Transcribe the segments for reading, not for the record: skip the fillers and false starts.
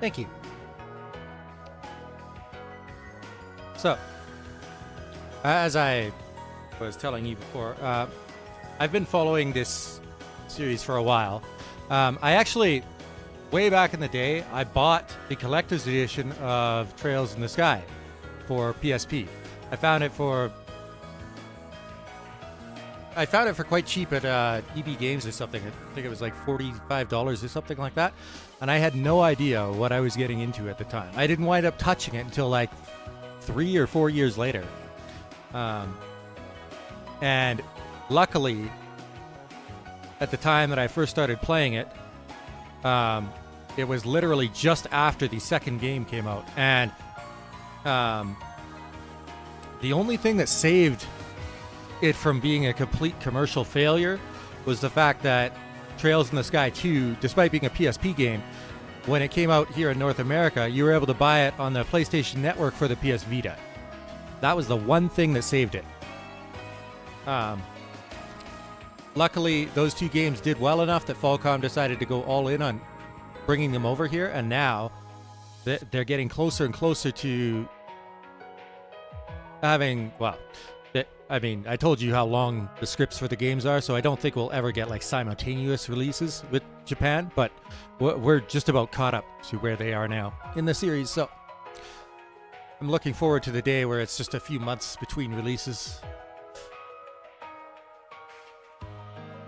Thank you. So, as I was telling you before, I've been following this series for a while. I actually, way back in the day, I bought the collector's edition of Trails in the Sky for PSP. I found it for quite cheap at EB Games or something. I think it was like $45 or something like that. And I had no idea what I was getting into at the time. I didn't wind up touching it until like 3 or 4 years later. And luckily, at the time that I first started playing it, it was literally just after the second game came out. And the only thing that saved it from being a complete commercial failure was the fact that Trails in the Sky 2, despite being a PSP game, when it came out here in North America, you were able to buy it on the PlayStation Network for the PS Vita. That was the one thing that saved it. Luckily, those two games did well enough that Falcom decided to go all in on bringing them over here, and now they're getting closer and closer to having, well, I mean, I told you how long the scripts for the games are, so I don't think we'll ever get like simultaneous releases with Japan, but we're just about caught up to where they are now in the series, so I'm looking forward to the day where it's just a few months between releases.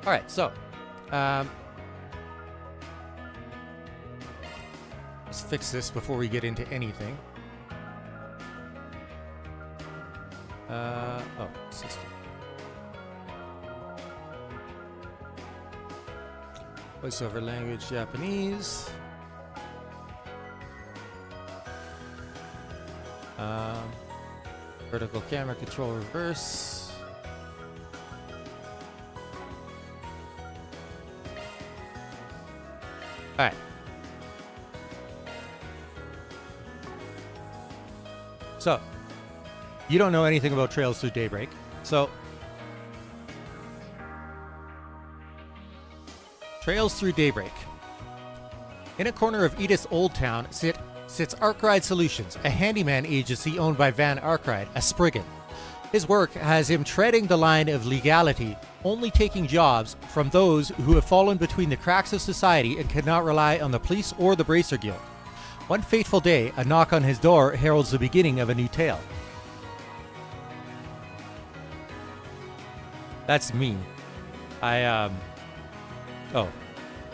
Alright, so let's fix this before we get into anything. System. Voiceover language Japanese. Vertical camera control reverse. Alright. So, you don't know anything about Trails Through Daybreak, so Trails Through Daybreak. In a corner of Edith's Old Town sits Arkride Solutions, a handyman agency owned by Van Arkride, a Spriggan. His work has him treading the line of legality, only taking jobs from those who have fallen between the cracks of society and cannot rely on the police or the Bracer Guild. One fateful day, a knock on his door heralds the beginning of a new tale. That's me.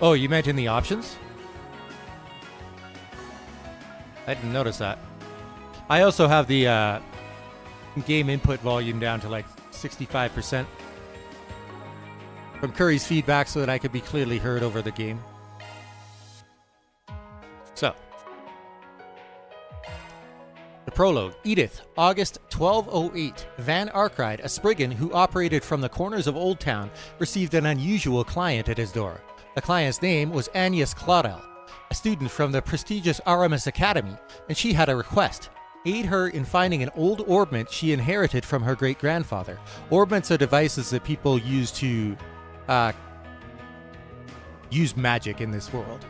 Oh, you meant in the options? I didn't notice that. I also have the game input volume down to like 65% from Curry's feedback so that I could be clearly heard over the game. So, the prologue. Edith, August 1208. Van Arkride, a Spriggan who operated from the corners of Old Town, received an unusual client at his door. The client's name was Agnes Claudel, a student from the prestigious Aramis Academy, and she had a request. Aid her in finding an old orbment she inherited from her great-grandfather. Orbments are devices that people use to use magic in this world.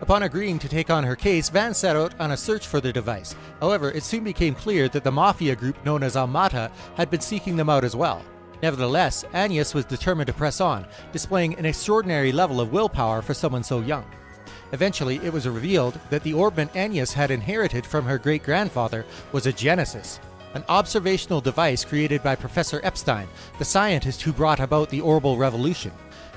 Upon agreeing to take on her case, Van set out on a search for the device. However, it soon became clear that the mafia group known as Almata had been seeking them out as well. Nevertheless, Agnes was determined to press on, displaying an extraordinary level of willpower for someone so young. Eventually, it was revealed that the orbment Agnes had inherited from her great-grandfather was a Genesis, an observational device created by Professor Epstein, the scientist who brought about the Orbal Revolution.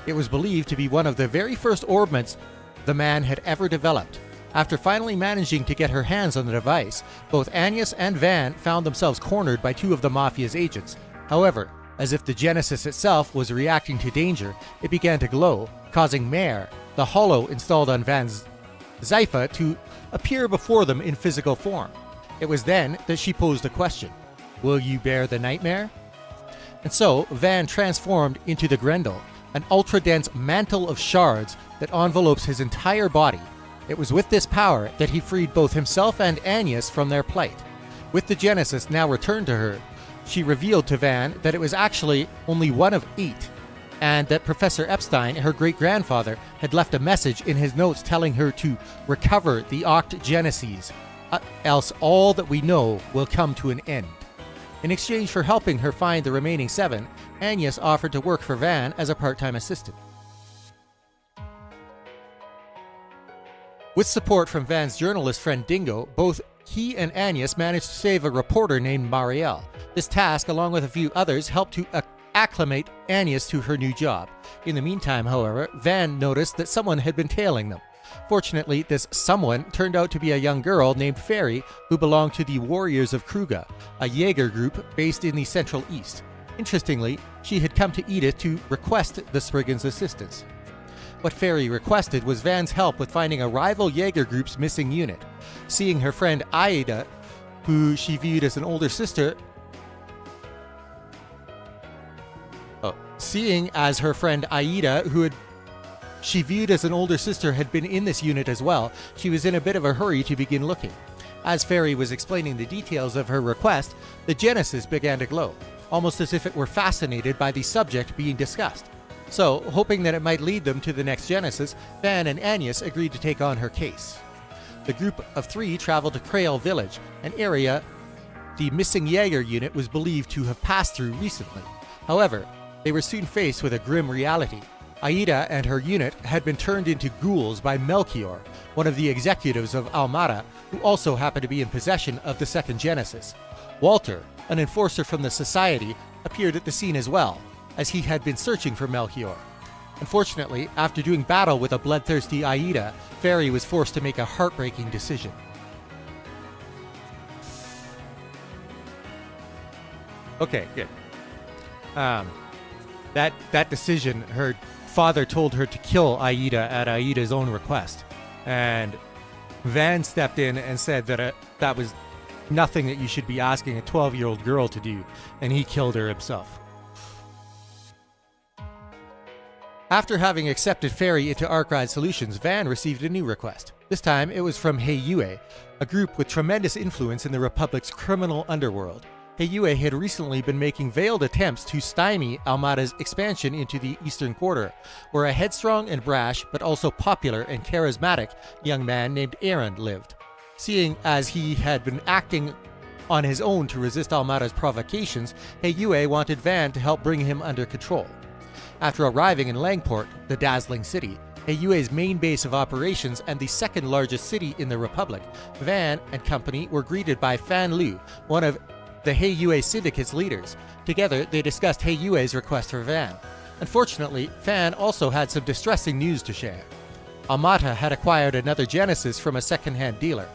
It was believed to be one of the very first orbments the man had ever developed. After finally managing to get her hands on the device, both Agnes and Van found themselves cornered by two of the Mafia's agents. However, as if the Genesis itself was reacting to danger, it began to glow, causing Mare, the hollow installed on Van's Zypha, to appear before them in physical form. It was then that she posed the question, "Will you bear the nightmare?" And so, Van transformed into the Grendel, an ultra-dense mantle of shards that envelopes his entire body. It was with this power that he freed both himself and Agnes from their plight. With the Genesis now returned to her, she revealed to Van that it was actually only one of 8. and that Professor Epstein, her great-grandfather, had left a message in his notes telling her to recover the Octogeneses, else all that we know will come to an end. In exchange for helping her find the remaining 7, Agnes offered to work for Van as a part-time assistant. With support from Van's journalist friend Dingo, both he and Agnes managed to save a reporter named Marielle. This task, along with a few others, helped to acclimate Agnes to her new job. In the meantime, however, Van noticed that someone had been tailing them. Fortunately, this someone turned out to be a young girl named Fairy who belonged to the Warriors of Kruga, a Jaeger group based in the Central East. Interestingly, she had come to Edith to request the Spriggans' assistance. What Fairy requested was Van's help with finding a rival Jaeger group's missing unit. Seeing her friend Aida, who she viewed as an older sister, seeing as her friend Aida, she viewed as an older sister, had been in this unit as well, she was in a bit of a hurry to begin looking. As Fairy was explaining the details of her request, the Genesis began to glow, almost as if it were fascinated by the subject being discussed. So, hoping that it might lead them to the next Genesis, Van and Agnes agreed to take on her case. The group of 3 traveled to Krail Village, an area the missing Jaeger unit was believed to have passed through recently. However, they were soon faced with a grim reality. Aida and her unit had been turned into ghouls by Melchior, one of the executives of Almada, who also happened to be in possession of the second Genesis. Walter, an enforcer from the Society, appeared at the scene as well, as he had been searching for Melchior. Unfortunately, after doing battle with a bloodthirsty Aida, Fairy was forced to make a heartbreaking decision. Okay, good. That decision, her father told her to kill Aida at Aida's own request. And Van stepped in and said that that was nothing that you should be asking a 12-year-old girl to do, and he killed her himself. After having accepted Fairy into Arkride Solutions, Van received a new request. This time, it was from Heiyue, a group with tremendous influence in the Republic's criminal underworld. Heiyue had recently been making veiled attempts to stymie Almada's expansion into the Eastern Quarter, where a headstrong and brash, but also popular and charismatic young man named Aaron lived. Seeing as he had been acting on his own to resist Almada's provocations, Heiyue wanted Van to help bring him under control. After arriving in Langport, the dazzling city, Heiyue's main base of operations and the second largest city in the Republic, Van and company were greeted by Fan Lu, one of the Heiyue Syndicate's leaders. Together, they discussed Heiyue's request for Van. Unfortunately, Fan also had some distressing news to share. Almada had acquired another Genesis from a second-hand dealer.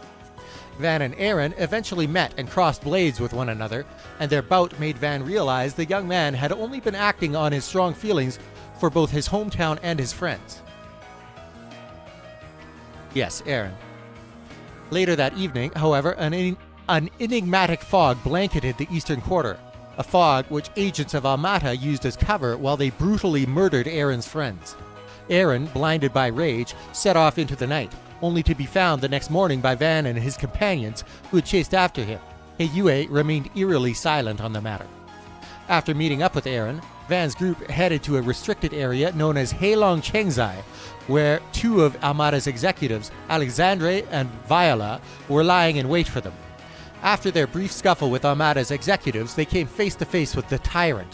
Van and Aaron eventually met and crossed blades with one another, and their bout made Van realize the young man had only been acting on his strong feelings for both his hometown and his friends. Yes, Aaron. Later that evening, however, an enigmatic fog blanketed the Eastern Quarter, a fog which agents of Almada used as cover while they brutally murdered Aaron's friends. Aaron, blinded by rage, set off into the night, only to be found the next morning by Van and his companions who had chased after him. Heiyue remained eerily silent on the matter. After meeting up with Aaron, Van's group headed to a restricted area known as Heilong Chengzai, where 2 of Almada's executives, Alexandre and Viola, were lying in wait for them. After their brief scuffle with Almada's executives, they came face to face with the Tyrant,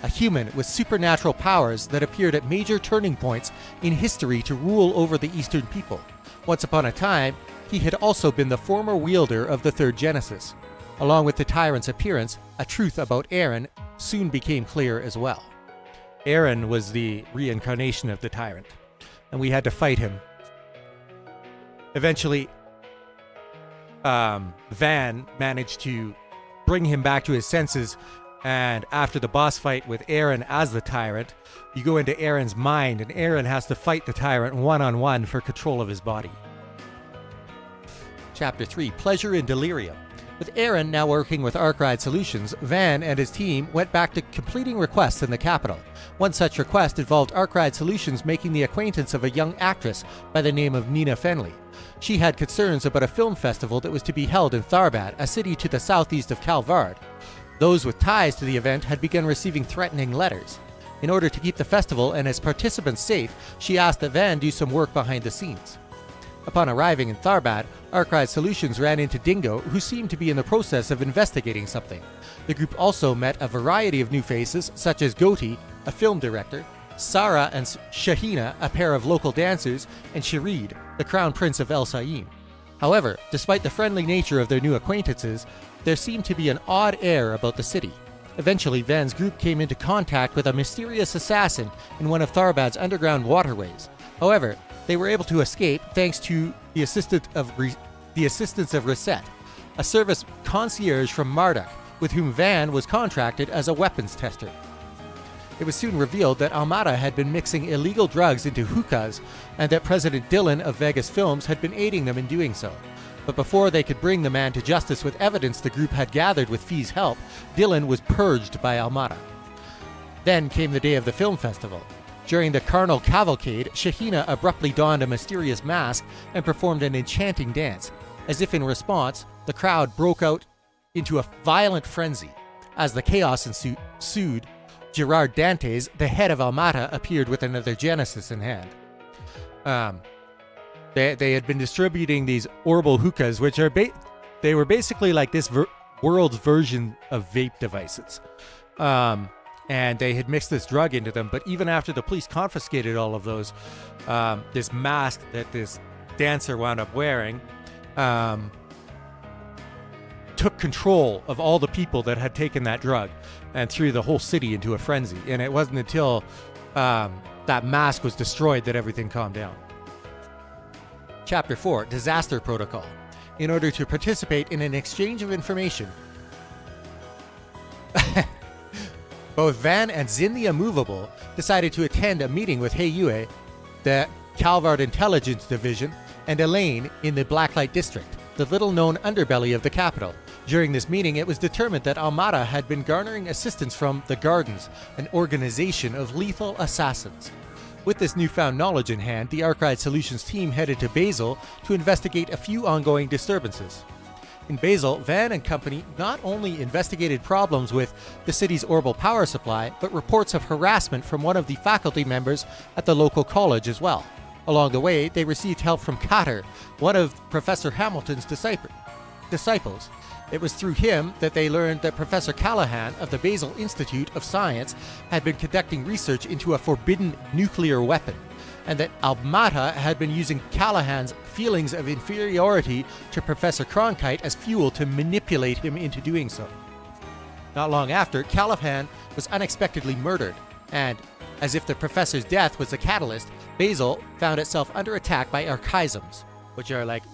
a human with supernatural powers that appeared at major turning points in history to rule over the Eastern people. Once upon a time, he had also been the former wielder of the third Genesis. Along with the Tyrant's appearance, a truth about Aaron soon became clear as well. Aaron was the reincarnation of the Tyrant, and we had to fight him. Eventually, Van managed to bring him back to his senses, and after the boss fight with Aaron as the Tyrant, you go into Aaron's mind, and Aaron has to fight the Tyrant one-on-one for control of his body. Chapter 3, Pleasure in Delirium. With Aaron now working with Arkride Solutions, Van and his team went back to completing requests in the capital. One such request involved Arkride Solutions making the acquaintance of a young actress by the name of Nina Fenley. She had concerns about a film festival that was to be held in Tharbad, a city to the southeast of Calvard. Those with ties to the event had begun receiving threatening letters. In order to keep the festival and its participants safe, she asked that Van do some work behind the scenes. Upon arriving in Tharbad, Archive Solutions ran into Dingo, who seemed to be in the process of investigating something. The group also met a variety of new faces, such as Goti, a film director, Sarah and Shahina, a pair of local dancers, and Sharid, the crown prince of El Saim. However, despite the friendly nature of their new acquaintances, there seemed to be an odd air about the city. Eventually, Van's group came into contact with a mysterious assassin in one of Tharbad's underground waterways. However, they were able to escape thanks to the assistance of Reset, a service concierge from Marduk, with whom Van was contracted as a weapons tester. It was soon revealed that Almada had been mixing illegal drugs into hookahs, and that President Dylan of Vegas Films had been aiding them in doing so. But before they could bring the man to justice with evidence the group had gathered with Fee's help, Dylan was purged by Almada. Then came the day of the film festival. During the carnal cavalcade, Shahina abruptly donned a mysterious mask and performed an enchanting dance. As if in response, the crowd broke out into a violent frenzy. As the chaos ensued, Gerard Dantes, the head of Almada, appeared with another Genesis in hand. They had been distributing these Orbital hookahs, which are they were basically like this world's version of vape devices. And they had mixed this drug into them, but even after the police confiscated all of those, this mask that this dancer wound up wearing took control of all the people that had taken that drug and threw the whole city into a frenzy. And it wasn't until that mask was destroyed that everything calmed down. Chapter 4, Disaster Protocol. In order to participate in an exchange of information, both Van and Zin the Immovable decided to attend a meeting with Heiyue, the Calvard Intelligence Division, and Elaine in the Blacklight District, the little-known underbelly of the capital. During this meeting, it was determined that Almada had been garnering assistance from the Gardens, an organization of lethal assassins. With this newfound knowledge in hand, the Archive Solutions team headed to Basel to investigate a few ongoing disturbances. In Basel, Van and company not only investigated problems with the city's orbital power supply, but reports of harassment from one of the faculty members at the local college as well. Along the way, they received help from Kater, one of Professor Hamilton's disciples. It was through him that they learned that Professor Callahan of the Basel Institute of Science had been conducting research into a forbidden nuclear weapon, and that Almada had been using Callahan's feelings of inferiority to Professor Cronkite as fuel to manipulate him into doing so. Not long after, Callahan was unexpectedly murdered, and, as if the professor's death was the catalyst, Basel found itself under attack by archaisms, which are like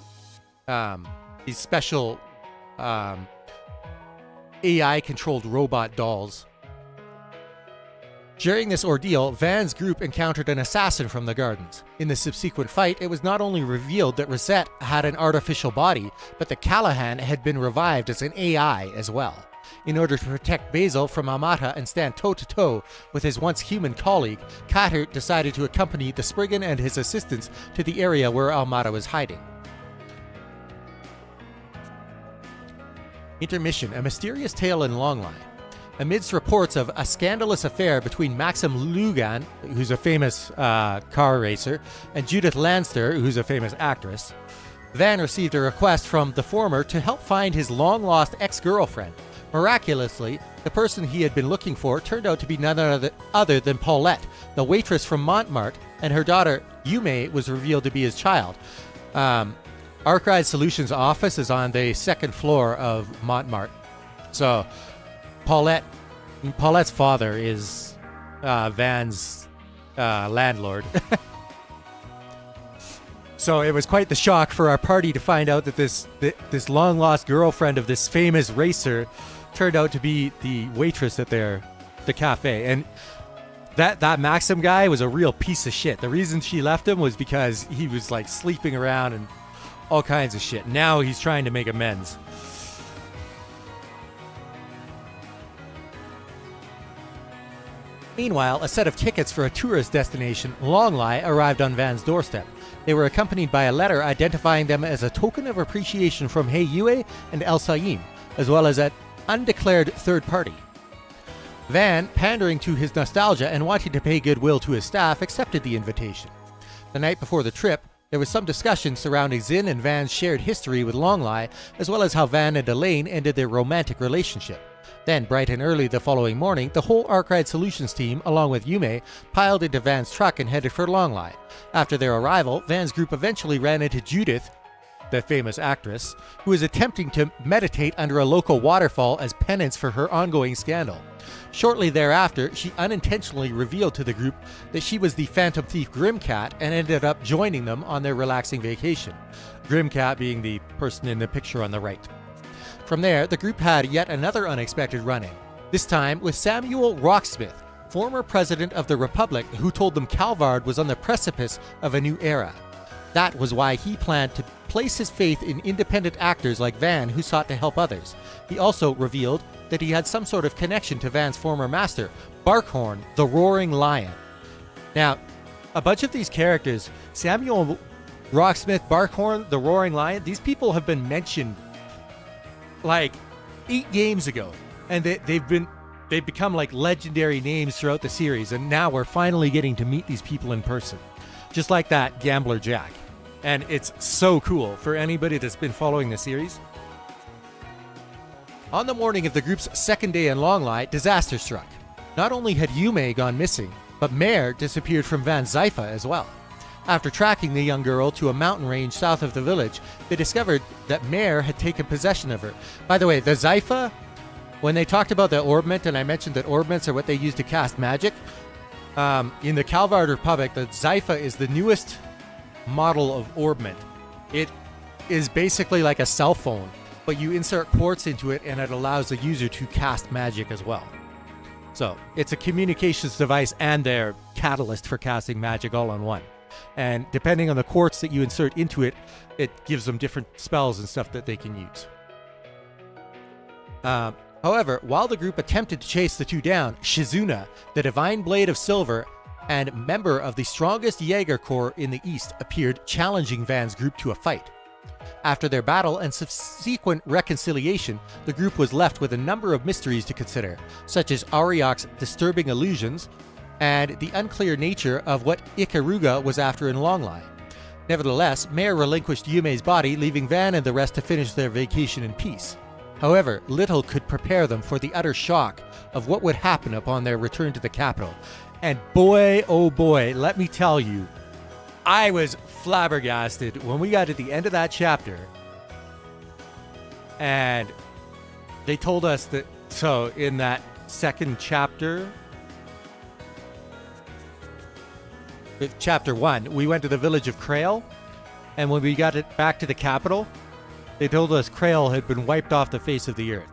these special AI-controlled robot dolls. During this ordeal, Van's group encountered an assassin from the Gardens. In the subsequent fight, it was not only revealed that Reset had an artificial body, but that Callahan had been revived as an AI as well. In order to protect Basel from Almada and stand toe-to-toe with his once human colleague, Kater decided to accompany the Spriggan and his assistants to the area where Almada was hiding. Intermission, a mysterious tale in Longline. Amidst reports of a scandalous affair between Maxim Lugan, who's a famous car racer, and Judith Landster, who's a famous actress, Van received a request from the former to help find his long-lost ex-girlfriend. Miraculously, the person he had been looking for turned out to be none other than Paulette, the waitress from Montmartre, and her daughter, Yume, was revealed to be his child. Archive Solutions' office is on the second floor of Montmartre. So, Paulette's father is Van's landlord. So it was quite the shock for our party to find out that this long-lost girlfriend of this famous racer turned out to be the waitress at the cafe. And that Maxim guy was a real piece of shit. The reason she left him was because he was like sleeping around and all kinds of shit. Now he's trying to make amends. Meanwhile, a set of tickets for a tourist destination, Longlai, arrived on Van's doorstep. They were accompanied by a letter identifying them as a token of appreciation from Heiyue and El Saim, as well as an undeclared third party. Van, pandering to his nostalgia and wanting to pay goodwill to his staff, accepted the invitation. The night before the trip, there was some discussion surrounding Zin and Van's shared history with Longlai, as well as how Van and Elaine ended their romantic relationship. Then, bright and early the following morning, the whole Arkride Solutions team, along with Yume, piled into Van's truck and headed for Longlai. After their arrival, Van's group eventually ran into Judith, the famous actress, who was attempting to meditate under a local waterfall as penance for her ongoing scandal. Shortly thereafter, she unintentionally revealed to the group that she was the Phantom Thief Grimcat and ended up joining them on their relaxing vacation. Grimcat being the person in the picture on the right. From there, the group had yet another unexpected run-in, this time with Samuel Rocksmith, former president of the Republic, who told them Calvard was on the precipice of a new era. That was why he planned to place his faith in independent actors like Van who sought to help others. He also revealed that he had some sort of connection to Van's former master, Barkhorn, the Roaring Lion. Now, a bunch of these characters, Samuel Rocksmith, Barkhorn, the Roaring Lion, these people have been mentioned like 8 games ago, and they've become like legendary names throughout the series, and now we're finally getting to meet these people in person. Just like that Gambler Jack. And it's so cool for anybody that's been following the series. On the morning of the group's second day in Longlai, disaster struck. Not only had Yume gone missing, but Mare disappeared from Van Zypha as well. After tracking the young girl to a mountain range south of the village, they discovered that Mare had taken possession of her. By the way, the Zypha, when they talked about the orbment, and I mentioned that orbments are what they use to cast magic, in the Calvard Republic, the Zypha is the newest model of orbment. It is basically like a cell phone, but you insert quartz into it and it allows the user to cast magic as well. So it's a communications device and their catalyst for casting magic all in one. And depending on the quartz that you insert into it, it gives them different spells and stuff that they can use. However, while the group attempted to chase the two down, Shizuna, the Divine Blade of Silver and member of the strongest Jaeger Corps in the East, appeared, challenging Van's group to a fight. After their battle and subsequent reconciliation, the group was left with a number of mysteries to consider, such as Ariok's disturbing illusions and the unclear nature of what Ikaruga was after in Longlai. Nevertheless, Mare relinquished Yume's body, leaving Van and the rest to finish their vacation in peace. However, little could prepare them for the utter shock of what would happen upon their return to the capital. And boy, oh boy, let me tell you, I was flabbergasted when we got to the end of that chapter. And they told us that, so in that second chapter, with chapter 1, we went to the village of Krail. And when we got it back to the capital, they told us Krail had been wiped off the face of the earth.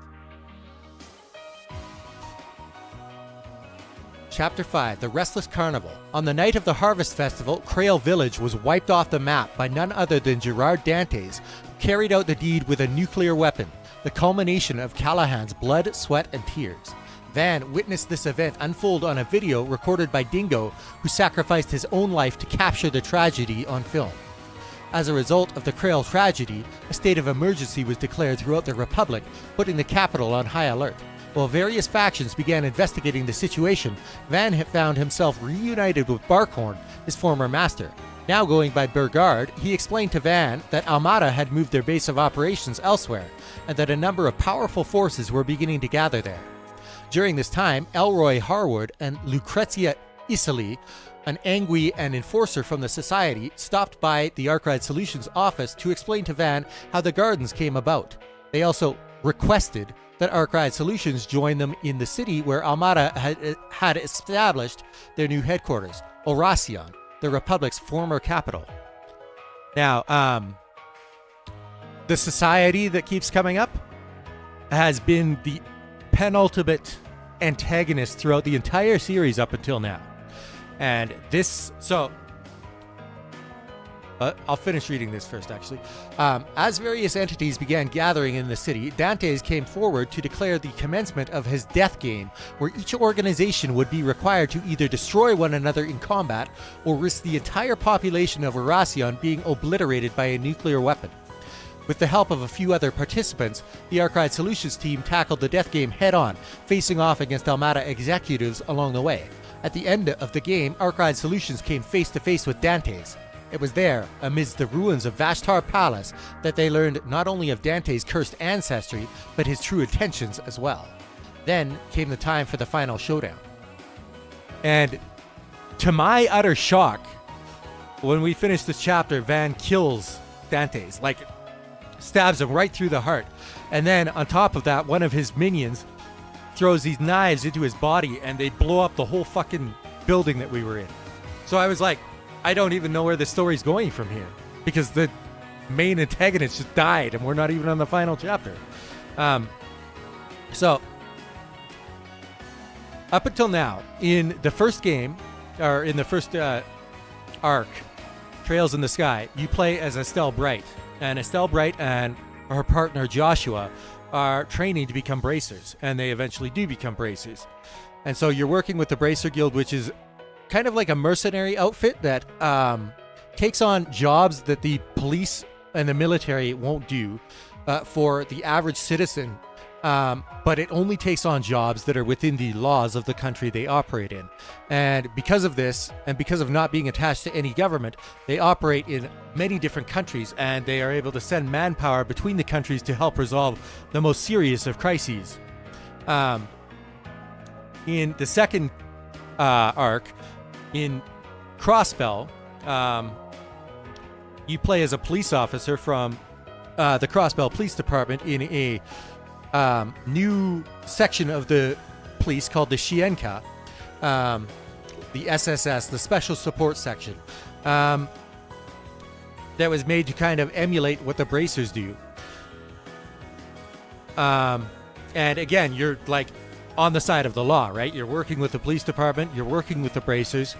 Chapter 5, The Restless Carnival. On the night of the Harvest Festival, Krail Village was wiped off the map by none other than Gerard Dantes, who carried out the deed with a nuclear weapon, the culmination of Callahan's blood, sweat, and tears. Van witnessed this event unfold on a video recorded by Dingo, who sacrificed his own life to capture the tragedy on film. As a result of the Krail tragedy, a state of emergency was declared throughout the Republic, putting the capital on high alert. While various factions began investigating the situation, Van had found himself reunited with Barkhorn, his former master. Now going by Burgard, he explained to Van that Almada had moved their base of operations elsewhere, and that a number of powerful forces were beginning to gather there. During this time, Elroy Harwood and Lucrezia Isili, an Angui and enforcer from the Society, stopped by the Arkride Solutions office to explain to Van how the gardens came about. They also requested that Arkride Solutions join them in the city where Almada had established their new headquarters, Oracion, the Republic's former capital. Now, the Society that keeps coming up has been the penultimate antagonist throughout the entire series up until now. And this, so, I'll finish reading this first, actually. As various entities began gathering in the city, Dantes came forward to declare the commencement of his death game, where each organization would be required to either destroy one another in combat or risk the entire population of Oracion being obliterated by a nuclear weapon. With the help of a few other participants, the Arkride Solutions team tackled the death game head-on, facing off against Almata executives along the way. At the end of the game, Arkride Solutions came face-to-face with Dante's. It was there, amidst the ruins of Vashtar Palace, that they learned not only of Dante's cursed ancestry, but his true intentions as well. Then came the time for the final showdown. And to my utter shock, when we finished this chapter, Van kills Dante's, like stabs him right through the heart. And then on top of that, one of his minions throws these knives into his body and they blow up the whole fucking building that we were in. So I was like, I don't even know where the story's going from here, because the main antagonist just died and we're not even on the final chapter. So up until now, in the first game, or in the first arc, Trails in the Sky, you play as Estelle Bright. And Estelle Bright and her partner Joshua are training to become bracers, and they eventually do become bracers. And so you're working with the Bracer Guild, which is kind of like a mercenary outfit that takes on jobs that the police and the military won't do for the average citizen. But it only takes on jobs that are within the laws of the country they operate in. And because of this, and because of not being attached to any government, they operate in many different countries, and they are able to send manpower between the countries to help resolve the most serious of crises. In the second arc, in Crossbell, you play as a police officer from the Crossbell Police Department in a new section of the police called the Shienka, the SSS, the Special Support Section, that was made to kind of emulate what the Bracers do. And again, you're like on the side of the law, right? You're working with the police department, you're working with the Bracers.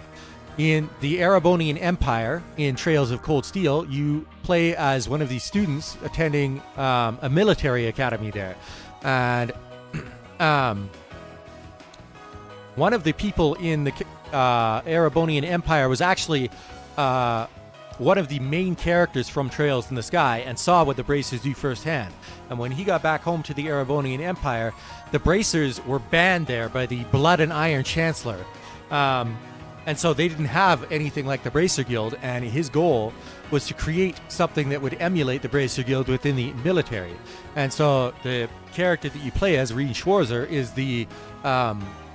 In the Erebonian Empire, in Trails of Cold Steel, you play as one of these students attending a military academy there. And one of the people in the Erebonian Empire was actually one of the main characters from Trails in the Sky, and saw what the Bracers do firsthand. And when he got back home to the Erebonian Empire, the Bracers were banned there by the Blood and Iron Chancellor. And so they didn't have anything like the Bracer Guild, and his goal was to create something that would emulate the Bracer Guild within the military. And so the character that you play as, Reen Schwarzer,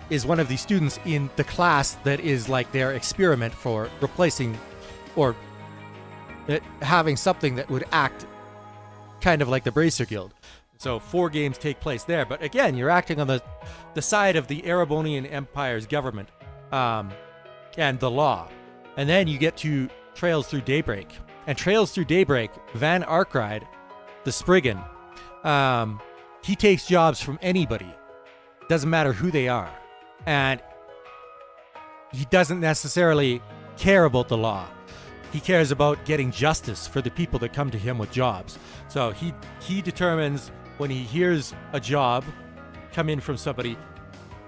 is one of the students in the class that is like their experiment for replacing or having something that would act kind of like the Bracer Guild. So 4 games take place there. But again, you're acting on the side of the Erebonian Empire's government. And the law. And then you get to Trails Through Daybreak. And Trails Through Daybreak, Van Arkride, the Spriggan, he takes jobs from anybody. Doesn't matter who they are. And he doesn't necessarily care about the law. He cares about getting justice for the people that come to him with jobs. So he determines when he hears a job come in from somebody,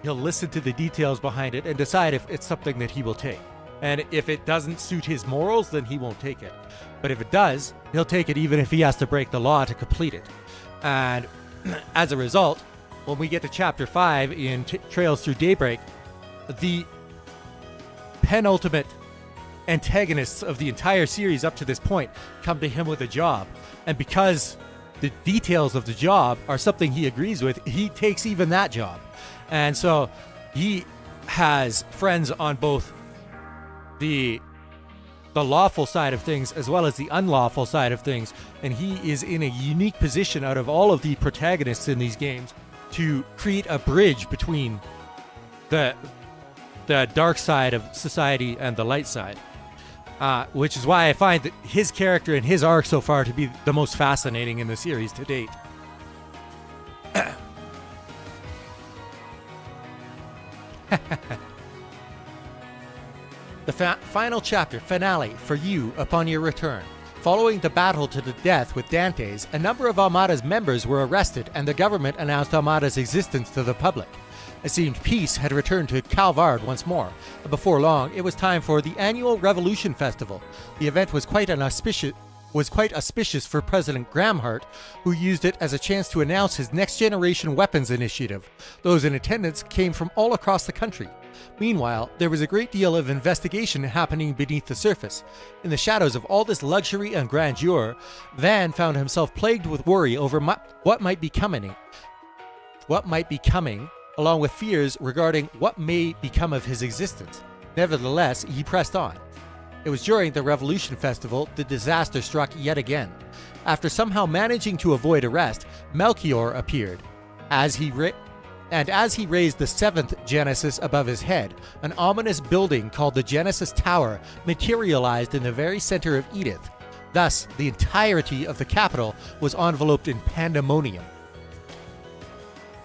he'll listen to the details behind it and decide if it's something that he will take. And if it doesn't suit his morals, then he won't take it. But if it does, he'll take it even if he has to break the law to complete it. And as a result, when we get to Chapter 5 in Trails Through Daybreak, the penultimate antagonists of the entire series up to this point come to him with a job. And because the details of the job are something he agrees with, he takes even that job. And so he has friends on both the lawful side of things as well as the unlawful side of things. And he is in a unique position out of all of the protagonists in these games to create a bridge between the dark side of society and the light side. Which is why I find that his character and his arc so far to be the most fascinating in the series to date. The final chapter, finale, for you upon your return. Following the battle to the death with Dante's, a number of Armada's members were arrested and the government announced Armada's existence to the public. It seemed peace had returned to Calvard once more, and before long it was time for the annual Revolution Festival. The event was quite an auspicious was quite auspicious for President Gramhart, who used it as a chance to announce his next-generation weapons initiative. Those in attendance came from all across the country. Meanwhile, there was a great deal of investigation happening beneath the surface. In the shadows of all this luxury and grandeur, Van found himself plagued with worry over what might be coming, along with fears regarding what may become of his existence. Nevertheless, he pressed on. It was during the Revolution Festival the disaster struck yet again. After somehow managing to avoid arrest, Melchior appeared. As he raised the seventh Genesis above his head, an ominous building called the Genesis Tower materialized in the very center of Edith. Thus, the entirety of the capital was enveloped in pandemonium.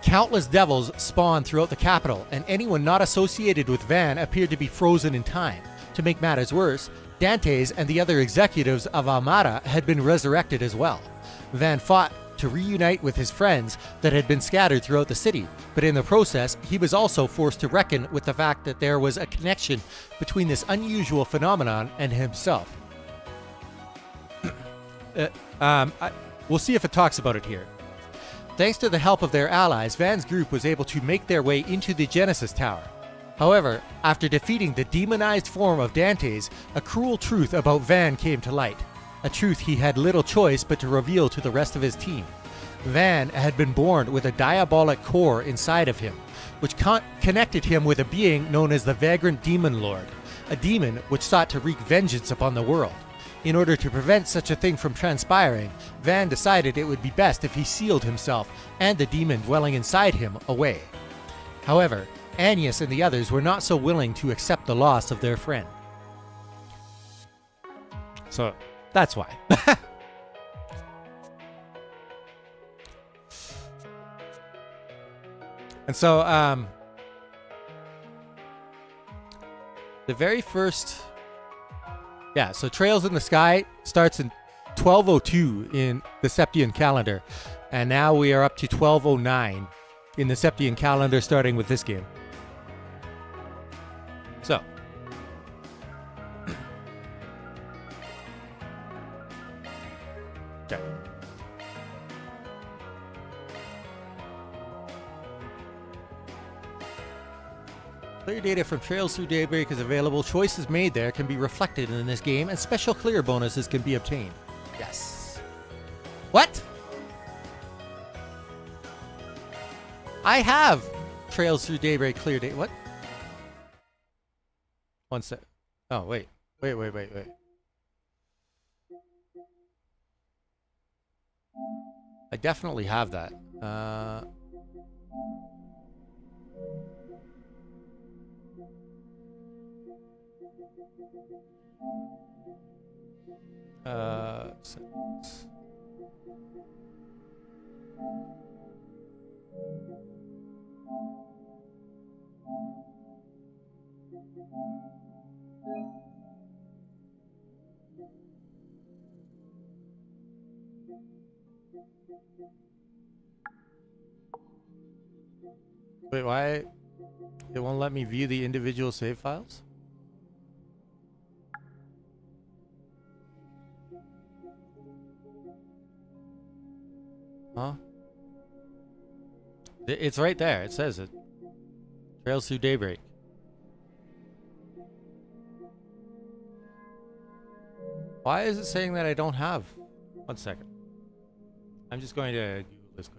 Countless devils spawned throughout the capital, and anyone not associated with Van appeared to be frozen in time. To make matters worse, Dantes and the other executives of Armada had been resurrected as well. Van fought to reunite with his friends that had been scattered throughout the city, but in the process, he was also forced to reckon with the fact that there was a connection between this unusual phenomenon and himself. We'll see if it talks about it here. Thanks to the help of their allies, Van's group was able to make their way into the Genesis Tower. However, after defeating the demonized form of Dantes, a cruel truth about Van came to light. A truth he had little choice but to reveal to the rest of his team. Van had been born with a diabolic core inside of him, which connected him with a being known as the Vagrant Demon Lord, a demon which sought to wreak vengeance upon the world. In order to prevent such a thing from transpiring, Van decided it would be best if he sealed himself and the demon dwelling inside him away. However, Agnes and the others were not so willing to accept the loss of their friend. So, that's why. And so, the very first... Yeah, so Trails in the Sky starts in 1202 in the Septian calendar. And now we are up to 1209 in the Septian calendar, starting with this game. So. Okay. Clear data from Trails Through Daybreak is available. Choices made there can be reflected in this game, and special clear bonuses can be obtained. Yes. What? I have Trails Through Daybreak clear data. What? One sec. Oh, wait. Wait. I definitely have that. Settings. Wait, why? It won't let me view the individual save files? Huh? It's right there. It says it. Trails Through Daybreak. Why is it saying that I don't have? 1 second. I'm just going to Google this quickly.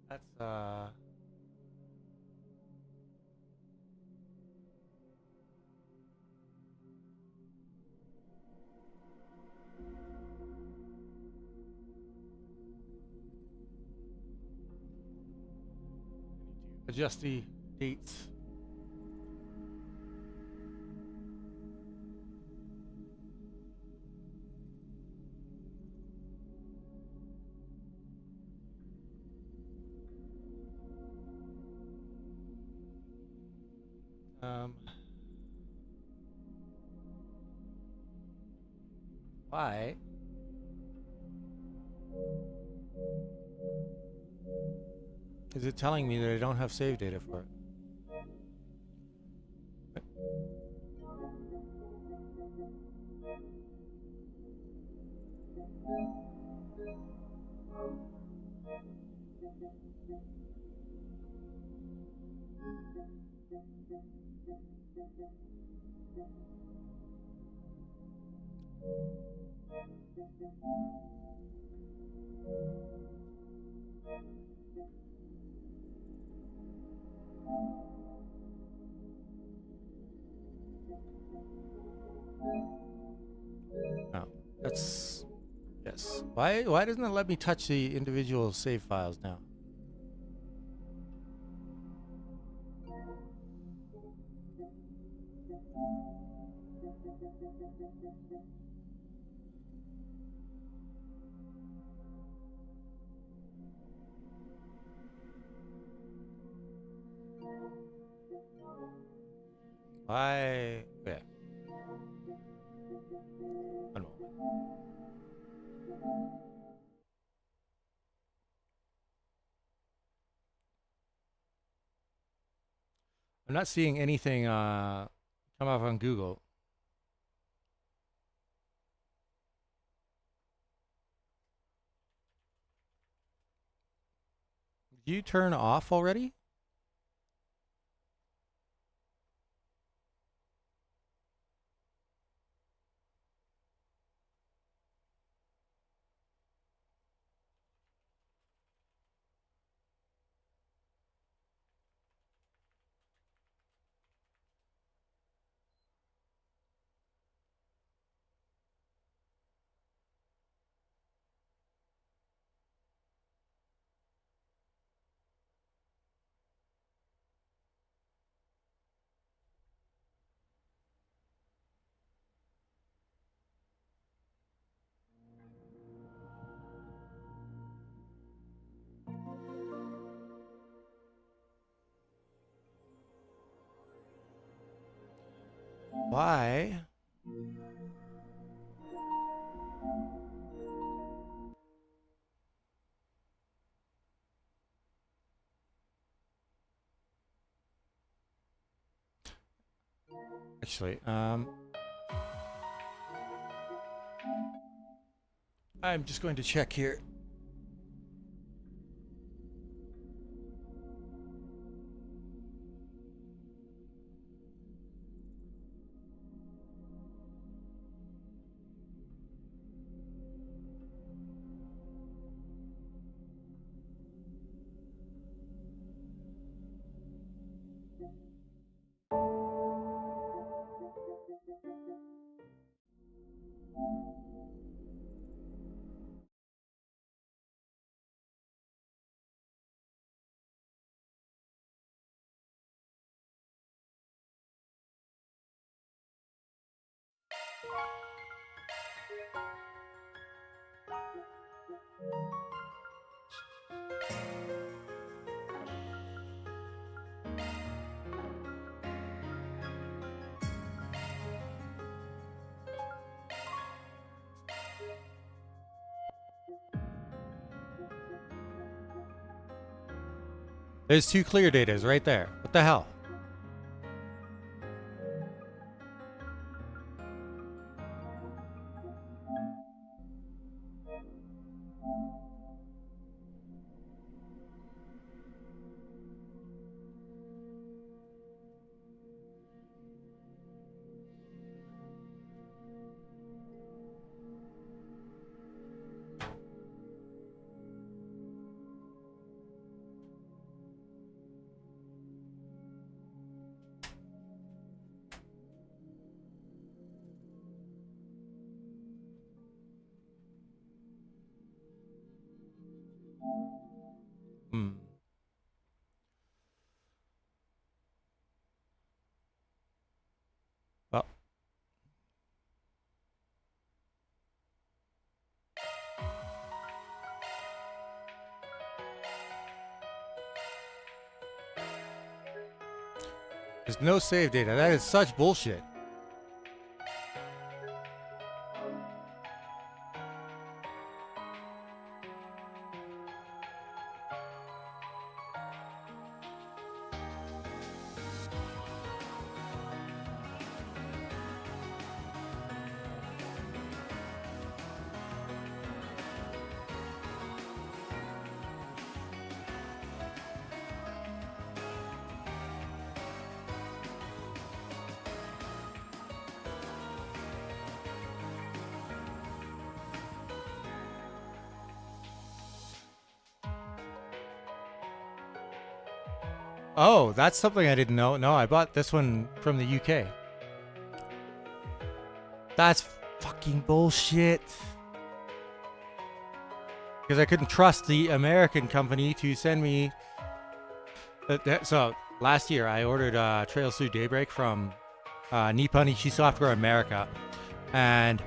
That's adjust the dates. Why? Is it telling me that I don't have save data for it? Oh, that's... Yes. Why doesn't it let me touch the individual save files now? Why? Yeah. One moment. I'm not seeing anything come up on Google. Did you turn off already? Why? Actually, I'm just going to check here. There's 2 clear datas right there. What the hell? Well, there's no save data. That is such bullshit. Oh, that's something I didn't know. No, I bought this one from the UK. That's fucking bullshit. Because I couldn't trust the American company to send me. So last year I ordered Trails Through Daybreak from Nippon Ichi Software America, and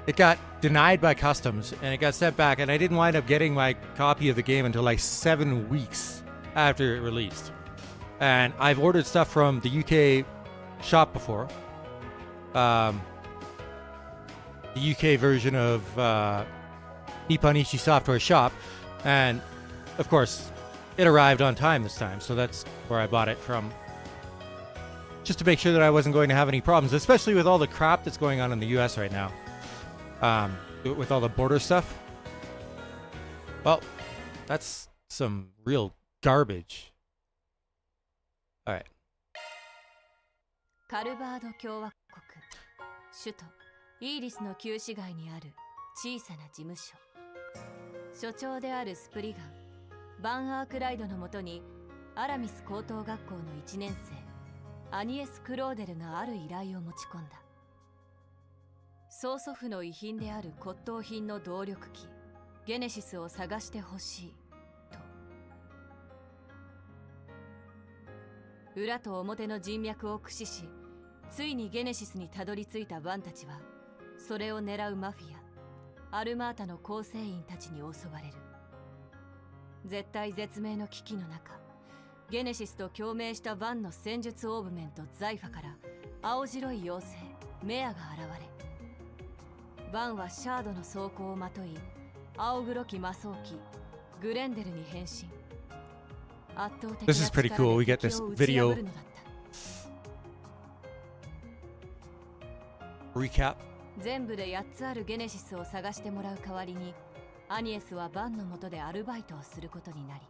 it got denied by customs and it got sent back, and I didn't wind up getting my copy of the game until like 7 weeks after it released. And I've ordered stuff from the UK shop before. The UK version of Nippon Ichi Software shop, and of course it arrived on time this time, so that's where I bought it from, just to make sure that I wasn't going to have any problems, especially with all the crap that's going on in the US right now, with all the border stuff. Well, that's some real garbage. All right. カルバード共和国首都イーリスの旧市街にある小さな事務所。所長であるスプリガン、バン・アークライドのもとにアラミス高等学校の1年生アニエス・クローデルがある依頼を持ち込んだ。曽祖父の遺品である骨董品の動力機ゲネシスを探してほしいと。裏と表の人脈を駆使し、ついにゲネシスにたどり着いたバンたちは、それを狙うマフィアアルマータの構成員たちに襲われる。絶体絶命の危機の中、ゲネシスと共鳴したバンの戦術オーブメンとザイファから青白い妖精メアが現れ、バンはシャードの装甲をまとい、青黒き魔装機グレンデルに変身。圧倒的な This is pretty cool. We get this video recap. 全部で8つあるゲネシスを探してもらう代わりに、アニエスはバンの下でアルバイトをすることになり、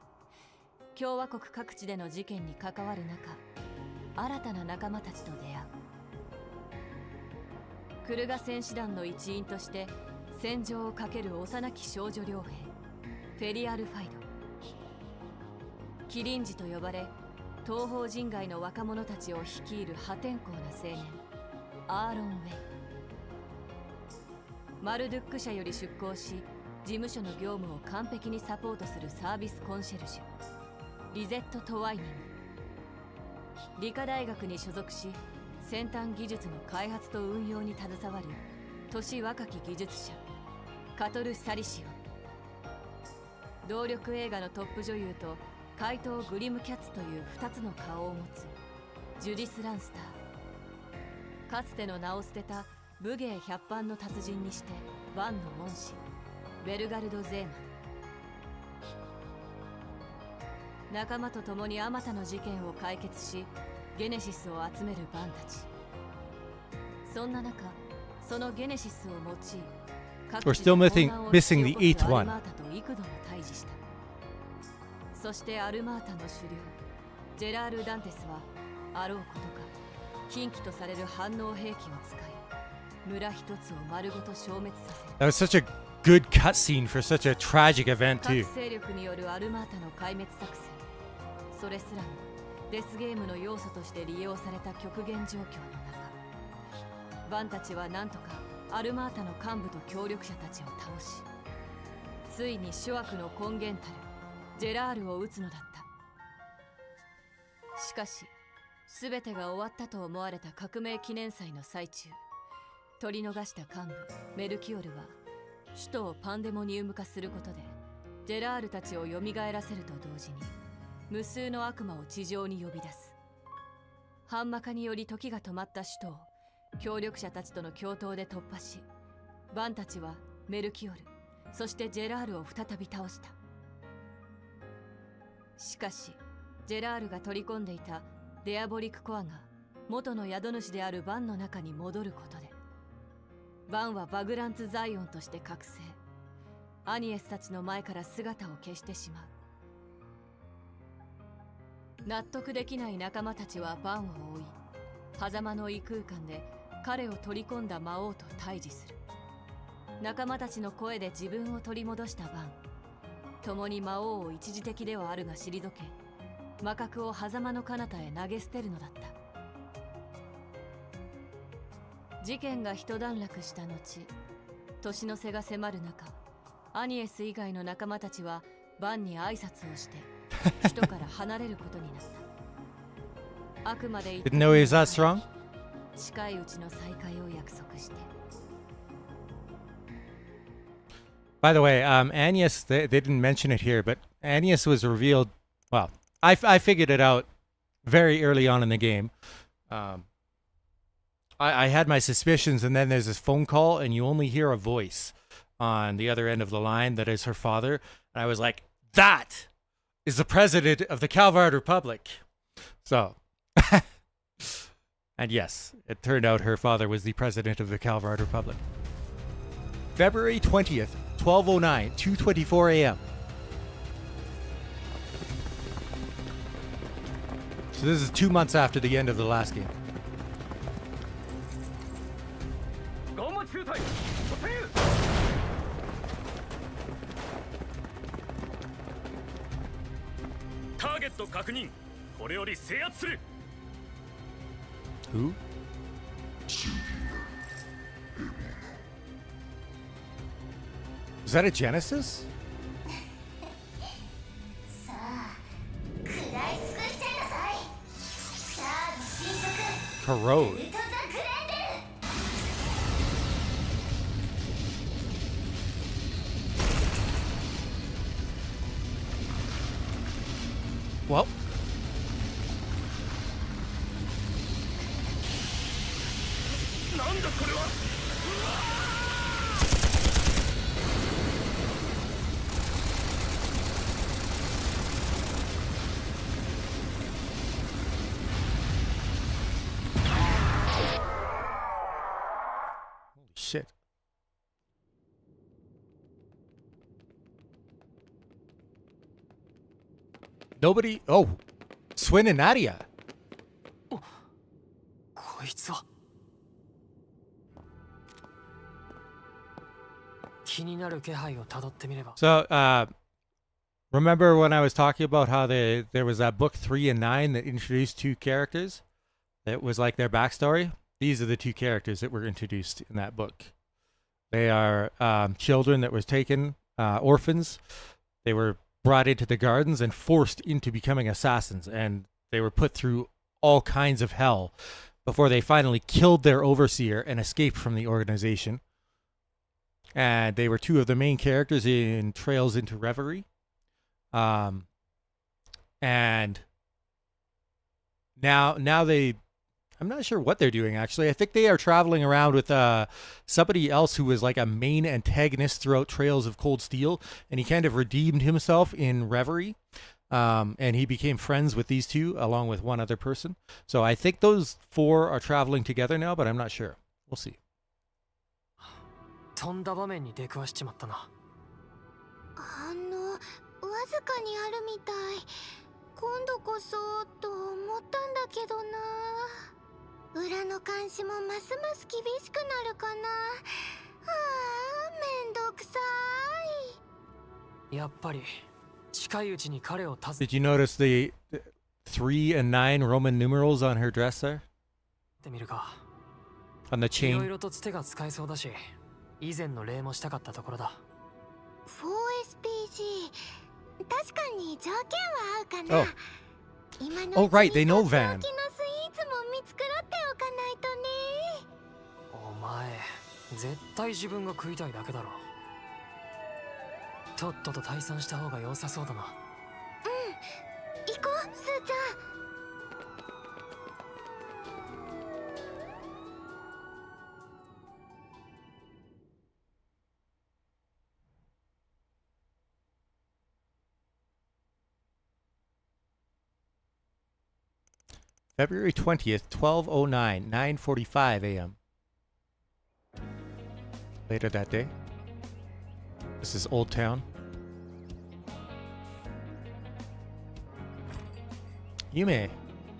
共和国各地での事件に関わる中、新たな仲間たちと出会う。クルガ戦士団の一員として戦場をかける幼き少女傭兵フェリアル・ファイド、キリンジと呼ばれ東方人外の若者たちを率いる破天荒な青年アーロン・ウェイ、マルドゥック社より出向し事務所の業務を完璧にサポートするサービスコンシェルジュリゼット・トワイニング、理科大学に所属し先端技術の開発と運用に携わる年若き技術者カトル・サリシオ、動力映画のトップ女優と怪盗グリムキャッツという2つの顔を持つジュディス・ランスター、かつての名を捨てた武芸百般の達人にしてバンの恩師ベルガルド・ゼーマン、仲間と共にあまたの事件を解決しゲネシスを集めるバンたち。そんな中、そのゲネシスを用い We're still missing the eighth one. アルマータと幾度も対峙した。そしてアルマータの首領ジェラール・ダンテスはあろうことか禁忌とされる反応兵器を使い村一つを丸ごと消滅させる。 That was such a good cutscene for such a tragic event 各 too. 勢力によるアルマータの壊滅作戦、それすらもデスゲームの要素として利用された極限状況の中、バンたちはなんとかアルマータの幹部と協力者たちを倒し、ついに諸悪の根源たるジェラールを撃つのだった。しかし全てが終わったと思われた革命記念祭の最中、取り逃した幹部メルキオルは首都をパンデモニウム化することでジェラールたちを蘇らせると同時に無数の悪魔を地上に呼び出す。反魔化により時が止まった首都を協力者たちとの共闘で突破し、バンたちはメルキオル、そしてジェラールを再び倒した。しかしジェラールが取り込んでいたデアボリックコアが元の宿主であるバンの中に戻ることで、バンはバグランツ・ザイオンとして覚醒、アニエスたちの前から姿を消してしまう。納得できない仲間たちはバンを追い、狭間の異空間で彼を取り込んだ魔王と対峙する。仲間たちの声で自分を取り戻したバン、共に魔王を一時的ではあるが退け、魔角を狭間の彼方へ投げ捨てるのだった。事件が一段落した後、年の瀬が迫る中、アニエス以外の仲間たちはバンに挨拶をして首都から離れることになった。あくまで Didn't know he was that strong? 近いうちの再会を約束して。By the way, Agnes, they didn't mention it here, but Agnes was revealed. Well, I figured it out very early on in the game. I had my suspicions, and then there's this phone call, and you only hear a voice on the other end of the line that is her father. And I was like, that is the president of the Calvard Republic. So, and yes, it turned out her father was the president of the Calvard Republic. February 20th, 12:09, 2:24 a.m. So this is 2 months after the end of the last game. Who? Is that a Genesis? Corrode. Well. Shit. Nobody. Oh, Swin and Nadia. こいつは気になる気配をたどってみれば。 So, remember when I was talking about how there was that book 3 and 9 that introduced two characters? That was like their backstory. These are the two characters that were introduced in that book. They are children that was taken, orphans. They were brought into the gardens and forced into becoming assassins, and they were put through all kinds of hell before they finally killed their overseer and escaped from the organization. And they were two of the main characters in Trails into Reverie. And now they, I'm not sure what they're doing actually. I think they are traveling around with somebody else who was like a main antagonist throughout Trails of Cold Steel, and he kind of redeemed himself in Reverie. And he became friends with these two along with one other person. So I think those four are traveling together now, but I'm not sure. We'll see. 飛んだ場面に出くわしちまったな。わずかにあるみたい。今度こそと思ったんだけどな。裏の監視もますます厳しくなるかな。めんどくさい。やっぱり近いうちに彼を訪ね Did you notice the 3 and 9 Roman numerals on her dress there? てみるか。 On the いろ chain? いろとつてが使えそうだし、以前の礼もしたかったところだ。 4SPG 確かに条件は合うかな。 Oh. 今の Oh, right, they know とってお Van. きのスイーツも見繕っておかないとね。お前、絶対自分が食いたいだけだろ。とっとと退散した方が良さそうだな。行こう、スーちゃん。February 20th, 12:09, 9:45 a.m. Later that day. This is Old Town. Yume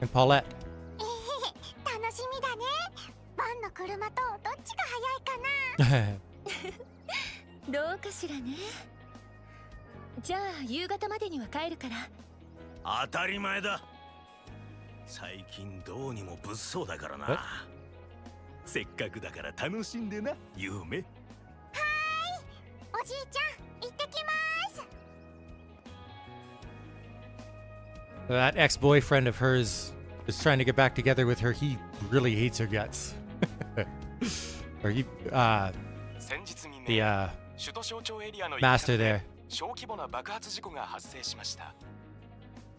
and Paulette. 楽しみだね。バンの車とどっちが早いかな。どうかしらね。じゃあ夕方までには帰るから。当たり前だ。最近どうにも物騒だからな。せっかくだから楽しんでな、夢。おじいちゃん、行ってきます。 That ex-boyfriend of hers is trying to get back together with her. He really hates her guts. Or he, the master there. 小規模な爆発事故が発生しました。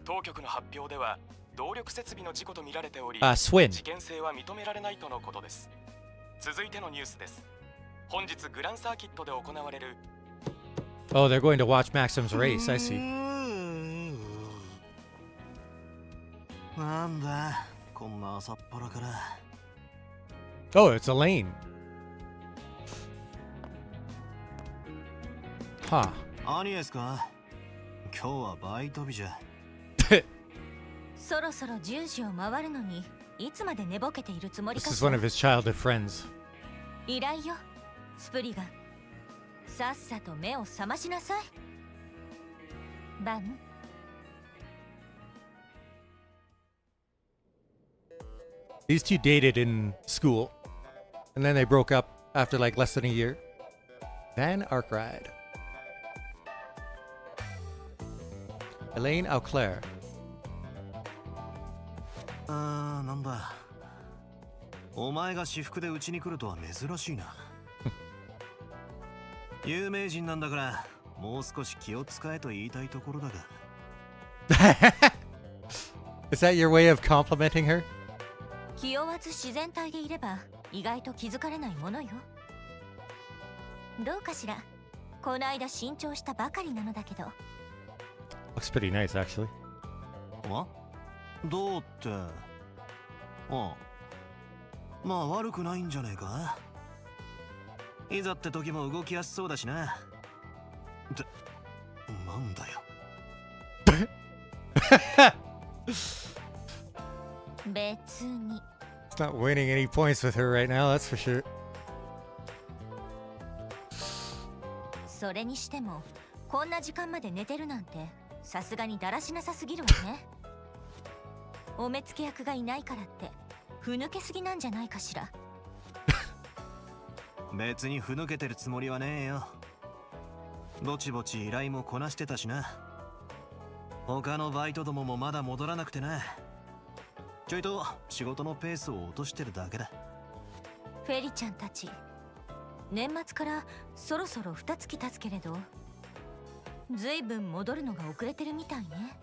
当局の発表では動力設備の事故とみられており、Swin. 事件性は認められないとのことです。続いてのニュースです。本日グランサーキットで行われる Oh, they're going to watch Maxim's race. I see. なんだ、こんな朝っぱらから。Oh, it's Elaine. Huh. アニエスか？今日はバイト日じゃ。そろそろ10時を回るのにいつまで寝ぼけているつもり This か is しら。 one of his childhood friends. 依頼よ、スプリガン。さっさと目を覚ましなさい。バン。These two dated in school, and then they broke up after like less than a year. Van Arkwright. Elaine Auclair. なんだ。お前が私服でうちに来るとは珍しいな。有名人なんだから、もう少し気を使えと言いたいところだが。Is that your way of complimenting her? 気負わず自然体でいれば意外と気づかれないものよ。どうかしら。この間新調したばかりなのだけど。Looks pretty nice, actually. どうって。まあ悪くないんじゃねえか。いざって時も動きやすそうだしな。ってなんだよ。別に。It's not winning any points with her right now, that's for sure. それにしてもこんな時間まで寝てるなんてさすがにだらしなさすぎるわね。お目付け役がいないからってふぬけすぎなんじゃないかしら。別にふぬけてるつもりはねえよ。ぼちぼち依頼もこなしてたしな。他のバイトどももまだ戻らなくてな。ちょいと仕事のペースを落としてるだけだ。フェリちゃんたち年末からそろそろ2月経つけれど、ずいぶん戻るのが遅れてるみたいね。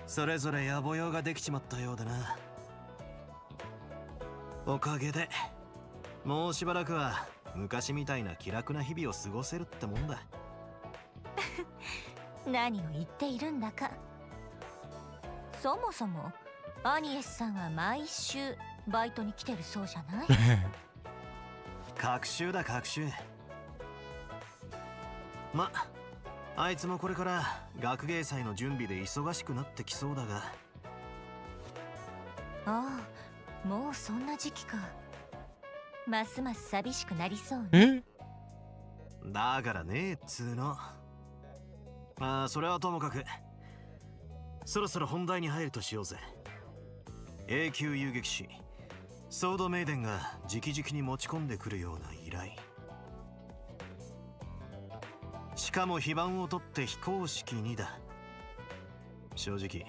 それぞれ野暮用ができちまったようだな。おかげでもうしばらくは昔みたいな気楽な日々を過ごせるってもんだ。何を言っているんだか。そもそもアニエスさんは毎週バイトに来てるそうじゃない？隔週だ隔週。ま、あいつもこれから学芸祭の準備で忙しくなってきそうだが。ああ、もうそんな時期か。ますます寂しくなりそうね。だからねえっつーの。まあそれはともかく、そろそろ本題に入るとしようぜ。永久遊撃士ソードメイデンが直々に持ち込んでくるような依頼。しかも非番を取って非公式にだ。正直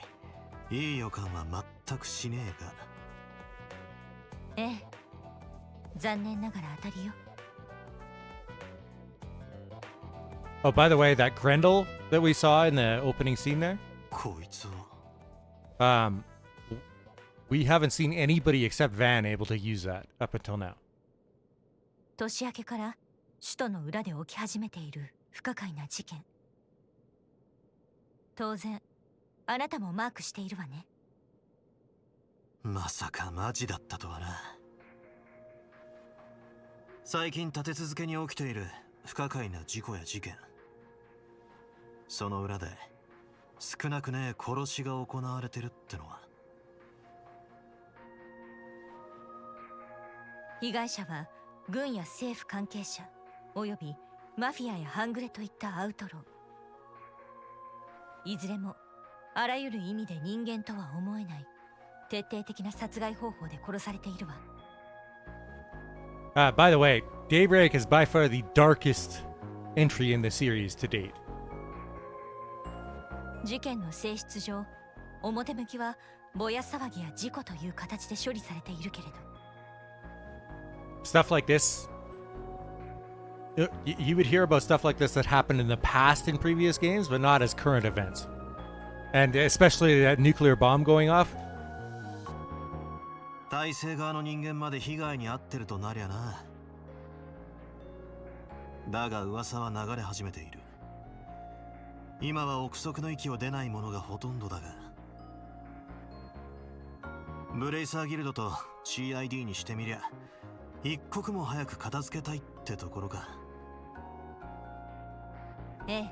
いい予感は全くしねえが。ええ、残念ながら当たりよ。Oh, by the way, that Grendel that we saw in the opening scene there, こいつは。we haven't seen anybody except Van able to use that up until now. 年明けから首都の裏で起き始めている不可解な事件。当然あなたもマークしているわね。まさかマジだったとはな。最近立て続けに起きている不可解な事故や事件、その裏で少なくねえ殺しが行われてるってのは。被害者は軍や政府関係者およびマフィアや半グレといったアウトロー。いずれもあらゆる意味で人間とは思えない徹底的な殺害方法で殺されているわ。By the way, Daybreak is by far the darkest entry in the series to date. 事件の性質上、表向きはぼや騒ぎや事故という形で処理されているけれど。Stuff like this. You would hear about stuff like this that happened in the past in previous games, but not as current events. And especially that nuclear bomb going off. 体制側の人間まで被害に遭ってるとなりゃな。だが噂は流れ始めている。今は憶測の域を出ないものがほとんどだが、ブレイサーギルドと CID にしてみりゃ一刻も早く片付けたいってところか。ええ、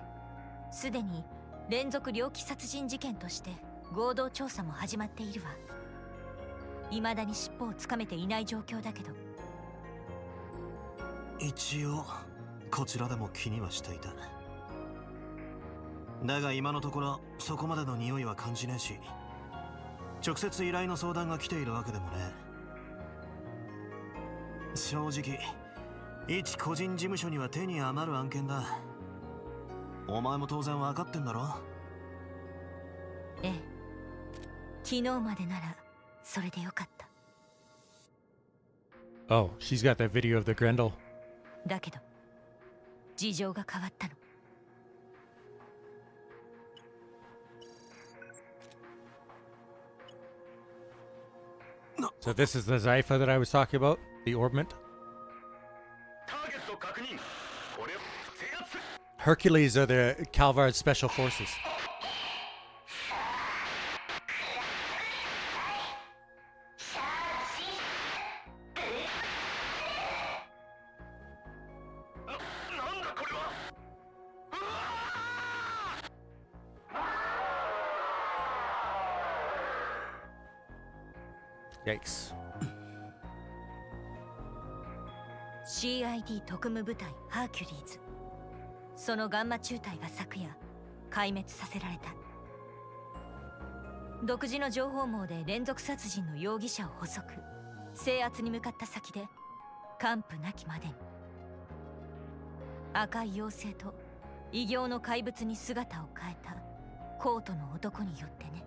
すでに連続猟奇殺人事件として合同調査も始まっているわ。未だに尻尾をつかめていない状況だけど。一応こちらでも気にはしていた。だが今のところそこまでの匂いは感じねえし、直接依頼の相談が来ているわけでもねえ。正直一個人事務所には手に余る案件だ。お前も当然分かってんだろ。ええ、昨日までならそれでよかった。 Oh, she's got that video of the Grendel. だけど事情が変わったの。So this is the Zypha that I was talking about, the orbment. Hercules are the Calvard Special Forces. Yikes. CID 特務部隊ハーキュリーズ。そのガンマ中隊が昨夜壊滅させられた。独自の情報網で連続殺人の容疑者を捕捉、制圧に向かった先で完膚なきまでに赤い妖精と異形の怪物に姿を変えたコートの男によってね。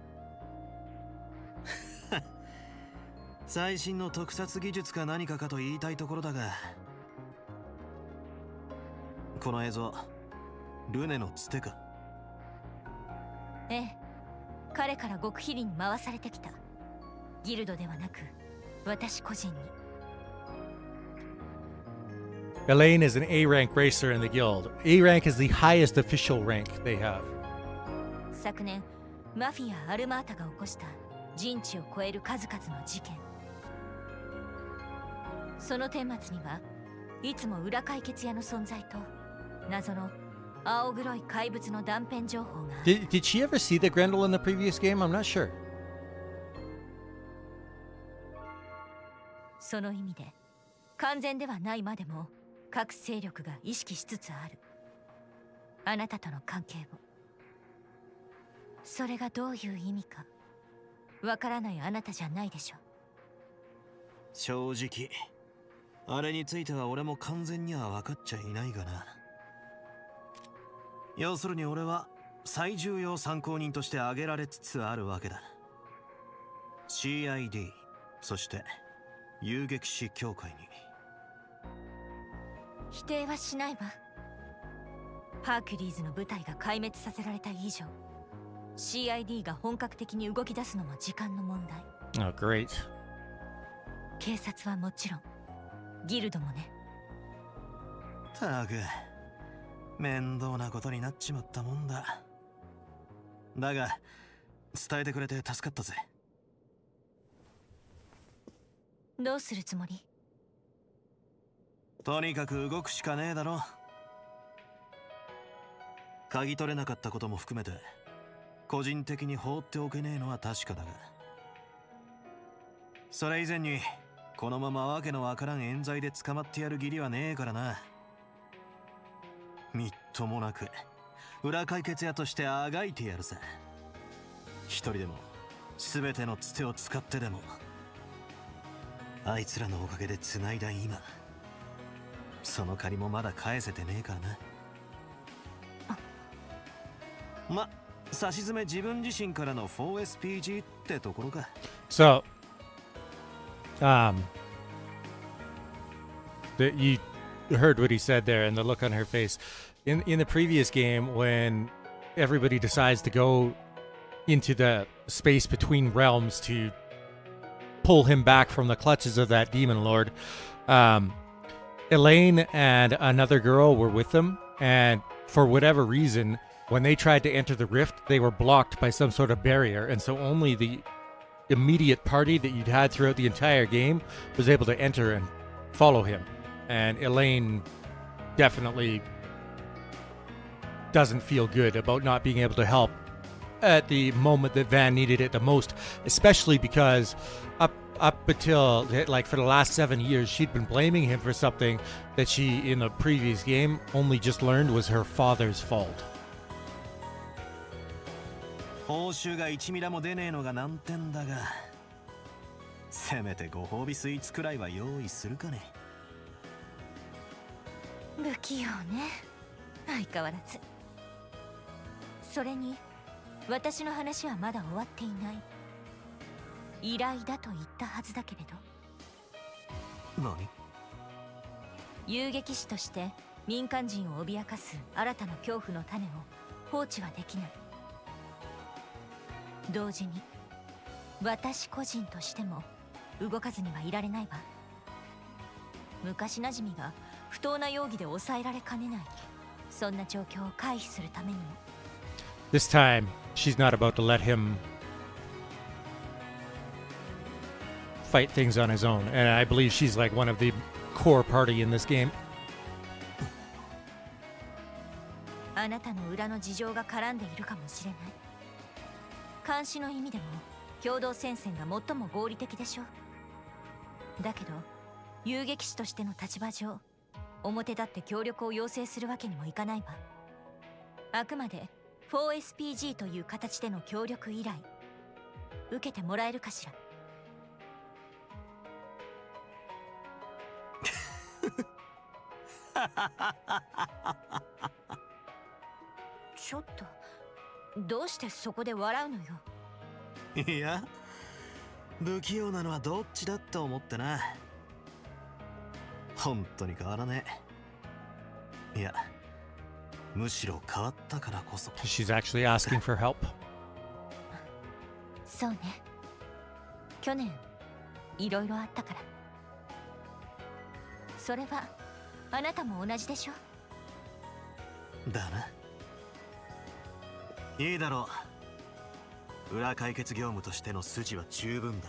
最新の特撮技術か何かかと言いたいところだが、この映像ルネのつてか。ええ、彼から極秘裏に回されてきた。ギルドではなく私個人に。 Elaine is an A rank bracer in the guild. A rank is the highest official rank they have. 昨年マフィア・アルマータが起こした人知を超える数々の事件。その顛末にはいつも裏解決屋の存在と謎の青黒い怪物の断片情報が。 Did she ever see the Grendel in the previous game? I'm not sure. その意味で完全ではないまでも各勢力が意識しつつあるあなたとの関係を。それがどういう意味かわからないあなたじゃないでしょ。正直あれについては俺も完全には分かっちゃいないがな。要するに俺は最重要参考人として挙げられつつあるわけだ。 CID そして遊撃士協会に。否定はしないわ。ハーキュリーズの部隊が壊滅させられた以上 CID が本格的に動き出すのも時間の問題。 Oh, great. 警察はもちろんギルドもね。たく面倒なことになっちまったもんだ。だが伝えてくれて助かったぜ。どうするつもり？とにかく動くしかねえだろ。嗅ぎ取れなかったことも含めて個人的に放っておけねえのは確かだが、それ以前にこのままわけのわからん冤罪で捕まってやる義理はねえからな。みっともなく裏解決屋としてあがいてやるさ。一人でも全てのつてを使ってでもあいつらのおかげで繋いだ今、その借りもまだ返せてねえからな。ま、差し詰め自分自身からの 4SPG ってところか。So, you heard what he said there and the look on her face. In the previous game, when everybody decides to go into the space between realms to pull him back from the clutches of that demon lord, Elaine and another girl were with them, and for whatever reason, when they tried to enter the rift, they were blocked by some sort of barrier, and so only the immediate party that you'd had throughout the entire game was able to enter and follow him. And Elaine definitely doesn't feel good about not being able to help at the moment that Van needed it the most, especially because up until like for the last 7 years she'd been blaming him for something that she in the previous game only just learned was her father's fault. 報酬が1ミラも出ねえのが難点だが、せめてご褒美スイーツくらいは用意するかね。不器用ね、相変わらず。それに私の話はまだ終わっていない。依頼だと言ったはずだけれど。何？遊撃士として民間人を脅かす新たな恐怖の種を放置はできない。同時に私個人としても動かずにはいられないわ。昔なじみが不当な容疑で抑えられかねない。そんな状況を回避するためにも。This time, she's not about to let him fight things on his own, and I believe she's like one of the core party in this game. あなたの裏の事情が絡んでいるかもしれない。監視の意味でも共同戦線が最も合理的でしょう。だけど遊撃士としての立場上、表立って協力を要請するわけにもいかないわ。あくまで 4SPG という形での協力依頼受けてもらえるかしら。ちょっとどうしてそこで笑うのよ。いや、不器用なのはどっちだって思ってな。本当に変わらねえ。いや、むしろ変わったからこそ。She's actually asking for help. そうね。去年いろいろあったから。それはあなたも同じでしょ。だな。いいだろう。裏解決業務としての筋は十分だ。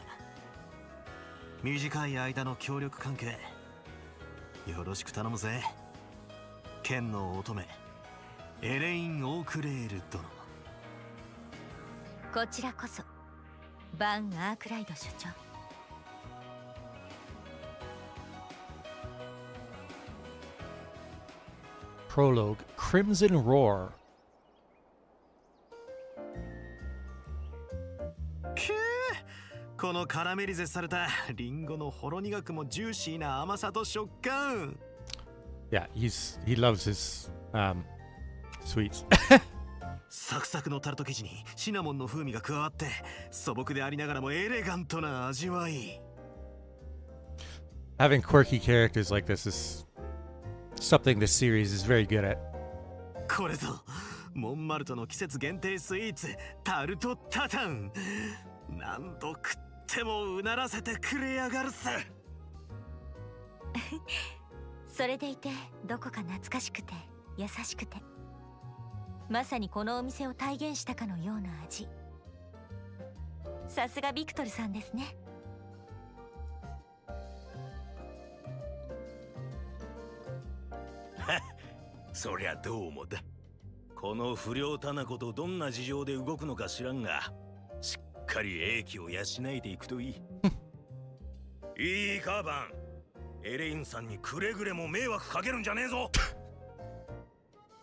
短い間の協力関係よろしく頼むぜ。剣の乙女エレイン・オークレール殿。こちらこそバン・アークライド所長。Prologue, Crimson Roar. このカラメリゼされたリンゴのほろ苦くもジューシーな甘さと食感。Yeah, he loves his sweets. サクサクのタルト生地にシナモンの風味が加わって素朴でありながらもエレガントな味わい。Having quirky characters like this is something this series is very good at. これぞモンマルトの季節限定スイーツタルトタタン。何度食ってもうならせてくれやがるさ。それでいてどこか懐かしくて優しくて、まさにこのお店を体現したかのような味。さすがビクトルさんですね。そりゃどうもだ。この不良タナコとどんな事情で動くのか知らんが、しっかり英気を養いでいくといい。いいかバン、エレインさんにくれぐれも迷惑かけるんじゃねえぞ。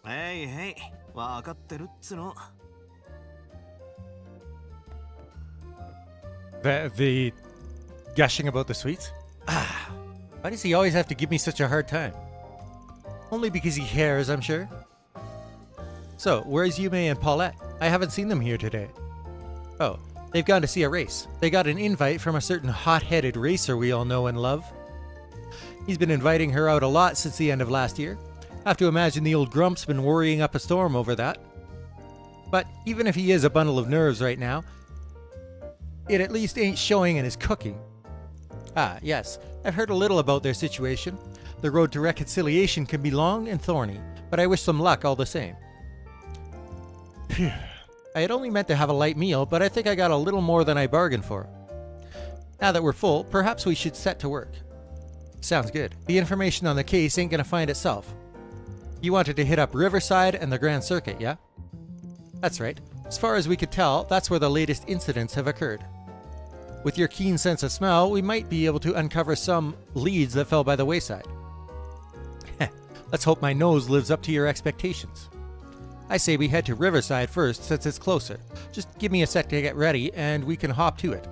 へいへい、わかってるっつの。The gushing about the sweets? Ah, why does he always have to give me such a hard time? Only because he cares, I'm sure. So, where's Yume and Paulette? I haven't seen them here today. Oh, they've gone to see a race. They got an invite from a certain hot-headed racer we all know and love. He's been inviting her out a lot since the end of last year. Have to imagine the old grump's been worrying up a storm over that. But even if he is a bundle of nerves right now, it at least ain't showing in his cooking. Ah, yes, I've heard a little about their situation. The road to reconciliation can be long and thorny, but I wish them luck all the same. Phew. I had only meant to have a light meal, but I think I got a little more than I bargained for. Now that we're full, perhaps we should set to work. Sounds good. The information on the case ain't gonna find itself. You wanted to hit up Riverside and the Grand Circuit, yeah? That's right. As far as we could tell, that's where the latest incidents have occurred. With your keen sense of smell, we might be able to uncover some leads that fell by the wayside. Let's hope my nose lives up to your expectations. I say we head to Riverside first since it's closer. Just give me a sec to get ready and we can hop to it.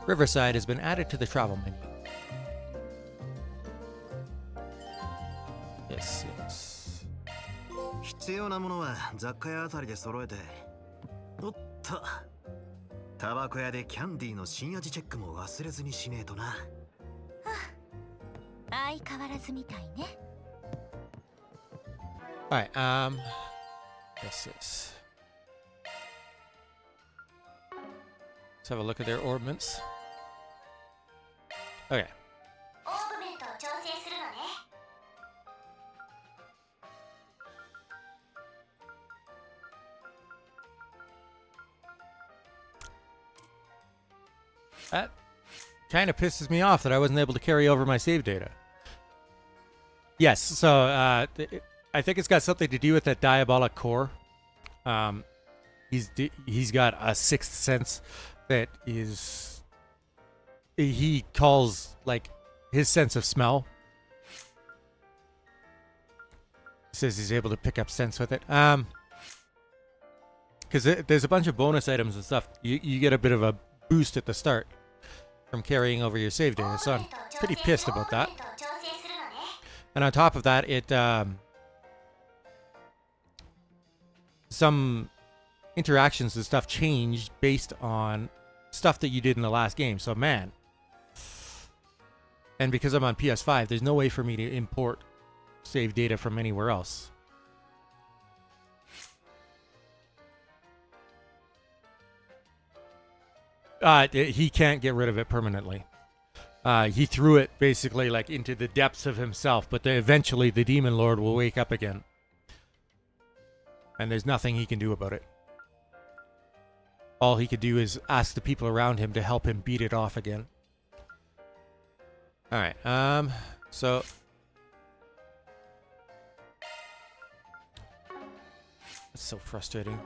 Riverside has been added to the travel menu. Yes, yes. 必要なものは雑貨屋あたりで揃えて。おっと。タバコ屋でキャンディーの新味チェックも忘れずにしねえとな。相変わらずみたいね。Alright, what's this? Let's have a look at their ornaments. Okay. オーブメントを調整するのね。That kind of pisses me off that I wasn't able to carry over my save data. Yes, so I think it's got something to do with that diabolic core. He's got a sixth sense that is, he calls like his sense of smell. Says he's able to pick up scents with it. Because there's a bunch of bonus items and stuff. You get a bit of a boost at the start from carrying over your save data, so I'm pretty pissed about that. And on top of that, it some interactions and stuff changed based on stuff that you did in the last game. So man, and because I'm on PS5, there's no way for me to import save data from anywhere else. He can't get rid of it permanently. He threw it basically like into the depths of himself, but eventually the Demon Lord will wake up again. And there's nothing he can do about it. All he could do is ask the people around him to help him beat it off again. Alright, so... It's so frustrating.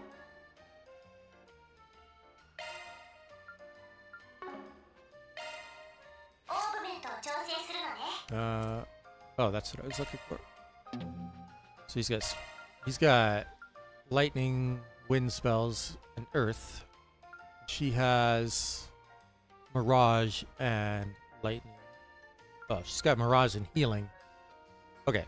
Oh, that's what I was looking for. So he's got lightning, wind spells, and earth. She has mirage and lightning. Oh, she's got mirage and healing. Okay.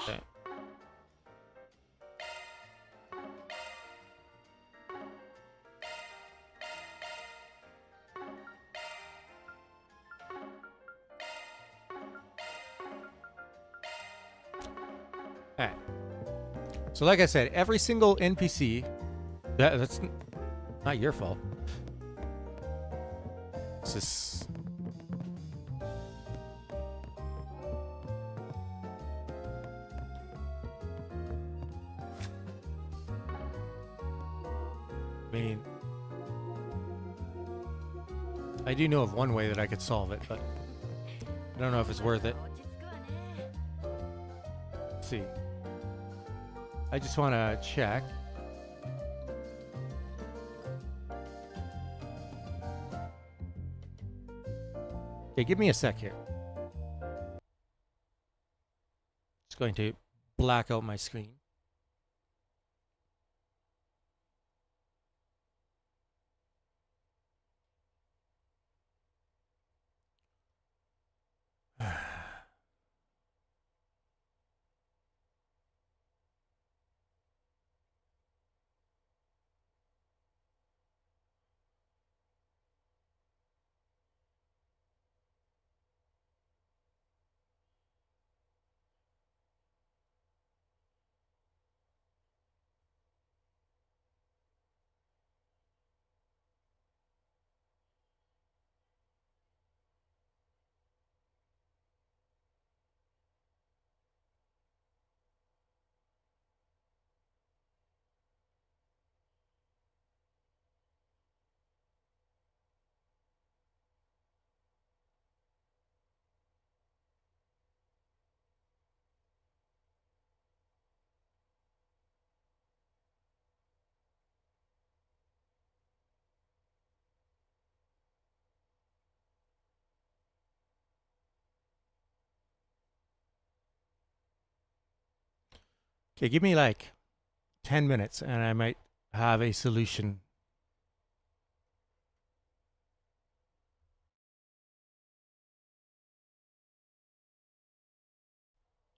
Okay. Alright. So like I said, every single NPC... That's not your fault. It's just... I mean... I do know of one way that I could solve it, but... I don't know if it's worth it. Let's see. I just want to check. Okay, give me a sec here. going to black out my screen. Okay, give me like 10 minutes and I might have a solution.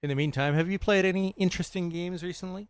In the meantime, have you played any interesting games recently?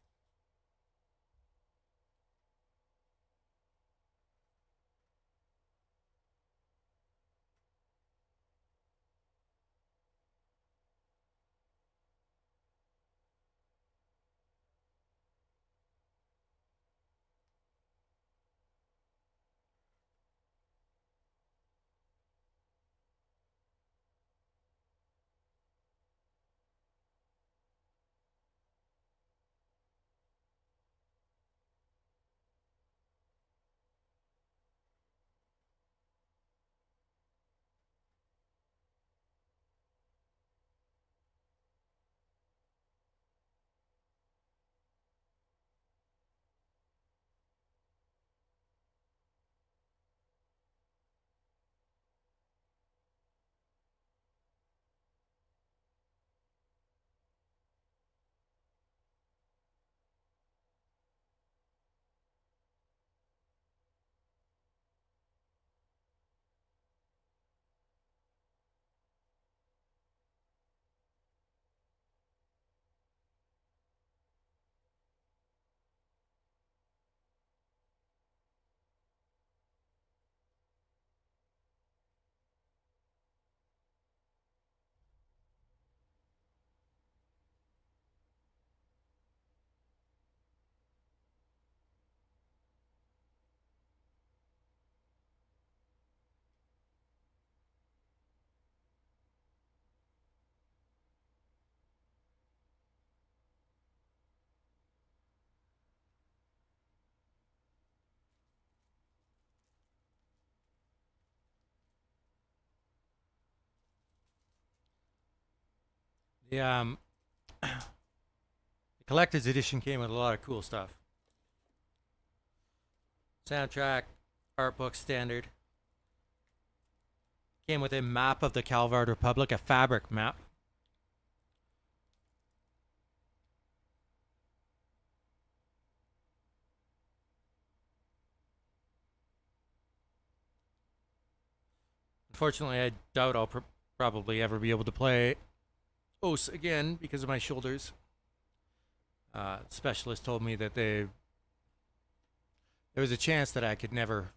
The the collector's edition came with a lot of cool stuff. Soundtrack, art book standard. Came with a map of the Calvard Republic, a fabric map. Unfortunately, I doubt I'll probably ever be able to play OS again because of my shoulders. Specialist told me that there was a chance that I could never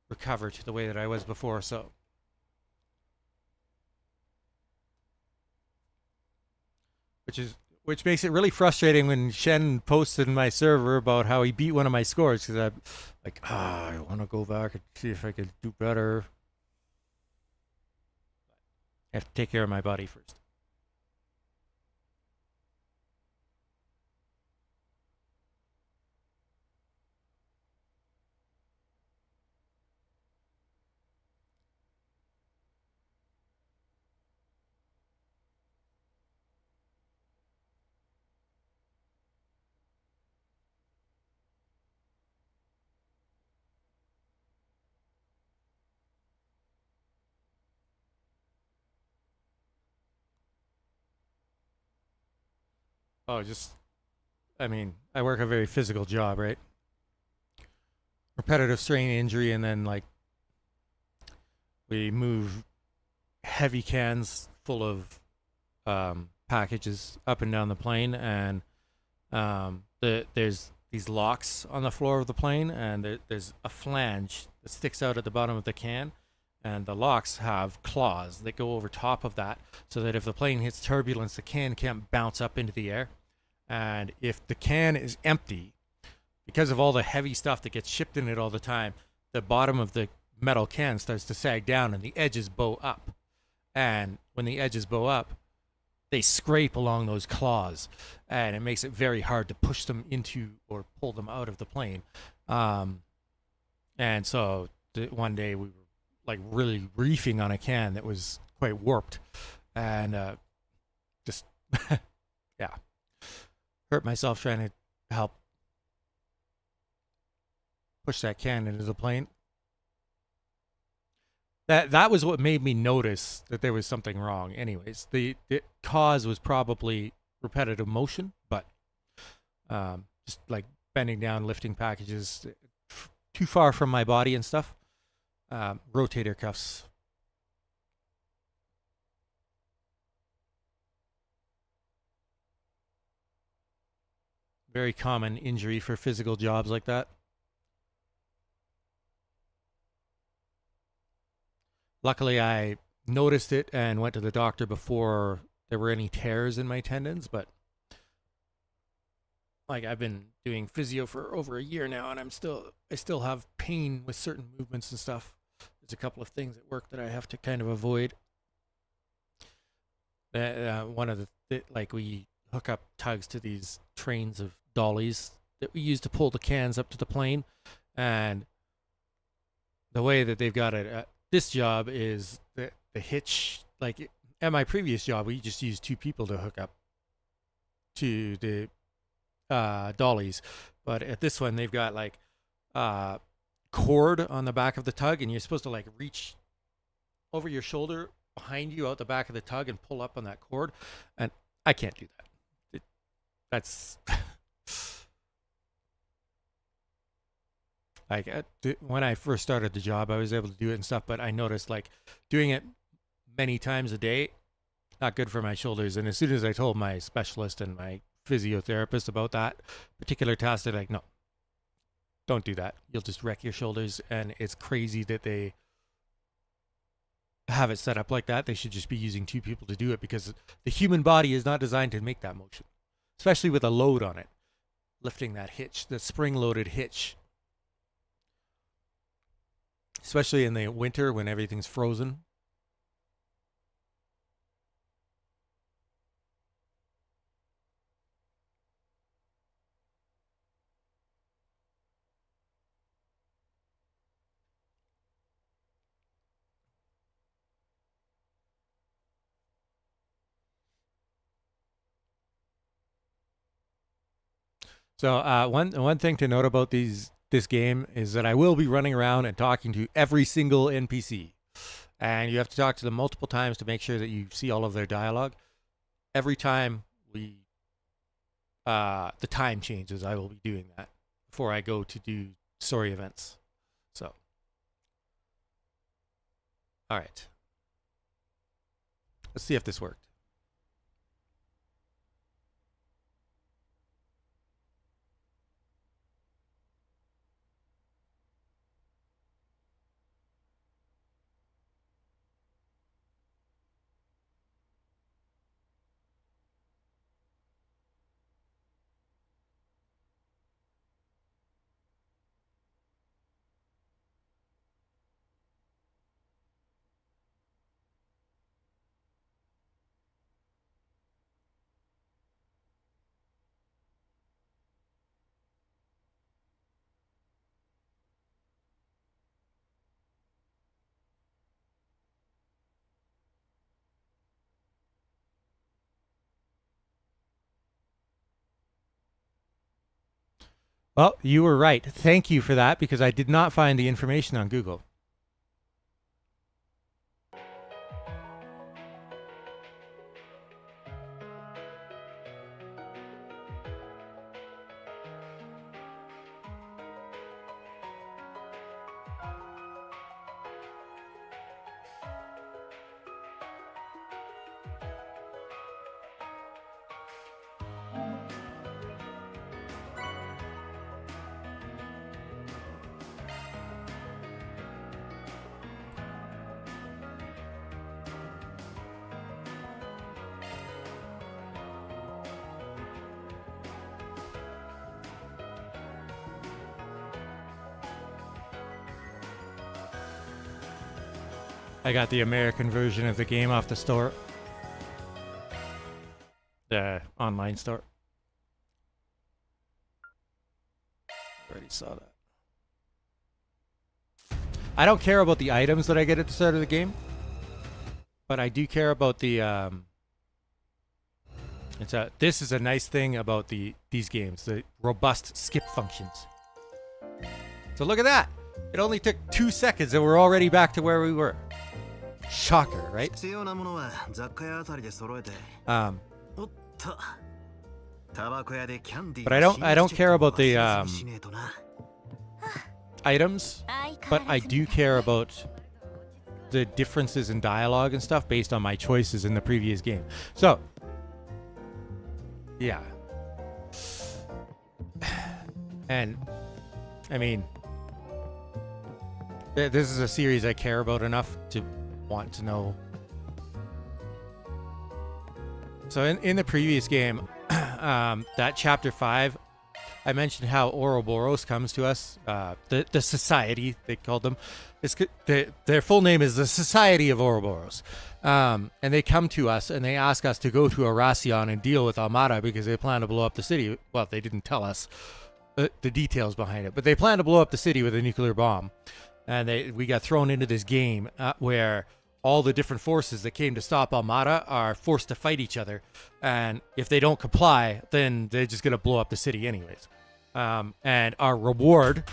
recover to the way that I was before, so which makes it really frustrating when Shen posted in my server about how he beat one of my scores, because I'm like, I want to go back and see if I could do better. I have to take care of my body first. Oh, I mean, I work a very physical job, right? Repetitive strain injury, and then like we move heavy cans full of packages up and down the plane, and there's these locks on the floor of the plane, and there's a flange that sticks out at the bottom of the can, and the locks have claws that go over top of that, so that if the plane hits turbulence, the can can't bounce up into the air. And if the can is empty, because of all the heavy stuff that gets shipped in it all the time, the bottom of the metal can starts to sag down and the edges bow up. And when the edges bow up, they scrape along those claws, and it makes it very hard to push them into or pull them out of the plane. And so one day we were like really reefing on a can that was quite warped, and just yeah, hurt myself trying to help push that can into the plane. That was what made me notice that there was something wrong. Anyways, the cause was probably repetitive motion, but just like bending down, lifting packages too far from my body and stuff. Rotator cuffs. Very common injury for physical jobs like that. Luckily, I noticed it and went to the doctor before there were any tears in my tendons, but like I've been doing physio for over a year now, and I still have pain with certain movements and stuff. There's a couple of things at work that I have to kind of avoid. One of like we hook up tugs to these trains of dollies that we use to pull the cans up to the plane, and the way that they've got it. This job is the hitch. Like at my previous job, we just used 2 people to hook up to the dollies, but at this one they've got like cord on the back of the tug, and you're supposed to like reach over your shoulder behind you out the back of the tug and pull up on that cord, and I can't do that. That's like when I first started the job, I was able to do it and stuff, but I noticed like doing it many times a day, not good for my shoulders. And as soon as I told my specialist and my physiotherapist about that particular task, they're like, no, don't do that. You'll just wreck your shoulders. And it's crazy that they have it set up like that. They should just be using 2 people to do it, because the human body is not designed to make that motion, especially with a load on it. Lifting that hitch, the spring-loaded hitch. Especially in the winter when everything's frozen. So one thing to note about this game is that I will be running around and talking to every single NPC, and you have to talk to them multiple times to make sure that you see all of their dialogue. Every time the time changes, I will be doing that before I go to do story events. So, all right, let's see if this worked. Well, you were right. Thank you for that, because I did not find the information on Google. I got the American version of the game off the store. The online store. Already saw that. I don't care about the items that I get at the start of the game, but I do care about the this is a nice thing about these games, the robust skip functions. So look at that. It only took 2 seconds and we're already back to where we were. Shocker, right? But I don't care about the items, but I do care about the differences in dialogue and stuff based on my choices in the previous game. So, yeah. And, I mean, this is a series I care about enough to want to know. So in the previous game, that chapter 5, I mentioned how Ouroboros comes to us. The society, they called them. Their full name is the Society of Ouroboros. And they come to us and they ask us to go to Arasion and deal with Almada because they plan to blow up the city. Well, they didn't tell us the details behind it, but they plan to blow up the city with a nuclear bomb. And we got thrown into this game where all the different forces that came to stop Almada are forced to fight each other. And if they don't comply, then they're just going to blow up the city anyways. And our reward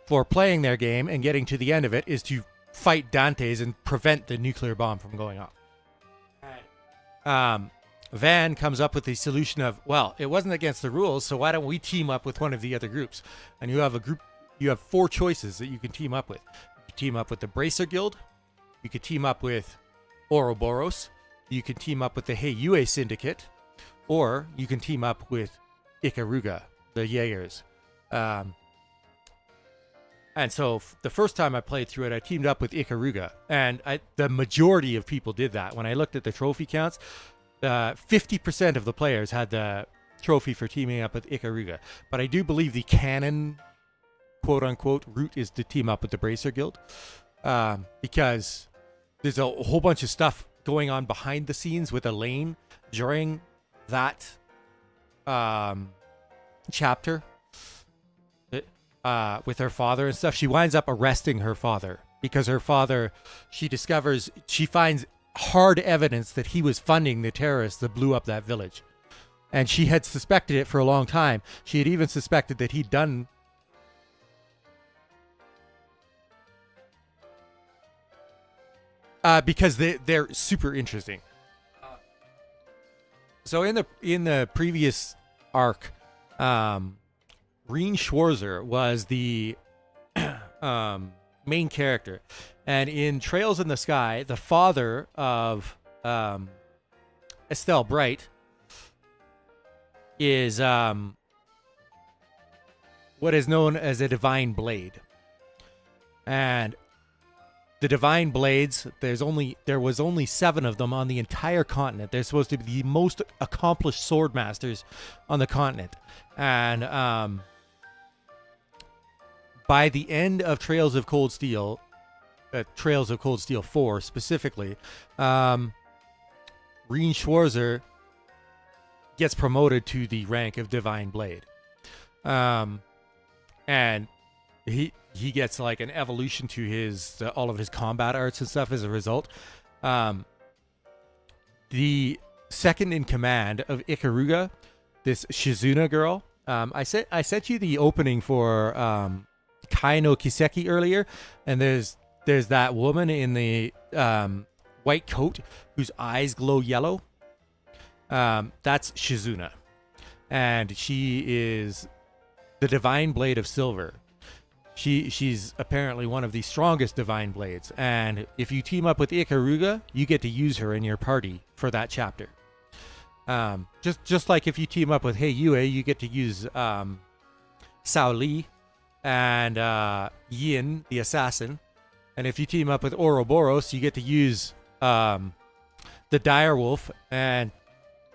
for playing their game and getting to the end of it is to fight Dante's and prevent the nuclear bomb from going off. Van comes up with the solution of, well, it wasn't against the rules, so why don't we team up with one of the other groups? And you have 4 choices that you can team up with. You can team up with the Bracer Guild. You could team up with Ouroboros. You can team up with the Heiyue Syndicate. Or you can team up with Ikaruga, the Jaegers. And so the first time I played through it, I teamed up with Ikaruga. And the majority of people did that. When I looked at the trophy counts, 50% of the players had the trophy for teaming up with Ikaruga. But I do believe the canon, quote-unquote, route is to team up with the Bracer Guild. Because there's a whole bunch of stuff going on behind the scenes with Elaine during that chapter with her father and stuff. She winds up arresting her father because her father, she finds hard evidence that he was funding the terrorists that blew up that village. And she had suspected it for a long time. She had even suspected that he'd done because they're super interesting. So in the previous arc, Reen Schwarzer was the main character, and in Trails in the Sky, the father of Estelle Bright is what is known as a divine blade, and the divine blades, there was only 7 of them on the entire continent. They're supposed to be the most accomplished sword masters on the continent. And by the end of Trails of Cold Steel 4 specifically, Reen Schwarzer gets promoted to the rank of divine blade. And he gets like an evolution to all of his combat arts and stuff as a result. The second in command of Ikaruga, this Shizuna girl, I sent you the opening for Kai no Kiseki earlier, and there's that woman in the white coat whose eyes glow yellow. That's Shizuna, and she is the divine blade of silver. She's apparently one of the strongest divine blades, and if you team up with Ikaruga, you get to use her in your party for that chapter. Just like if you team up with Heiyue, you get to use Sao Li and Yin, the assassin, and if you team up with Ouroboros, you get to use the Direwolf and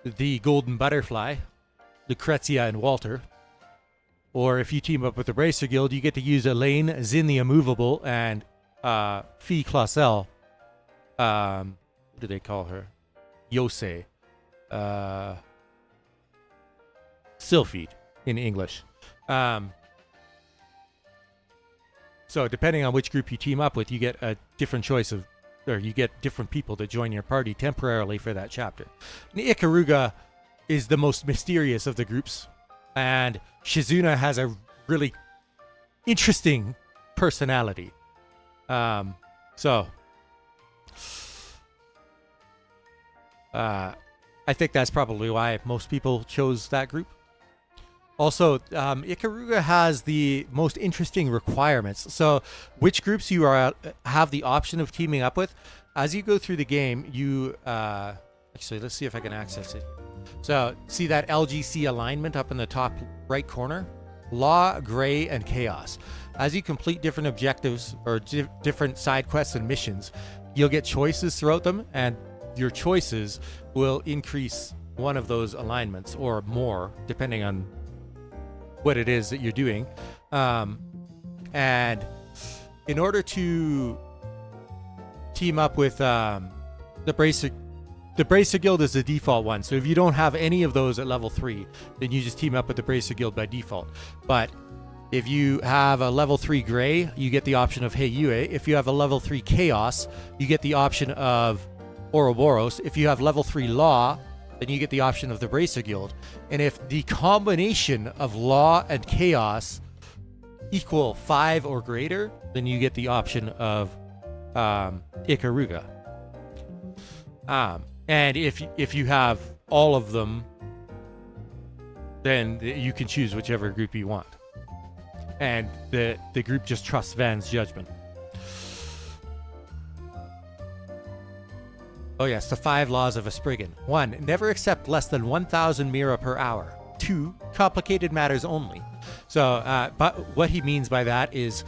the Golden Butterfly, Lucrezia and Walter. Or if you team up with the Bracer Guild, you get to use Elaine, Zin the Immovable, and Fee Clausel what do they call her? Yosei. Sylphide in English. So depending on which group you team up with, you get a different choice of, or you get different people to join your party temporarily for that chapter. And Ikaruga is the most mysterious of the groups, and Shizuna has a really interesting personality. I think that's probably why most people chose that group. Also, Ikaruga has the most interesting requirements. So, which groups you have the option of teaming up with? As you go through the game, you actually, let's see if I can access it. So, see that LGC alignment up in the top right corner? Law, Gray, and Chaos. As you complete different objectives or different side quests and missions, you'll get choices throughout them, and your choices will increase one of those alignments or more, depending on what it is that you're doing. And in order to team up with the Bracer Guild is the default one. So if you don't have any of those at level 3, then you just team up with the Bracer Guild by default. But if you have a level 3 Gray, you get the option of Heiyue. If you have a level 3 Chaos, you get the option of Ouroboros. If you have level 3 Law, then you get the option of the Bracer Guild. And if the combination of Law and Chaos equal 5 or greater, then you get the option of Ikaruga. And if you have all of them, then you can choose whichever group you want. And the group just trusts Van's judgment. Oh yes, the 5 laws of a Spriggan. 1. Never accept less than 1,000 mira per hour. 2. Complicated matters only. So, but what he means by that is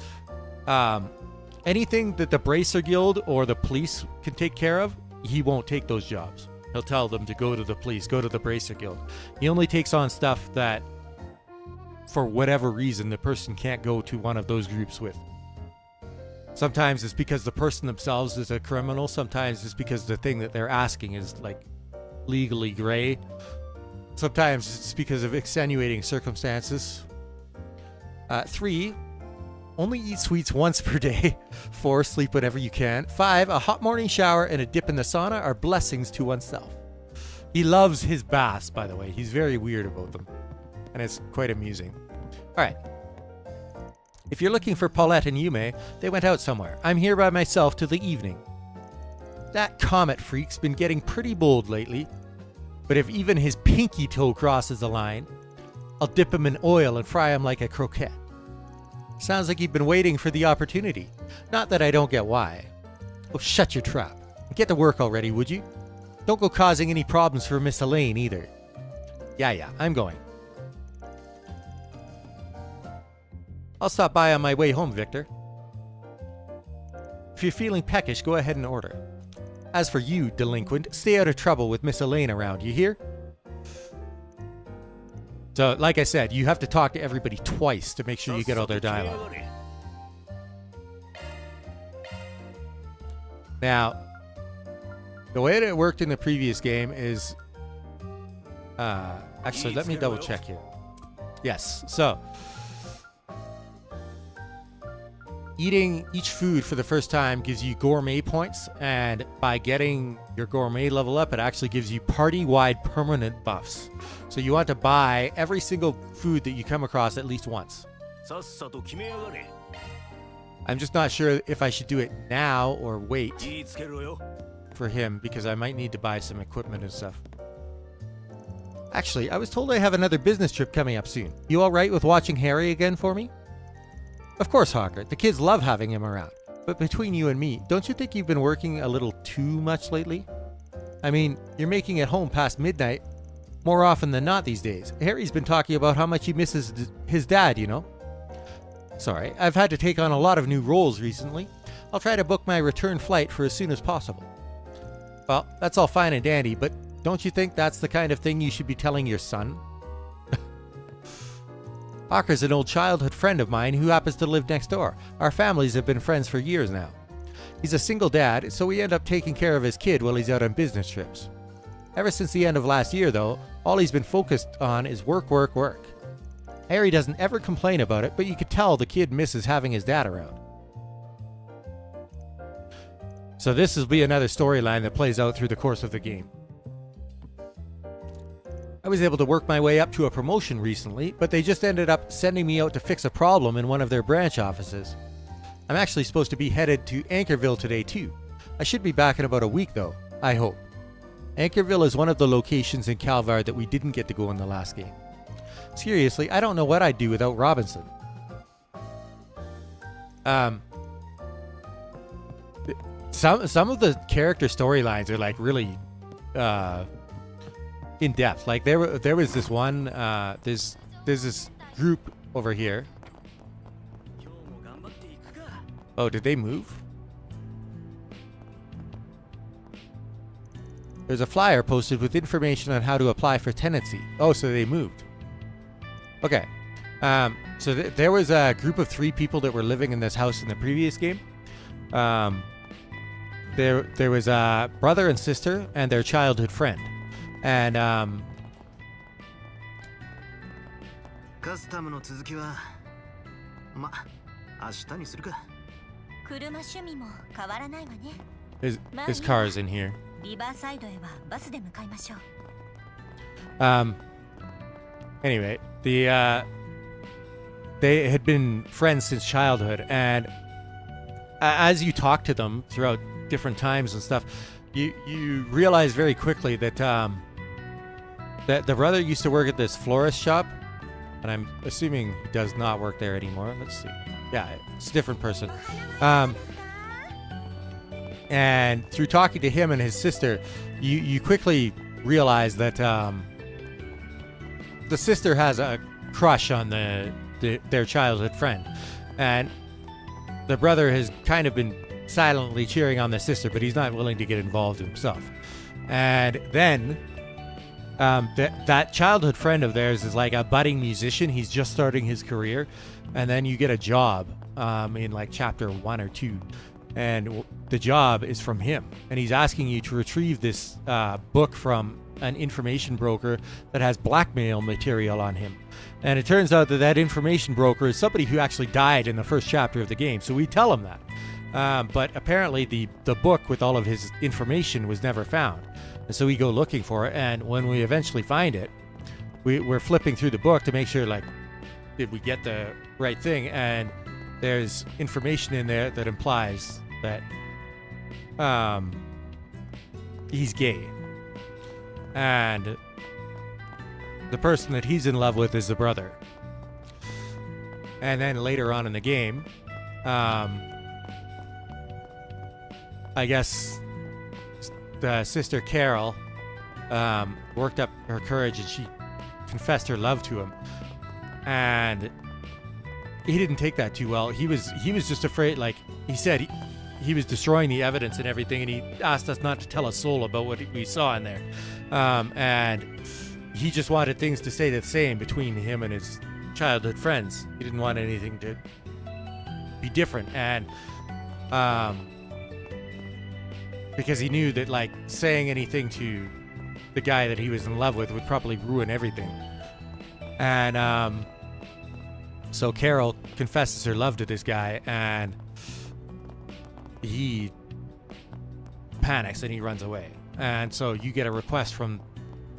anything that the Bracer Guild or the police can take care of, he won't take those jobs. He'll tell them to go to the police, go to the Bracer Guild. He only takes on stuff that, for whatever reason, the person can't go to one of those groups with. Sometimes it's because the person themselves is a criminal. Sometimes it's because the thing that they're asking is like legally gray. Sometimes it's because of extenuating circumstances. 3, only eat sweets once per day. 4, sleep whenever you can. 5, a hot morning shower and a dip in the sauna are blessings to oneself. He loves his baths, by the way. He's very weird about them. And it's quite amusing. All right. If you're looking for Paulette and Yume, they went out somewhere. I'm here by myself till the evening. That comet freak's been getting pretty bold lately. But if even his pinky toe crosses the line, I'll dip him in oil and fry him like a croquette. Sounds like you've been waiting for the opportunity. Not that I don't get why. Oh, shut your trap. Get to work already, would you? Don't go causing any problems for Miss Elaine either. Yeah, I'm going. I'll stop by on my way home, Victor. If you're feeling peckish, go ahead and order. As for you, delinquent, stay out of trouble with Miss Elaine around, you hear? So, like I said, you have to talk to everybody twice to make sure you get all their dialogue. Now, the way that it worked in the previous game is... actually, let me double check here. Yes, so... eating each food for the first time gives you gourmet points, and by getting your gourmet level up, it actually gives you party-wide permanent buffs. So you want to buy every single food that you come across at least once. I'm just not sure if I should do it now or wait for him, because I might need to buy some equipment and stuff. Actually, I was told I have another business trip coming up soon. You alright with watching Harry again for me? Of course, Hawker. The kids love having him around. But between you and me, don't you think you've been working a little too much lately? I mean, you're making it home past midnight more often than not these days. Harry's been talking about how much he misses his dad, you know. Sorry, I've had to take on a lot of new roles recently. I'll try to book my return flight for as soon as possible. Well, that's all fine and dandy, but don't you think that's the kind of thing you should be telling your son? Hawker's an old childhood friend of mine who happens to live next door. Our families have been friends for years now. He's a single dad, so we end up taking care of his kid while he's out on business trips. Ever since the end of last year, though, all he's been focused on is work, work, work. Harry doesn't ever complain about it, but you could tell the kid misses having his dad around. So this will be another storyline that plays out through the course of the game. I was able to work my way up to a promotion recently, but they just ended up sending me out to fix a problem in one of their branch offices. I'm actually supposed to be headed to Anchorville today too. I should be back in about a week though, I hope. Anchorville is one of the locations in Calvard that we didn't get to go in the last game. Seriously, I don't know what I'd do without Robinson. Some of the character storylines are like really in depth. Like there was this one. There's this group over here. Oh, did they move? There's a flyer posted with information on how to apply for tenancy. Oh, so they moved. Okay. So there was a group of 3 people that were living in this house in the previous game. There was a brother and sister and their childhood friend. And カスタムの続きはま、明日にするか。車趣味も変わらないわね。there's cars in here. リバーサイドへはバスで向かいましょう。Anyway, they had been friends since childhood, and as you talk to them throughout different times and stuff, you realize very quickly that that the brother used to work at this florist shop, and I'm assuming he does not work there anymore. Let's see. Yeah, it's a different person. And through talking to him and his sister, you quickly realize that the sister has a crush on their childhood friend, and the brother has kind of been silently cheering on the sister, but he's not willing to get involved himself. And then that childhood friend of theirs is like a budding musician. He's just starting his career, and then you get a job in like chapter 1 or 2, and the job is from him, and he's asking you to retrieve this book from an information broker that has blackmail material on him. And it turns out that information broker is somebody who actually died in the first chapter of the game, so we tell him that. But apparently the book with all of his information was never found. And so we go looking for it, and when we eventually find it, we're flipping through the book to make sure, like, did we get the right thing? And there's information in there that implies that he's gay. And the person that he's in love with is the brother. And then later on in the game, I guess the sister Carol worked up her courage, and she confessed her love to him. And he didn't take that too well. He was just afraid. Like he said, he was destroying the evidence and everything, and he asked us not to tell a soul about what we saw in there. And he just wanted things to stay the same between him and his childhood friends. He didn't want anything to be different, and because he knew that, like, saying anything to the guy that he was in love with would probably ruin everything. And so Carol confesses her love to this guy, and he panics and he runs away. And so you get a request from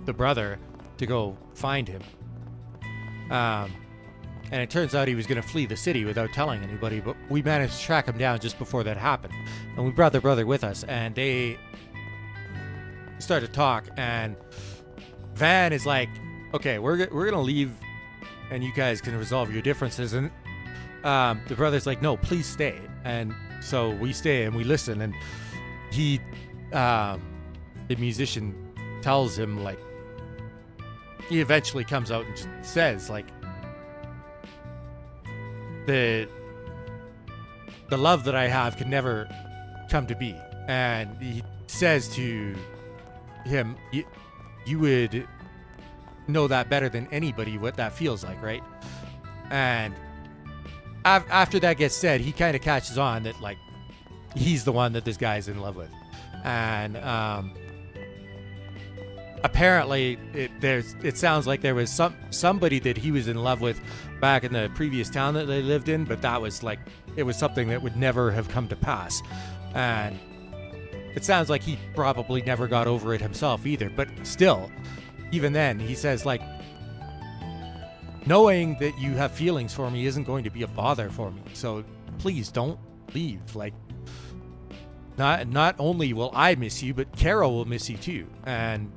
the brother to go find him. And it turns out he was going to flee the city without telling anybody, but we managed to track him down just before that happened. And we brought the brother with us, and they started to talk, and Van is like, okay, we're going to leave, and you guys can resolve your differences. And the brother's like, no, please stay. And so we stay, and we listen, and he, the musician tells him, like, he eventually comes out and just says, like, the love that I have can never come to be. And he says to him, you would know that better than anybody what that feels like, right? And after that gets said, he kind of catches on that, like, he's the one that this guy's in love with. And apparently it sounds like there was somebody that he was in love with back in the previous town that they lived in, but that was like, it was something that would never have come to pass. And it sounds like he probably never got over it himself either. But still, even then, he says, like, knowing that you have feelings for me isn't going to be a bother for me. So please don't leave. Like, not only will I miss you, but Carol will miss you too. And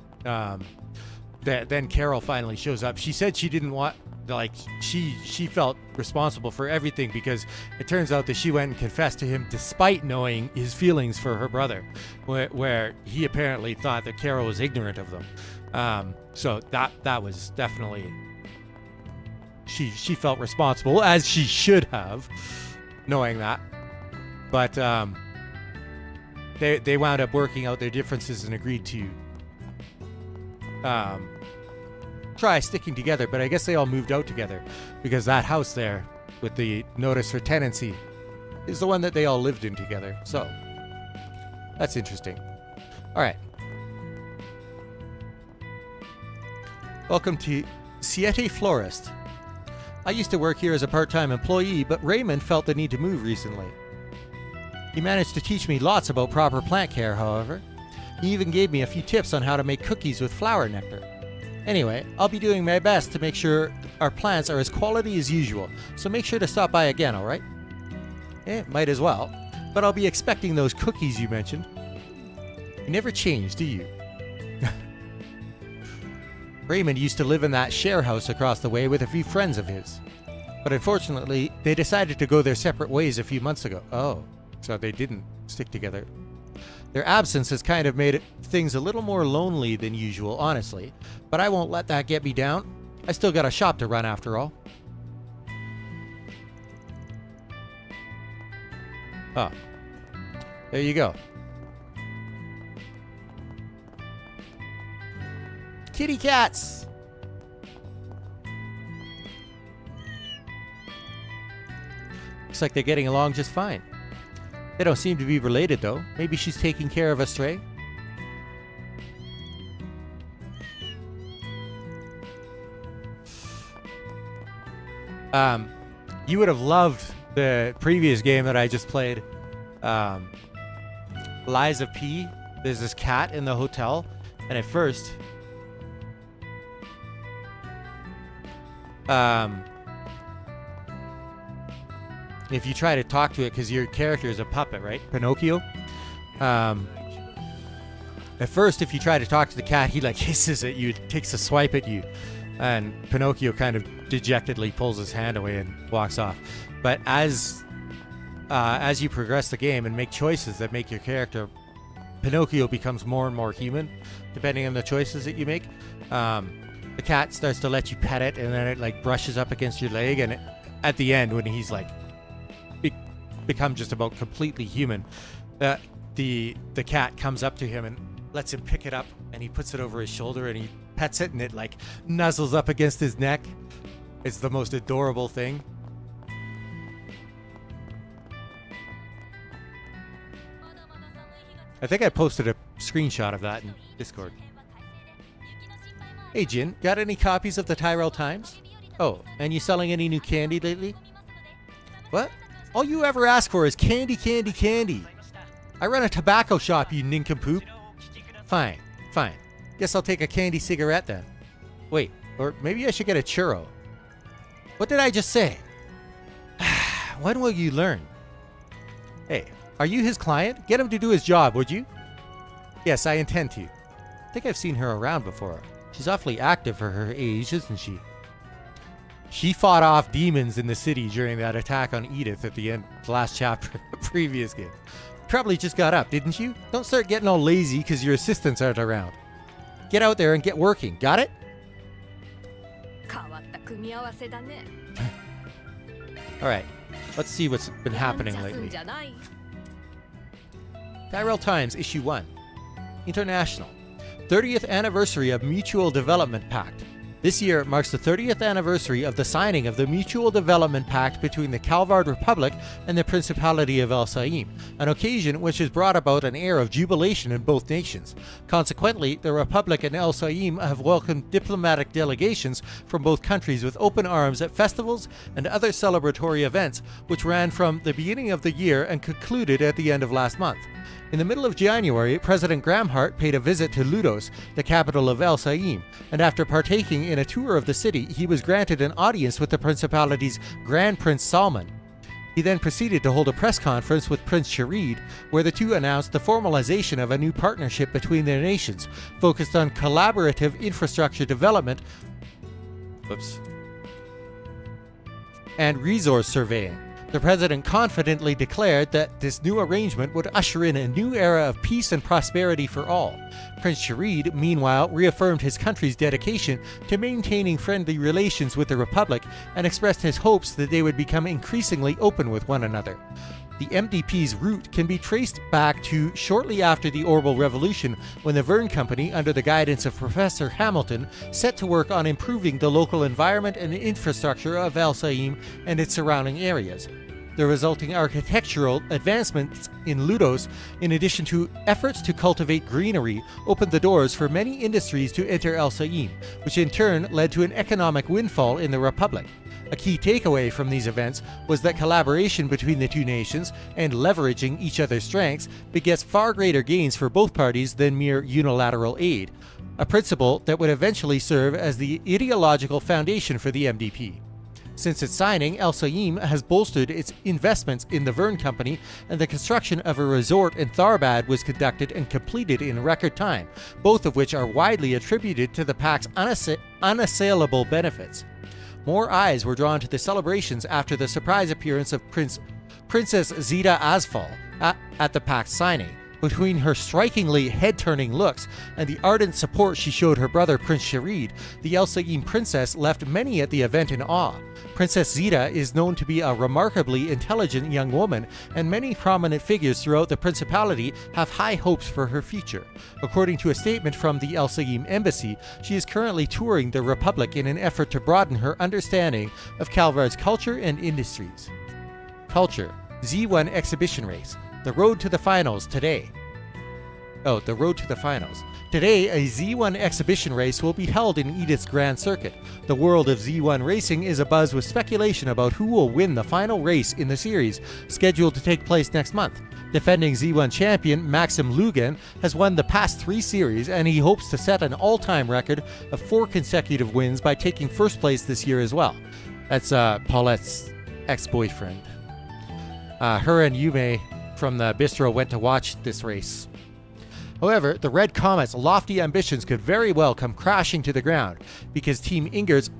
then Carol finally shows up. She said she didn't want, like, she felt responsible for everything, because it turns out that she went and confessed to him despite knowing his feelings for her brother, where he apparently thought that Carol was ignorant of them. So that was definitely, she felt responsible, as she should have, knowing that. But they wound up working out their differences and agreed to try sticking together. But I guess they all moved out together, because that house there with the notice for tenancy is the one that they all lived in together. So that's interesting. All right. Welcome to Siete Florist. I used to work here as a part-time employee, but Raymond felt the need to move recently. He managed to teach me lots about proper plant care, however. He even gave me a few tips on how to make cookies with flower nectar. Anyway, I'll be doing my best to make sure our plants are as quality as usual, so make sure to stop by again, alright? Might as well. But I'll be expecting those cookies you mentioned. You never change, do you? Raymond used to live in that share house across the way with a few friends of his. But unfortunately, they decided to go their separate ways a few months ago. Oh, so they didn't stick together. Their absence has kind of made things a little more lonely than usual, honestly. But I won't let that get me down. I still got a shop to run after all. Oh. There you go. Kitty cats! Looks like they're getting along just fine. They don't seem to be related, though. Maybe she's taking care of a stray? You would have loved the previous game that I just played. Liza P. There's this cat in the hotel, and at first... if you try to talk to it, because your character is a puppet, right? Pinocchio. At first, if you try to talk to the cat, he like hisses at you, takes a swipe at you, and Pinocchio kind of dejectedly pulls his hand away and walks off. But as you progress the game and make choices that make your character, Pinocchio becomes more and more human, depending on the choices that you make. The cat starts to let you pet it, and then it like brushes up against your leg, and at the end, when he's like become just about completely human, the cat comes up to him and lets him pick it up, and he puts it over his shoulder and he pets it, and it like nuzzles up against his neck. It's the most adorable thing. I think I posted a screenshot of that in Discord. Hey Jin, got any copies of the Tyrell Times? Oh, and you selling any new candy lately? What? All you ever ask for is candy, candy, candy. I run a tobacco shop, you nincompoop. Fine. Guess I'll take a candy cigarette then. Wait, or maybe I should get a churro. What did I just say? When will you learn? Hey, are you his client? Get him to do his job, would you? Yes, I intend to. I think I've seen her around before. She's awfully active for her age, isn't she? She fought off demons in the city during that attack on Edith at the end, the last chapter of the previous game. Probably just got up, didn't you? Don't start getting all lazy because your assistants aren't around. Get out there and get working, got it? Alright, let's see what's been happening lately. Tyrell Times, Issue 1. International. 30th Anniversary of Mutual Development Pact. This year marks the 30th anniversary of the signing of the Mutual Development Pact between the Calvard Republic and the Principality of El Saim, an occasion which has brought about an air of jubilation in both nations. Consequently, the Republic and El Saim have welcomed diplomatic delegations from both countries with open arms at festivals and other celebratory events, which ran from the beginning of the year and concluded at the end of last month. In the middle of January, President Gramhart paid a visit to Ludos, the capital of El Saim, and after partaking in a tour of the city, he was granted an audience with the Principality's Grand Prince Salman. He then proceeded to hold a press conference with Prince Sharid, where the two announced the formalization of a new partnership between their nations, focused on collaborative infrastructure development and resource surveying. The president confidently declared that this new arrangement would usher in a new era of peace and prosperity for all. Prince Sharid, meanwhile, reaffirmed his country's dedication to maintaining friendly relations with the Republic and expressed his hopes that they would become increasingly open with one another. The MDP's route can be traced back to shortly after the Orbital Revolution, when the Verne Company, under the guidance of Professor Hamilton, set to work on improving the local environment and infrastructure of El Saim and its surrounding areas. The resulting architectural advancements in Ludos, in addition to efforts to cultivate greenery, opened the doors for many industries to enter El Saim, which in turn led to an economic windfall in the Republic. A key takeaway from these events was that collaboration between the two nations and leveraging each other's strengths begets far greater gains for both parties than mere unilateral aid, a principle that would eventually serve as the ideological foundation for the MDP. Since its signing, El Saim has bolstered its investments in the Verne Company, and the construction of a resort in Tharbad was conducted and completed in record time, both of which are widely attributed to the Pact's unassailable benefits. More eyes were drawn to the celebrations after the surprise appearance of Princess Zita Asfal at the Pact's signing. Between her strikingly head-turning looks and the ardent support she showed her brother Prince Sharid, the El Saim princess left many at the event in awe. Princess Zita is known to be a remarkably intelligent young woman, and many prominent figures throughout the Principality have high hopes for her future. According to a statement from the El Saim embassy, she is currently touring the Republic in an effort to broaden her understanding of Calvard's culture and industries. Culture. Z1 exhibition race. The road to the finals today. The road to the finals. Today, a Z1 exhibition race will be held in Edith's Grand Circuit. The world of Z1 racing is abuzz with speculation about who will win the final race in the series, scheduled to take place next month. Defending Z1 champion Maxim Lugan has won the past 3 series, and he hopes to set an all-time record of 4 consecutive wins by taking first place this year as well. That's Paulette's ex-boyfriend. Her and Yume from the bistro went to watch this race. However, the Red Comet's lofty ambitions could very well come crashing to the ground, because Team Inger's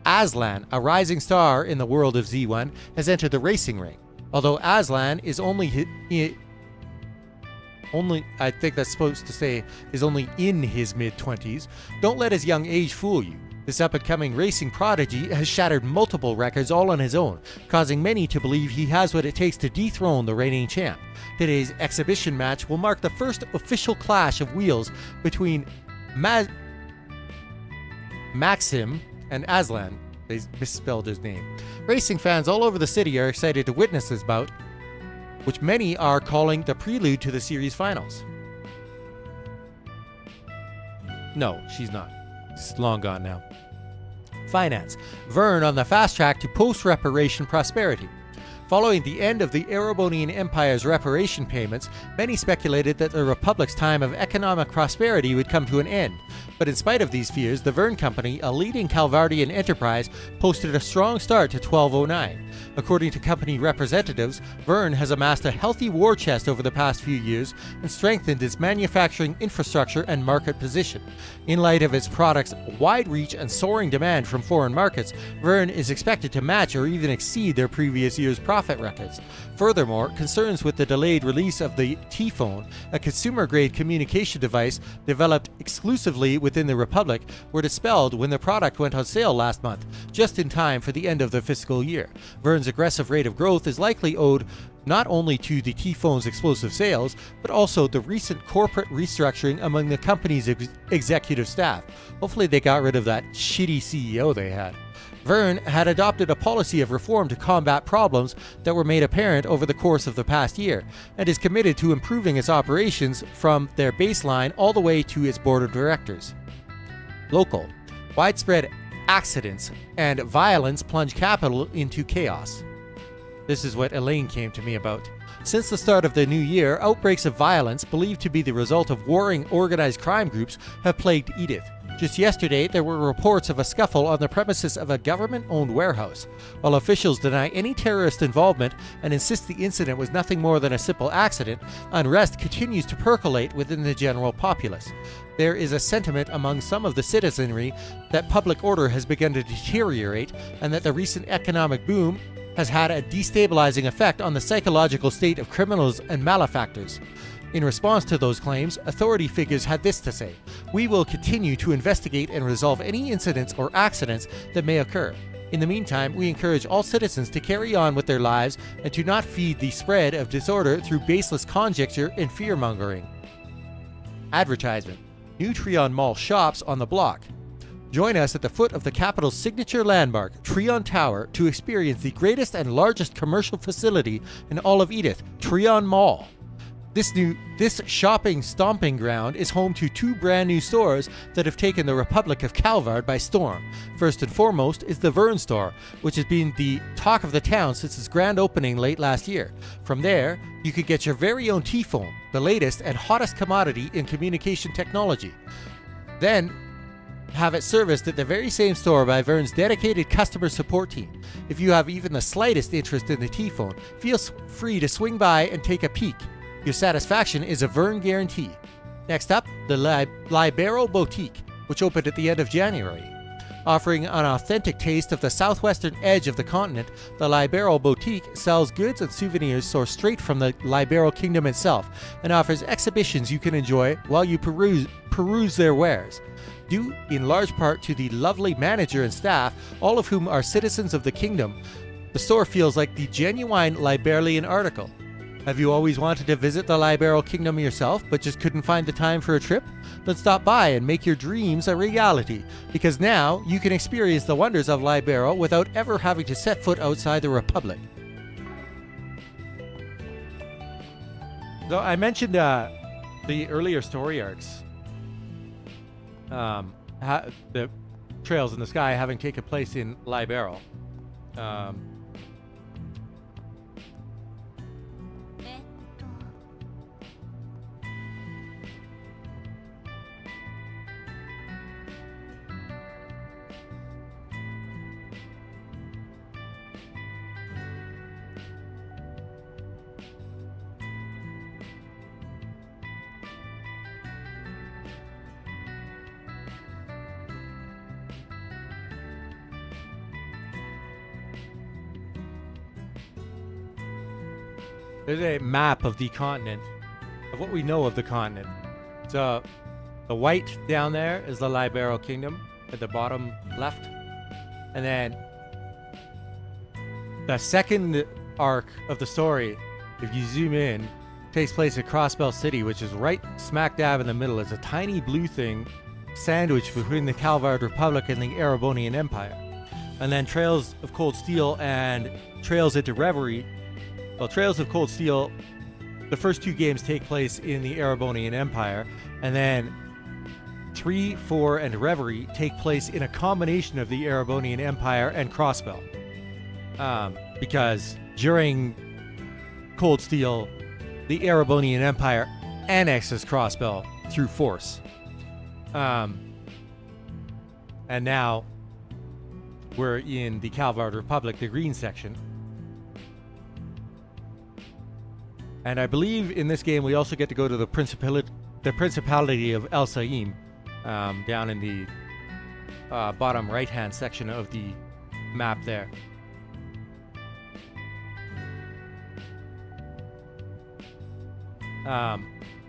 Aslan, a rising star in the world of Z1, has entered the racing ring. Although Aslan is only I think that's supposed to say is only in his mid-20s, don't let his young age fool you. This up-and-coming racing prodigy has shattered multiple records all on his own, causing many to believe he has what it takes to dethrone the reigning champ. Today's exhibition match will mark the first official clash of wheels between Maxim and Aslan. They misspelled his name. Racing fans all over the city are excited to witness this bout, which many are calling the prelude to the series finals. No, she's not. It's long gone now. Finance. Verne on the fast track to post-reparation prosperity. Following the end of the Erebonian Empire's reparation payments, many speculated that the Republic's time of economic prosperity would come to an end. But in spite of these fears, the Verne Company, a leading Calvardian enterprise, posted a strong start to 1209. According to company representatives, Verne has amassed a healthy war chest over the past few years and strengthened its manufacturing infrastructure and market position. In light of its products' wide reach and soaring demand from foreign markets, Verne is expected to match or even exceed their previous year's profit records. Furthermore, concerns with the delayed release of the T-Phone, a consumer-grade communication device developed exclusively within the Republic, were dispelled when the product went on sale last month, just in time for the end of the fiscal year. Verne's aggressive rate of growth is likely owed not only to the T-Phone's explosive sales, but also the recent corporate restructuring among the company's executive staff. Hopefully they got rid of that shitty CEO they had. Verne had adopted a policy of reform to combat problems that were made apparent over the course of the past year, and is committed to improving its operations from their baseline all the way to its board of directors. Local. Widespread accidents and violence plunge capital into chaos. This is what Elaine came to me about. Since the start of the new year, outbreaks of violence, believed to be the result of warring organized crime groups, have plagued Edith. Just yesterday, there were reports of a scuffle on the premises of a government-owned warehouse. While officials deny any terrorist involvement and insist the incident was nothing more than a simple accident, unrest continues to percolate within the general populace. There is a sentiment among some of the citizenry that public order has begun to deteriorate and that the recent economic boom has had a destabilizing effect on the psychological state of criminals and malefactors. In response to those claims, authority figures had this to say: "We will continue to investigate and resolve any incidents or accidents that may occur. In the meantime, we encourage all citizens to carry on with their lives and to not feed the spread of disorder through baseless conjecture and fear-mongering." Advertisement. New Trion Mall shops on the block. Join us at the foot of the capital's signature landmark, Trion Tower, to experience the greatest and largest commercial facility in all of Edith, Trion Mall. This shopping stomping ground is home to 2 brand new stores that have taken the Republic of Calvard by storm. First and foremost is the Verne store, which has been the talk of the town since its grand opening late last year. From there, you could get your very own T-Phone, the latest and hottest commodity in communication technology. Then, have it serviced at the very same store by Verne's dedicated customer support team. If you have even the slightest interest in the T-Phone, feel free to swing by and take a peek. Your satisfaction is a Verne guarantee. Next up, the Libero Boutique, which opened at the end of January. Offering an authentic taste of the southwestern edge of the continent, the Libero Boutique sells goods and souvenirs sourced straight from the Libero Kingdom itself, and offers exhibitions you can enjoy while you peruse their wares. Due in large part to the lovely manager and staff, all of whom are citizens of the kingdom, the store feels like the genuine Liberlian article. Have you always wanted to visit the Libero Kingdom yourself, but just couldn't find the time for a trip? Then stop by and make your dreams a reality, because now you can experience the wonders of Libero without ever having to set foot outside the Republic. So I mentioned the earlier story arcs. The Trails in the Sky having taken place in Libero. There's a map of the continent, of what we know of the continent. So, the white down there is the Libero Kingdom at the bottom left. And then, the second arc of the story, if you zoom in, takes place at Crossbell City, which is right smack dab in the middle. It's a tiny blue thing sandwiched between the Calvard Republic and the Erebonian Empire. And then Trails of Cold Steel and Trails into Reverie. Well, Trails of Cold Steel, the first 2 games take place in the Erebonian Empire, and then 3, 4, and Reverie take place in a combination of the Erebonian Empire and Crossbell. Because during Cold Steel, the Erebonian Empire annexes Crossbell through force. And now we're in the Calvard Republic, the green section. And I believe in this game we also get to go to the Principality of El Saim, down in the bottom right-hand section of the map there.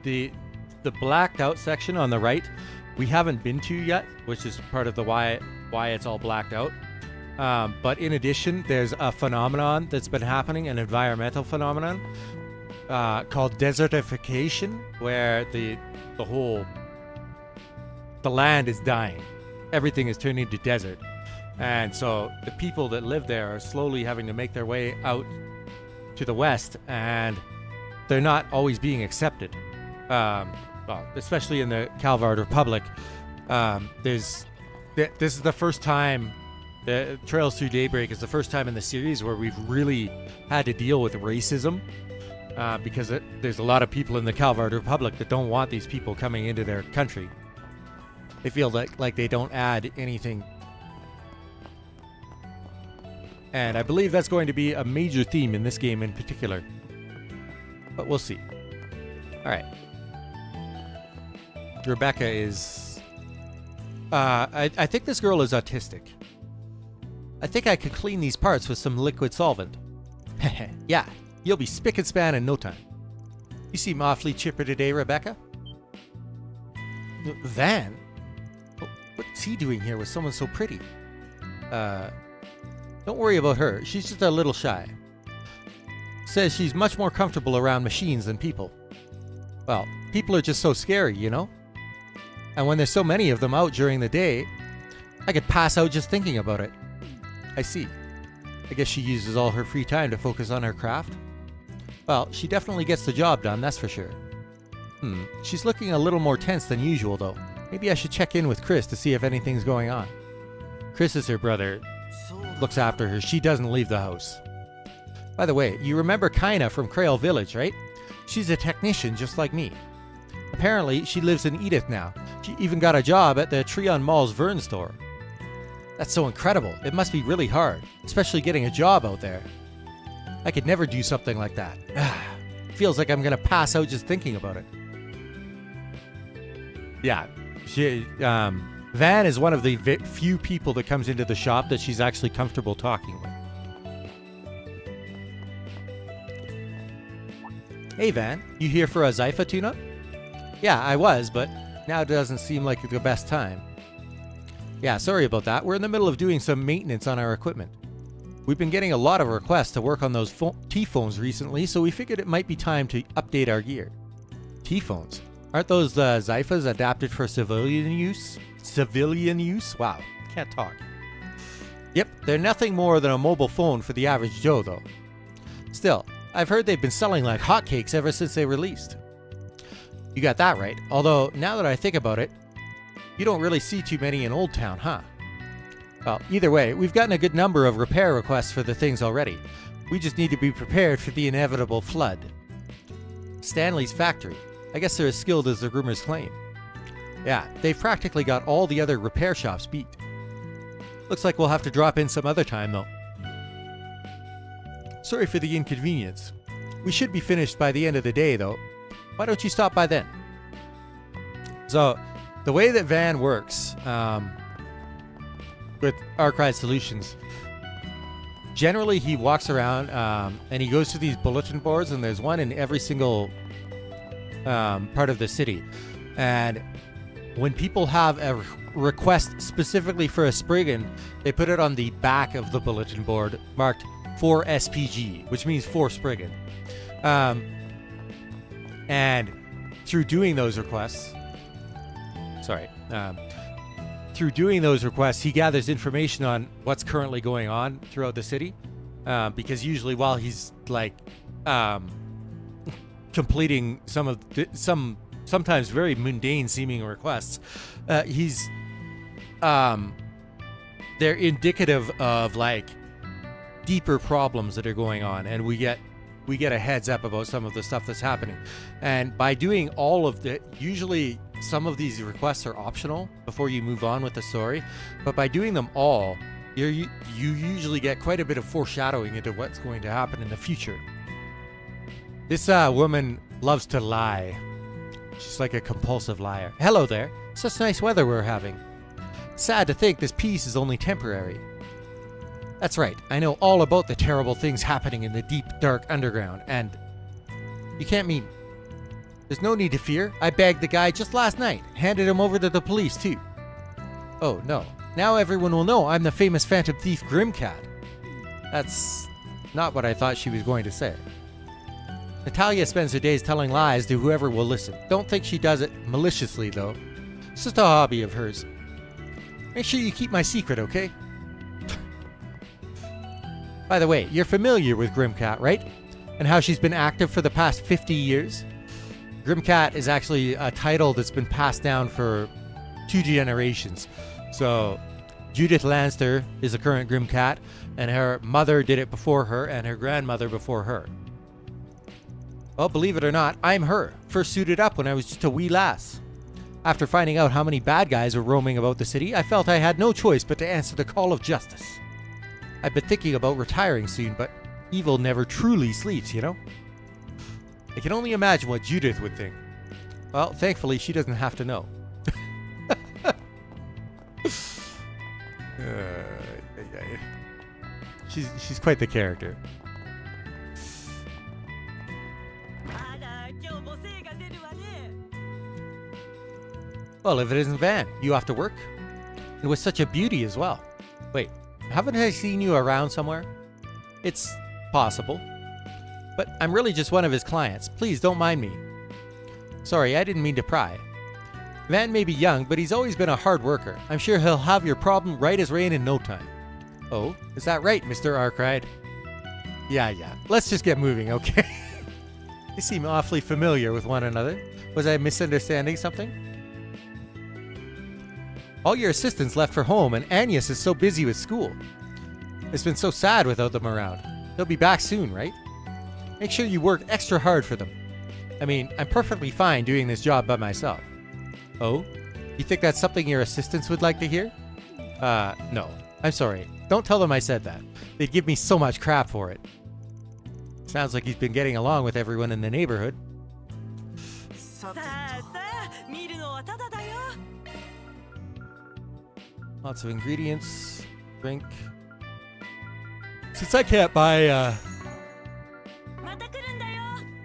The blacked out section on the right we haven't been to yet, which is part of the why it's all blacked out. But in addition, there's a phenomenon that's been happening, an environmental phenomenon called desertification, where the land is dying. Everything is turning to desert. And so the people that live there are slowly having to make their way out to the west, and they're not always being accepted. Well, especially in the Calvard Republic. This is the first time, the Trails Through Daybreak is the first time in the series where we've really had to deal with racism, because there's a lot of people in the Calvard Republic that don't want these people coming into their country. They feel like they don't add anything. And I believe that's going to be a major theme in this game in particular. But we'll see. Alright. Rebecca is... I think this girl is autistic. I think I could clean these parts with some liquid solvent. Yeah, you'll be spick and span in no time. You seem awfully chipper today, Rebecca. Van? What's he doing here with someone so pretty? Don't worry about her. She's just a little shy. Says she's much more comfortable around machines than people. Well, people are just so scary, you know? And when there's so many of them out during the day, I could pass out just thinking about it. I see. I guess she uses all her free time to focus on her craft. Well, she definitely gets the job done, that's for sure. She's looking a little more tense than usual, though. Maybe I should check in with Chris to see if anything's going on. Chris is her brother. Looks after her. She doesn't leave the house. By the way, you remember Kaina from Krail Village, right? She's a technician just like me. Apparently, she lives in Edith now. She even got a job at the Treon Mall's Vern store. That's so incredible. It must be really hard, especially getting a job out there. I could never do something like that. Feels like I'm gonna pass out just thinking about it. Yeah, Van is one of the few people that comes into the shop that she's actually comfortable talking with. Hey Van, you here for a Zypha tune-up? Yeah, I was, but now it doesn't seem like the best time. Yeah, sorry about that. We're in the middle of doing some maintenance on our equipment. We've been getting a lot of requests to work on those T-phones recently, so we figured it might be time to update our gear. T-phones? Aren't those the Zyphas adapted for civilian use? Civilian use? Wow, can't talk. Yep, they're nothing more than a mobile phone for the average Joe, though. Still, I've heard they've been selling like hotcakes ever since they released. You got that right, although now that I think about it, you don't really see too many in Old Town, huh? Well, either way, we've gotten a good number of repair requests for the things already. We just need to be prepared for the inevitable flood. Stanley's factory. I guess they're as skilled as the rumors claim. Yeah, they've practically got all the other repair shops beat. Looks like we'll have to drop in some other time, though. Sorry for the inconvenience. We should be finished by the end of the day, though. Why don't you stop by then? So, the way that Van works with Arcade Solutions, generally he walks around and he goes to these bulletin boards, and there's one in every single part of the city. And when people have a request specifically for a Spriggan, they put it on the back of the bulletin board marked for SPG, which means for Spriggan. And through doing those requests, he gathers information on what's currently going on throughout the city, because usually while he's like completing some sometimes very mundane seeming requests, they're indicative of like deeper problems that are going on, and we get a heads up about some of the stuff that's happening. And by doing all of the, usually some of these requests are optional before you move on with the story, but by doing them all, you usually get quite a bit of foreshadowing into what's going to happen in the future. This woman loves to lie. She's like a compulsive liar. Hello there. Such nice weather we're having. Sad to think this peace is only temporary. That's right. I know all about the terrible things happening in the deep, dark underground, and you can't mean... There's no need to fear. I bagged the guy just last night. Handed him over to the police, too. Oh, no. Now everyone will know I'm the famous phantom thief Grimcat. That's not what I thought she was going to say. Natalia spends her days telling lies to whoever will listen. Don't think she does it maliciously, though. It's just a hobby of hers. Make sure you keep my secret, okay? By the way, you're familiar with Grimcat, right? And how she's been active for the past 50 years? Grimcat is actually a title that's been passed down for 2 generations. So, Judith Lanster is a current Grimcat, and her mother did it before her, and her grandmother before her. Well, believe it or not, I'm her. First suited up when I was just a wee lass. After finding out how many bad guys were roaming about the city, I felt I had no choice but to answer the call of justice. I've been thinking about retiring soon, but evil never truly sleeps, you know? I can only imagine what Judith would think. Well, thankfully, she doesn't have to know. She's quite the character. Well, if it isn't Van, you off to work? And with such a beauty as well. Wait, haven't I seen you around somewhere? It's possible. But I'm really just one of his clients. Please don't mind me. Sorry, I didn't mean to pry. Van may be young, but he's always been a hard worker. I'm sure he'll have your problem right as rain in no time. Oh, is that right, Mr. Arkride? Yeah. Let's just get moving, okay? They seem awfully familiar with one another. Was I misunderstanding something? All your assistants left for home, and Agnes is so busy with school. It's been so sad without them around. They'll be back soon, right? Make sure you work extra hard for them. I mean, I'm perfectly fine doing this job by myself. Oh? You think that's something your assistants would like to hear? No. I'm sorry. Don't tell them I said that. They'd give me so much crap for it. Sounds like he's been getting along with everyone in the neighborhood. Lots of ingredients. Drink. Since I can't buy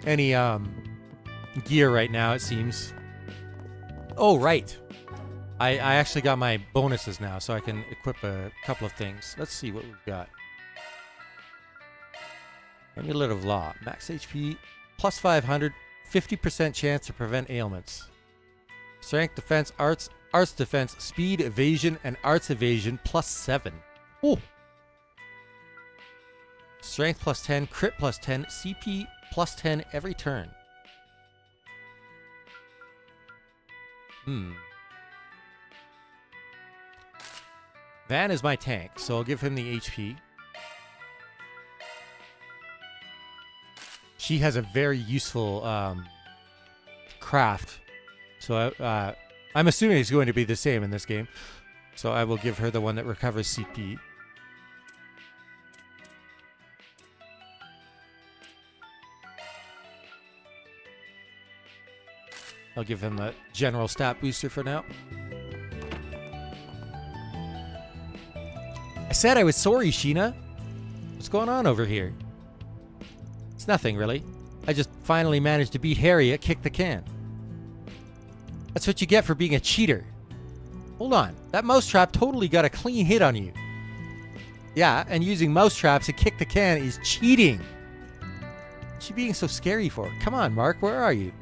any gear right now, it seems. Oh, right. I actually got my bonuses now, so I can equip a couple of things. Let's see what we've got. Amulet of Law. Max HP. Plus 500. 50% chance to prevent ailments. Strength, defense, arts defense, speed, evasion, and arts evasion plus 7. Oh! Strength plus 10, crit plus 10, CP plus 10 every turn. Van is my tank, so I'll give him the HP. She has a very useful craft. So I'm assuming it's going to be the same in this game. So I will give her the one that recovers CP. I'll give him the general stat booster for now. I said I was sorry, Sheena. What's going on over here? It's nothing, really. I just finally managed to beat Harry at Kick the Can. That's what you get for being a cheater. Hold on. That mousetrap totally got a clean hit on you. Yeah, and using mousetraps to kick the can is cheating. What's she being so scary for? Come on, Mark, where are you?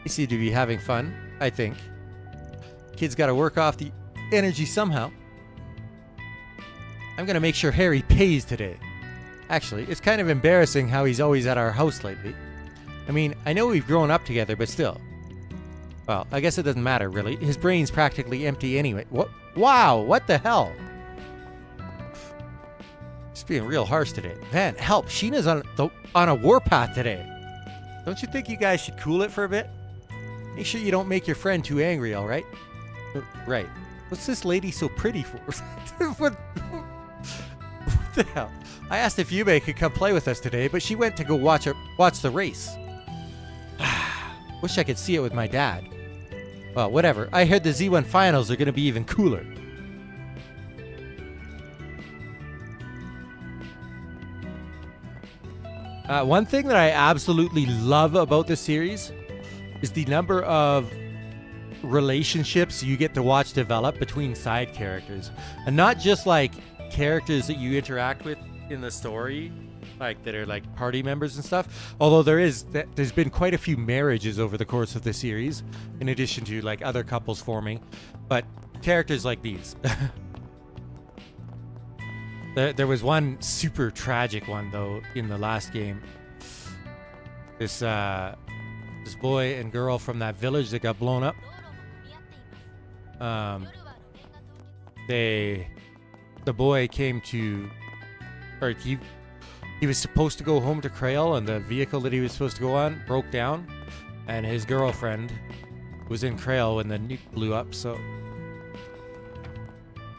You seem to be having fun, I think. Kid's got to work off the energy somehow. I'm going to make sure Harry pays today. Actually, it's kind of embarrassing how he's always at our house lately. I mean, I know we've grown up together, but still. Well, I guess it doesn't matter, really. His brain's practically empty anyway. What? Wow, what the hell? She's being real harsh today. Van, help. Sheena's on a warpath today. Don't you think you guys should cool it for a bit? Make sure you don't make your friend too angry, all right? Right. What's this lady so pretty for? What the hell? I asked if Yume could come play with us today, but she went to go watch the race. Wish I could see it with my dad. Well, whatever. I heard the Z1 finals are going to be even cooler. One thing that I absolutely love about this series is the number of relationships you get to watch develop between side characters, and not just like characters that you interact with in the story, like that are like party members and stuff. Although there's been quite a few marriages over the course of the series, in addition to like other couples forming, but characters like these. There was one super tragic one though in the last game. This boy and girl from that village that got blown up. The boy came to, or he was supposed to go home to Krail, and the vehicle that he was supposed to go on broke down, and his girlfriend was in Krail when the nuke blew up. So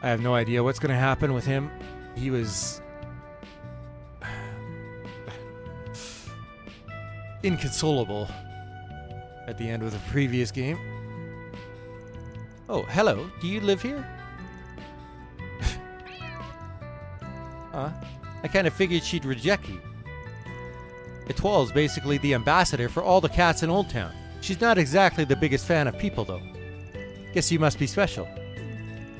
I have no idea what's going to happen with him. He was inconsolable at the end of the previous game. Oh, hello. Do you live here? I kind of figured she'd reject you. Etoile's basically the ambassador for all the cats in Old Town. She's not exactly the biggest fan of people, though. Guess you must be special.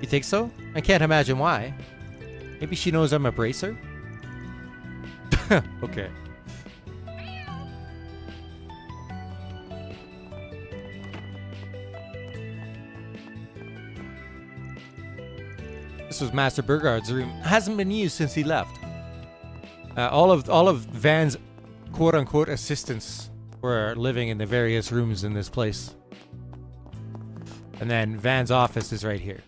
You think so? I can't imagine why. Maybe she knows I'm a bracer? Okay. This was Master Burgard's room. Hasn't been used since he left. All of Van's quote-unquote assistants were living in the various rooms in this place. And then Van's office is right here.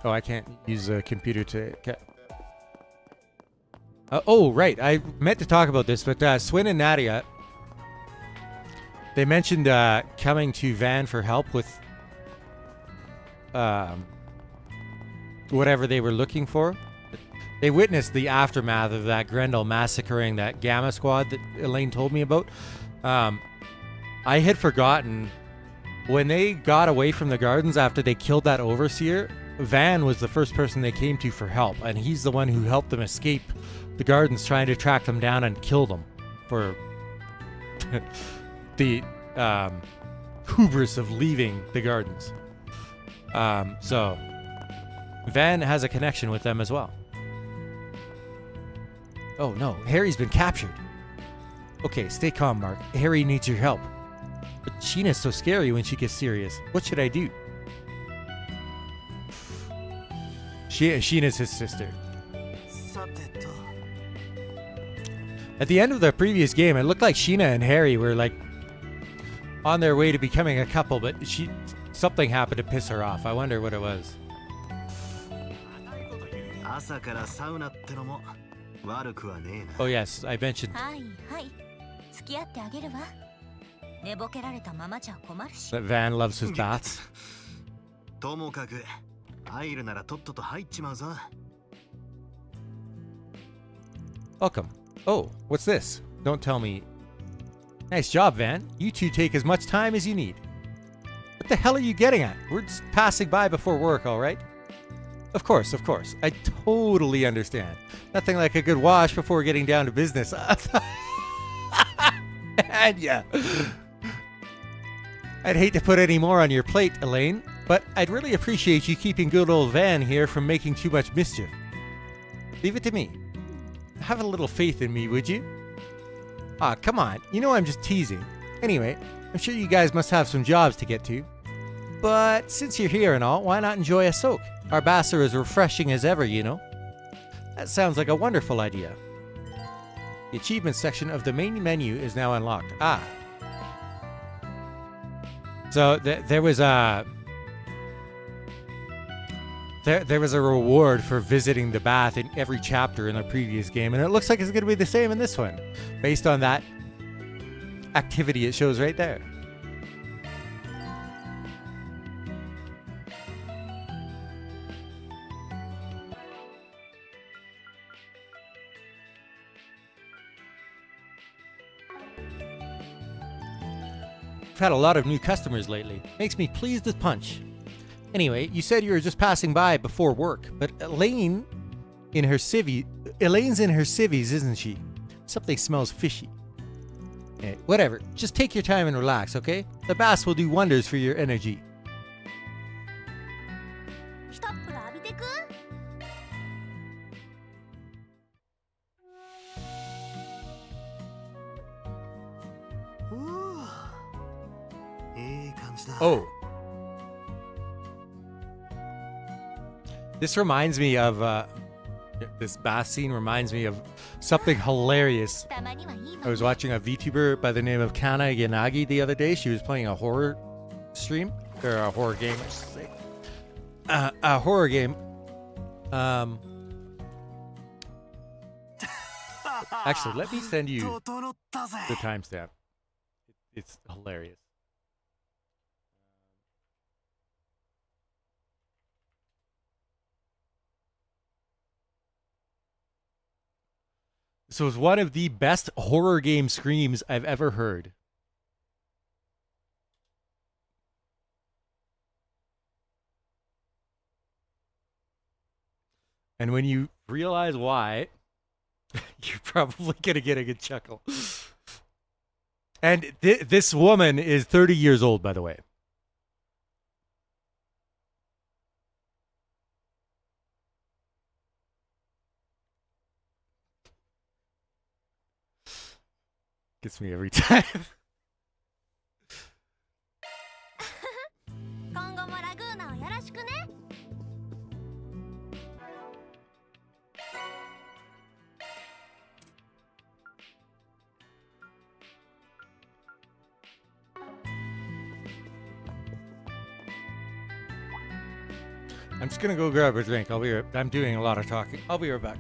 Oh, I can't use a computer to... Okay. Oh, right. I meant to talk about this, but Swin and Nadia, they mentioned coming to Van for help with whatever they were looking for. They witnessed the aftermath of that Grendel massacring that Gamma squad that Elaine told me about. I had forgotten when they got away from the gardens after they killed that overseer. Van was the first person they came to for help, and he's the one who helped them escape the gardens, trying to track them down and kill them for the hubris of leaving the gardens. So Van has a connection with them as well. Oh no, Harry's been captured. Okay, stay calm, Mark. Harry needs your help. But Sheena's so scary when she gets serious. What should I do? Sheena's his sister. At the end of the previous game, it looked like Sheena and Harry were like on their way to becoming a couple, but something happened to piss her off. I wonder what it was. Oh yes, I mentioned that Van loves his baths. Welcome. Oh, what's this? Don't tell me. Nice job, Van. You two take as much time as you need. What the hell are you getting at? We're just passing by before work, all right? Of course, of course. I totally understand. Nothing like a good wash before getting down to business. And yeah. I'd hate to put any more on your plate, Elaine, but I'd really appreciate you keeping good old Van here from making too much mischief. Leave it to me. Have a little faith in me, would you? Ah, come on. You know I'm just teasing. Anyway, I'm sure you guys must have some jobs to get to. But since you're here and all, why not enjoy a soak? Our baths are as refreshing as ever, you know. That sounds like a wonderful idea. The achievements section of the main menu is now unlocked. Ah. So there was a reward for visiting the bath in every chapter in the previous game, and it looks like it's going to be the same in this one, based on that activity it shows right there. I've had a lot of new customers lately. Makes me pleased as punch. Anyway, you said you were just passing by before work, but Elaine's in her civvies, isn't she? Something smells fishy. Hey, whatever. Just take your time and relax, okay? The baths will do wonders for your energy. 一っ風呂浴びてく？いい感じだ。 Oh. This reminds me of, this bath scene reminds me of something hilarious. たまにはいい I もん was watching a VTuber by the name of Kana Yanagi the other day. She was playing a horror stream, or a horror game, I should say. A horror game. Actually, let me send you 整ったぜ。 the timestamp. It's hilarious. So it's one of the best horror game screams I've ever heard. And when you realize why, you're probably going to get a good chuckle. And this woman is 30 years old, by the way. Gets me every time. 今後もラグーナをよろしくね。I'm just going to go grab a drink. I'm doing a lot of talking. I'll be right back.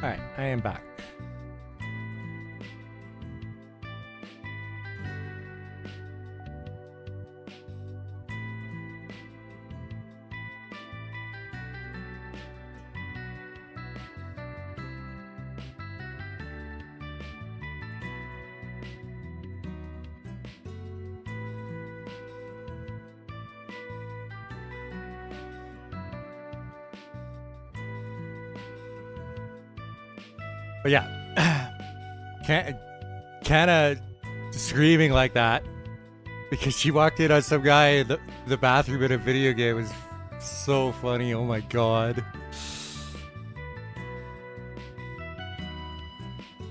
All right, I am back. But yeah, kind of screaming like that because she walked in on some guy in the bathroom in a video game. It was so funny. Oh my god.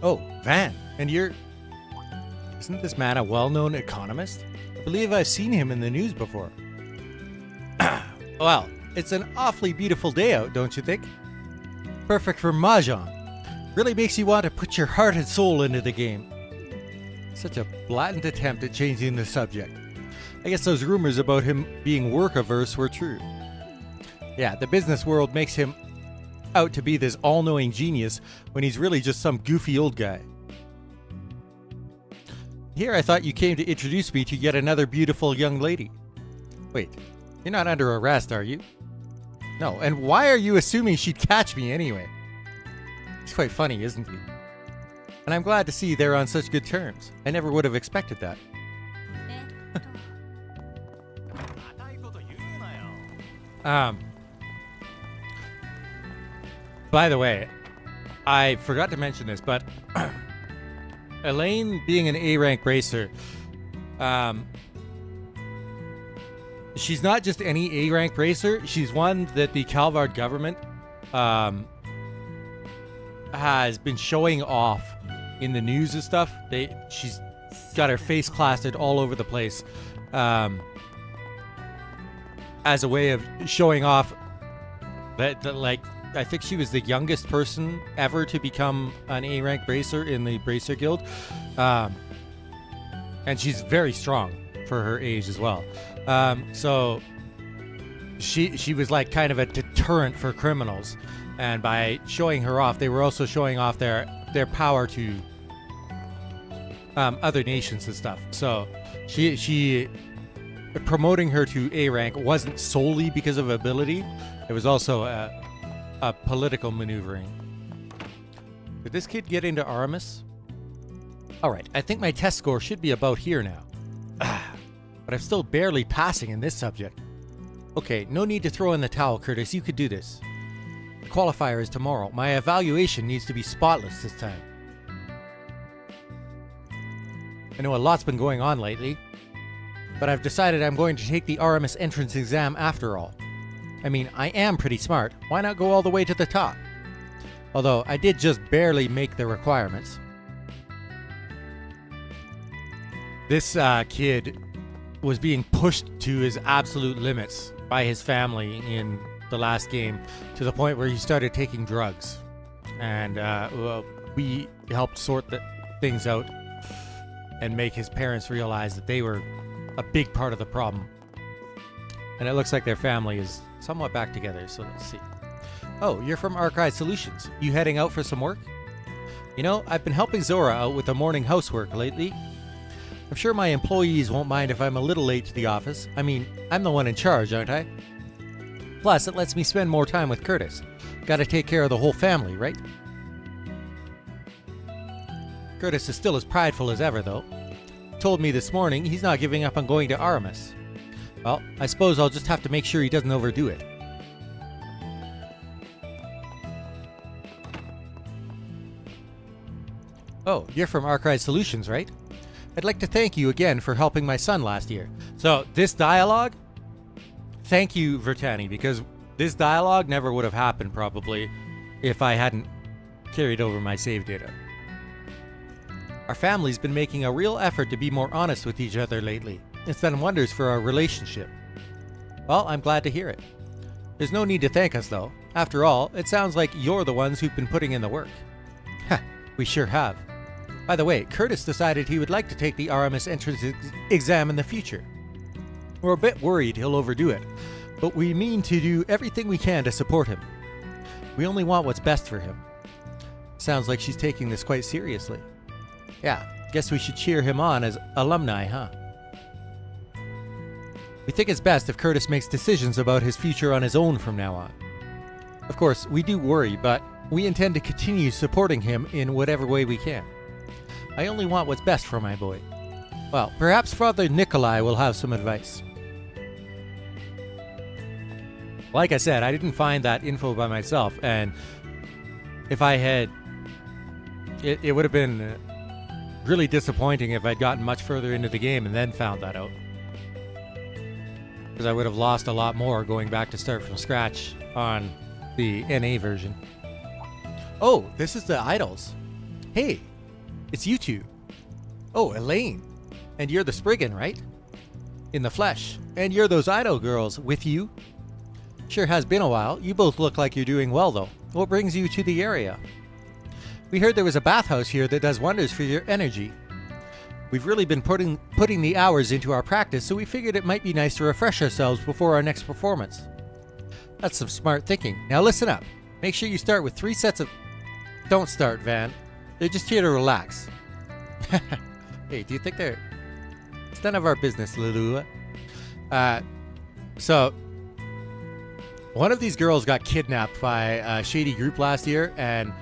Oh, Van, and isn't this man a well-known economist? I believe I've seen him in the news before. Well, it's an awfully beautiful day out, don't you think? Perfect for Mahjong. Really makes you want to put your heart and soul into the game. Such a blatant attempt at changing the subject. I guess those rumors about him being work-averse were true. Yeah, the business world makes him out to be this all-knowing genius when he's really just some goofy old guy. Here I thought you came to introduce me to yet another beautiful young lady. Wait, you're not under arrest, are you? No, and why are you assuming she'd catch me anyway? It's quite funny, isn't he? And I'm glad to see they're on such good terms. I never would have expected that. By the way, I forgot to mention this, but Elaine being an A-rank racer, she's not just any A-rank racer, she's one that the Calvard government has been showing off in the news and stuff. She's got her face plastered all over the place as a way of showing off that like, I think she was the youngest person ever to become an A-rank racer in the Bracer Guild. And she's very strong for her age as well. So she was like kind of a deterrent for criminals. And by showing her off, they were also showing off their power to other nations and stuff. So she promoting her to A rank wasn't solely because of ability. It was also a political maneuvering. Did this kid get into Aramis? Alright, I think my test score should be about here now. But I'm still barely passing in this subject. Okay, no need to throw in the towel, Curtis. You could do this. The qualifier is tomorrow. My evaluation needs to be spotless this time. I know a lot's been going on lately, but I've decided I'm going to take the Aramis entrance exam after all. I mean, I am pretty smart. Why not go all the way to the top? Although, I did just barely make the requirements. This kid was being pushed to his absolute limits by his family in the last game, to the point where he started taking drugs. And we helped sort things out and make his parents realize that they were a big part of the problem. And it looks like their family is somewhat back together, so let's see. Oh, you're from Archive Solutions. You heading out for some work? You know, I've been helping Zora out with the morning housework lately. I'm sure my employees won't mind if I'm a little late to the office. I mean, I'm the one in charge, aren't I? Plus, it lets me spend more time with Curtis. Gotta take care of the whole family, right? Curtis is still as prideful as ever, though. Told me this morning he's not giving up on going to Aramis. Well, I suppose I'll just have to make sure he doesn't overdo it. Oh, you're from Archive Solutions, right? I'd like to thank you again for helping my son last year. So, this dialogue, thank you, Vertani, because this dialogue never would have happened, probably, if I hadn't carried over my save data. Our family's been making a real effort to be more honest with each other lately. It's done wonders for our relationship. Well, I'm glad to hear it. There's no need to thank us, though. After all, it sounds like you're the ones who've been putting in the work. Ha, we sure have. By the way, Curtis decided he would like to take the Aramis entrance exam in the future. We're a bit worried he'll overdo it, but we mean to do everything we can to support him. We only want what's best for him. Sounds like she's taking this quite seriously. Yeah, guess we should cheer him on as alumni, huh? We think it's best if Curtis makes decisions about his future on his own from now on. Of course, we do worry, but we intend to continue supporting him in whatever way we can. I only want what's best for my boy. Well, perhaps Father Nikolai will have some advice. Like I said, I didn't find that info by myself, and if I had it would have been really disappointing if I'd gotten much further into the game and then found that out. Because I would have lost a lot more going back to start from scratch on the NA version. Oh, this is the idols. Hey, it's you two. Oh, Elaine. And you're the Spriggan, right? In the flesh. And you're those idol girls with you? Sure has been a while. You both look like you're doing well, though. What brings you to the area? We heard there was a bathhouse here that does wonders for your energy. We've really been putting the hours into our practice, so we figured it might be nice to refresh ourselves before our next performance. That's some smart thinking. Now listen up. Make sure you start with 3 sets of... Don't start, Van. They're just here to relax. Hey, do you think they're... It's none of our business, Lulua. So... One of these girls got kidnapped by a shady group last year, and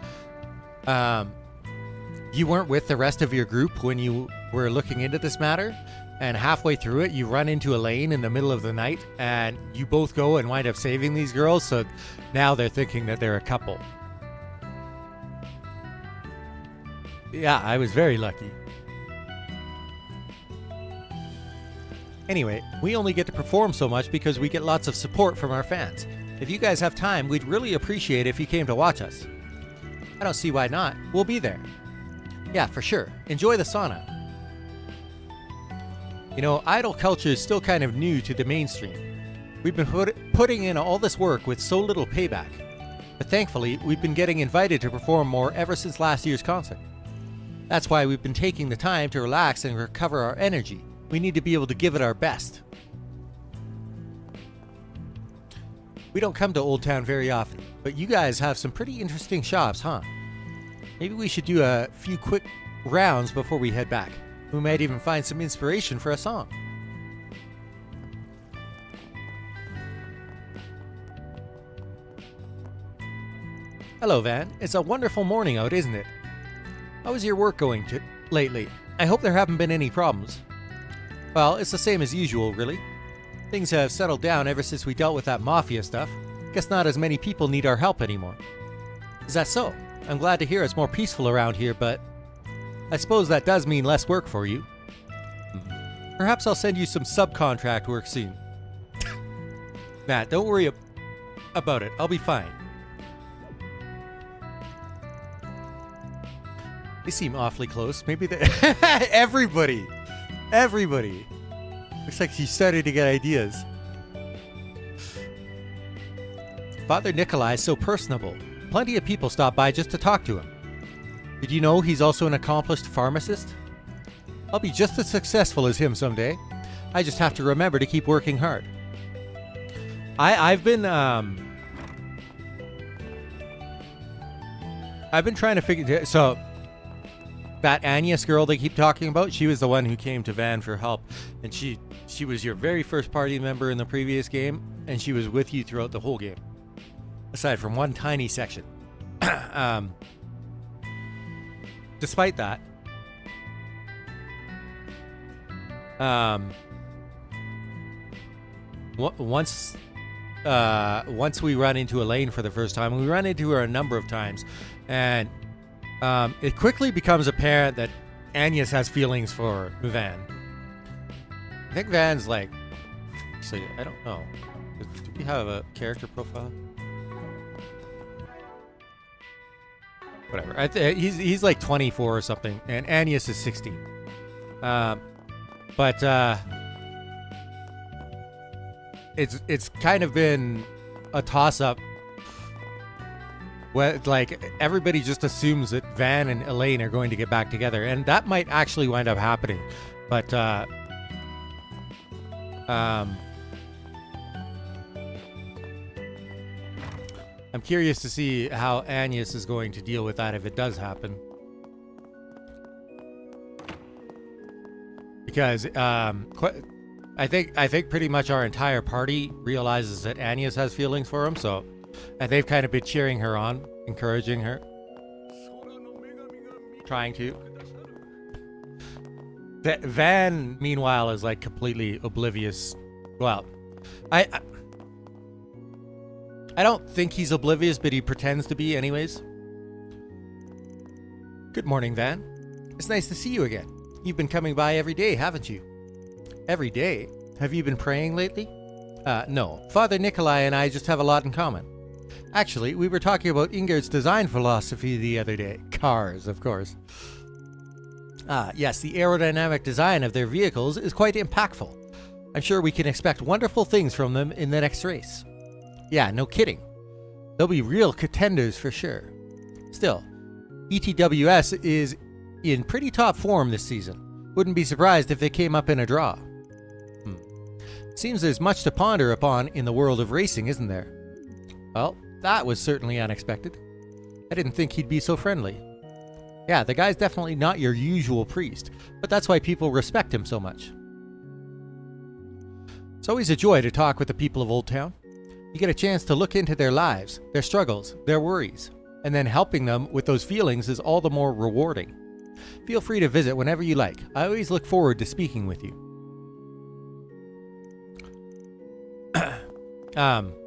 you weren't with the rest of your group when you were looking into this matter, and halfway through it, you run into Elaine in the middle of the night, and you both go and wind up saving these girls, so now they're thinking that they're a couple. Yeah, I was very lucky. Anyway, we only get to perform so much because we get lots of support from our fans. If you guys have time, we'd really appreciate it if you came to watch us. I don't see why not. We'll be there. Yeah, for sure. Enjoy the sauna. You know, idol culture is still kind of new to the mainstream. We've been putting in all this work with so little payback. But thankfully, we've been getting invited to perform more ever since last year's concert. That's why we've been taking the time to relax and recover our energy. We need to be able to give it our best. We don't come to Old Town very often, but you guys have some pretty interesting shops, huh? Maybe we should do a few quick rounds before we head back. We might even find some inspiration for a song. Hello, Van. It's a wonderful morning out, isn't it? How is your work going lately? I hope there haven't been any problems. Well, it's the same as usual, really. Things have settled down ever since we dealt with that mafia stuff. Guess not as many people need our help anymore. Is that so? I'm glad to hear it's more peaceful around here, but I suppose that does mean less work for you. Perhaps I'll send you some subcontract work soon. Matt, don't worry about it. I'll be fine. They seem awfully close. Maybe they... Everybody! Looks like he started to get ideas. Father Nikolai is so personable. Plenty of people stop by just to talk to him. Did you know he's also an accomplished pharmacist? I'll be just as successful as him someday. I just have to remember to keep working hard. I've been trying to figure... So, that Agnes girl they keep talking about, she was the one who came to Van for help. And she was your very first party member in the previous game, and she was with you throughout the whole game. Aside from one tiny section. Despite that, once we run into Elaine for the first time, we run into her a number of times, and it quickly becomes apparent that Agnes has feelings for Van. I think Van's like... Actually, I don't know. Do we have a character profile? Whatever. He's like 24 or something, and Agnes is 16. But it's kind of been a toss-up. Like, everybody just assumes that Van and Elaine are going to get back together, and that might actually wind up happening. But I'm curious to see how Agnes is going to deal with that if it does happen. Because I think pretty much our entire party realizes that Agnes has feelings for him, so and they've kind of been cheering her on, encouraging her, trying to. Van, meanwhile, is like completely oblivious. Well, I don't think he's oblivious, but he pretends to be anyways. Good morning, Van. It's nice to see you again. You've been coming by every day, haven't you? Every day? Have you been praying lately? No. Father Nikolai and I just have a lot in common. Actually, we were talking about Ingard's design philosophy the other day. Cars, of course. Yes, the aerodynamic design of their vehicles is quite impactful. I'm sure we can expect wonderful things from them in the next race. Yeah, no kidding. They'll be real contenders for sure. Still, ETWS is in pretty top form this season. Wouldn't be surprised if they came up in a draw. Seems there's much to ponder upon in the world of racing, isn't there? Well, that was certainly unexpected. I didn't think he'd be so friendly. Yeah, the guy's definitely not your usual priest, but that's why people respect him so much. It's always a joy to talk with the people of Old Town. You get a chance to look into their lives, their struggles, their worries, and then helping them with those feelings is all the more rewarding. Feel free to visit whenever you like. I always look forward to speaking with you. Agnes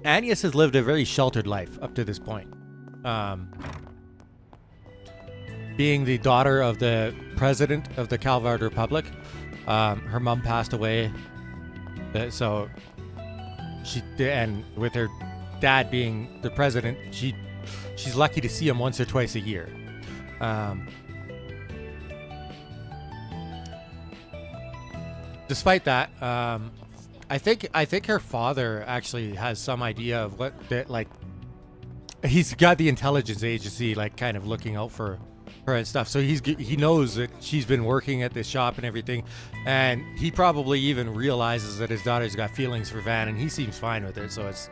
has lived a very sheltered life up to this point. Being the daughter of the president of the Calvard Republic, her mom passed away, so and with her dad being the president, she's lucky to see him once or twice a year. Despite that, I think her father actually has some idea of what that, like, he's got the intelligence agency like kind of looking out for her and stuff. So he knows that she's been working at this shop and everything, and he probably even realizes that his daughter's got feelings for Van, and he seems fine with it. So it's.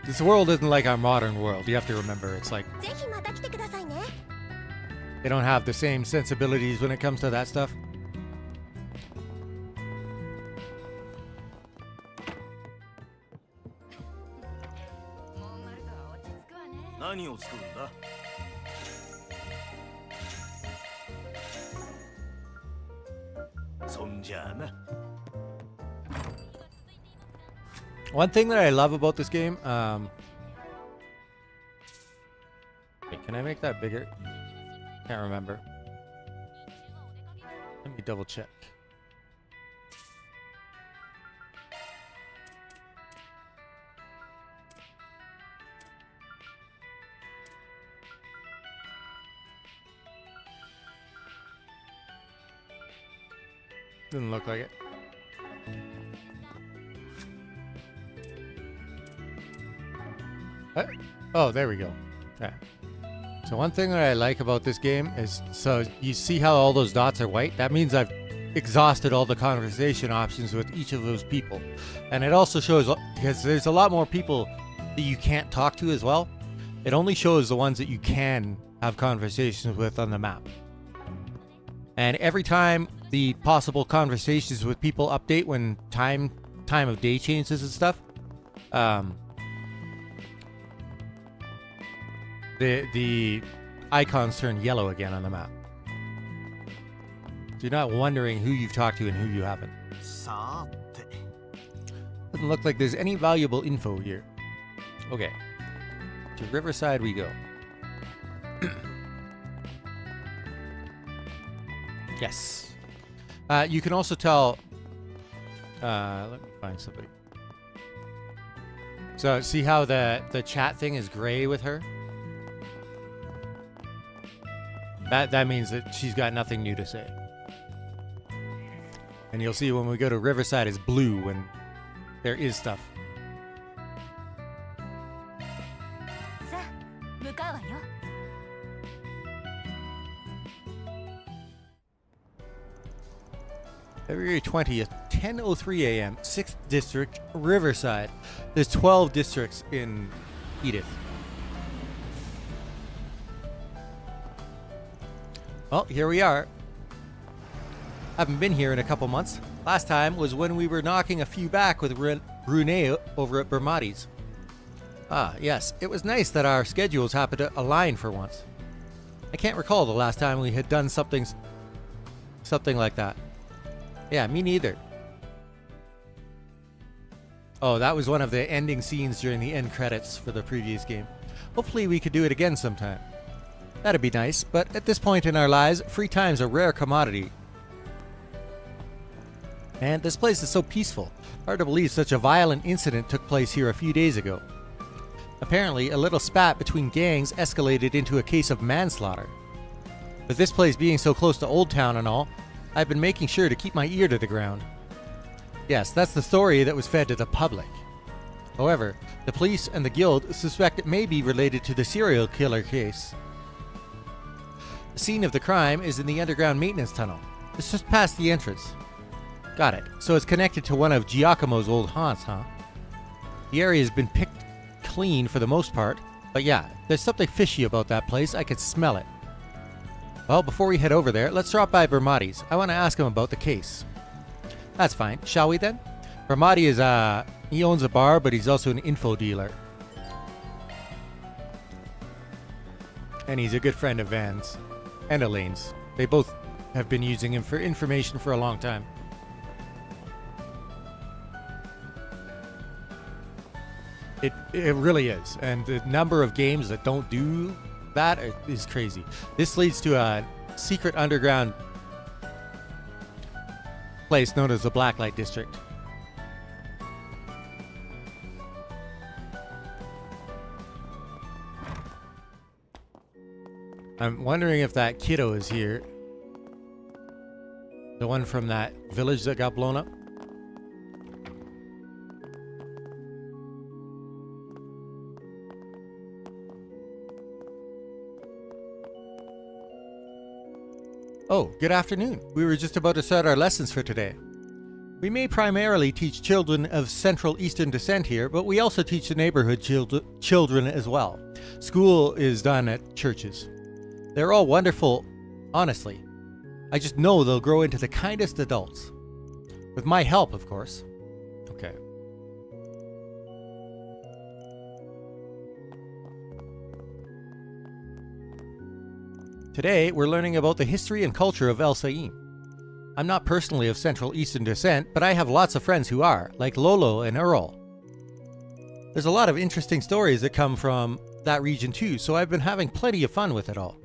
This world isn't like our modern world. You have to remember, it's like they don't have the same sensibilities when it comes to that stuff. One thing that I love about this game, wait, can I make that bigger? Can't remember. Let me double check. Doesn't look like it. Oh, there we go. Yeah. So one thing that I like about this game is, so you see how all those dots are white? That means I've exhausted all the conversation options with each of those people. And it also shows, because there's a lot more people that you can't talk to as well. It only shows the ones that you can have conversations with on the map. And every time the possible conversations with people update when time of day changes and stuff, the icons turn yellow again on the map. So you're not wondering who you've talked to and who you haven't. Doesn't look like there's any valuable info here. Okay. To Riverside we go. Yes. You can also tell... let me find somebody. So see how the chat thing is gray with her? That means that she's got nothing new to say. And you'll see when we go to Riverside, it's blue when there is stuff. February 20th, 10:03 a.m., 6th District, Riverside. There's 12 districts in Edith. Well, here we are. Haven't been here in a couple months. Last time was when we were knocking a few back with Brunei over at Bermati's. Ah, yes, it was nice that our schedules happened to align for once. I can't recall the last time we had done something like that. Yeah, me neither. Oh, that was one of the ending scenes during the end credits for the previous game. Hopefully we could do it again sometime. That'd be nice, but at this point in our lives, free time's a rare commodity. And this place is so peaceful. Hard to believe such a violent incident took place here a few days ago. Apparently, a little spat between gangs escalated into a case of manslaughter. With this place being so close to Old Town and all, I've been making sure to keep my ear to the ground. Yes, that's the story that was fed to the public. However, the police and the guild suspect it may be related to the serial killer case. The scene of the crime is in the underground maintenance tunnel. It's just past the entrance. Got it. So it's connected to one of Giacomo's old haunts, huh? The area has been picked clean for the most part, but yeah, there's something fishy about that place. I can smell it. Well, before we head over there, let's drop by Bermati's. I want to ask him about the case. That's fine. Shall we then? Bermati is, he owns a bar, but he's also an info dealer. And he's a good friend of Van's and Elaine's. They both have been using him for information for a long time. It really is. And the number of games that don't do that is crazy. This leads to a secret underground place known as the Blacklight District. I'm wondering if that kiddo is here. The one from that village that got blown up. Oh, good afternoon. We were just about to start our lessons for today. We may primarily teach children of Central Eastern descent here, but we also teach the neighborhood children as well. School is done at churches. They're all wonderful, honestly. I just know they'll grow into the kindest adults. With my help, of course. Okay. Today, we're learning about the history and culture of El Saim. I'm not personally of Central Eastern descent, but I have lots of friends who are, like Lolo and Earl. There's a lot of interesting stories that come from that region too, so I've been having plenty of fun with it all.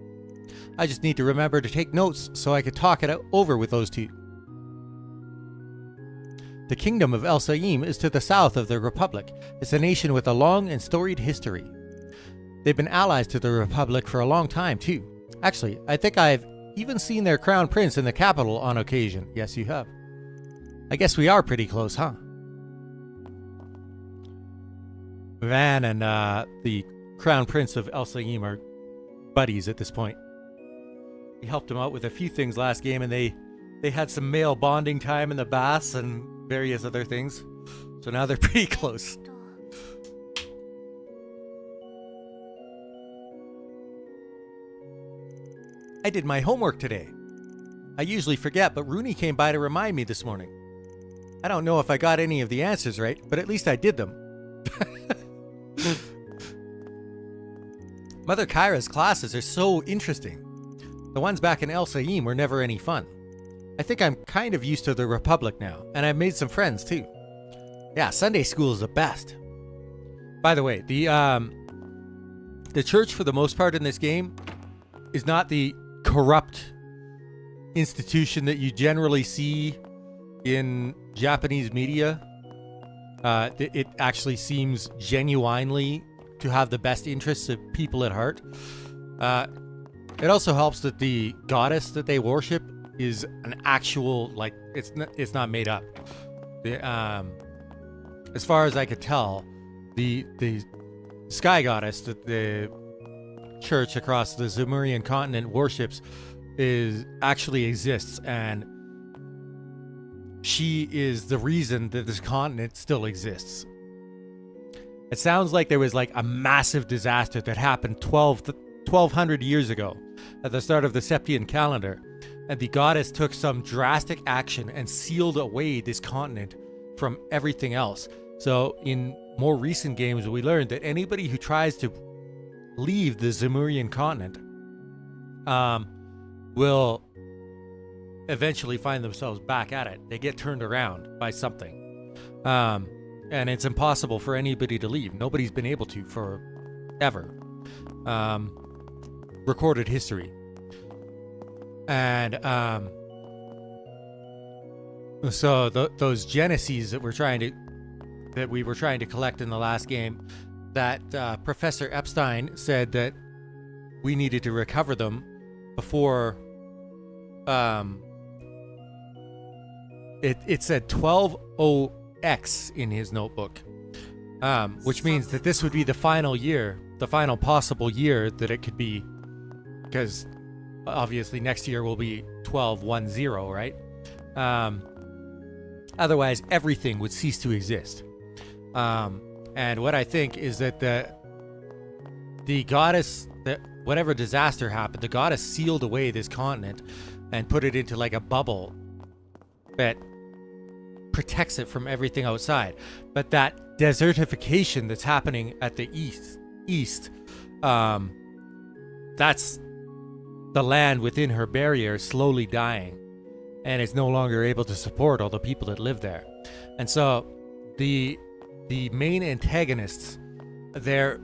I just need to remember to take notes so I could talk it over with those two. The kingdom of El Saim is to the south of the Republic. It's a nation with a long and storied history. They've been allies to the Republic for a long time too. Actually, I think I've even seen their crown prince in the capital on occasion. Yes, you have. I guess we are pretty close, huh? Van and the crown prince of El Saim are buddies at this point. He helped him out with a few things last game, and they had some male bonding time in the baths and various other things. So now they're pretty close. I did my homework today. I usually forget, but Rooney came by to remind me this morning. I don't know if I got any of the answers right, but at least I did them. Mother Kyra's classes are so interesting. The ones back in El Saim were never any fun. I think I'm kind of used to the Republic now, and I've made some friends too. Yeah, Sunday school is the best. By the way, the church for the most part in this game is not the corrupt institution that you generally see in Japanese media. It actually seems genuinely to have the best interests of people at heart. It also helps that the goddess that they worship is an actual, like, it's not made up. As far as I could tell, the sky goddess that the church across the Zemurian continent worships actually exists, and she is the reason that this continent still exists. It sounds like there was like a massive disaster that happened 1200 years ago at the start of the Septian calendar, and the goddess took some drastic action and sealed away this continent from everything else. So in more recent games, we learned that anybody who tries to leave the Zemurian continent will eventually find themselves back at it. They get turned around by something. And it's impossible for anybody to leave. Nobody's been able to forever. Recorded history. And so those geneses that we were trying to collect in the last game, that Professor Epstein said that we needed to recover them before it said 120X in his notebook, which means that this would be the final year, the final possible year that it could be, because obviously next year will be 1210, right? Otherwise everything would cease to exist. And what I think is that the goddess, that whatever disaster happened, the goddess sealed away this continent and put it into like a bubble that protects it from everything outside. But that desertification that's happening at the east, that's the land within her barrier slowly dying, and it's no longer able to support all the people that live there. And so the main antagonists, their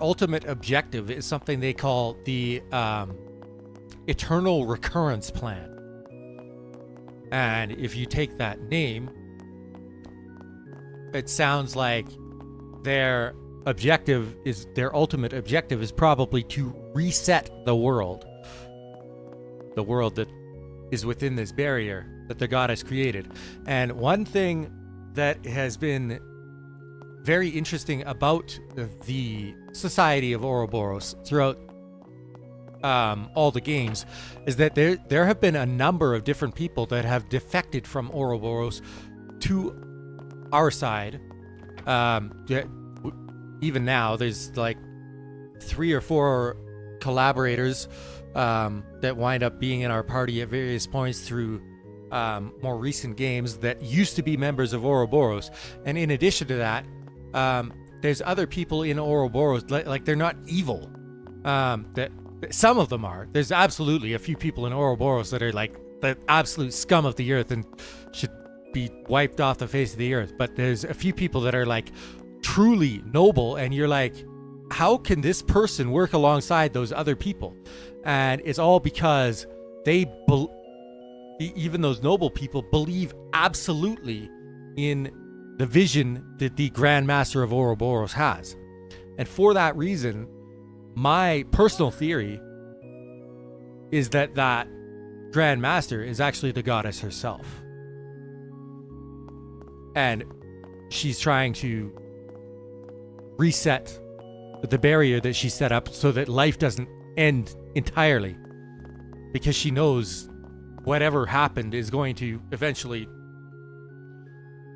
ultimate objective is something they call the Eternal Recurrence Plan. And if you take that name, it sounds like their ultimate objective is probably to reset the world that is within this barrier that the goddess created. And one thing that has been very interesting about the Society of Ouroboros throughout all the games is that there have been a number of different people that have defected from Ouroboros to our side. Even now, there's like 3 or 4 collaborators that wind up being in our party at various points through more recent games that used to be members of Ouroboros. And in addition to that, there's other people in Ouroboros, like they're not evil. That some of them are. There's absolutely a few people in Ouroboros that are like the absolute scum of the earth and should be wiped off the face of the earth. But there's a few people that are like truly noble, and you're like, how can this person work alongside those other people? And it's all because even those noble people believe absolutely in the vision that the Grand Master of Ouroboros has. And for that reason, my personal theory is that Grand Master is actually the goddess herself. And she's trying to reset the barrier that she set up so that life doesn't end entirely. Because she knows whatever happened is going to eventually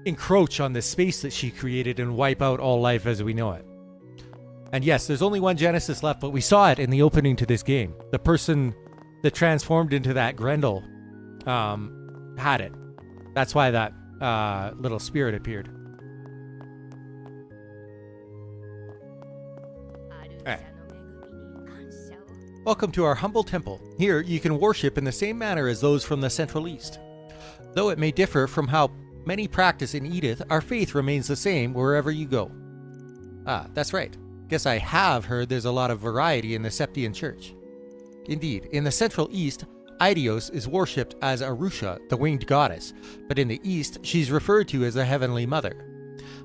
encroach on the space that she created and wipe out all life as we know it. And yes, there's only one Genesis left, but we saw it in the opening to this game. The person that transformed into that Grendel had it. That's why that little spirit appeared. Right. Welcome to our humble temple. Here you can worship in the same manner as those from the Central East. Though it may differ from how many practice in Edith, our faith remains the same wherever you go. Ah, that's right. Guess I have heard there's a lot of variety in the Septian Church. Indeed, in the Central East, Eidios is worshipped as Arusha, the winged goddess, but in the East, she's referred to as the Heavenly Mother.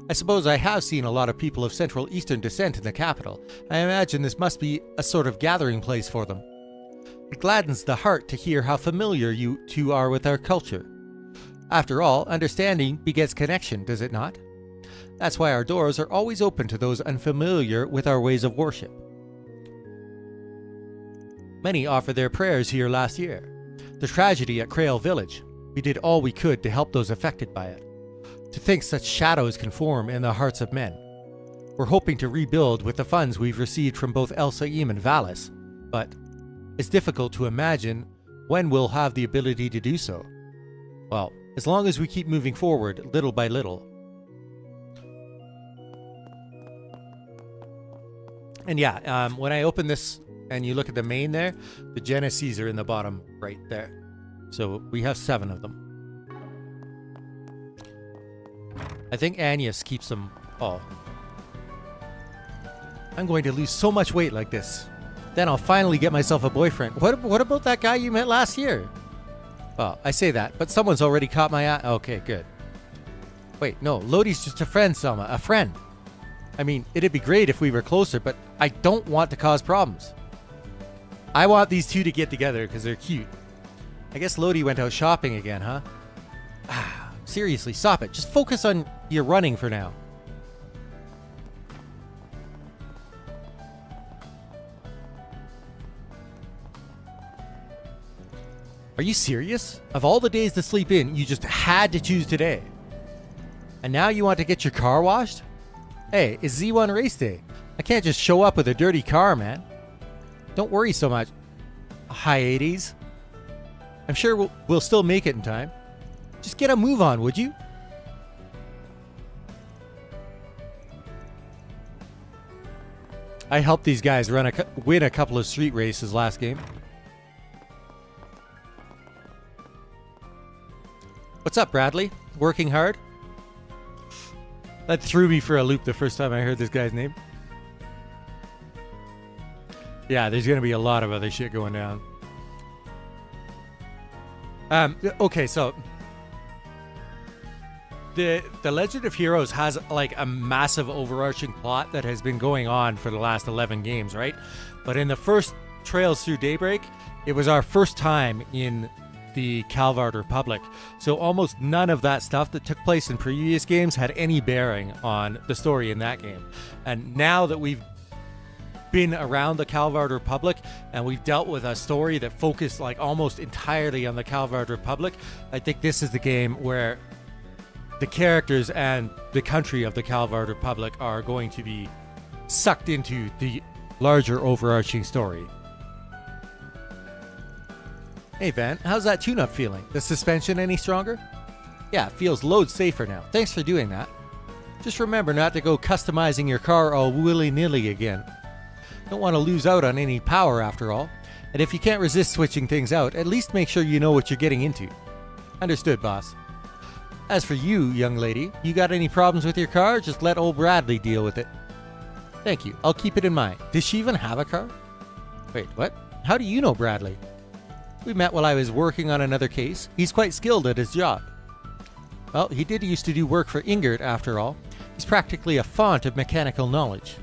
I suppose I have seen a lot of people of Central Eastern descent in the capital. I imagine this must be a sort of gathering place for them. It gladdens the heart to hear how familiar you two are with our culture. After all, understanding begets connection, does it not? That's why our doors are always open to those unfamiliar with our ways of worship. Many offered their prayers here last year. The tragedy at Crail Village, we did all we could to help those affected by it. To think such shadows can form in the hearts of men. We're hoping to rebuild with the funds we've received from both El Saim and Valis, but it's difficult to imagine when we'll have the ability to do so. Well, as long as we keep moving forward little by little. And yeah, when I opened this and you look at the main there, the Genesees are in the bottom right there. So we have 7 of them. I think Agnes keeps them all. I'm going to lose so much weight like this. Then I'll finally get myself a boyfriend. What about that guy you met last year? Well, I say that, but someone's already caught my eye. Okay, good. Wait, no, Lodi's just a friend, Selma. A friend. I mean, it'd be great if we were closer, but I don't want to cause problems. I want these two to get together because they're cute. I guess Lodi went out shopping again, huh? Seriously, stop it. Just focus on your running for now. Are you serious? Of all the days to sleep in, you just had to choose today. And now you want to get your car washed? Hey, it's Z1 race day. I can't just show up with a dirty car, man. Don't worry so much. Hi-80s. I'm sure we'll still make it in time. Just get a move on, would you? I helped these guys win a couple of street races last game. What's up, Bradley? Working hard? That threw me for a loop the first time I heard this guy's name. Yeah, there's going to be a lot of other shit going down. Okay, so the Legend of Heroes has like a massive overarching plot that has been going on for the last 11 games, right? But in the first Trails Through Daybreak, it was our first time in the Calvard Republic. So almost none of that stuff that took place in previous games had any bearing on the story in that game. And now that we've been around the Calvard Republic and we've dealt with a story that focused like almost entirely on the Calvard Republic, I think this is the game where the characters and the country of the Calvard Republic are going to be sucked into the larger overarching story. Hey Van, how's that tune-up feeling? The suspension any stronger? Yeah, it feels loads safer now. Thanks for doing that. Just remember not to go customizing your car all willy-nilly again. Don't want to lose out on any power after all. And if you can't resist switching things out, at least make sure you know what you're getting into. Understood, boss. As for you, young lady, you got any problems with your car? Just let old Bradley deal with it. Thank you. I'll keep it in mind. Does she even have a car? Wait, what? How do you know Bradley? We met while I was working on another case. He's quite skilled at his job. Well, he did used to do work for Ingert after all. He's practically a font of mechanical knowledge.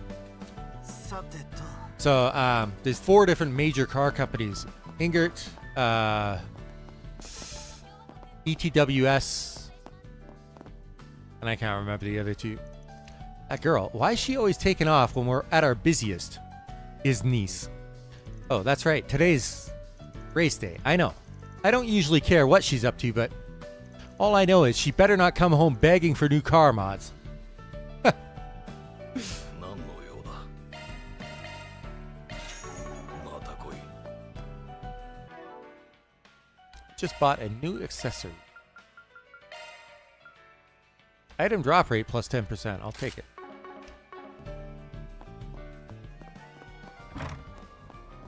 So, there's 4 different major car companies. Ingert, ETWS, and I can't remember the other 2. That girl, why is she always taking off when we're at our busiest? His niece. Oh, that's right. Today's race day. I know. I don't usually care what she's up to, but all I know is she better not come home begging for new car mods. Just bought a new accessory. Item drop rate plus 10%. I'll take it.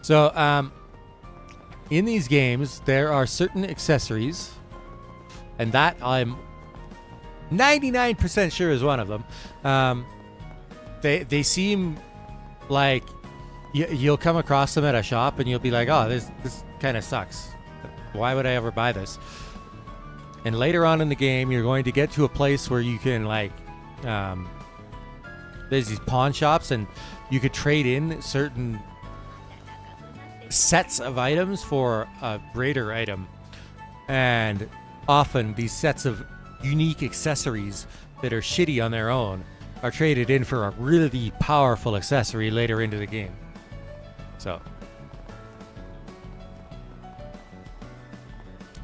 So, in these games, there are certain accessories, and that I'm 99% sure is one of them. They seem like you'll come across them at a shop, and you'll be like, "Oh, this kind of sucks. Why would I ever buy this?" And later on in the game, you're going to get to a place where you can there's these pawn shops, and you could trade in certain sets of items for a greater item. And often these sets of unique accessories that are shitty on their own are traded in for a really powerful accessory later into the game. So,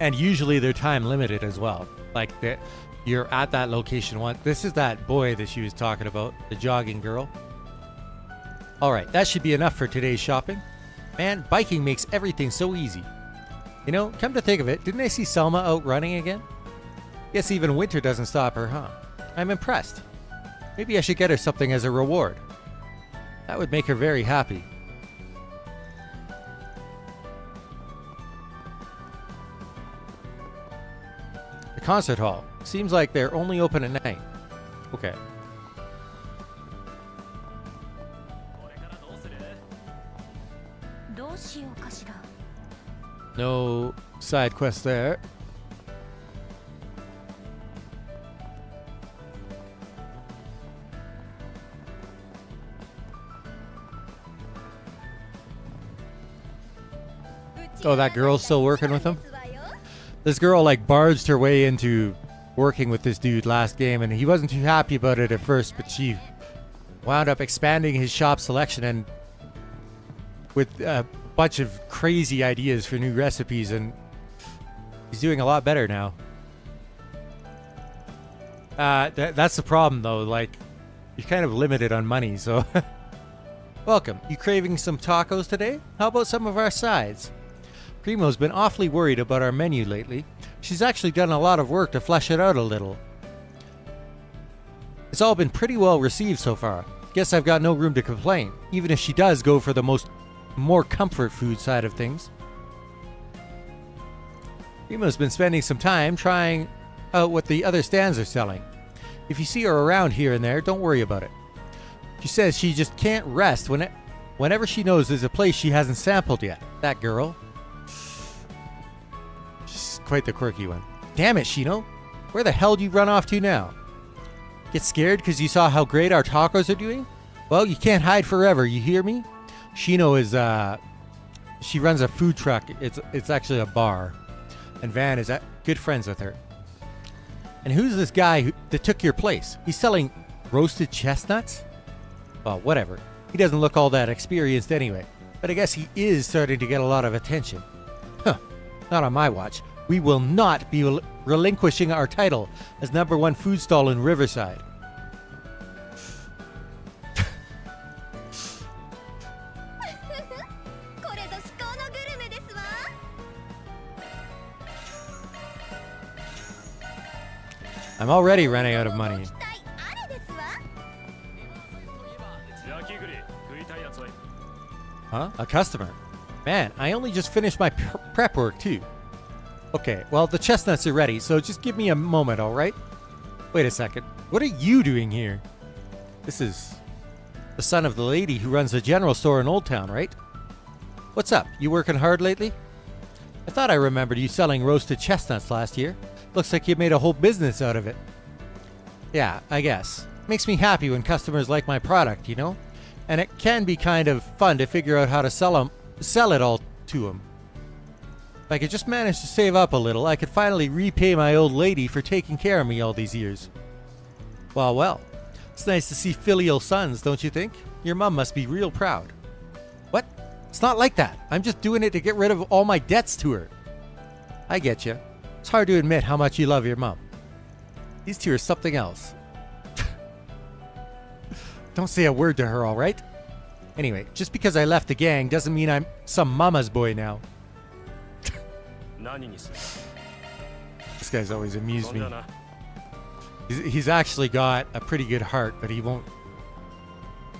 and usually they're time limited as well. Like you're at that location once. This is that boy that she was talking about, the jogging girl. All right, that should be enough for today's shopping. Man, biking makes everything so easy. You know, come to think of it, didn't I see Selma out running again? Guess even winter doesn't stop her, huh? I'm impressed. Maybe I should get her something as a reward. That would make her very happy. concert hall. Seems like they're only open at night. Okay. No side quest there. Oh, that girl's still working with him? This girl like barged her way into working with this dude last game, and he wasn't too happy about it at first, but she wound up expanding his shop selection and with a bunch of crazy ideas for new recipes, and he's doing a lot better now. That's the problem though, like you're kind of limited on money, so welcome. You craving some tacos today? How about some of our sides? Primo's been awfully worried about our menu lately. She's actually done a lot of work to flesh it out a little. It's all been pretty well received so far. Guess I've got no room to complain, even if she does go for the more comfort food side of things. Primo's been spending some time trying out what the other stands are selling. If you see her around here and there, don't worry about it. She says she just can't rest whenever she knows there's a place she hasn't sampled yet. That girl. Quite the quirky one. Damn it, Shino. Where the hell do you run off to now? Get scared because you saw how great our tacos are doing? Well, you can't hide forever, you hear me? Shino is, she runs a food truck. It's actually a bar. And Van is good friends with her. And who's this guy that took your place? He's selling roasted chestnuts? Well, whatever. He doesn't look all that experienced anyway. But I guess he is starting to get a lot of attention. Huh. Not on my watch. We will not be relinquishing our title as #1 food stall in Riverside. I'm already running out of money. Huh? A customer? Man, I only just finished my prep work too. Okay, well, the chestnuts are ready, so just give me a moment, alright? Wait a second. What are you doing here? This is the son of the lady who runs the general store in Old Town, right? What's up? You working hard lately? I thought I remembered you selling roasted chestnuts last year. Looks like you made a whole business out of it. Yeah, I guess. Makes me happy when customers like my product, you know? And it can be kind of fun to figure out how to sell it all to them. If I could just manage to save up a little, I could finally repay my old lady for taking care of me all these years. Well, well. It's nice to see filial sons, don't you think? Your mom must be real proud. What? It's not like that. I'm just doing it to get rid of all my debts to her. I get you. It's hard to admit how much you love your mom. These two are something else. Don't say a word to her, alright? Anyway, just because I left the gang doesn't mean I'm some mama's boy now. This guy's always amused me. He's actually got a pretty good heart, but he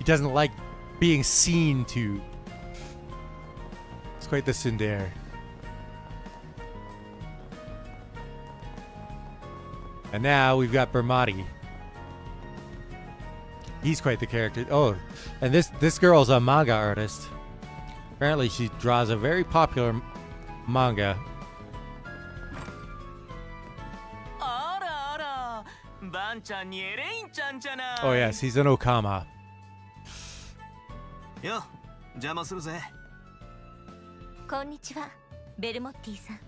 doesn't like being seen to. It's quite the tsundere. And now we've got Bermati. He's quite the character. Oh, and this girl's a manga artist. Apparently she draws a very popular manga. Oh yes, he's an Okama. Yo, 邪魔するぜ。こんにちは、ベルモッティさん。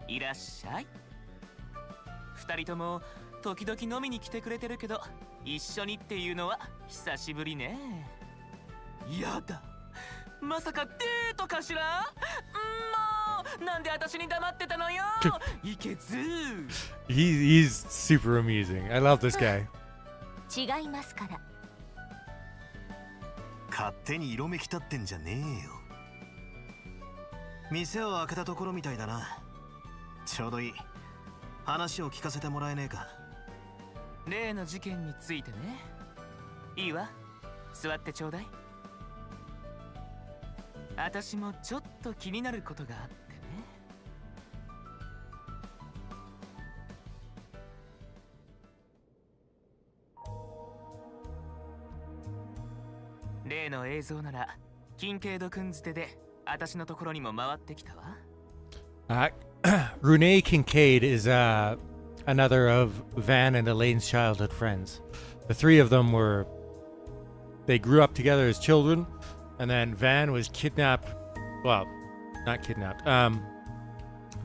いらっしゃい。二人とも時々飲みに来てくれてるけど、一緒にっていうのは久しぶりね。やだ。まさかデートかしら？もうなんで私に黙ってたのよ。いけず。He's super amusing. I love this guy. 違いますから。勝手に色めき立ってんじゃねえよ。店を開けたところみたいだな。ちょうどいい。話を聞かせてもらえねえか。例の事件についてね。いいわ。座ってちょうだい。私もちょっと気になることがあってね。例の映像ならキンケイド君づてで私のところにも回ってきたわ。Renee Kincaid is another of Van and Elaine's childhood friends. The three of them they grew up together as children, and then Van was kidnapped. Well, not kidnapped.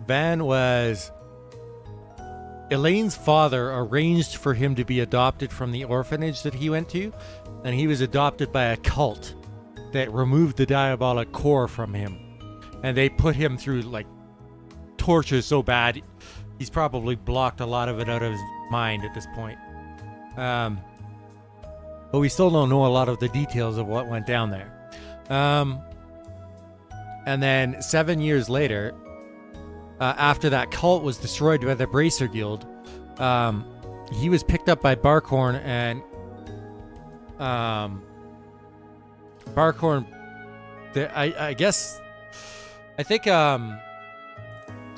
Van was... Elaine's father arranged for him to be adopted from the orphanage that he went to, and he was adopted by a cult that removed the diabolic core from him. And they put him through, like, torture so bad, he's probably blocked a lot of it out of his mind at this point. But we still don't know a lot of the details of what went down there. And then 7 years later, after that cult was destroyed by the Bracer Guild, he was picked up by Barkhorn, and Barkhorn, I think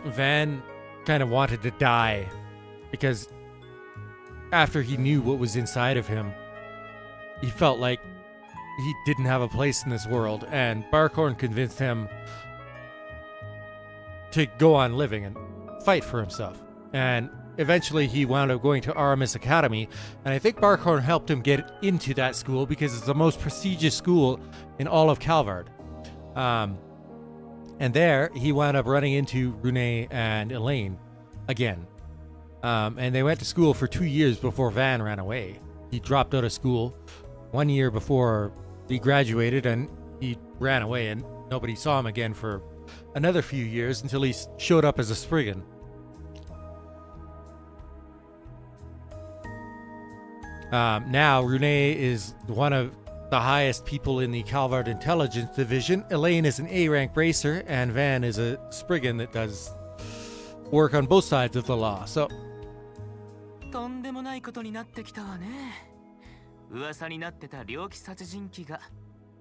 Van kind of wanted to die because after he knew what was inside of him, he felt like he didn't have a place in this world, and Barkhorn convinced him to go on living and fight for himself. And eventually he wound up going to Aramis Academy, and I think Barkhorn helped him get into that school because it's the most prestigious school in all of Calvard. And there he wound up running into Renee and Elaine again. And they went to school for 2 years before Van ran away. He dropped out of school 1 year before he graduated, and he ran away, and nobody saw him again for another few years until he showed up as a Spriggan. Now, Renee is one of the highest people in the Calvard Intelligence Division. Elaine is an A-rank bracer, and Van is a Spriggan that does work on both sides of the law. So, とんでもないことになってきたわね。噂になってた猟奇殺人鬼が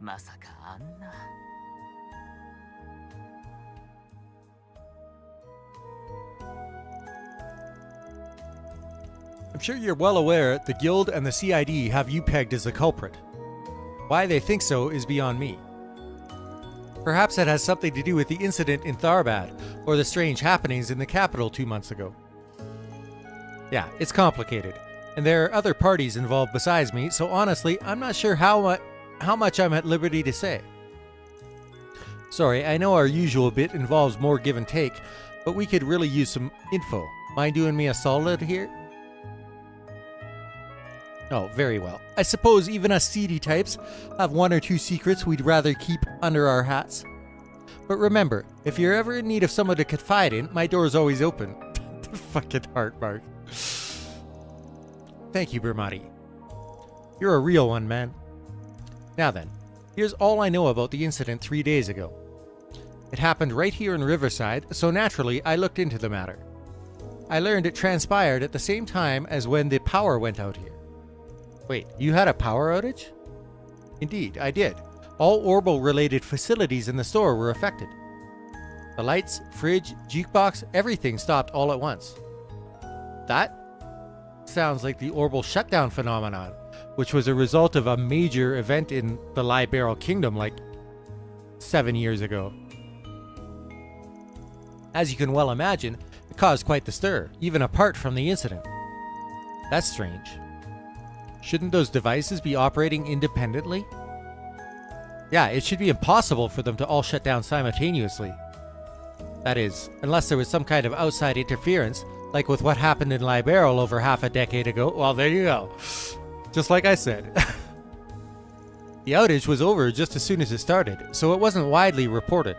まさかあんな。I'm sure you're well aware the Guild and the CID have you pegged as the culprit. Why they think so is beyond me. Perhaps it has something to do with the incident in Tharbad, or the strange happenings in the capital 2 months ago. Yeah, it's complicated, and there are other parties involved besides me, so honestly, I'm not sure how much I'm at liberty to say. Sorry, I know our usual bit involves more give and take, but we could really use some info. Mind doing me a solid here? Oh, very well. I suppose even us seedy types have 1 or 2 secrets we'd rather keep under our hats. But remember, if you're ever in need of someone to confide in, my door's always open. The fucking heart mark. Thank you, Bermati. You're a real one, man. Now then, here's all I know about the incident 3 days ago. It happened right here in Riverside, so naturally I looked into the matter. I learned it transpired at the same time as when the power went out here. Wait, you had a power outage? Indeed, I did. All Orbital-related facilities in the store were affected. The lights, fridge, jukebox, everything stopped all at once. That sounds like the Orbital shutdown phenomenon, which was a result of a major event in the Liberal Kingdom like 7 years ago. As you can well imagine, it caused quite the stir, even apart from the incident. That's strange. Shouldn't those devices be operating independently? Yeah, it should be impossible for them to all shut down simultaneously. That is, unless there was some kind of outside interference, like with what happened in Liberal over half a decade ago. Well, there you go. Just like I said. The outage was over just as soon as it started, so it wasn't widely reported.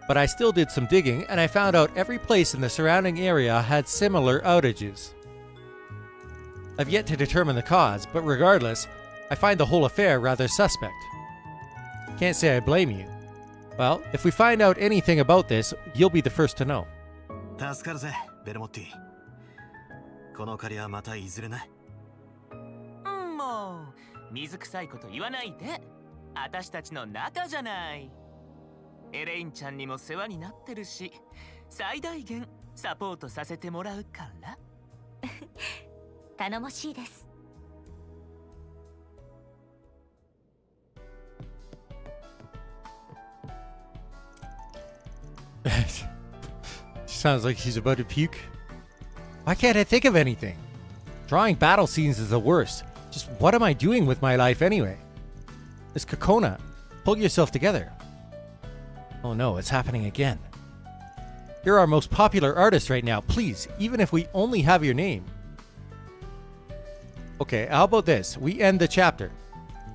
But I still did some digging, and I found out every place in the surrounding area had similar outages. I've yet to determine the cause, but regardless, I find the whole affair rather suspect. Can't say I blame you. Well, if we find out anything about this, you'll be the first to know. 助かるぜ、ベルモッティ。この借りはまたいずれな。もう水臭いこと言わないで。私たちの仲じゃない。エレインちゃんにも世話になってるし、最大限サポートさせてもらうから。頼もしいです。She sounds like she's about to puke. Why can't I think of anything? Drawing battle scenes is the worst. Just what am I doing with my life anyway? Miss Kokona, pull yourself together. Oh no, it's happening again. You're our most popular artist right now. Please, even if we only have your name. Okay, how about this? We end the chapter.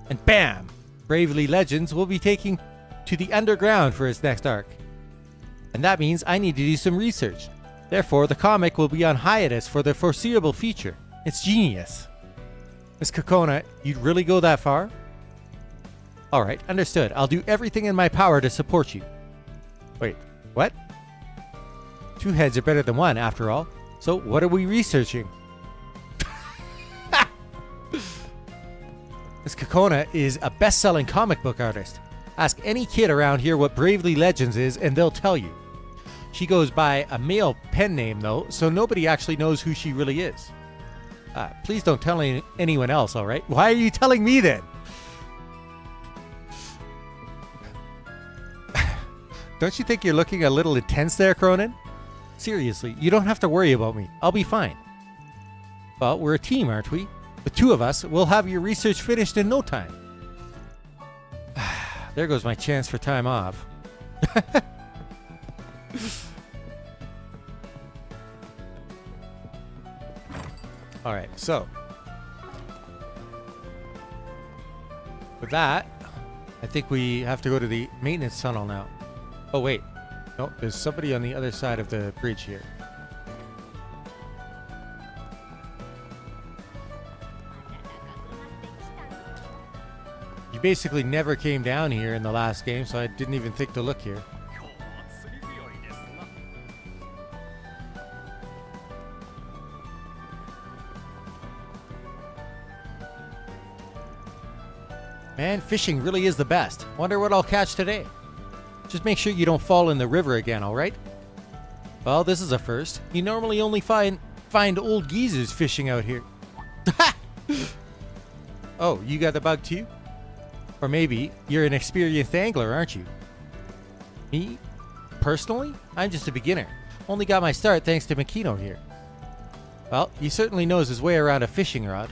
And bam! Bravely Legends will be taking to the underground for its next arc. And that means I need to do some research. Therefore, the comic will be on hiatus for the foreseeable future. It's genius. Miss Kokona, you'd really go that far? Alright, understood. I'll do everything in my power to support you. Wait, what? Two heads are better than one, after all. So, what are we researching? Miss Kokona is a best-selling comic book artist. Ask any kid around here what Bravely Legends is, and they'll tell you. She goes by a male pen name, though, so nobody actually knows who she really is. Please don't tell anyone else, alright? Why are you telling me then? Don't you think you're looking a little intense there, Cronin? Seriously, you don't have to worry about me. I'll be fine. Well, we're a team, aren't we? The two of us will have your research finished in no time. There goes my chance for time off. Alright, so with that, I think we have to go to the maintenance tunnel now. Oh wait, no, there's somebody on the other side of the bridge here. You basically never came down here in the last game, so I didn't even think to look here. Man, fishing really is the best. Wonder what I'll catch today. Just make sure you don't fall in the river again, alright? Well, this is a first. You normally only find old geezers fishing out here. Oh, you got the bug too? Or maybe you're an experienced angler, aren't you? Me? Personally? I'm just a beginner. Only got my start thanks to Makino here. Well, he certainly knows his way around a fishing rod.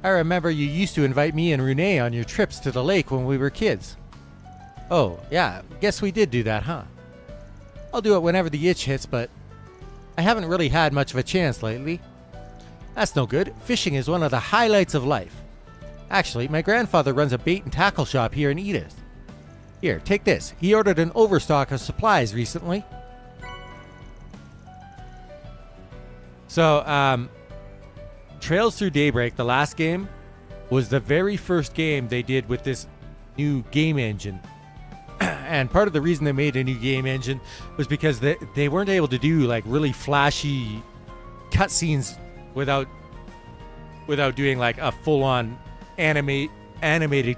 I remember you used to invite me and Rune on your trips to the lake when we were kids. Oh, yeah, guess we did do that, huh? I'll do it whenever the itch hits, but I haven't really had much of a chance lately. That's no good. Fishing is one of the highlights of life. Actually, my grandfather runs a bait and tackle shop here in Edith. Here, take this. He ordered an overstock of supplies recently. So, Trails Through Daybreak, the last game, was the very first game they did with this new game engine. And part of the reason they made a new game engine was because they weren't able to do like really flashy cutscenes without doing like a full-on animated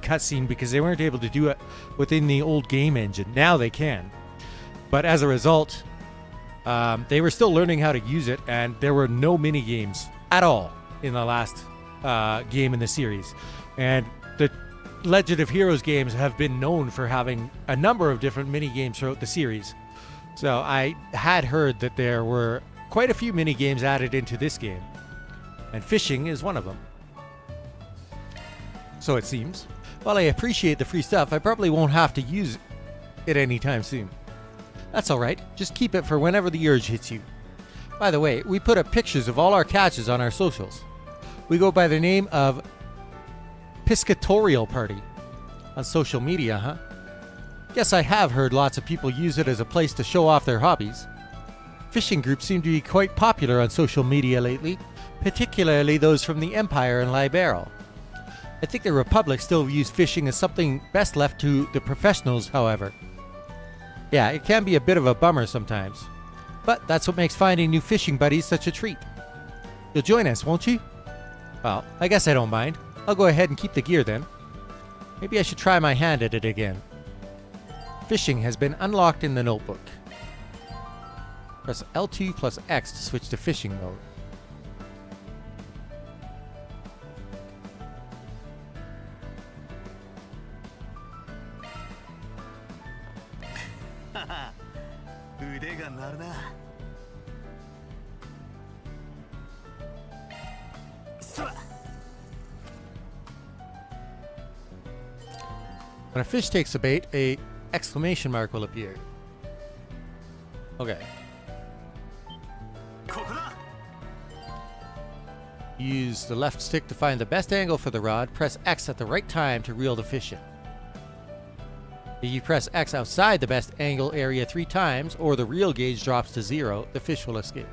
cutscene, because they weren't able to do it within the old game engine. Now they can. But as a result, they were still learning how to use it, and there were no mini games at all in the last game in the series. And the Legend of Heroes games have been known for having a number of different mini games throughout the series. So I had heard that there were quite a few mini games added into this game, and fishing is one of them. So it seems. While I appreciate the free stuff, I probably won't have to use it anytime soon. That's alright, just keep it for whenever the urge hits you. By the way, we put up pictures of all our catches on our socials. We go by the name of Piscatorial Party on social media, huh? Guess I have heard lots of people use it as a place to show off their hobbies. Fishing groups seem to be quite popular on social media lately, particularly those from the Empire and Liberal. I think the Republic still views fishing as something best left to the professionals, however. Yeah, it can be a bit of a bummer sometimes. But that's what makes finding new fishing buddies such a treat. You'll join us, won't you? Well, I guess I don't mind. I'll go ahead and keep the gear then. Maybe I should try my hand at it again. Fishing has been unlocked in the notebook. Press L2 plus X to switch to fishing mode. When a fish takes a bait, a exclamation mark will appear. Okay. Use the left stick to find the best angle for the rod. Press X at the right time to reel the fish in. If you press X outside the best angle area 3 times, or the reel gauge drops to 0, the fish will escape.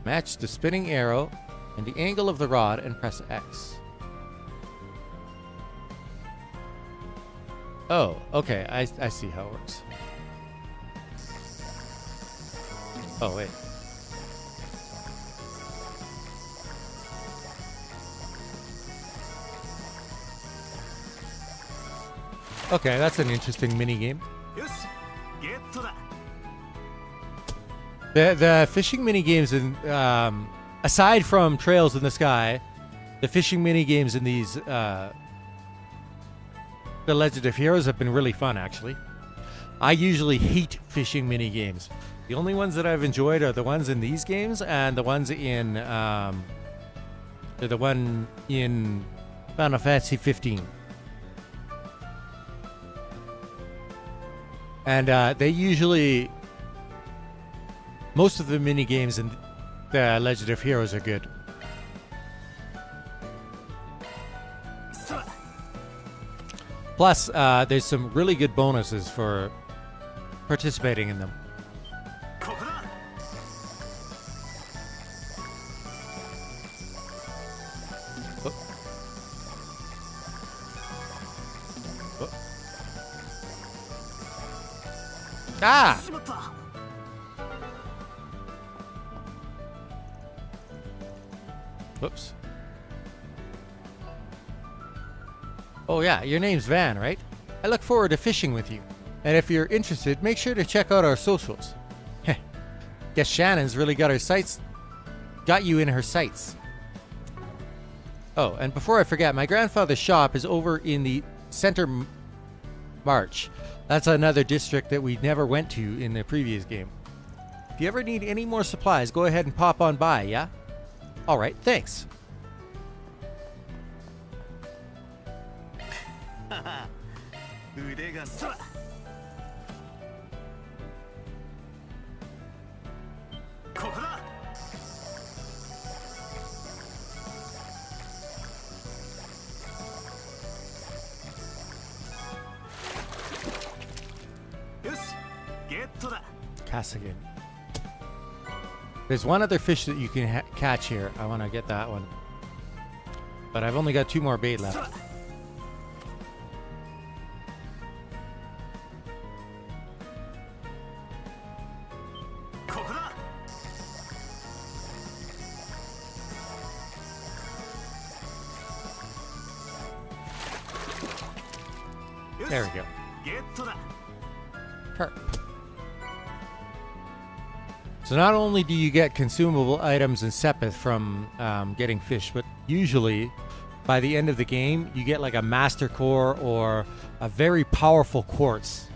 Match the spinning arrow and the angle of the rod and press X. Oh, okay, I see how it works. Oh, wait. Okay, that's an interesting minigame. The fishing minigames in aside from Trails in the Sky, the fishing minigames in these The Legend of Heroes have been really fun, actually. I usually hate fishing minigames. The only ones that I've enjoyed are the ones in these games and the ones in the one in Final Fantasy 15. And they usually, most of the mini games in the Legend of Heroes are good. Plus, there's some really good bonuses for participating in them. Oh. Oh. Ah! Whoops. Oh yeah, your name's Van, right? I look forward to fishing with you. And if you're interested, make sure to check out our socials. Heh. Guess Shannon's really got you in her sights. Oh, and before I forget, my grandfather's shop is over in the Center March. That's another district that we never went to in the previous game. If you ever need any more supplies, go ahead and pop on by, yeah? Alright, thanks. Cassigan. There's one other fish that you can catch here. I want to get that one. But I've only got 2 more bait left. There we go. Perfect. So not only do you get consumable items and sepith from getting fish, but usually by the end of the game, you get like a master core or a very powerful quartz.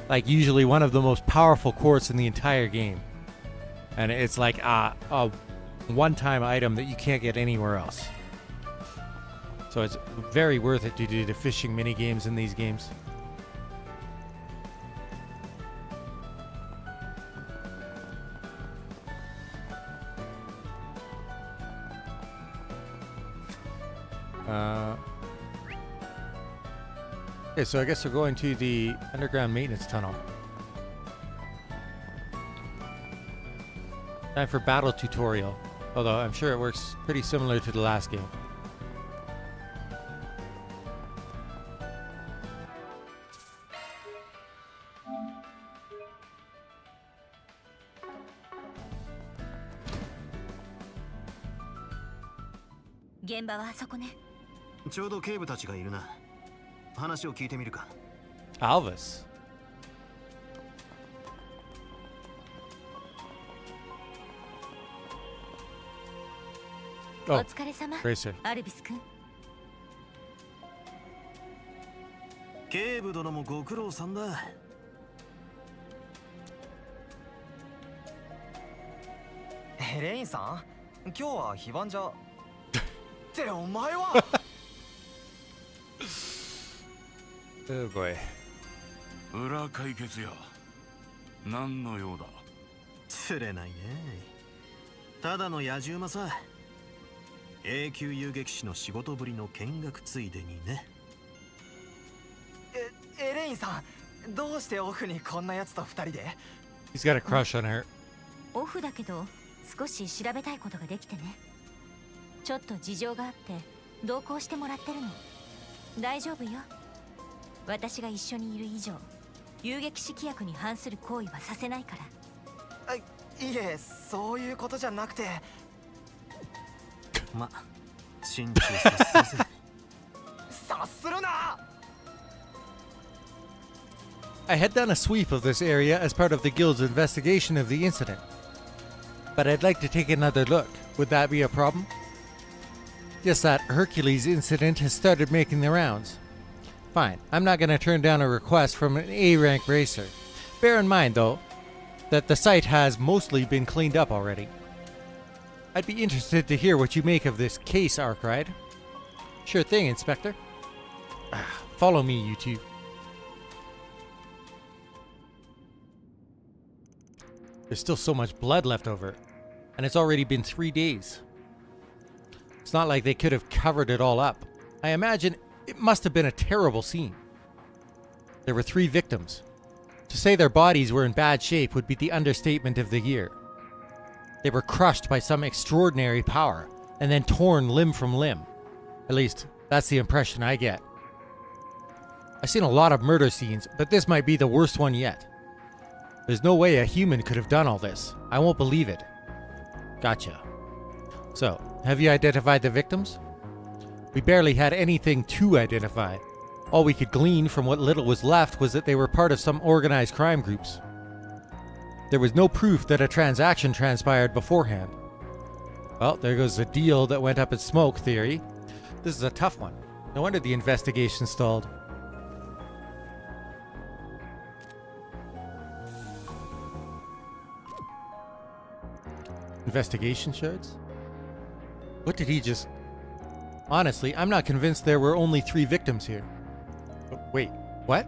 Like usually one of the most powerful quartz in the entire game. And it's like a one-time item that you can't get anywhere else. So it's very worth it to do the fishing mini games in these games. Okay, so I guess we're going to the underground maintenance tunnel. Time for battle tutorial. Although I'm sure it works pretty similar to the last game. ちょうど警部たちがいるな。話を聞いてみるか。Alvis. お疲れ様。 Racer. アルビス君。警部殿もご苦労さんだ。レインさん、今日は非番じゃ。ってお前は。Oh boy. 裏解決や。何の用だ。釣れないね。ただの野獣馬さ。永久遊撃士の仕事ぶりの見学ついでにね。エレインさん、どうしてオフにこんなやつと二人で。 He's got a crush on her. オフだけど少し調べたいことができてね。ちょっと事情があって同行してもらってるの。大丈夫よ。私が一緒にいる以上遊撃士規約に反する行為はさせないから。いえ、そういうことじゃなくて。ま、心中察するぜ。察するな。 I had done a sweep of this area as part of the guild's investigation of the incident. But I'd like to take another look. Would that be a problem? Yes, that Hercules incident has started making the rounds. Fine, I'm not going to turn down a request from an A-rank racer. Bear in mind, though, that the site has mostly been cleaned up already. I'd be interested to hear what you make of this case, Arkwright. Sure thing, Inspector. Follow me, you two. There's still so much blood left over, and it's already been 3 days. It's not like they could have covered it all up. I imagine it must have been a terrible scene. There were 3 victims. To say their bodies were in bad shape would be the understatement of the year. They were crushed by some extraordinary power, and then torn limb from limb. At least, that's the impression I get. I've seen a lot of murder scenes, but this might be the worst one yet. There's no way a human could have done all this. I won't believe it. Gotcha. So, have you identified the victims? We barely had anything to identify. All we could glean from what little was left was that they were part of some organized crime groups. There was no proof that a transaction transpired beforehand. Well, there goes the deal that went up in smoke theory. This is a tough one. No wonder the investigation stalled. Investigation shards? What did he just... Honestly, I'm not convinced there were only 3 victims here. Wait, what?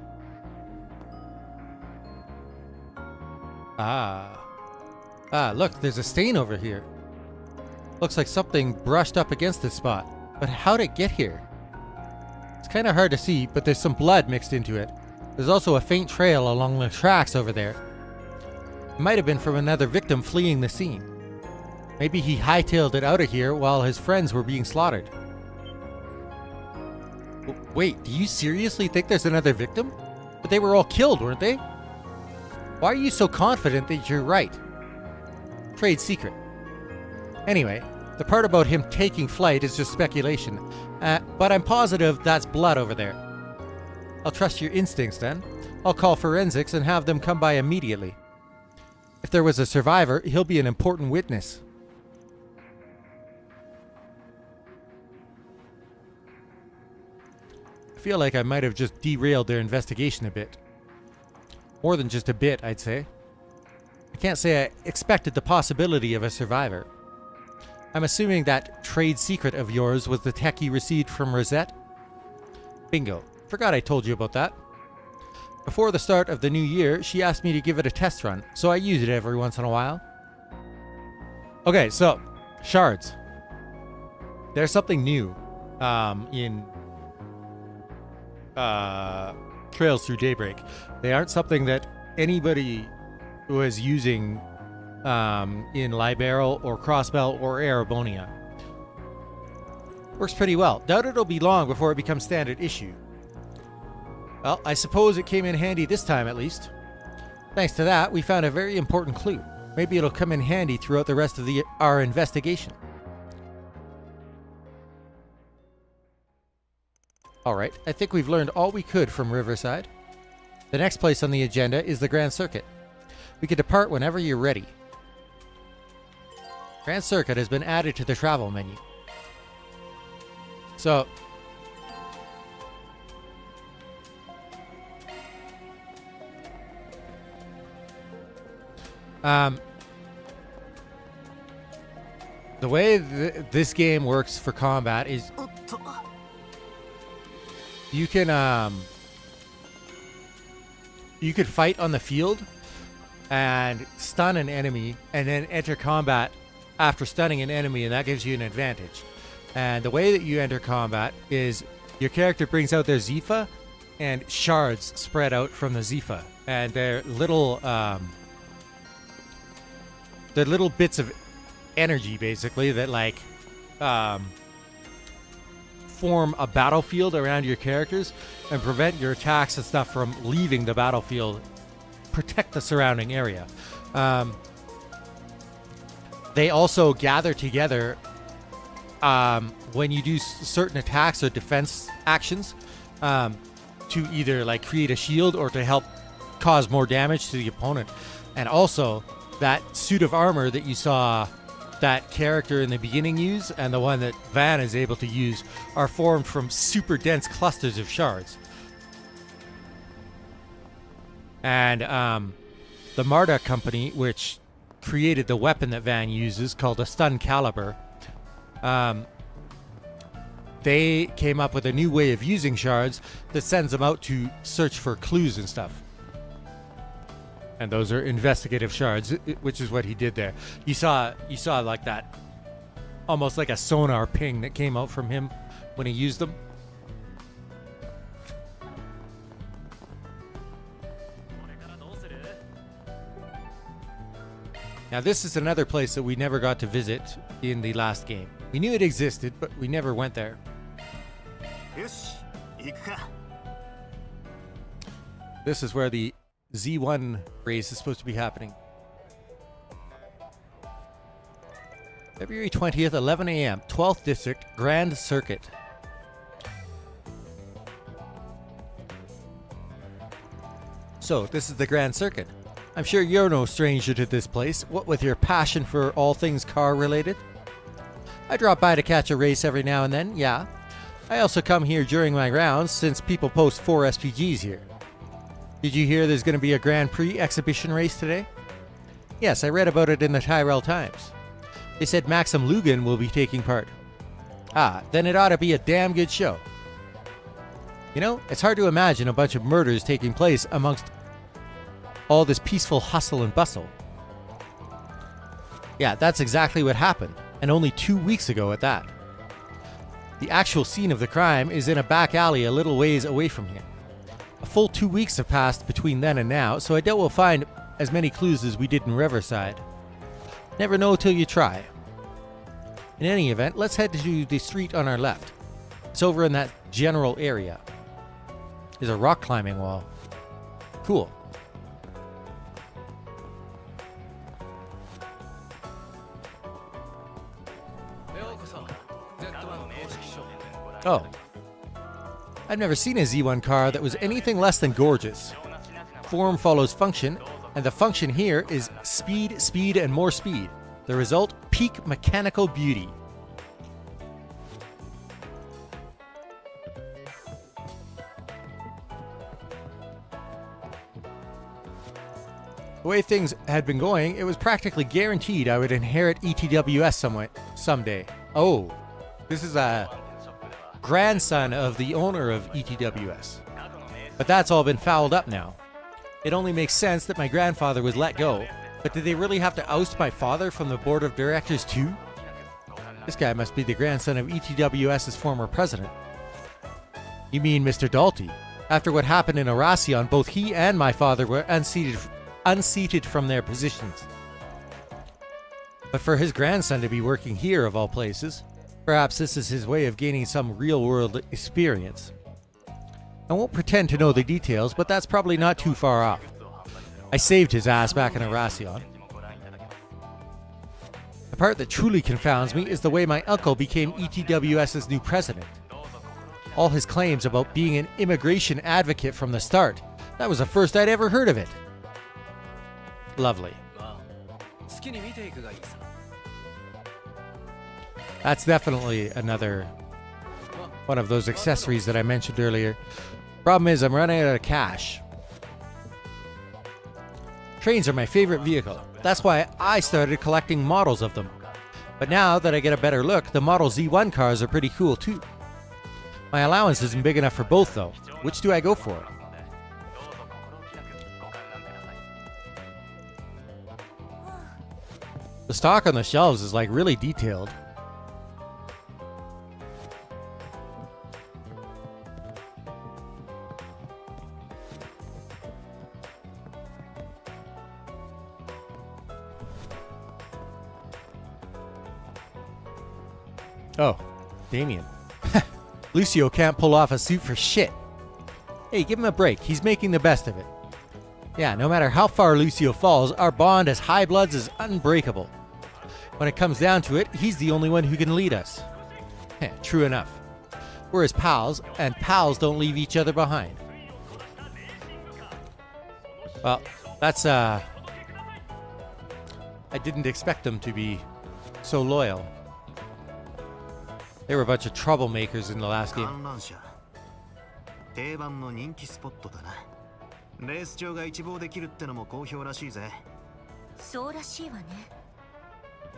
Look, there's a stain over here. Looks like something brushed up against this spot. But how'd it get here? It's kind of hard to see, but there's some blood mixed into it. There's also a faint trail along the tracks over there. It might have been from another victim fleeing the scene. Maybe he hightailed it out of here while his friends were being slaughtered. Wait, do you seriously think there's another victim? But they were all killed, weren't they? Why are you so confident that you're right? Trade secret. Anyway, the part about him taking flight is just speculation. But I'm positive that's blood over there. I'll trust your instincts then. I'll call forensics and have them come by immediately. If there was a survivor, he'll be an important witness. I feel like I might have just derailed their investigation a bit. More than just a bit, I'd say. I can't say I expected the possibility of a survivor. I'm assuming that trade secret of yours was the tech you received from Rosette? Bingo. Forgot I told you about that. Before the start of the new year, she asked me to give it a test run, so I use it every once in a while. Okay, so, shards. There's something new in Trails Through Daybreak. They aren't something that anybody was using in Libero or Crossbell or Erebonia. Works pretty well. Doubt it'll be long before it becomes standard issue. Well, I suppose it came in handy this time at least. Thanks to that, we found a very important clue. Maybe it'll come in handy throughout the rest of our investigation. 「Alright, I think we've learned all we could from Riverside. The next place on the agenda is the Grand Circuit. We can depart whenever you're ready. Grand Circuit has been added to the travel menu. So, the way this game works for combat is you can fight on the field and stun an enemy and then enter combat after stunning an enemy, and that gives you an advantage. And the way that you enter combat is your character brings out their Zifa and shards spread out from the Zifa, and they're little bits of energy basically that like form a battlefield around your characters and prevent your attacks and stuff from leaving the battlefield, protect the surrounding area. They also gather together when you do certain attacks or defense actions to either like create a shield or to help cause more damage to the opponent. And also that suit of armor that you saw that character in the beginning use and the one that Van is able to use are formed from super dense clusters of shards. And the Marta company, which created the weapon that Van uses called a stun caliber, they came up with a new way of using shards that sends them out to search for clues and stuff. And those are investigative shards, which is what he did there. You saw like that, almost like a sonar ping that came out from him when he used them. Now this is another place that we never got to visit in the last game. We knew it existed, but we never went there. This is where the Z1 race is supposed to be happening. February 20th, 11 a.m., 12th District, Grand Circuit. So, this is the Grand Circuit. I'm sure you're no stranger to this place, what with your passion for all things car-related. I drop by to catch a race every now and then, yeah. I also come here during my rounds, since people post 4 SPGs here. Did you hear there's going to be a Grand Prix exhibition race today? Yes, I read about it in the Tyrell Times. They said Maxim Lugan will be taking part. Ah, then it ought to be a damn good show. You know, it's hard to imagine a bunch of murders taking place amongst all this peaceful hustle and bustle. Yeah, that's exactly what happened, and only 2 weeks ago at that. The actual scene of the crime is in a back alley a little ways away from here. A full 2 weeks have passed between then and now, so I doubt we'll find as many clues as we did in Riverside. Never know till you try. In any event, let's head to the street on our left. It's over in that general area. There's a rock climbing wall. Cool. Oh. I've never seen a Z1 car that was anything less than gorgeous. Form follows function, and the function here is speed, speed, and more speed. The result, peak mechanical beauty. The way things had been going, it was practically guaranteed I would inherit ETWS someday. Oh, this is a grandson of the owner of ETWS. But that's all been fouled up now. It only makes sense that my grandfather was let go, but did they really have to oust my father from the board of directors too? This guy must be the grandson of ETWS's former president. You mean Mr. Dalty? After what happened in Arasion, both he and my father were unseated from their positions. But for his grandson to be working here of all places, perhaps this is his way of gaining some real-world experience. I won't pretend to know the details, but that's probably not too far off. I saved his ass back in Arasion. The part that truly confounds me is the way my uncle became ETWS's new president. all his claims about being an immigration advocate from the start. That was the first I'd ever heard of it. Lovely. That's definitely another one of those accessories that I mentioned earlier. Problem is, I'm running out of cash. Trains are my favorite vehicle. That's why I started collecting models of them. But now that I get a better look, the Model Z1 cars are pretty cool too. My allowance isn't big enough for both though. Which do I go for? The stock on the shelves is like really detailed. Oh, Damien. Lucio can't pull off a suit for shit. Hey, give him a break. He's making the best of it. Yeah, no matter how far Lucio falls, our bond as High Bloods is unbreakable. When it comes down to it, he's the only one who can lead us. True enough. We're his pals, and pals don't leave each other behind. Well, that's, I didn't expect them to be so loyal. They were a bunch of troublemakers in the last game. 定番の人気スポットだな。レース場が一望できるってのも好評らしいぜ。そうらしいわね。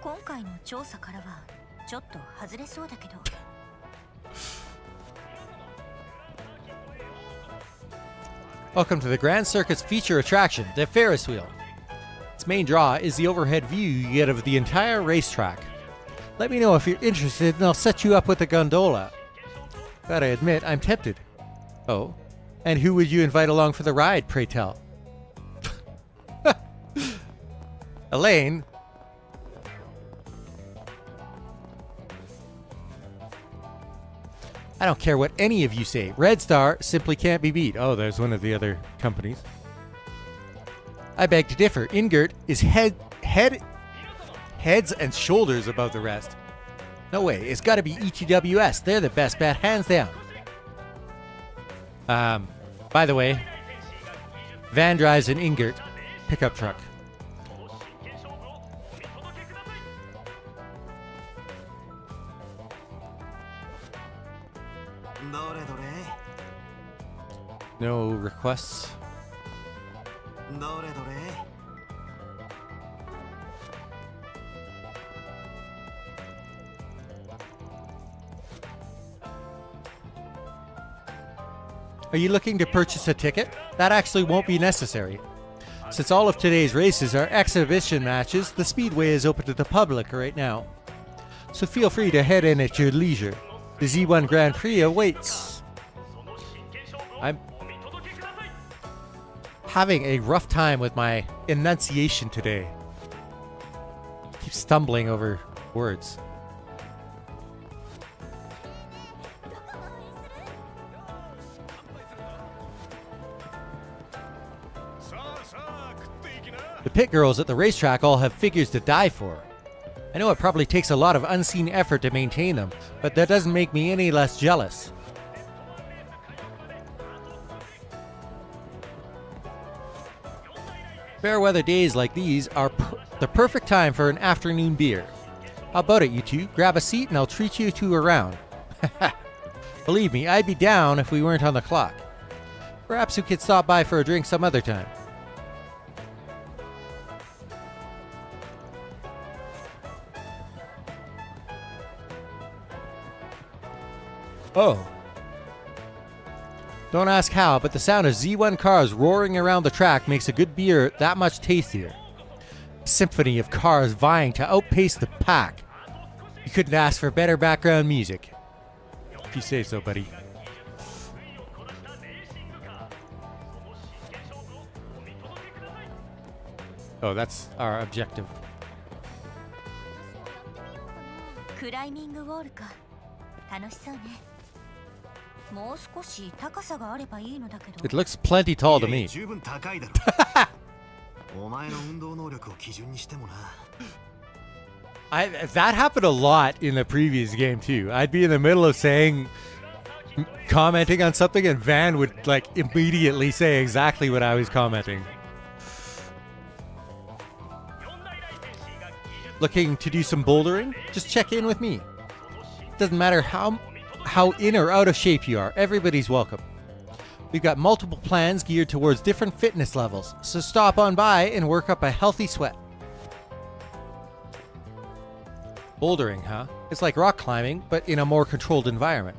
今回の調査からはちょっと外れそうだけど。Welcome to the Grand Circuit's feature attraction, the Ferris wheel. Its main draw is the overhead view you get of the entire racetrack. Let me know if you're interested and I'll set you up with a gondola. Gotta admit, I'm tempted. Oh, and who would you invite along for the ride, pray tell? Elaine? I don't care what any of you say. Red Star simply can't be beat. Oh, there's one of the other companies. I beg to differ. Ingert is heads and shoulders above the rest. No way. It's got to be ETWS. They're the best bet, hands down. By the way, Van drives an Ingert pickup truck. No requests. Are you looking to purchase a ticket? That actually won't be necessary. Since all of today's races are exhibition matches, the speedway is open to the public right now. So feel free to head in at your leisure. The Z1 Grand Prix awaits. I'm having a rough time with my enunciation today. Keep stumbling over words. The pit girls at the racetrack all have figures to die for. I know it probably takes a lot of unseen effort to maintain them, but that doesn't make me any less jealous. Fair weather days like these are the perfect time for an afternoon beer. How about it, you two? Grab a seat and I'll treat you two around. Believe me, I'd be down if we weren't on the clock. Perhaps we could stop by for a drink some other time. Oh. Don't ask how, but the sound of Z1 cars roaring around the track makes a good beer that much tastier. A symphony of cars vying to outpace the pack. You couldn't ask for better background music. If you say so, buddy. Oh, that's our objective. クライミングウォールか。楽しそうね。もう少し高さがあればいいのだけど。It looks plenty tall to me. 十分高いだろ。お前の運動能力を基準にしてもな。That happened a lot in the previous game too. I'd be in the middle of saying commenting on something and Van would like immediately say exactly what I was commenting. Looking to do some bouldering? Just check in with me. Doesn't matter how in or out of shape you are, everybody's welcome. We've got multiple plans geared towards different fitness levels, so stop on by and work up a healthy sweat. Bouldering, huh? It's like rock climbing, but in a more controlled environment.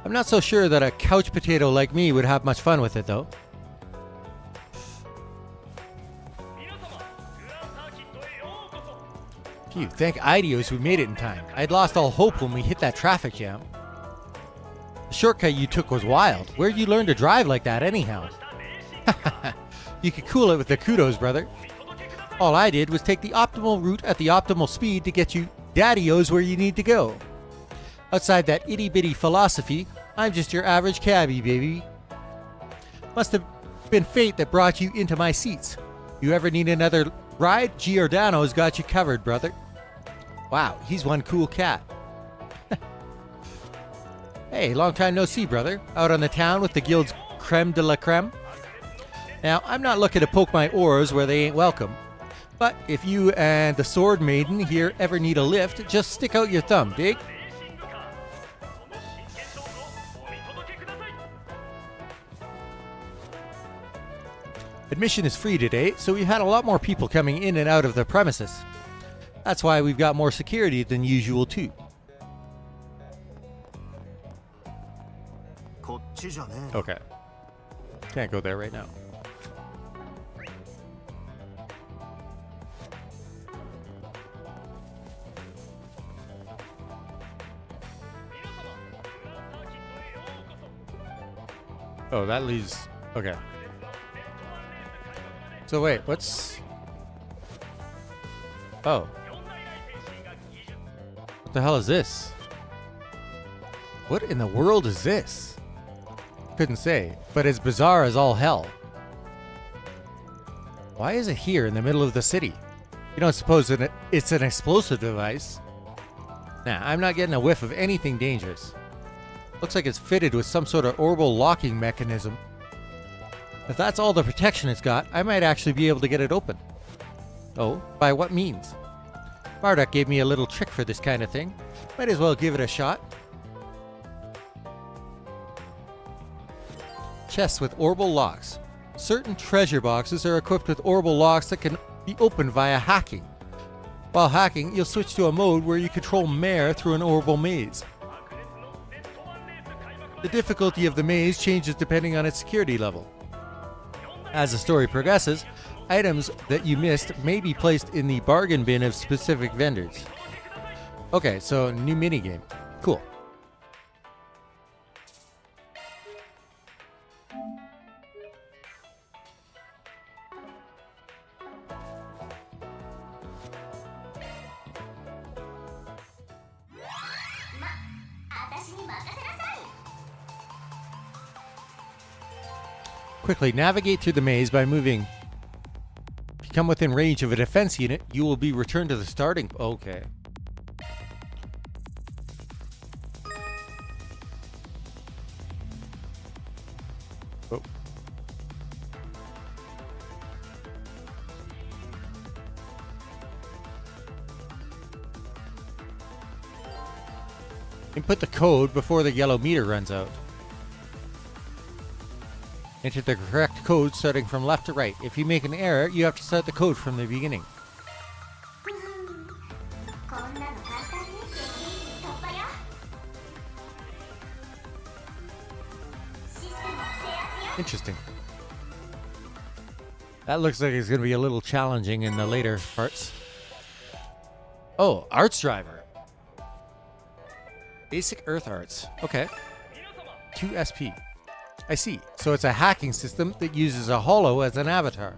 I'm not so sure that a couch potato like me would have much fun with it, though. Phew, thank Idios we made it in time. I'd lost all hope when we hit that traffic jam. The shortcut you took was wild. Where'd you learn to drive like that anyhow? You could cool it with the kudos, brother. All I did was take the optimal route at the optimal speed to get you daddy-os where you need to go. Outside that itty-bitty philosophy, I'm just your average cabbie, baby. Must have been fate that brought you into my seats. You ever need another ride? Giordano's got you covered, brother. Wow, he's one cool cat. Hey, long time no see, brother. Out on the town with the guild's creme de la creme? Now, I'm not looking to poke my oars where they ain't welcome. But if you and the sword maiden here ever need a lift, just stick out your thumb, dig? Admission is free today, so we've had a lot more people coming in and out of the premises. That's why we've got more security than usual too. Okay. Can't go there right now. Oh, that leaves... Okay. So wait, what's... Oh. What the hell is this? What in the world is this? Couldn't say, but it's bizarre as all hell. Why is it here in the middle of the city? You don't suppose it's an explosive device? Nah, I'm not getting a whiff of anything dangerous. Looks like it's fitted with some sort of orbital locking mechanism. If that's all the protection it's got, I might actually be able to get it open. Oh, by what means? Marduk gave me a little trick for this kind of thing. Might as well give it a shot. Chests with orbital locks. Certain treasure boxes are equipped with orbital locks that can be opened via hacking. While hacking, you'll switch to a mode where you control Mare through an orbital maze. The difficulty of the maze changes depending on its security level. As the story progresses, items that you missed may be placed in the bargain bin of specific vendors. Okay, so new minigame. Cool. Quickly navigate through the maze by moving. If you come within range of a defense unit, you will be returned to the starting... Okay. Oh. Input the code before the yellow meter runs out. Enter the correct code starting from left to right. If you make an error, you have to start the code from the beginning. Interesting. That looks like it's going to be a little challenging in the later parts. Oh, Arts Driver. Basic Earth Arts. Okay. 2 SP. I see. So it's a hacking system that uses a holo as an avatar.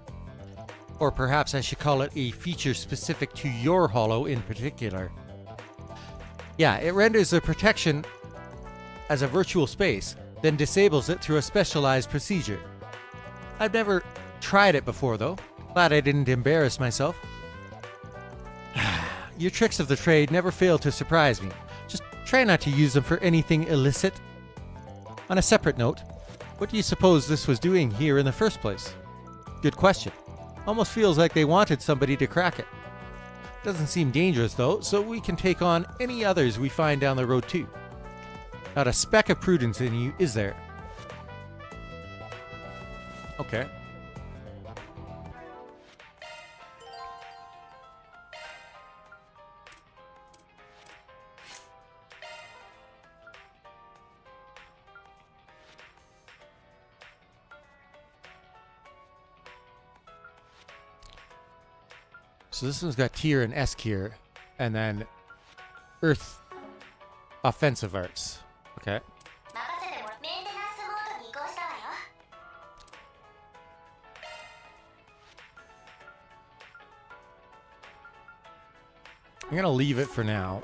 Or perhaps I should call it a feature specific to your holo in particular. Yeah, it renders the protection as a virtual space, then disables it through a specialized procedure. I've never tried it before though. Glad I didn't embarrass myself. Your tricks of the trade never fail to surprise me. Just Try not to use them for anything illicit. On a separate note, what do you suppose this was doing here in the first place? Good question. Almost feels like they wanted somebody to crack it. Doesn't seem dangerous though, so we can take on any others we find down the road too. Not a speck of prudence in you, is there? Okay. So this one's got tier and S tier, and then Earth offensive arts. Okay. I'm gonna leave it for now.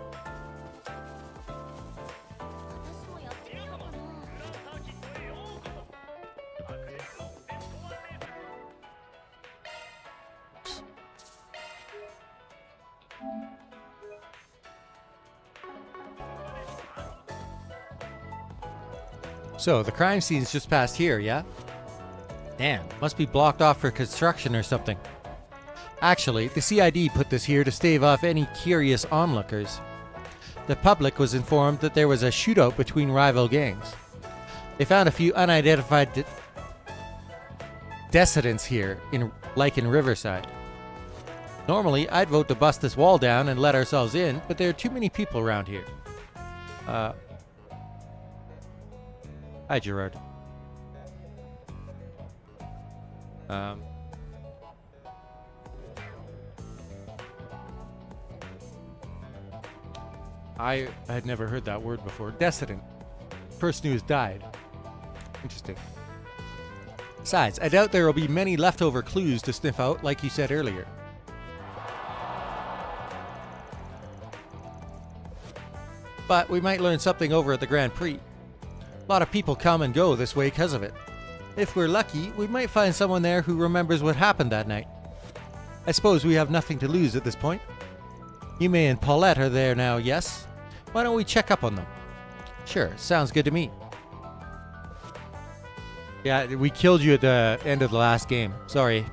So, the crime scene's just past here, yeah? Damn, must be blocked off for construction or something. Actually, the CID put this here to stave off any curious onlookers. The public was informed that there was a shootout between rival gangs. They found a few unidentified dissidents here, in Riverside. Normally, I'd vote to bust this wall down and let ourselves in, but there are too many people around here. Hi, Gerard. I had never heard that word before. Dissident. Person who has died. Interesting. Besides, I doubt there will be many leftover clues to sniff out, like you said earlier. But we might learn something over at the Grand Prix. A lot of people come and go this way because of it. If we're lucky, we might find someone there who remembers what happened that night. I suppose we have nothing to lose at this point. Yume and Paulette are there now, yes? Why don't we check up on them? Sure, sounds good to me. Yeah, we killed you at the end of the last game. Sorry.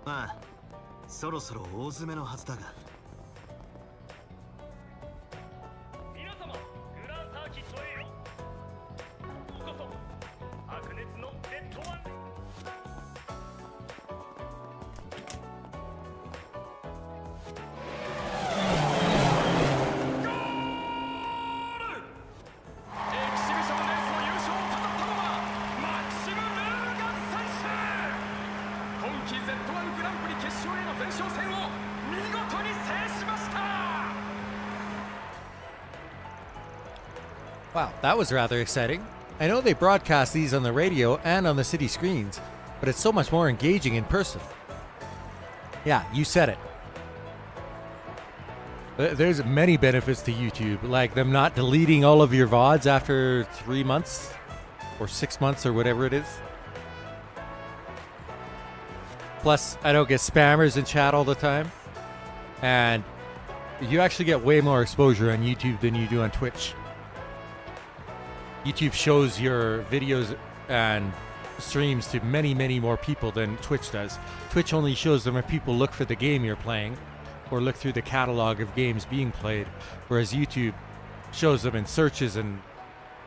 Ah, そろそろ大詰めのはずだが。皆様、グランサーキットへよ。ここそ白熱のZ1。Wow, that was rather exciting. I know they broadcast these on the radio and on the city screens, but it's so much more engaging in person. Yeah, you said it. There's many benefits to YouTube, like them not deleting all of your VODs after 3 months or 6 months or whatever it is. Plus, I don't get spammers in chat all the time. And you actually get way more exposure on YouTube than you do on Twitch. YouTube shows your videos and streams to many, many more people than Twitch does. Twitch only shows them if people look for the game you're playing or look through the catalog of games being played, whereas YouTube shows them in searches and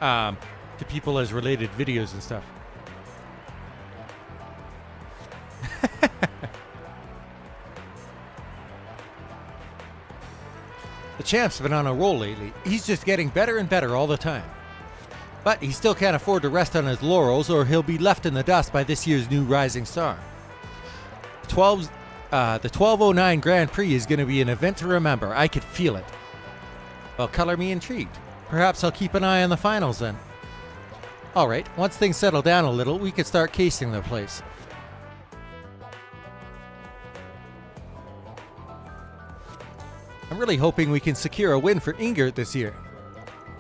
to people as related videos and stuff. The champ's been on a roll lately. He's just getting better and better all the time. But he still can't afford to rest on his laurels or he'll be left in the dust by this year's new rising star. The 1209 Grand Prix is going to be an event to remember. I could feel it. Well, color me intrigued. Perhaps I'll keep an eye on the finals then. Alright, once things settle down a little, we could start casing the place. I'm really hoping we can secure a win for Ingert this year.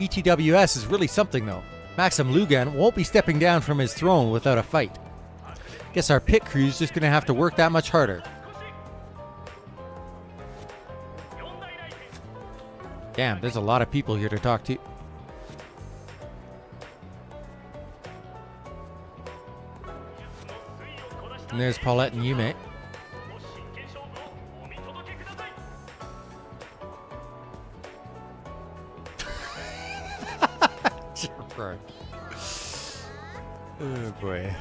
ETWS is really something though. Maxim Lugan won't be stepping down from his throne without a fight. Guess our pit crew's just gonna have to work that much harder. Damn, there's a lot of people here to talk to. And there's Paulette and Yume. Oh boy.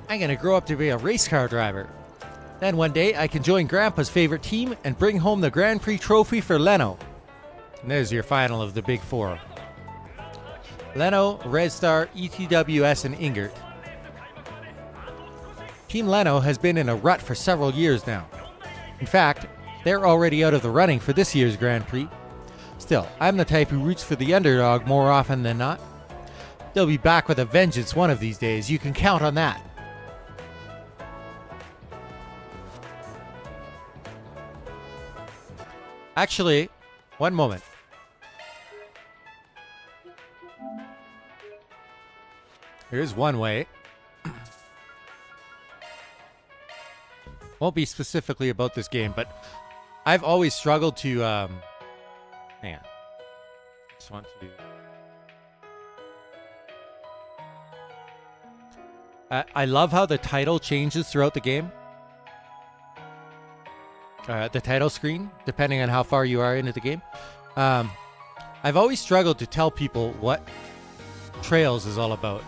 I'm gonna grow up to be a race car driver. Then one day I can join Grandpa's favorite team and bring home the Grand Prix trophy for Leno. And there's your final of the big four. Leno, Red Star, ETWS, and Ingert. Team Leno has been in a rut for several years now. In fact, they're already out of the running for this year's Grand Prix. Still, I'm the type who roots for the underdog more often than not. They'll be back with a vengeance one of these days, you can count on that. Actually, one moment. Here's one way. Won't be specifically about this game, but I've always struggled to, hang on. Just want to... I love how the title changes throughout the game. The title screen, depending on how far you are into the game. I've always struggled to tell people what Trails is all about.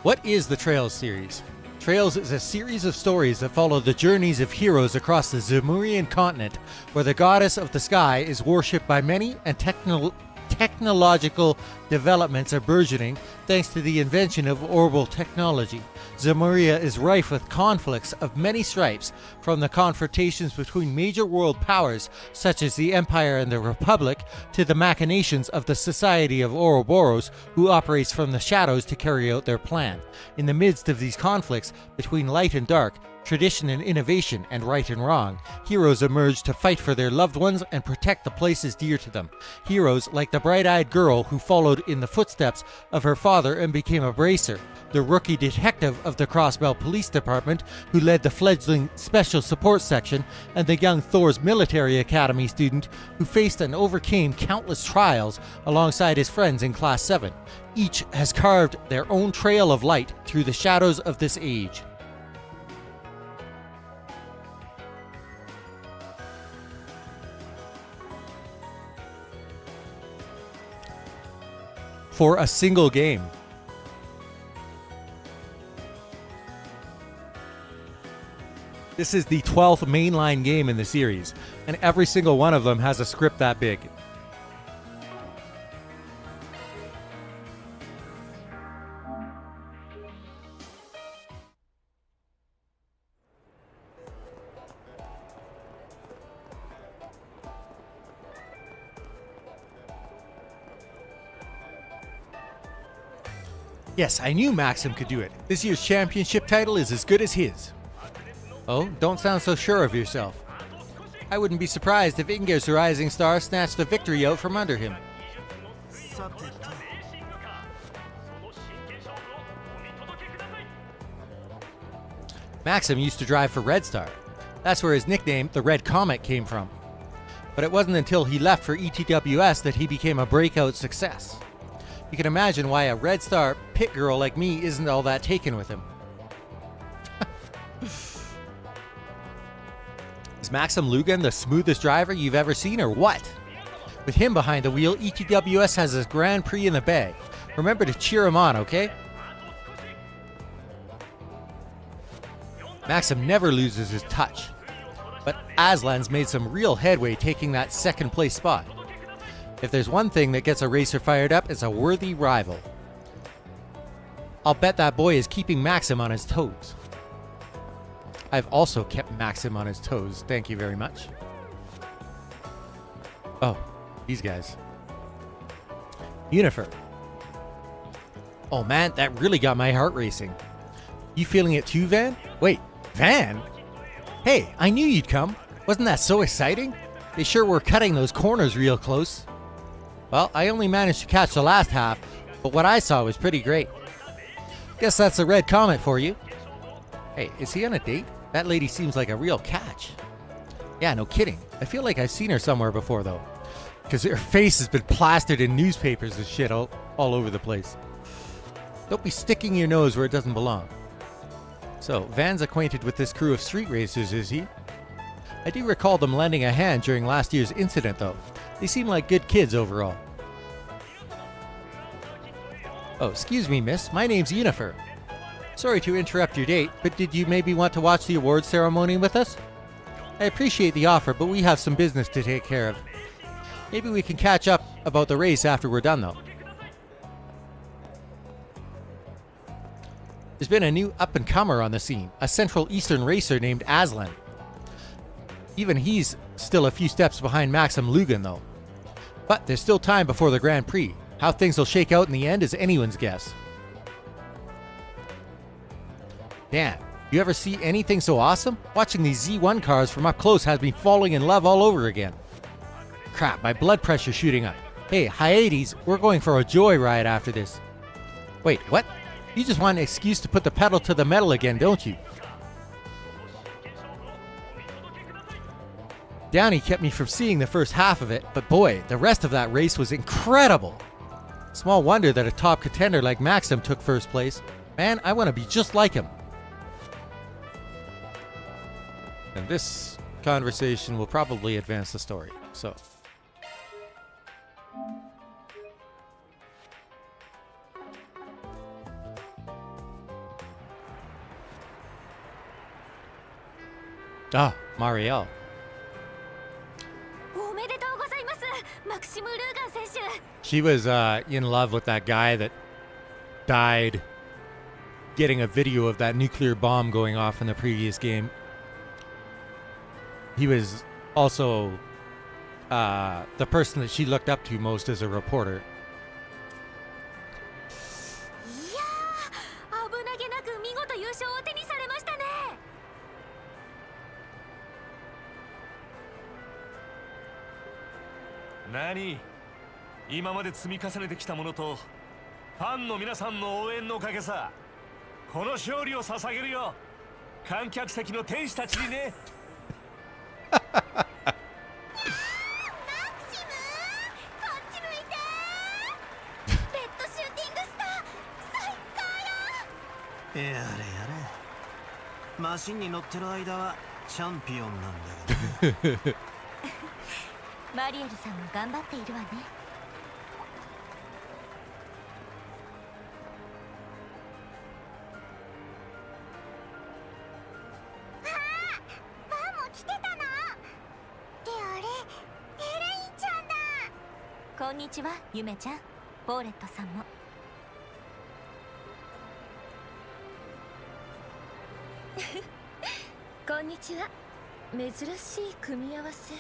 What is the Trails series? Trails is a series of stories that follow the journeys of heroes across the Zemurian continent, where the goddess of the sky is worshipped by many and technological developments are burgeoning thanks to the invention of orbital technology. Zemuria is rife with conflicts of many stripes, from the confrontations between major world powers such as the Empire and the Republic to the machinations of the Society of Ouroboros, who operates from the shadows to carry out their plan. In the midst of these conflicts between light and dark, tradition and innovation, and right and wrong, heroes emerge to fight for their loved ones and protect the places dear to them. Heroes like the bright-eyed girl who followed in the footsteps of her father and became a bracer, the rookie detective of the Crossbell Police Department who led the fledgling Special Support Section, and the young Thor's Military Academy student who faced and overcame countless trials alongside his friends in Class 7. Each has carved their own trail of light through the shadows of this age. For a single game. This is the 12th mainline game in the series, and every single one of them has a script that big. Yes, I knew Maxim could do it. This year's championship title is as good as his. Oh, don't sound so sure of yourself. I wouldn't be surprised if Inger's rising star snatched the victory out from under him. Maxim used to drive for Red Star. That's where his nickname, the Red Comet, came from. But it wasn't until he left for ETWS that he became a breakout success. You can imagine why a Red Star pit girl like me isn't all that taken with him. Is Maxim Lugan the smoothest driver you've ever seen, or what? With him behind the wheel, ETWS has his Grand Prix in the bag. Remember to cheer him on, okay? Maxim never loses his touch. But Aslan's made some real headway taking that second place spot. If there's one thing that gets a racer fired up, it's a worthy rival. I'll bet that boy is keeping Maxim on his toes. I've also kept Maxim on his toes, thank you very much. Oh, these guys. Unifer. Oh man, that really got my heart racing. You feeling it too, Van? Wait, Van? Hey, I knew you'd come. Wasn't that so exciting? They sure were cutting those corners real close. Well, I only managed to catch the last half, but what I saw was pretty great. Guess that's the red comet for you. Hey, is he on a date? That lady seems like a real catch. Yeah, no kidding. I feel like I've seen her somewhere before, though. Because her face has been plastered in newspapers and shit all over the place. Don't be sticking your nose where it doesn't belong. So, Van's acquainted with this crew of street racers, is he? I do recall them lending a hand during last year's incident, though. They seem like good kids overall. Oh, excuse me, miss. My name's Yennefer. Sorry to interrupt your date, but did you maybe want to watch the awards ceremony with us? I appreciate the offer, but we have some business to take care of. Maybe we can catch up about the race after we're done, though. There's been a new up-and-comer on the scene, a Central Eastern racer named Aslan. Even he's still a few steps behind Maxim Lugan, though. But there's still time before the Grand Prix. How things will shake out in the end is anyone's guess. Damn, you ever see anything so awesome? Watching these Z1 cars from up close has me falling in love all over again. Crap, my blood pressure's shooting up. Hey, Hyades, we're going for a joyride after this. Wait, what? You just want an excuse to put the pedal to the metal again, don't you? Downey kept me from seeing the first half of it, but boy, the rest of that race was incredible. Small wonder that a top contender like Maxim took first place. Man, I want to be just like him. And this conversation will probably advance the story, so. Ah, Marielle. She was in love with that guy that died getting a video of that nuclear bomb going off in the previous game. He was also the person that she looked up to most as a reporter. Nani?今まで積み重ねてきたものとファンの皆さんの応援のおかげさ。この勝利を捧げるよ。観客席の天使たちにね。マクシム、こっち向いて。レッドシューティングスター最高よ。やれやれ。マシンに乗ってる間はチャンピオンなんだけどね。マリエルさんも頑張っているわね。こんにちは、ゆめちゃん。ボーレットさんも。こんにちは。珍しい組み合わせ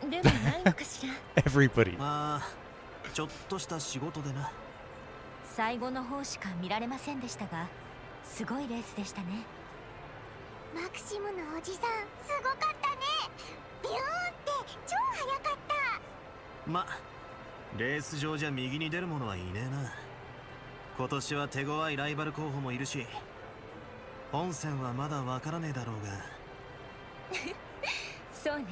でもないのかしら。Everybody。まあ、ちょっとした仕事でな。最後の方しか見られませんでしたが、すごいレースでしたね。マクシムのおじさん、すごかったね。ビューンって超速かった。ま、レース上じゃ右に出る者はいねえな。今年は手強いライバル候補もいるし、本戦はまだわからねえだろうが。そうね。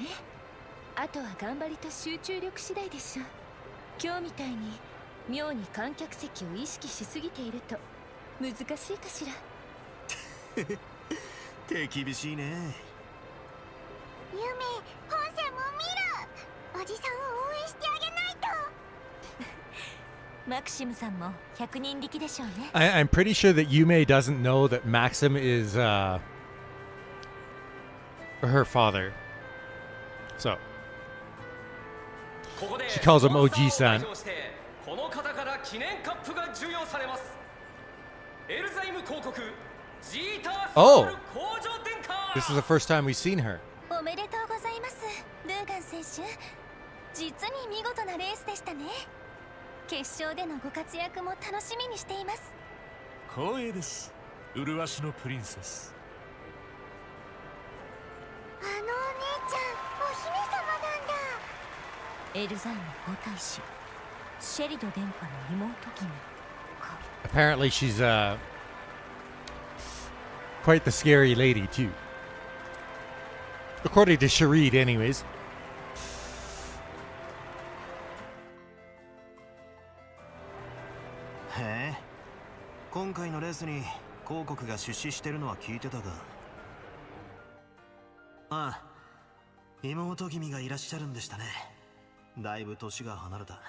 あとは頑張りと集中力次第でしょ。今日みたいに妙に観客席を意識しすぎていると難しいかしら。手厳しいね。ゆめ、本戦も見る。おじさんを応援してあげないと。マクシムさんも100人力でしょうね。I'm pretty sure that Yume doesn't know that Maxim is her father. So she calls him OG-san. この方から記念カップが授与されます。エルザイム公国ジータース工場殿下。This is the first time we've seen her. おめでとうございます、ルーガン選手。実に見事なレースでしたね。決勝でのご活躍も楽しみにしています。光栄です。麗しのプリンセス。あのお姉ちゃん、お姫様だね。エルザイン皇太子シェリド殿下の妹君か。 Apparently she's quite the scary lady too. According to Sharid anyways. へえ、今回のレースに広告が出資してるのは聞いてたが。ああ、妹君がいらっしゃるんでしたね。だいぶ年が離れた。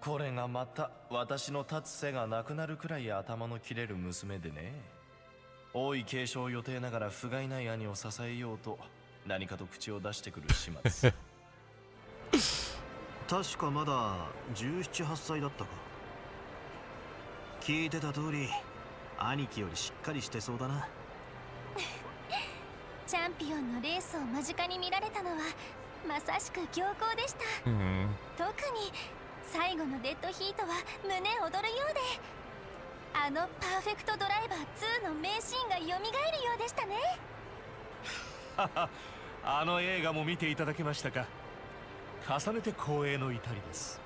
これがまた私の立つ背がなくなるくらい頭の切れる娘でね。王位継承予定ながら不甲斐ない兄を支えようと何かと口を出してくる始末。確かまだ17、8歳だったか。聞いてた通り兄貴よりしっかりしてそうだな。チャンピオンのレースを間近に見られたのはまさしく良好でした。特に最後のデッドヒートは胸躍るようで、あのパーフェクトドライバー2の名シーンが蘇るようでしたね。あの映画も見ていただけましたか。重ねて光栄の至りです。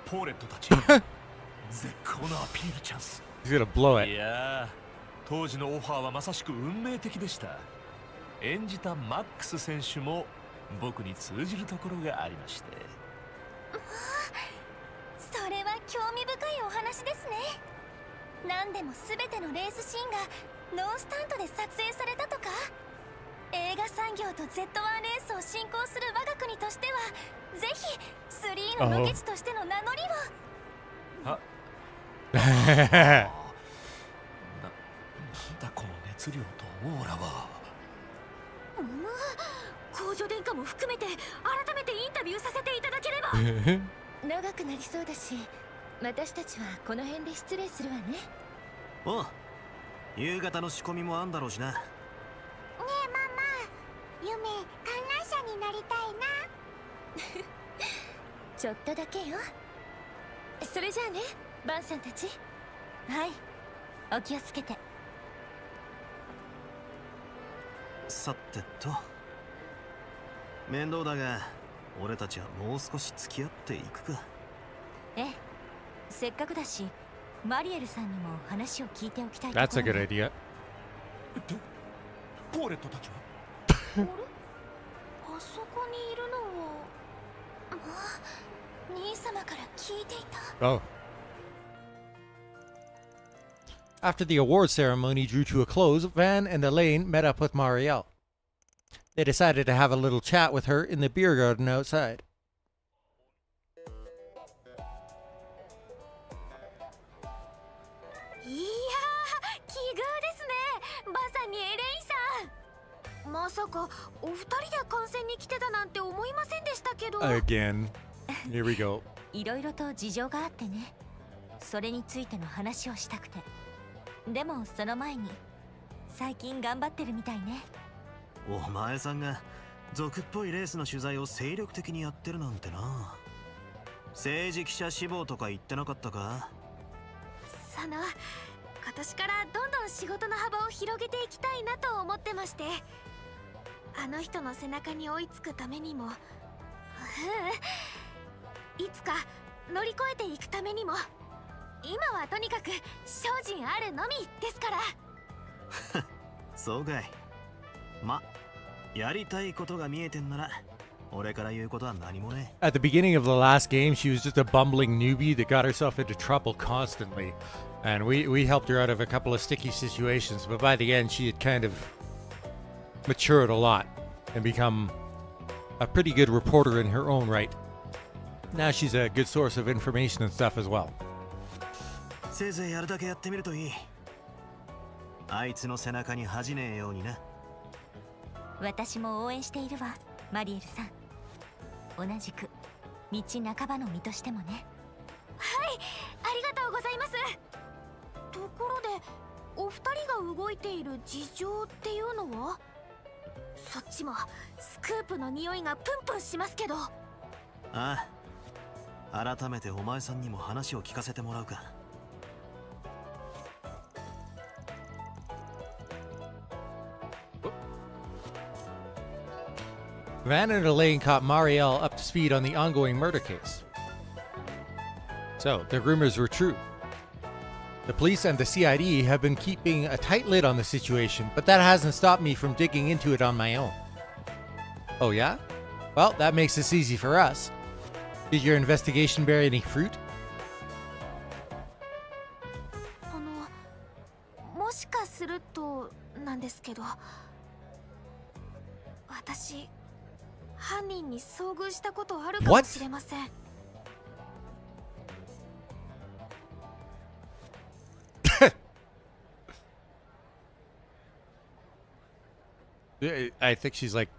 ポーレットたち絶好のアピールチャンス。 He's gonna blow it. いやー、当時のオファーはまさしく運命的でした。演じたマックス選手も僕に通じるところがありまして。それは興味深いお話ですね。何でも全てのレースシーンがノースタントで撮影されたとか。映画産業と Z1 レースを進行する我が国としてはぜひ3のロケ地としての名乗りを。なんだこの熱量とオーラは。公女殿下も含めて改めてインタビューさせていただければ。長くなりそうだし、私たちはこの辺で失礼するわね。おう、夕方の仕込みもあんだろうしな。ねえママ、夢観覧車になりたいな。ちょっとだけよ。それじゃあね、バンさんたち。はい、お気をつけて。さてと、面倒だが俺たちはもう少し付き合っていくか。ええ、せっかくだしマリエルさんにも話を聞いておきたいところ。 That's a good idea. ポーレットたちはあれ、あそこにいるのは。兄様から聞いていた。 Oh. After the award ceremony drew to a close, Van and Elaine met up with Marielle. They decided to have a little chat with her in the beer garden outside. いやー、奇遇ですね、バンさんにエレインさん。まさかお二人で観戦に来てたなんて思いませんでしたけど。 Again. Here we go. いろいろと事情があってね。それについての話をしたくて。でもその前に最近頑張ってるみたいね。お前さんが俗っぽいレースの取材を精力的にやってるなんてな。政治記者志望とか言ってなかったか。今年からどんどん仕事の幅を広げていきたいなと思ってまして、あの人の背中に追いつくためにも、いつか乗り越えていくためにも、今はとにかく精進あるのみですから。そうかい。ま、やりたいことが見えてんなら俺から言うことは何もね。 At the beginning of the last game, she was just a bumbling newbie that got herself into trouble constantly. And we helped her out of a couple of sticky situations, but by the end she had kind of matured a lot and become a pretty good reporter in her own right. Now she's a good source of information and stuff as well. せいぜいやるだけやってみるといい。あいつの背中に恥じねえようにな。私も応援しているわ、マリエルさん。同じく道半ばの身としてもね。はい、ありがとうございます。ところでお二人が動いている事情っていうのは。そっちもスクープの匂いがプンプンしますけど。ああ、改めてお前さんにも話を聞かせてもらうか。Van and Elaine caught Marielle up to speed on the ongoing murder case. So, the rumors were true. The police and the CID have been keeping a tight lid on the situation, but that hasn't stopped me from digging into it on my own. Oh yeah? Well, that makes this easy for us. Did your investigation bear any fruit? もしかするとなんですけど、私犯人に遭遇したことあるかもしれません。I think she's like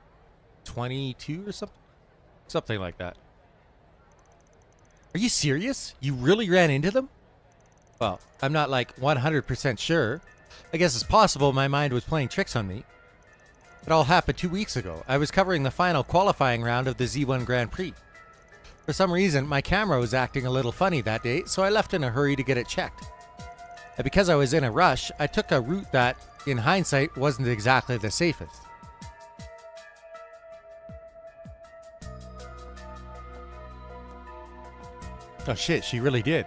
22 or something. Something like that. Are you serious? You really ran into them? Well, I'm not like 100% sure. I guess it's possible my mind was playing tricks on me. It all happened 2 weeks ago. I was covering the final qualifying round of the Z1 Grand Prix. For some reason, my camera was acting a little funny that day, so I left in a hurry to get it checked. And because I was in a rush, I took a route that, in hindsight, wasn't exactly the safest. Oh shit, she really did.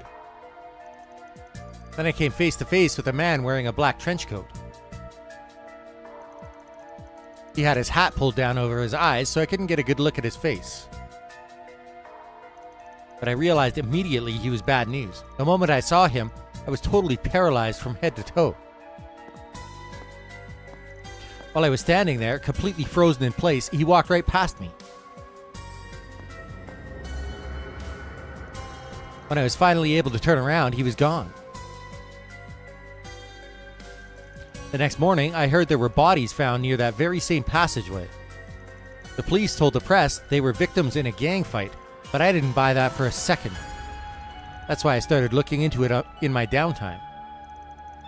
Then I came face to face with a man wearing a black trench coat. He had his hat pulled down over his eyes, so I couldn't get a good look at his face. But I realized immediately he was bad news. The moment I saw him, I was totally paralyzed from head to toe. While I was standing there, completely frozen in place, he walked right past me. When I was finally able to turn around, he was gone. The next morning, I heard there were bodies found near that very same passageway. The police told the press they were victims in a gang fight, but I didn't buy that for a second. That's why I started looking into it in my downtime.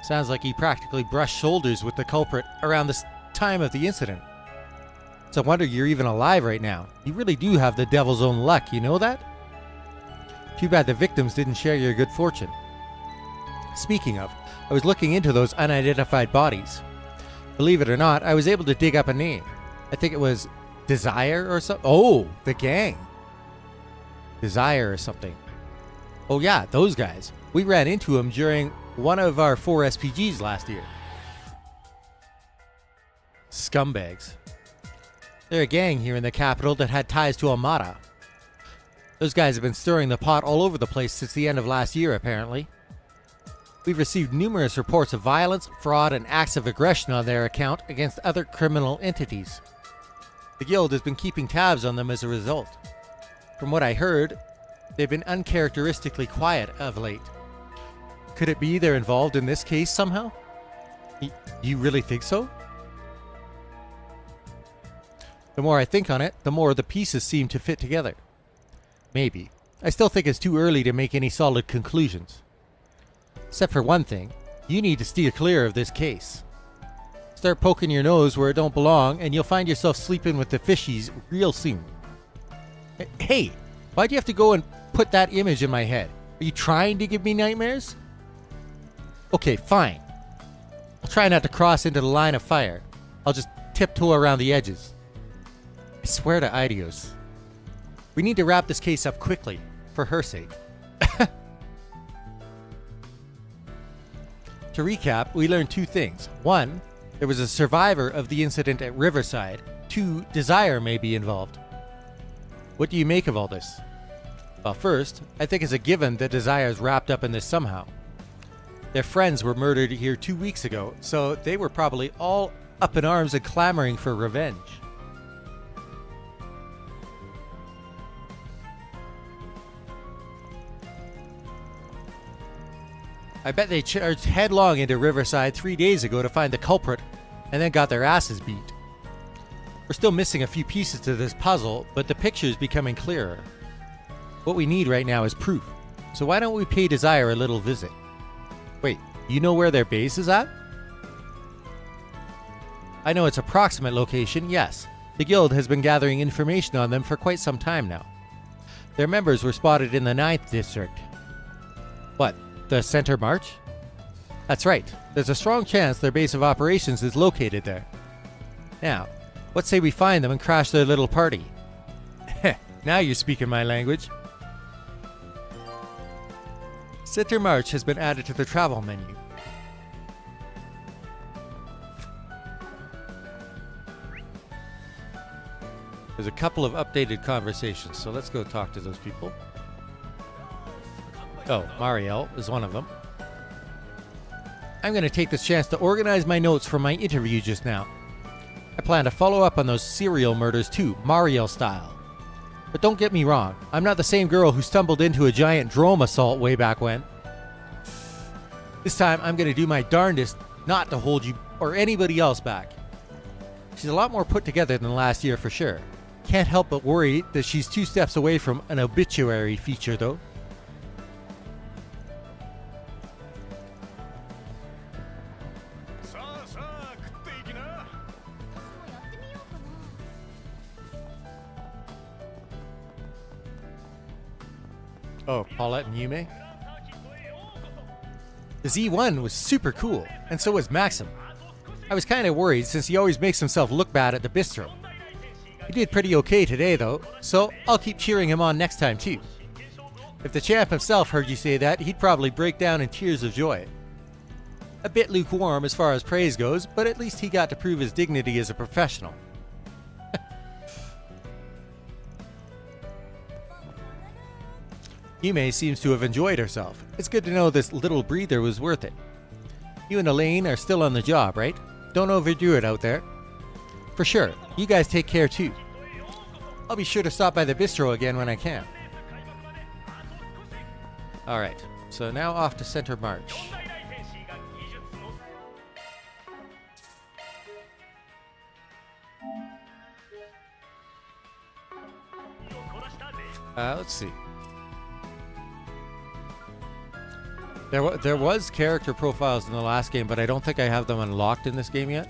Sounds like he practically brushed shoulders with the culprit around the time of the incident. It's a wonder you're even alive right now. You really do have the devil's own luck, you know that? Too bad the victims didn't share your good fortune. Speaking of, I was looking into those unidentified bodies. Believe it or not, I was able to dig up a name. I think it was Desire or something. Oh, the gang. Desire or something. Oh yeah, those guys. We ran into them during one of our 4 SPGs last year. Scumbags. They're a gang here in the capital that had ties to Almada. Those guys have been stirring the pot all over the place since the end of last year, apparently. We've received numerous reports of violence, fraud, and acts of aggression on their account against other criminal entities. The guild has been keeping tabs on them as a result. From what I heard, they've been uncharacteristically quiet of late. Could it be they're involved in this case somehow? You really think so? The more I think on it, the more the pieces seem to fit together. Maybe. I still think it's too early to make any solid conclusions. Except for one thing, you need to steer clear of this case. Start poking your nose where it don't belong and you'll find yourself sleeping with the fishies real soon. Hey, why'd you have to go and put that image in my head? Are you trying to give me nightmares? Okay, fine. I'll try not to cross into the line of fire. I'll just tiptoe around the edges. I swear to Idios. We need to wrap this case up quickly, for her sake. To recap, we learned 2 things. 1, there was a survivor of the incident at Riverside. 2, Desire may be involved. What do you make of all this? Well, first, I think it's a given that Desire's wrapped up in this somehow. Their friends were murdered here 2 weeks ago, so they were probably all up in arms and clamoring for revenge. I bet they charged headlong into Riverside 3 days ago to find the culprit, and then got their asses beat. We're still missing a few pieces to this puzzle, but the picture's becoming clearer. What we need right now is proof, so why don't we pay Desire a little visit? Wait, you know where their base is at? I know its approximate location, yes. The guild has been gathering information on them for quite some time now. Their members were spotted in the 9th district. What? The Center March? That's right. There's a strong chance their base of operations is located there. Now, What say we find them and crash their little party? Heh, now you're speaking my language. Center March has been added to the travel menu. There's a couple of updated conversations, so let's go talk to those people. Oh, Marielle is one of them. I'm going to take this chance to organize my notes from my interview just now. I plan to follow up on those serial murders too, Marielle style. But don't get me wrong, I'm not the same girl who stumbled into a giant drone assault way back when. This time, I'm going to do my darndest not to hold you or anybody else back. She's a lot more put together than last year for sure. Can't help but worry that she's 2 steps away from an obituary feature though. Oh, Paulette and Yume? The Z1 was super cool, and so was Maxim. I was kind of worried since he always makes himself look bad at the bistro. He did pretty okay today though, so I'll keep cheering him on next time too. If the champ himself heard you say that, he'd probably break down in tears of joy. A bit lukewarm as far as praise goes, but at least he got to prove his dignity as a professional. Yume seems to have enjoyed herself. It's good to know this little breather was worth it. You and Elaine are still on the job, right? Don't overdo it out there. For sure. You guys take care too. I'll be sure to stop by the bistro again when I can. Alright, so now off to Center March. Let's see. There was character profiles in the last game, but I don't think I have them unlocked in this game yet.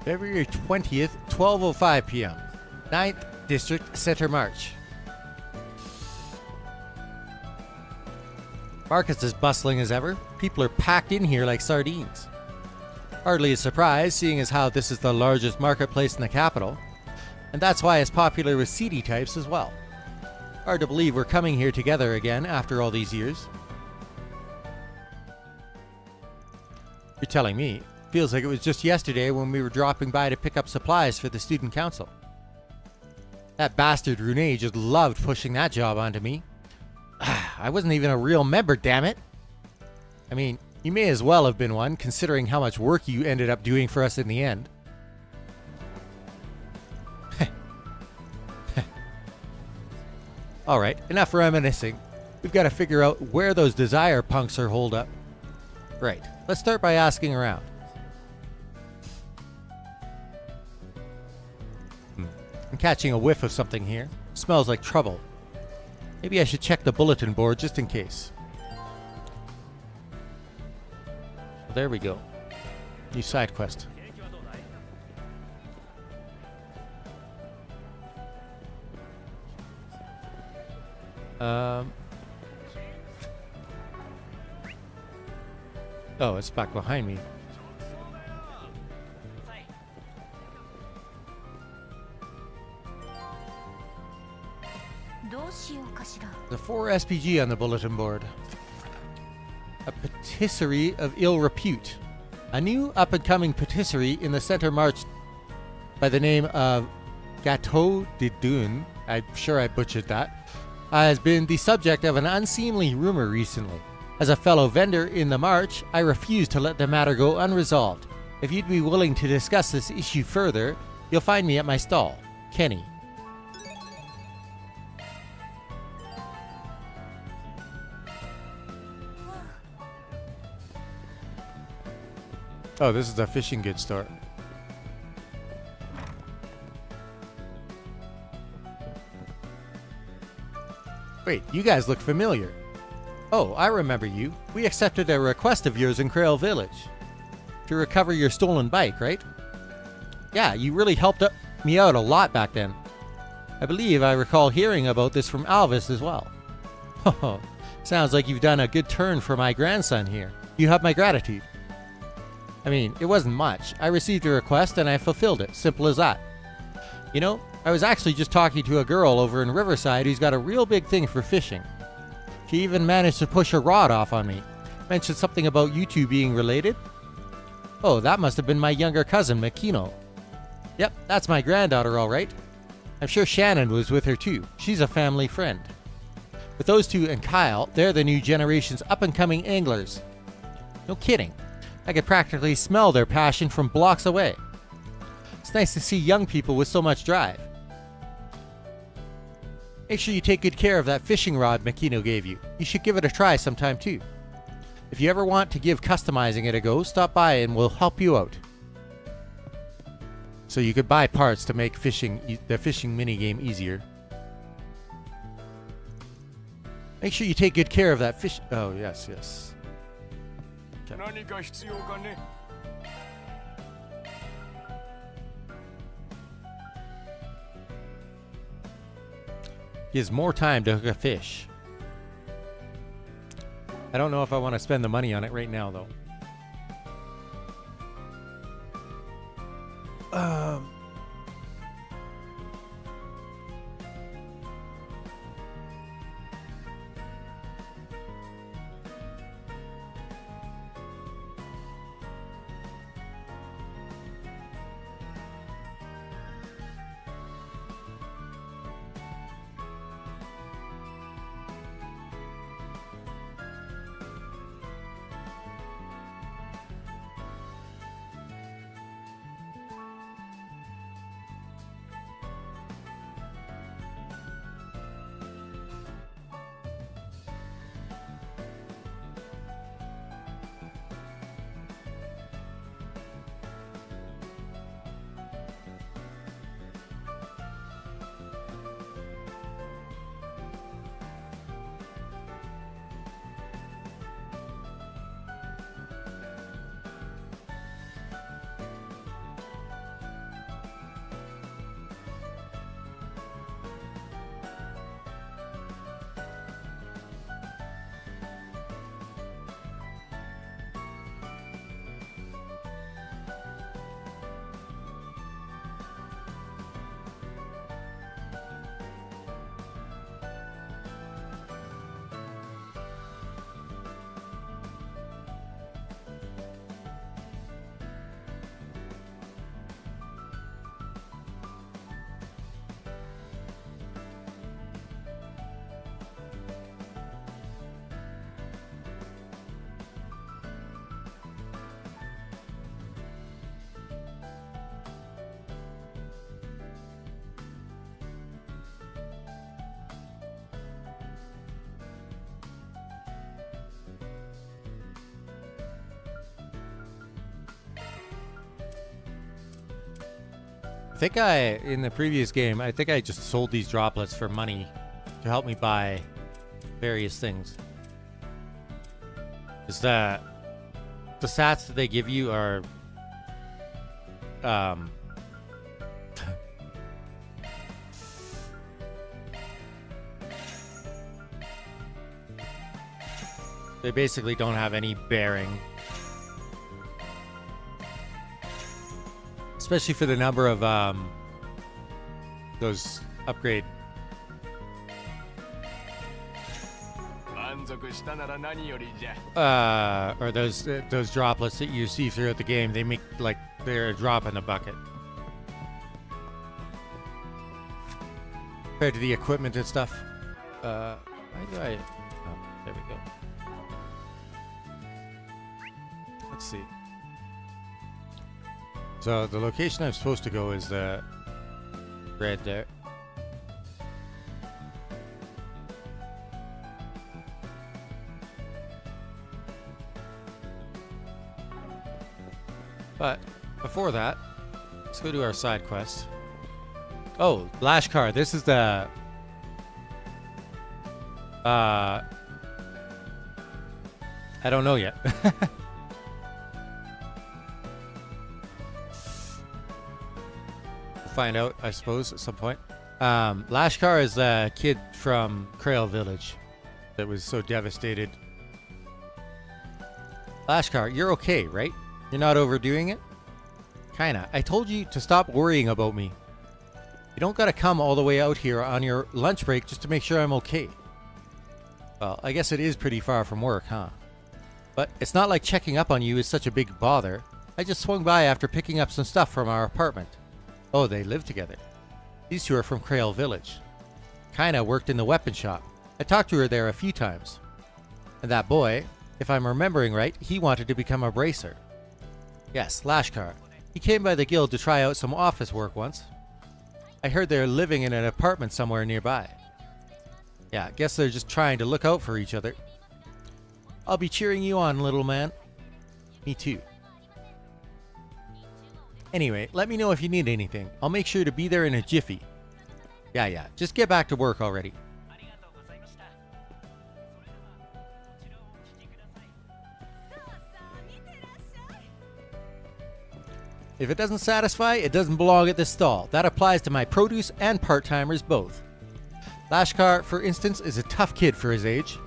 February 20th, 12:05 p.m. 9th District, Center March. Market's as bustling as ever. People are packed in here like sardines. Hardly a surprise, seeing as how this is the largest marketplace in the capital. And that's why it's popular with seedy types as well. Hard to believe we're coming here together again after all these years. You're telling me. Feels like it was just yesterday when we were dropping by to pick up supplies for the student council. That bastard Rune just loved pushing that job onto me. I wasn't even a real member, damn it. I mean, you may as well have been one, considering how much work you ended up doing for us in the end. Alright, enough reminiscing. We've got to figure out where those desire punks are holed up. Right, let's start by asking around. I'm catching a whiff of something here. Smells like trouble. Maybe I should check the bulletin board just in case. There we go. New side quest. Oh, it's back behind me. The 4 SPG on the bulletin board. A patisserie of ill repute. A new up-and-coming patisserie in the Center March by the name of Gâteau de Dune, I'm sure I butchered that, has been the subject of an unseemly rumor recently. As a fellow vendor in the March, I refuse to let the matter go unresolved. If you'd be willing to discuss this issue further, you'll find me at my stall. Kenny. Oh, this is a fishing goods store. Wait, you guys look familiar. Oh, I remember you. We accepted a request of yours in Crail Village. To recover your stolen bike, right? Yeah, you really helped me out a lot back then. I believe I recall hearing about this from Alvis as well. Oh, sounds like you've done a good turn for my grandson here. You have my gratitude. I mean, it wasn't much. I received a request and I fulfilled it. Simple as that. You know, I was actually just talking to a girl over in Riverside who's got a real big thing for fishing. She even managed to push a rod off on me. Mentioned something about you two being related. Oh, that must have been my younger cousin, Makino. Yep, that's my granddaughter, all right. I'm sure Shannon was with her too. She's a family friend. With those two and Kyle, they're the new generation's up-and-coming anglers. No kidding. I could practically smell their passion from blocks away. It's nice to see young people with so much drive. Make sure you take good care of that fishing rod Makino gave you. You should give it a try sometime too. If you ever want to give customizing it a go, stop by and we'll help you out. So you could buy parts to make the fishing minigame easier. Make sure you take good care of that fish. Oh, yes, yes. Okay. Gives more time to hook a fish. I don't know if I want to spend the money on it right now, though. I think in the previous game, I think I just sold these droplets for money to help me buy various things. Is that the stats that they give you are they basically don't have any bearing. Especially for the number of those upgrade. Or those droplets that you see throughout the game, they make like they're a drop in the bucket. Compared to the equipment and stuff. Why do I? Oh, there we go. Let's see. So the location I'm supposed to go is the red there. But before that, let's go to our side quest. Oh, Lashkar, this is the I don't know yet. We'll find out, I suppose, at some point. Lashkar is the kid from Krail Village that was so devastated. Lashkar, you're okay, right? You're not overdoing it? Kinda. I told you to stop worrying about me. You don't gotta come all the way out here on your lunch break just to make sure I'm okay. Well, I guess it is pretty far from work, huh? But it's not like checking up on you is such a big bother. I just swung by after picking up some stuff from our apartment. Oh, they live together. These two are from Krail Village. Kinda worked in the weapon shop. I talked to her there a few times. And that boy, if I'm remembering right, he wanted to become a bracer. Yes, Lashkar. He came by the guild to try out some office work once. I heard they're living in an apartment somewhere nearby. Yeah, guess they're just trying to look out for each other. I'll be cheering you on, little man. Me too. Anyway, let me know if you need anything. I'll make sure to be there in a jiffy. Yeah, just get back to work already. If it doesn't satisfy, it doesn't belong at this stall. That applies to my produce and part-timers both. Lashkar, for instance, is a tough kid for his age.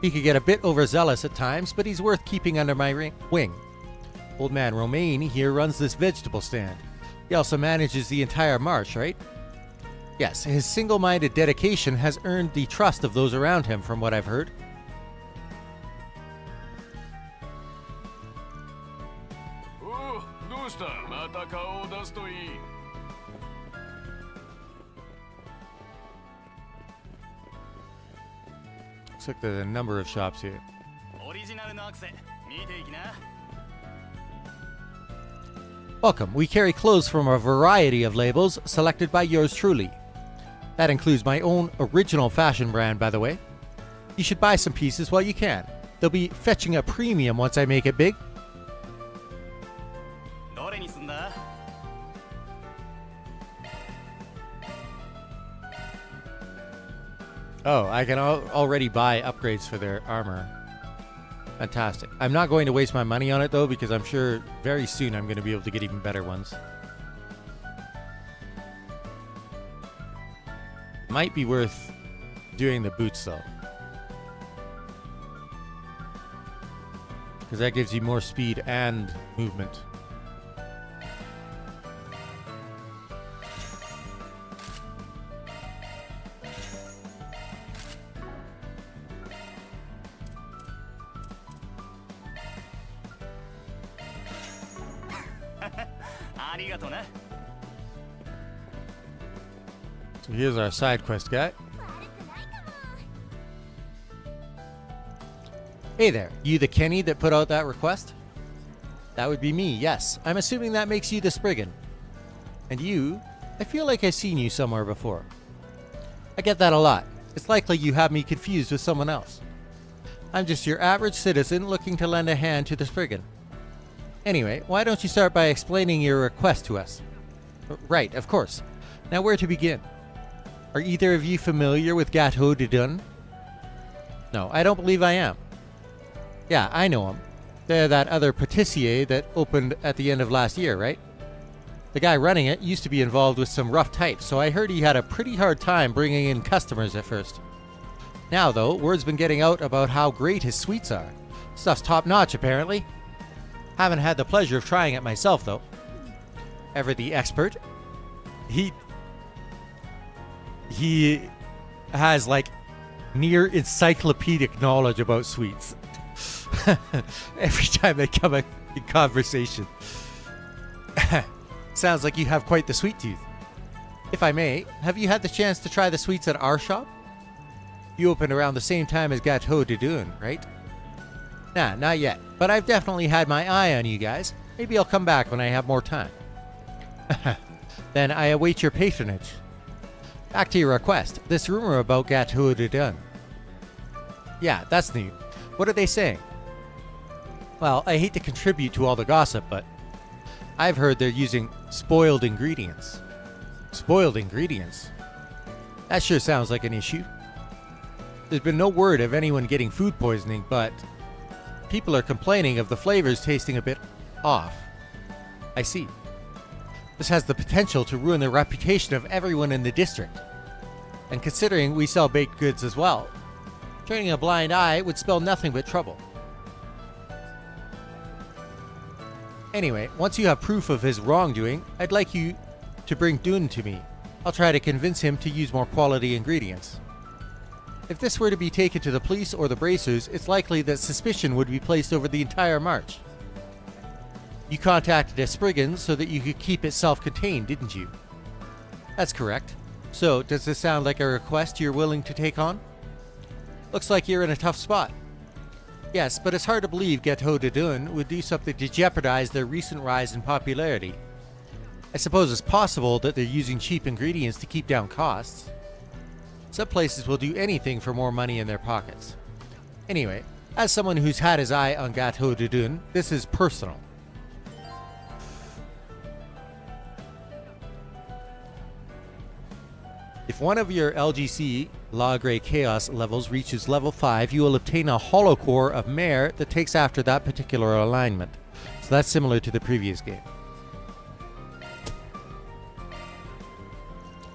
He could get a bit overzealous at times, but he's worth keeping under my wing. Old man Romaine here runs this vegetable stand. He also manages the entire marsh, right? Yes, his single-minded dedication has earned the trust of those around him, from what I've heard. Looks like there's a number of shops here. Welcome. We carry clothes from a variety of labels selected by yours truly. That includes my own original fashion brand, by the way. You should buy some pieces while you can. They'll be fetching a premium once I make it big. Oh, I can already buy upgrades for their armor. Fantastic. I'm not going to waste my money on it, though, because I'm sure very soon I'm going to be able to get even better ones. Might be worth doing the boots, though. Because that gives you more speed and movement. So here's our side quest guy. Hey there, you the Kenny that put out that request? That would be me, yes. I'm assuming that makes you the Spriggan. And you, I feel like I've seen you somewhere before. I get that a lot. It's likely you have me confused with someone else. I'm just your average citizen looking to lend a hand to the Spriggan. Anyway, why don't you start by explaining your request to us? Right, of course. Now where to begin? Are either of you familiar with Gateau de Dun? No, I don't believe I am. Yeah, I know him. They're that other patissier that opened at the end of last year, right? The guy running it used to be involved with some rough types, so I heard he had a pretty hard time bringing in customers at first. Now, though, word's been getting out about how great his sweets are. Stuff's top-notch, apparently. Haven't had the pleasure of trying it myself, though. Ever the expert? He has, like, near encyclopedic knowledge about sweets. Every time they come in conversation. Sounds like you have quite the sweet tooth. If I may, have you had the chance to try the sweets at our shop? You opened around the same time as Gateau de Dun, right? Nah, not yet. But I've definitely had my eye on you guys. Maybe I'll come back when I have more time. Then I await your patronage. Back to your request. This rumor about Gateau de Dun. Yeah, that's new. What are they saying? Well, I hate to contribute to all the gossip, but I've heard they're using spoiled ingredients. Spoiled ingredients? That sure sounds like an issue. There's been no word of anyone getting food poisoning, but people are complaining of the flavors tasting a bit off. I see. This has the potential to ruin the reputation of everyone in the district. And considering we sell baked goods as well, turning a blind eye would spell nothing but trouble. Anyway, once you have proof of his wrongdoing, I'd like you to bring Dune to me. I'll try to convince him to use more quality ingredients. If this were to be taken to the police or the bracers, it's likely that suspicion would be placed over the entire march. You contacted a Spriggan so that you could keep it self-contained, didn't you? That's correct. So, does this sound like a request you're willing to take on? Looks like you're in a tough spot. Yes, but it's hard to believe Gâteau de Dune would do something to jeopardize their recent rise in popularity. I suppose it's possible that they're using cheap ingredients to keep down costs. Some places will do anything for more money in their pockets. Anyway, as someone who's had his eye on Gâteau de Dune, this is personal. If one of your LGC, Law Grey Chaos levels reaches level 5, you will obtain a hollow core of Mare that takes after that particular alignment. So that's similar to the previous game.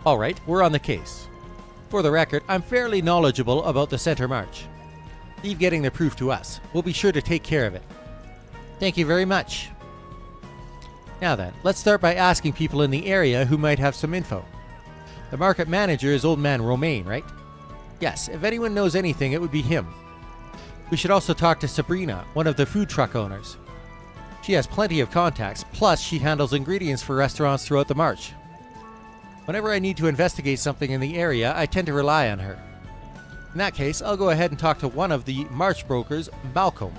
Alright, we're on the case. For the record, I'm fairly knowledgeable about the Center March. Leave getting the proof to us. We'll be sure to take care of it. Thank you very much. Now then, let's start by asking people in the area who might have some info. The market manager is old man Romain, right? Yes, if anyone knows anything, it would be him. We should also talk to Sabrina, one of the food truck owners. She has plenty of contacts, plus she handles ingredients for restaurants throughout the march. Whenever I need to investigate something in the area, I tend to rely on her. In that case, I'll go ahead and talk to one of the march brokers, Malcolm.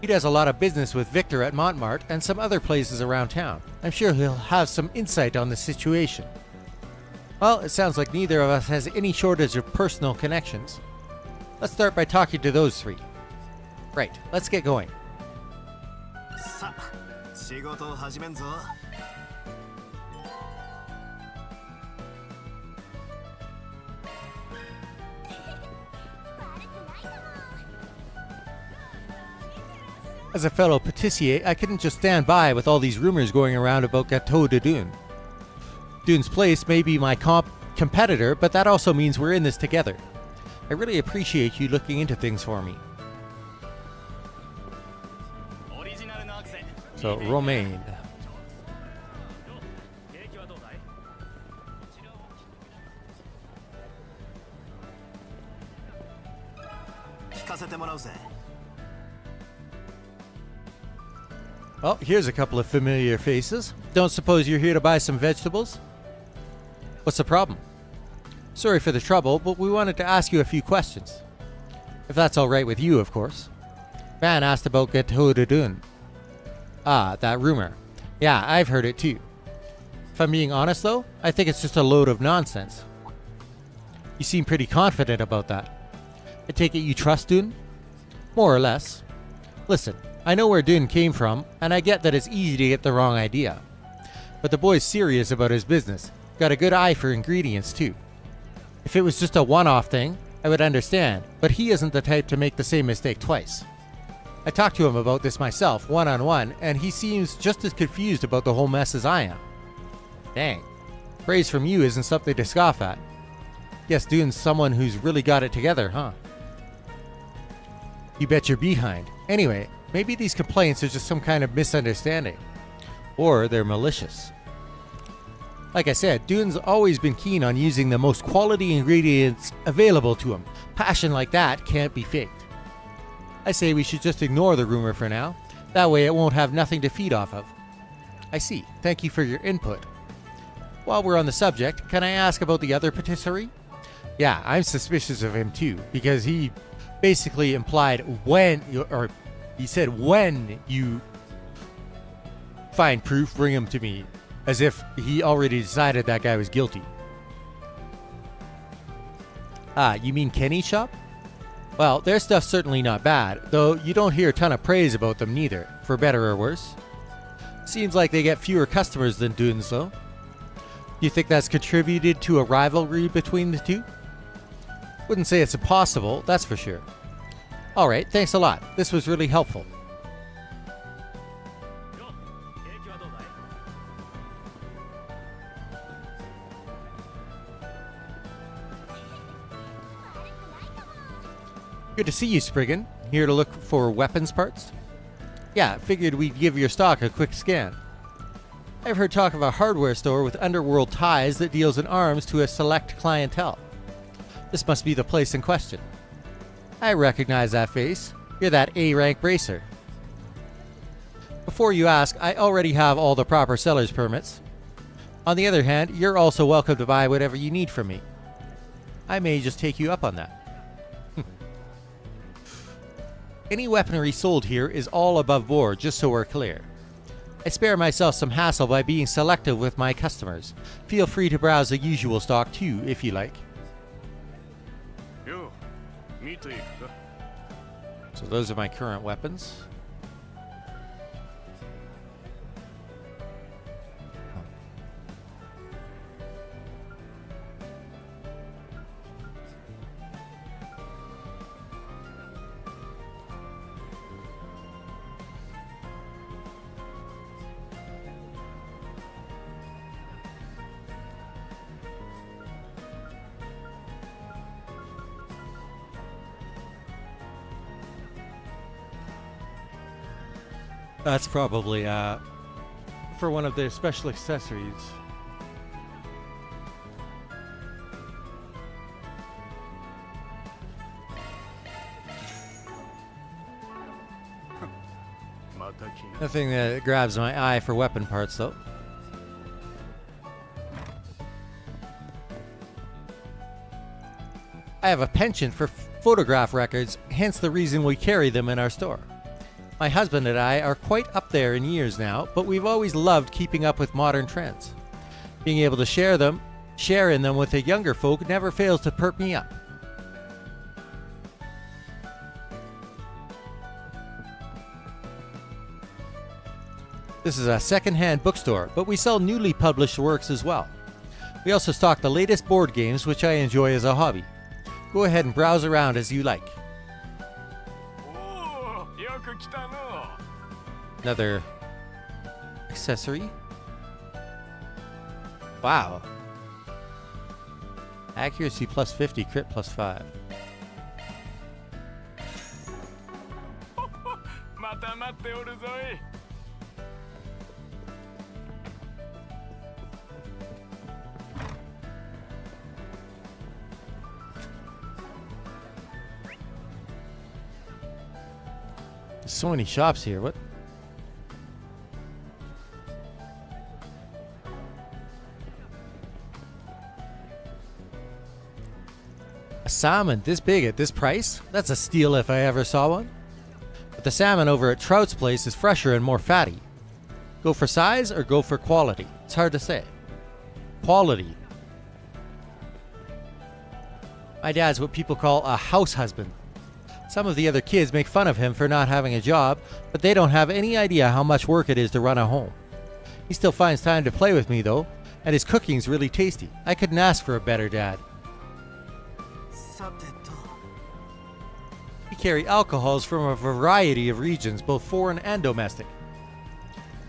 He does a lot of business with Victor at Montmartre and some other places around town. I'm sure he'll have some insight on the situation. Well, it sounds like neither of us has any shortage of personal connections. Let's start by talking to those three. Right, let's get going. As a fellow patissier, I couldn't just stand by with all these rumors going around about Gâteau de Dune. Dune's Place may be my competitor, but that also means we're in this together. I really appreciate you looking into things for me. So, Romain. Well, here's a couple of familiar faces. Don't suppose you're here to buy some vegetables? What's the problem? Sorry for the trouble, but we wanted to ask you a few questions. If that's alright with you, of course. Van asked about Gâteau de Dune. Ah, that rumor. Yeah, I've heard it too. If I'm being honest though, I think it's just a load of nonsense. You seem pretty confident about that. I take it you trust Dune? More or less. Listen, I know where Dune came from, and I get that it's easy to get the wrong idea. But the boy's serious about his business. Got a good eye for ingredients too. If it was just a one-off thing, I would understand, but he isn't the type to make the same mistake twice. I talked to him about this myself, one-on-one, and he seems just as confused about the whole mess as I am. Dang. Praise from you isn't something to scoff at. Guess Dune's someone who's really got it together, huh? You bet you're behind. Anyway, maybe these complaints are just some kind of misunderstanding. Or they're malicious. Like I said, Dune's always been keen on using the most quality ingredients available to him. Passion like that can't be faked. I say we should just ignore the rumor for now. That way it won't have nothing to feed off of. I see. Thank you for your input. While we're on the subject, can I ask about the other patisserie? Yeah, I'm suspicious of him too, because he basically implied he said when you find proof, bring him to me. As if he already decided that guy was guilty. Ah, you mean Kenny's shop? Well, their stuff's certainly not bad, though you don't hear a ton of praise about them neither, for better or worse. Seems like they get fewer customers than Dune's though. Do you think that's contributed to a rivalry between the two? Wouldn't say it's impossible, that's for sure. Alright, thanks a lot. This was really helpful. Good to see you, Spriggan. Here to look for weapons parts? Yeah, figured we'd give your stock a quick scan. I've heard talk of a hardware store with underworld ties that deals in arms to a select clientele. This must be the place in question. I recognize that face. You're that A-rank bracer. Before you ask, I already have all the proper seller's permits. On the other hand, you're also welcome to buy whatever you need from me. I may just take you up on that. Any weaponry sold here is all above board, just so we're clear. I spare myself some hassle by being selective with my customers. Feel free to browse the usual stock too, if you like. So those are my current weapons. That's probably for one of their special accessories. Nothing that grabs my eye for weapon parts, though. I have a penchant for photograph records, hence the reason we carry them in our store. My husband and I are quite up there in years now, but we've always loved keeping up with modern trends. Being able to share in them with the younger folk never fails to perk me up. This is a second-hand bookstore, but we sell newly published works as well. We also stock the latest board games, which I enjoy as a hobby. Go ahead and browse around as you like. Another accessory. Wow. Accuracy plus 50, crit plus 5. There's so many shops here. What? A salmon this big at this price? That's a steal if I ever saw one. But the salmon over at Trout's place is fresher and more fatty. Go for size or go for quality? It's hard to say. Quality. My dad's what people call a house husband. Some of the other kids make fun of him for not having a job, but they don't have any idea how much work it is to run a home. He still finds time to play with me though, and his cooking's really tasty. I couldn't ask for a better dad. We carry alcohols from a variety of regions, both foreign and domestic.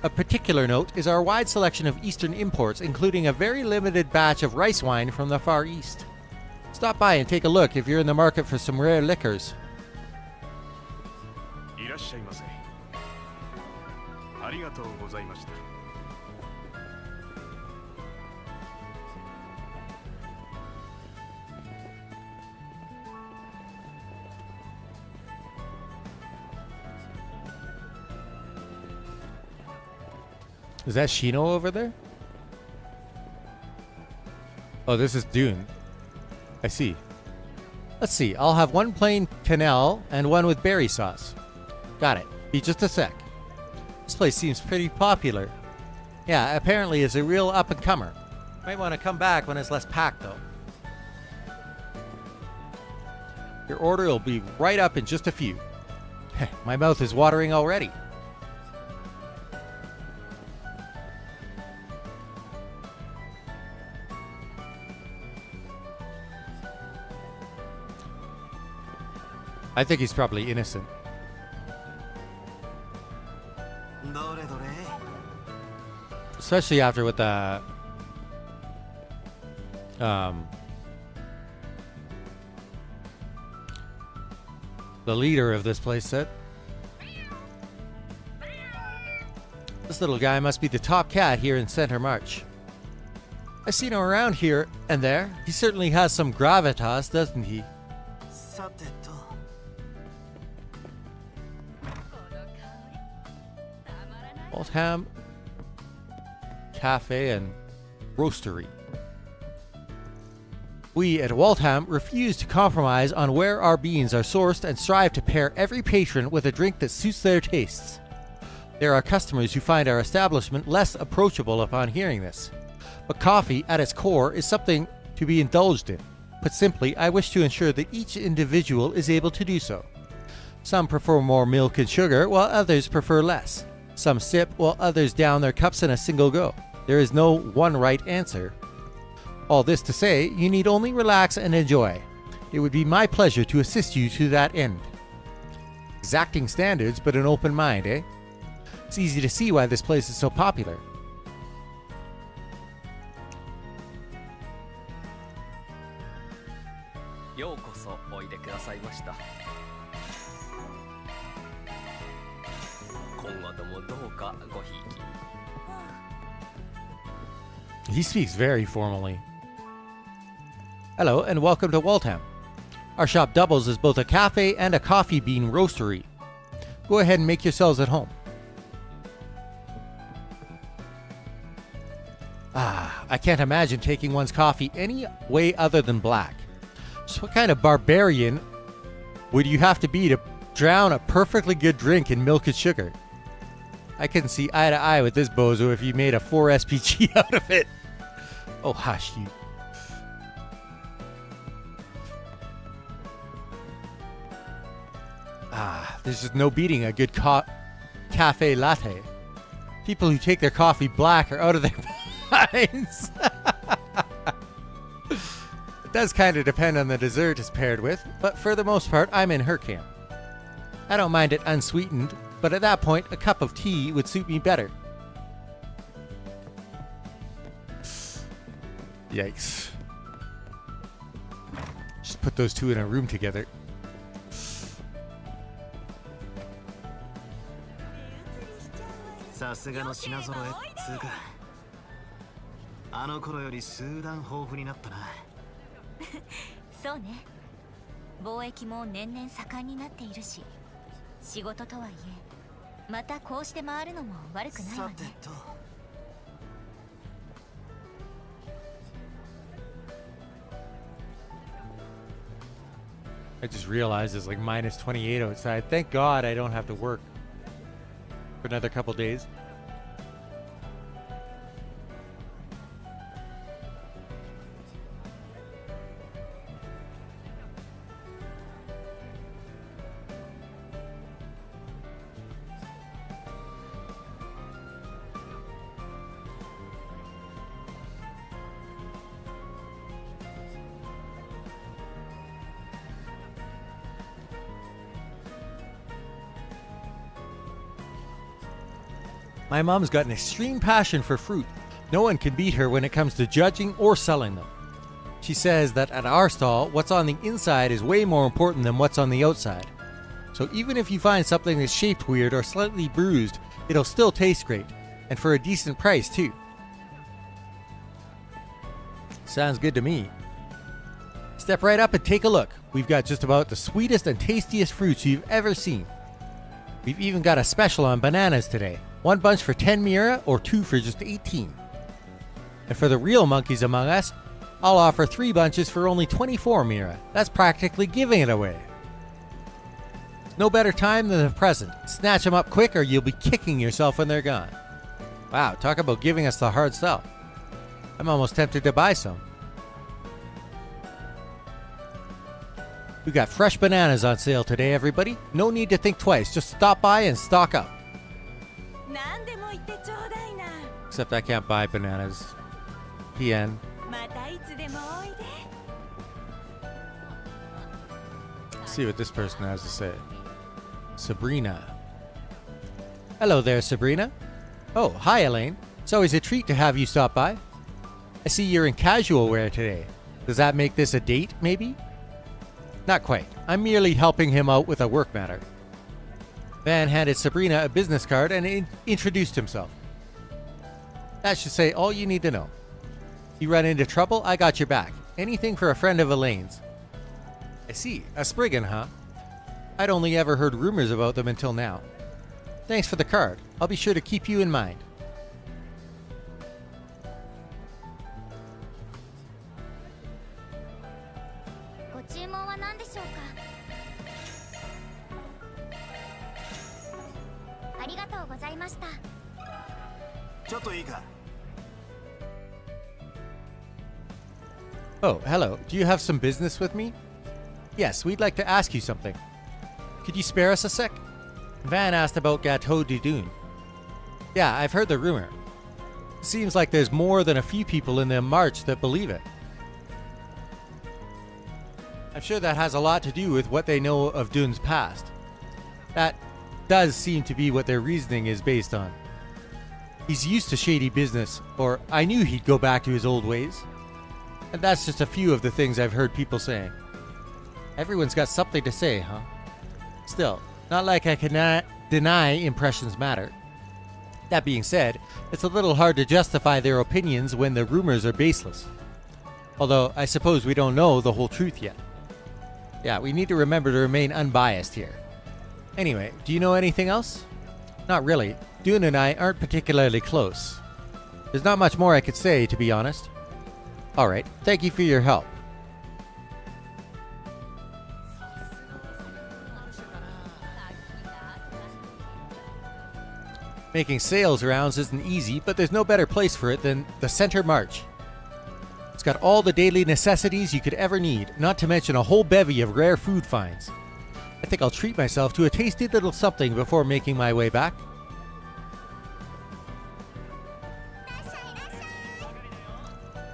A particular note is our wide selection of Eastern imports, including a very limited batch of rice wine from the Far East. Stop by and take a look if you're in the market for some rare liquors. Is that Shino over there? Oh, this is Dune. I see. Let's see. I'll have one plain quenelle and one with berry sauce. Got it. Be just a sec. This place seems pretty popular. Yeah, apparently it's a real up-and-comer. Might want to come back when it's less packed, though. Your order will be right up in just a few. My mouth is watering already. I think he's probably innocent. どれどれ Especially after what the leader of this place said. This little guy must be the top cat here in Center March. I've seen him around here and there. He certainly has some gravitas, doesn't he? さてと Waltham Cafe and Roastery. We at Waltham refuse to compromise on where our beans are sourced and strive to pair every patron with a drink that suits their tastes. There are customers who find our establishment less approachable upon hearing this. But coffee, at its core, is something to be indulged in. Put simply, I wish to ensure that each individual is able to do so. Some prefer more milk and sugar, while others prefer less. Some sip, while others down their cups in a single go. There is no one right answer. All this to say, you need only relax and enjoy. It would be my pleasure to assist you to that end. Exacting standards, but an open mind, eh? It's easy to see why this place is so popular. He speaks very formally. Hello and welcome to Waltham. Our shop doubles as both a cafe and a coffee bean roastery. Go ahead and make yourselves at home. I can't imagine taking one's coffee any way other than black. Just what kind of barbarian would you have to be to drown a perfectly good drink in milk and sugar? I couldn't see eye to eye with this bozo if you made a 4 SPG out of it. Oh, hush you. There's just no beating a good cafe latte. People who take their coffee black are out of their minds. It does kind of depend on the dessert it's paired with, but for the most part, I'm in her camp. I don't mind it unsweetened, but at that point, a cup of tea would suit me better. Yikes. Just put those two in a room together.そうね。貿易も年々盛んになっているし、仕事とはいえ、またこうして回るのも悪くないわね。I just realized it's like minus 28 outside. Thank God I don't have to work for another couple days. My mom's got an extreme passion for fruit. No one can beat her when it comes to judging or selling them. She says that at our stall, what's on the inside is way more important than what's on the outside. So even if you find something that's shaped weird or slightly bruised, it'll still taste great, and for a decent price too. Sounds good to me. Step right up and take a look. We've got just about the sweetest and tastiest fruits you've ever seen. We've even got a special on bananas today. 1 bunch for 10 mira or 2 for just 18. And for the real monkeys among us, I'll offer 3 bunches for only 24 mira. That's practically giving it away. No better time than the present. Snatch them up quick or you'll be kicking yourself when they're gone. Wow, talk about giving us the hard sell. I'm almost tempted to buy some. We got fresh bananas on sale today, everybody. No need to think twice. Just stop by and stock up. Except I can't buy bananas. PN. Let's see what this person has to say. Sabrina. Hello there, Sabrina. Oh, hi, Elaine. It's always a treat to have you stop by. I see you're in casual wear today. Does that make this a date, maybe? Not quite. I'm merely helping him out with a work matter. Van handed Sabrina a business card and introduced himself. That should say all you need to know. You run into trouble, I got your back. Anything for a friend of Elaine's. I see. A Spriggan, huh? I'd only ever heard rumors about them until now. Thanks for the card. I'll be sure to keep you in mind. Oh, hello. Do you have some business with me? Yes, we'd like to ask you something. Could you spare us a sec? Van asked about Gateau de Dune. Yeah, I've heard the rumor. Seems like there's more than a few people in the March that believe it. I'm sure that has a lot to do with what they know of Dune's past. That does seem to be what their reasoning is based on. He's used to shady business, or I knew he'd go back to his old ways. And that's just a few of the things I've heard people saying. Everyone's got something to say, huh? Still, not like I can deny impressions matter. That being said, it's a little hard to justify their opinions when the rumors are baseless. Although, I suppose we don't know the whole truth yet. Yeah, we need to remember to remain unbiased here. Anyway, do you know anything else? Not really. Dune and I aren't particularly close. There's not much more I could say, to be honest. Alright, thank you for your help. Making sales rounds isn't easy, but there's no better place for it than the Center March. It's got all the daily necessities you could ever need, not to mention a whole bevy of rare food finds. I think I'll treat myself to a tasty little something before making my way back.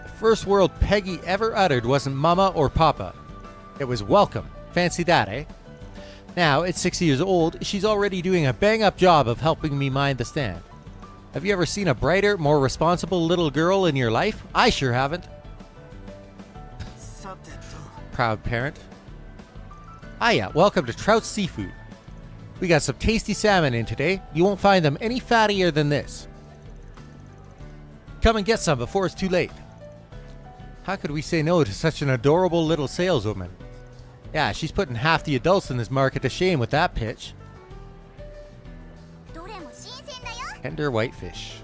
The first word Peggy ever uttered wasn't mama or papa. It was welcome. Fancy that, eh? Now, at 6 years old, she's already doing a bang-up job of helping me mind the stand. Have you ever seen a brighter, more responsible little girl in your life? I sure haven't. Proud parent. Ah yeah, welcome to Trout Seafood. We got some tasty salmon in today. You won't find them any fattier than this. Come and get some before it's too late. How could we say no to such an adorable little saleswoman? Yeah, she's putting half the adults in this market to shame with that pitch. Tender whitefish.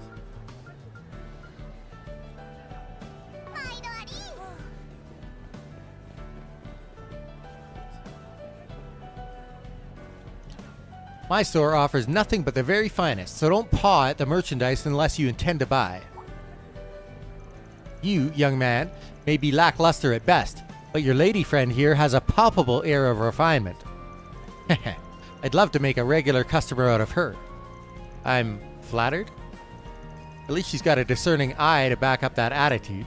My store offers nothing but the very finest, so don't paw at the merchandise unless you intend to buy. You, young man, may be lackluster at best, but your lady friend here has a palpable air of refinement. I'd love to make a regular customer out of her. I'm flattered. At least she's got a discerning eye to back up that attitude.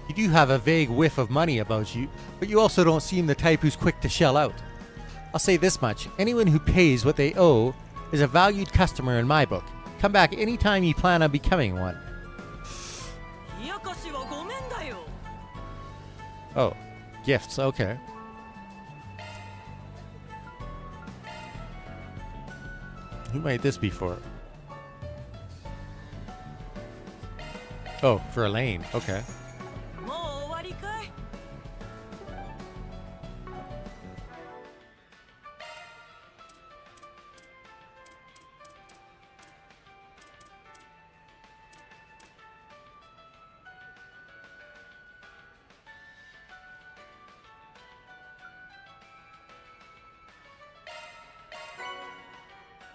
You do have a vague whiff of money about you, but you also don't seem the type who's quick to shell out. I'll say this much, anyone who pays what they owe is a valued customer in my book. Come back anytime you plan on becoming one. Oh, gifts, okay. Who might this be for? Oh, for Elaine, okay.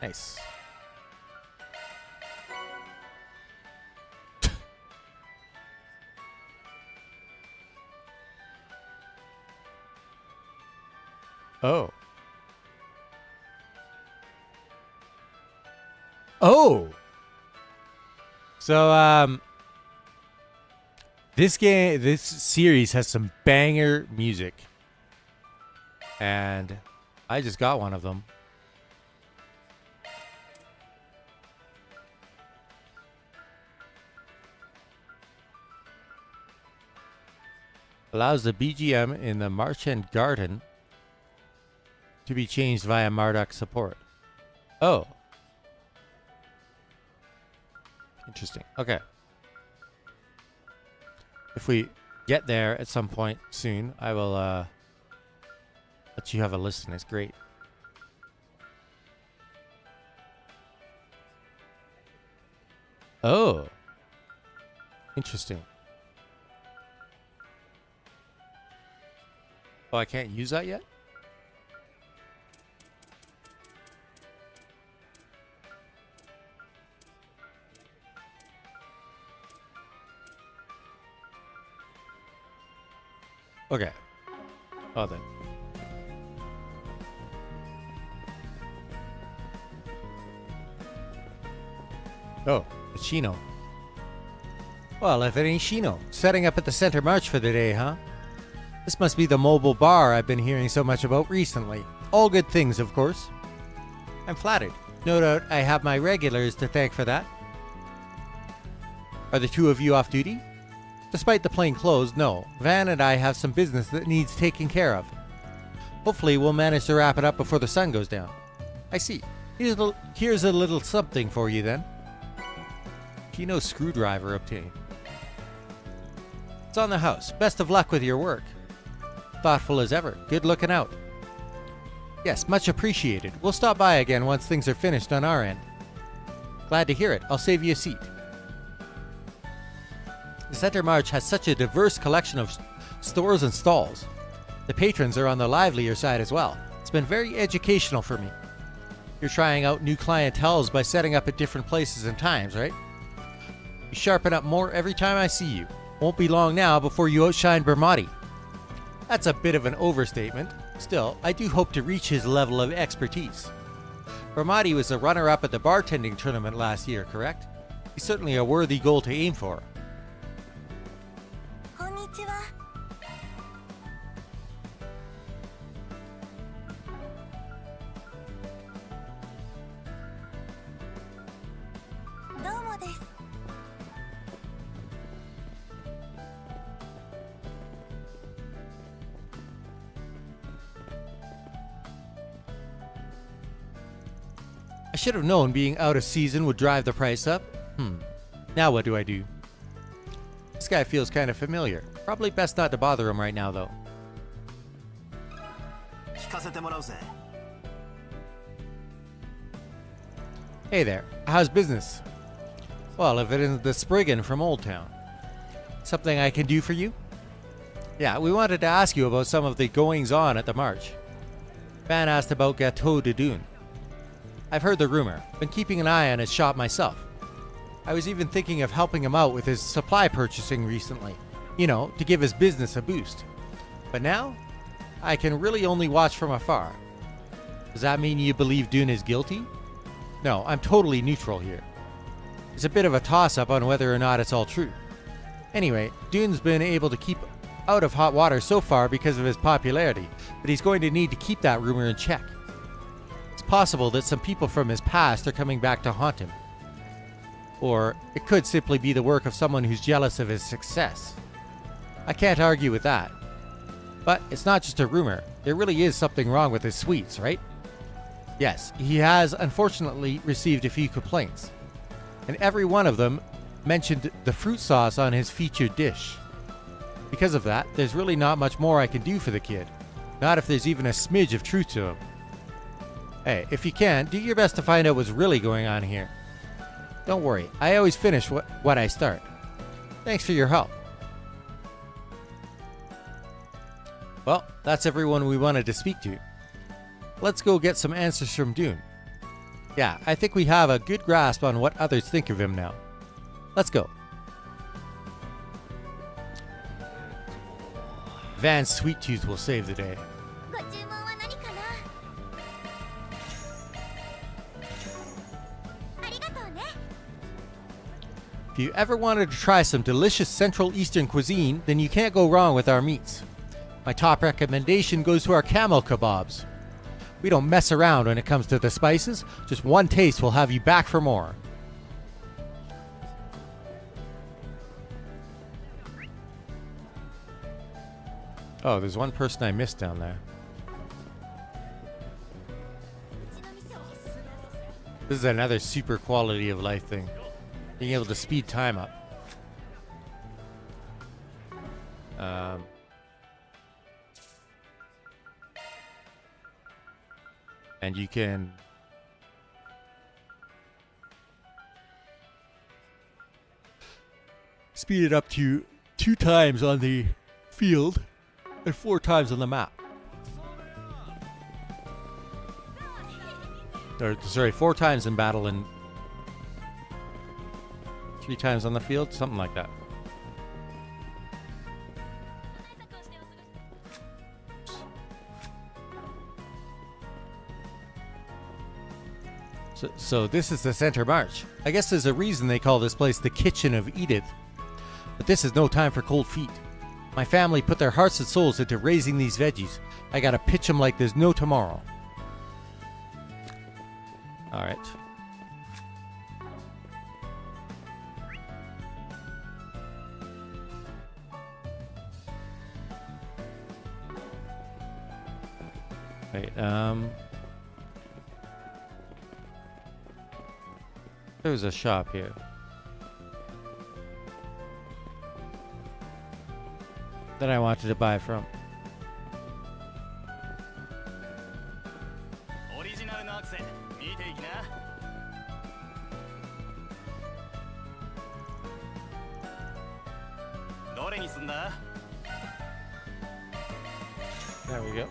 Nice. Oh. Oh. So, This series has some banger music. And I just got one of them. Allows the BGM in the Marché Garden to be changed via Marduk support. Oh. Interesting. Okay. If we get there at some point soon, I will let you have a listen. It's great. Oh. Interesting. Oh, I can't use that yet? Okay. Oh, then. Oh, it's Shino. Well, if it ain't Shino, setting up at the center march for the day, huh? This must be the mobile bar I've been hearing so much about recently. All good things, of course. I'm flattered. No doubt I have my regulars to thank for that. Are the two of you off duty? Despite the plain clothes, no. Van and I have some business that needs taken care of. Hopefully we'll manage to wrap it up before the sun goes down. I see. Here's a little something for you then. Kino screwdriver obtained. It's on the house. Best of luck with your work. Thoughtful as ever. Good looking out. Yes, much appreciated. We'll stop by again once things are finished on our end. Glad to hear it. I'll save you a seat. The Center March has such a diverse collection of stores and stalls. The patrons are on the livelier side as well. It's been very educational for me. You're trying out new clienteles by setting up at different places and times, right? You sharpen up more every time I see you. Won't be long now before you outshine Bermati. That's a bit of an overstatement. Still, I do hope to reach his level of expertise. Bermati was the runner-up at the bartending tournament last year, correct? He's certainly a worthy goal to aim for. Konnichiwa. Domo desu. I should have known being out of season would drive the price up. Now what do I do? This guy feels kind of familiar. Probably best not to bother him right now, though. Hey there. How's business? Well, if it isn't the Spriggan from Old Town. Something I can do for you? Yeah, we wanted to ask you about some of the goings-on at the March. Van asked about Gateau de Dune. I've heard the rumor. Been keeping an eye on his shop myself. I was even thinking of helping him out with his supply purchasing recently. You know, to give his business a boost. But now, I can really only watch from afar. Does that mean you believe Dune is guilty? No, I'm totally neutral here. It's a bit of a toss-up on whether or not it's all true. Anyway, Dune's been able to keep out of hot water so far because of his popularity, but he's going to need to keep that rumor in check. It's possible that some people from his past are coming back to haunt him. Or it could simply be the work of someone who's jealous of his success. I can't argue with that. But it's not just a rumor. There really is something wrong with his sweets, right? Yes, he has unfortunately received a few complaints. And every one of them mentioned the fruit sauce on his featured dish. Because of that, there's really not much more I can do for the kid. Not if there's even a smidge of truth to him. Hey, if you can, do your best to find out what's really going on here. Don't worry, I always finish what I start. Thanks for your help. Well, that's everyone we wanted to speak to. Let's go get some answers from Dune. Yeah, I think we have a good grasp on what others think of him now. Let's go. Van's sweet tooth will save the day. If you ever wanted to try some delicious Central Eastern cuisine, then you can't go wrong with our meats. My top recommendation goes to our camel kebabs. We don't mess around when it comes to the spices. Just one taste will have you back for more. Oh, there's one person I missed down there. This is another super quality of life thing. Being able to speed time up. And you can speed it up to 2 times on the field and 4 times on the map. Or, sorry, 4 times in battle and 3 times on the field, something like that. So this is the Center March. I guess there's a reason they call this place the Kitchen of Edith. But this is no time for cold feet. My family put their hearts and souls into raising these veggies. I gotta pitch them like there's no tomorrow. Alright. Wait, there's a shop here. That I wanted to buy from. There we go.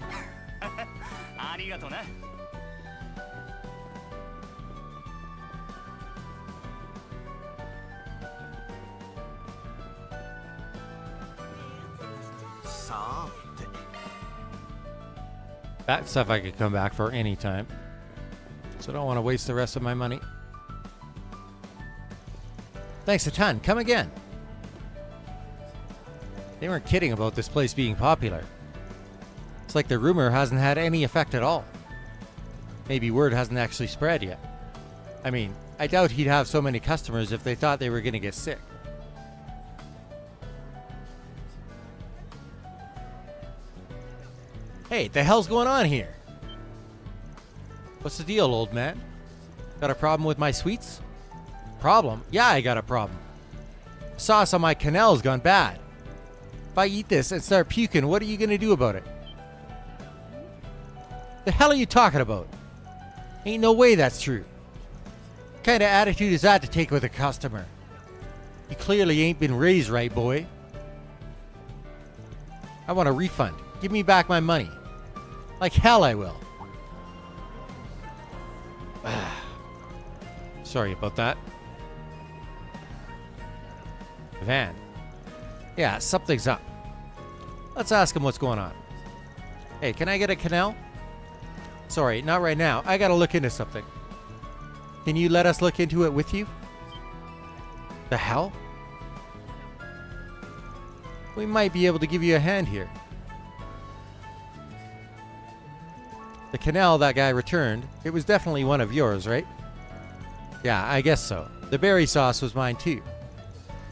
That stuff I could come back for any time. So I don't want to waste the rest of my money. Thanks a ton. Come again. They weren't kidding about this place being popular. It's like the rumor hasn't had any effect at all. Maybe word hasn't actually spread yet. I mean, I doubt he'd have so many customers if they thought they were going to get sick. Hey, the hell's going on here? What's the deal, old man? Got a problem with my sweets? Problem? Yeah, I got a problem. The sauce on my canal's gone bad. If I eat this and start puking, what are you going to do about it? The hell are you talking about? Ain't no way that's true. What kind of attitude is that to take with a customer? You clearly ain't been raised right, boy. I want a refund. Give me back my money. Like hell I will. Sorry about that. Van. Yeah, something's up. Let's ask him what's going on. Hey, can I get a canal? Sorry, not right now. I gotta look into something. Can you let us look into it with you? The hell? We might be able to give you a hand here. The canal that guy returned, it was definitely one of yours, right? Yeah, I guess so. The berry sauce was mine too.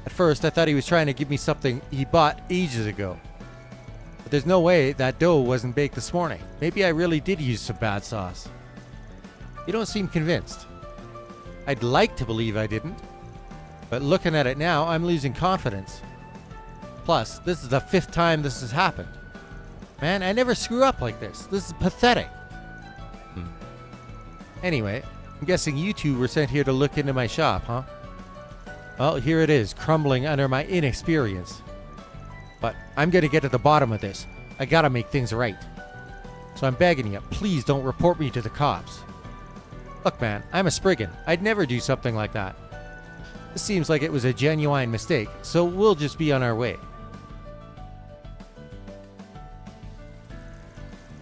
At first, I thought he was trying to give me something he bought ages ago. But there's no way that dough wasn't baked this morning. Maybe I really did use some bad sauce. You don't seem convinced. I'd like to believe I didn't. But looking at it now, I'm losing confidence. Plus, this is the 5th time this has happened. Man, I never screw up like this. This is pathetic. Anyway, I'm guessing you two were sent here to look into my shop, huh? Well, here it is, crumbling under my inexperience. But I'm gonna get to the bottom of this. I gotta make things right. So I'm begging you, please don't report me to the cops. Look, man, I'm a Spriggan. I'd never do something like that. This seems like it was a genuine mistake, so we'll just be on our way.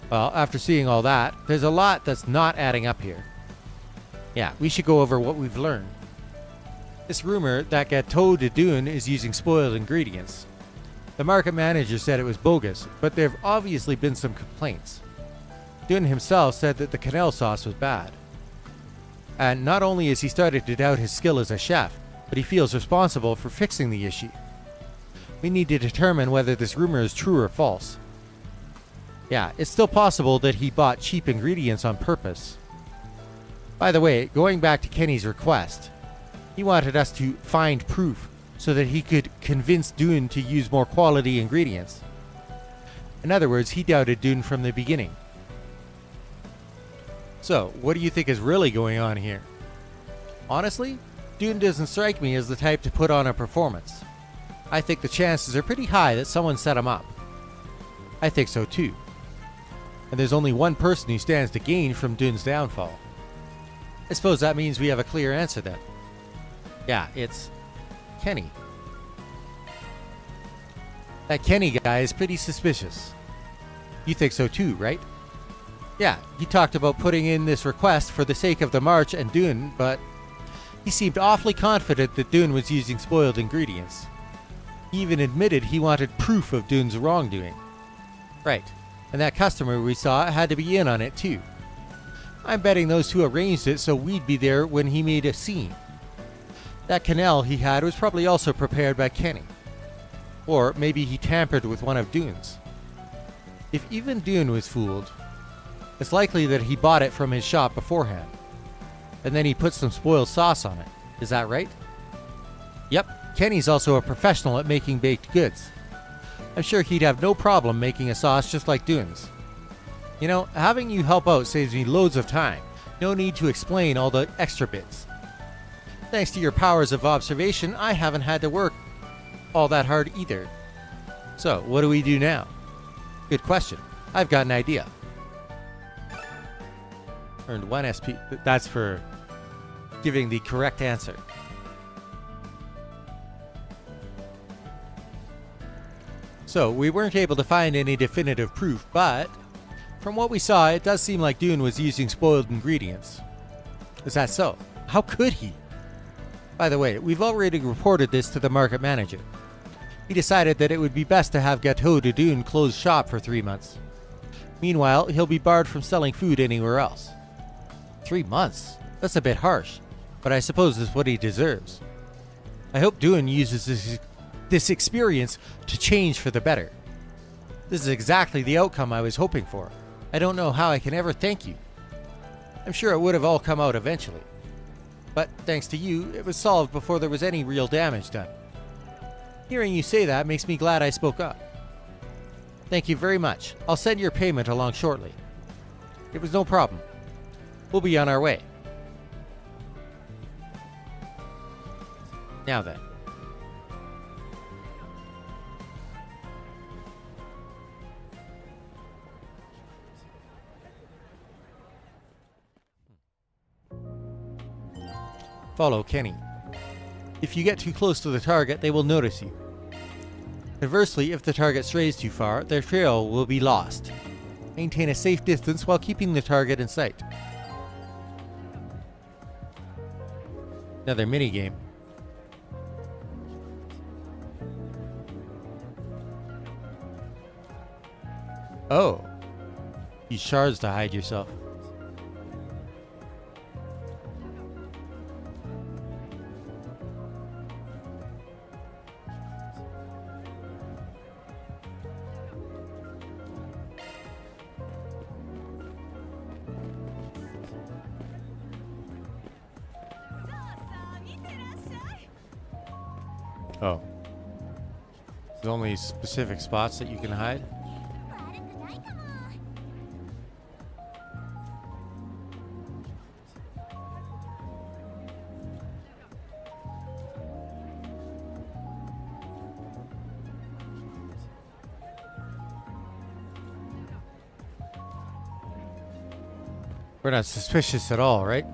Well, after seeing all that, there's a lot that's not adding up here. Yeah, we should go over what we've learned. This rumor that Gâteau de Dune is using spoiled ingredients. The market manager said it was bogus, but there have obviously been some complaints. Dune himself said that the cannelle sauce was bad. And not only has he started to doubt his skill as a chef, but he feels responsible for fixing the issue. We need to determine whether this rumor is true or false. Yeah, it's still possible that he bought cheap ingredients on purpose. By the way, going back to Kenny's request, he wanted us to find proof so that he could convince Dune to use more quality ingredients. In other words, he doubted Dune from the beginning. So, what do you think is really going on here? Honestly, Dune doesn't strike me as the type to put on a performance. I think the chances are pretty high that someone set him up. I think so too. And there's only one person who stands to gain from Dune's downfall. I suppose that means we have a clear answer then. Yeah, it's Kenny. That Kenny guy is pretty suspicious. You think so too, right? Yeah, he talked about putting in this request for the sake of the march and Dune, but he seemed awfully confident that Dune was using spoiled ingredients. He even admitted he wanted proof of Dune's wrongdoing. Right, and that customer we saw had to be in on it too. I'm betting those two arranged it so we'd be there when he made a scene. That cannelle he had was probably also prepared by Kenny. Or maybe he tampered with one of Dune's. If even Dune was fooled, it's likely that he bought it from his shop beforehand. And then he put some spoiled sauce on it. Is that right? Yep, Kenny's also a professional at making baked goods. I'm sure he'd have no problem making a sauce just like Dune's. You know, having you help out saves me loads of time. No need to explain all the extra bits. Thanks to your powers of observation, I haven't had to work all that hard either. So, what do we do now? Good question. I've got an idea. Earned 1 SP. That's for giving the correct answer. So, we weren't able to find any definitive proof, but from what we saw, it does seem like Dune was using spoiled ingredients. Is that so? How could he? By the way, we've already reported this to the market manager. He decided that it would be best to have Gâteau de Dune close shop for 3 months. Meanwhile, he'll be barred from selling food anywhere else. 3 months? That's a bit harsh, but I suppose it's what he deserves. I hope Dune uses this experience to change for the better. This is exactly the outcome I was hoping for. I don't know how I can ever thank you. I'm sure it would have all come out eventually. But thanks to you, it was solved before there was any real damage done. Hearing you say that makes me glad I spoke up. Thank you very much. I'll send your payment along shortly. It was no problem. We'll be on our way. Now then. Follow Kenny. If you get too close to the target, they will notice you. Conversely, if the target strays too far, their trail will be lost. Maintain a safe distance while keeping the target in sight. Another minigame. Oh. Use shards to hide yourself. Oh. There's only specific spots that you can hide? We're not suspicious at all, right?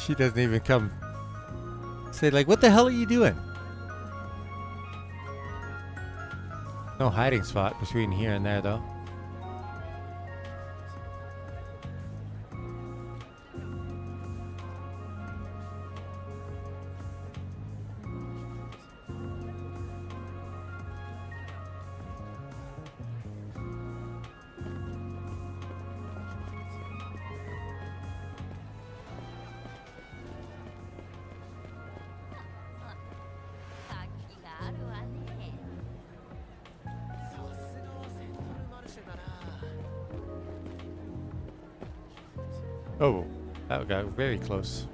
She doesn't even come say, like, what the hell are you doing? No hiding spot between here and there, though. Oh, that got very close.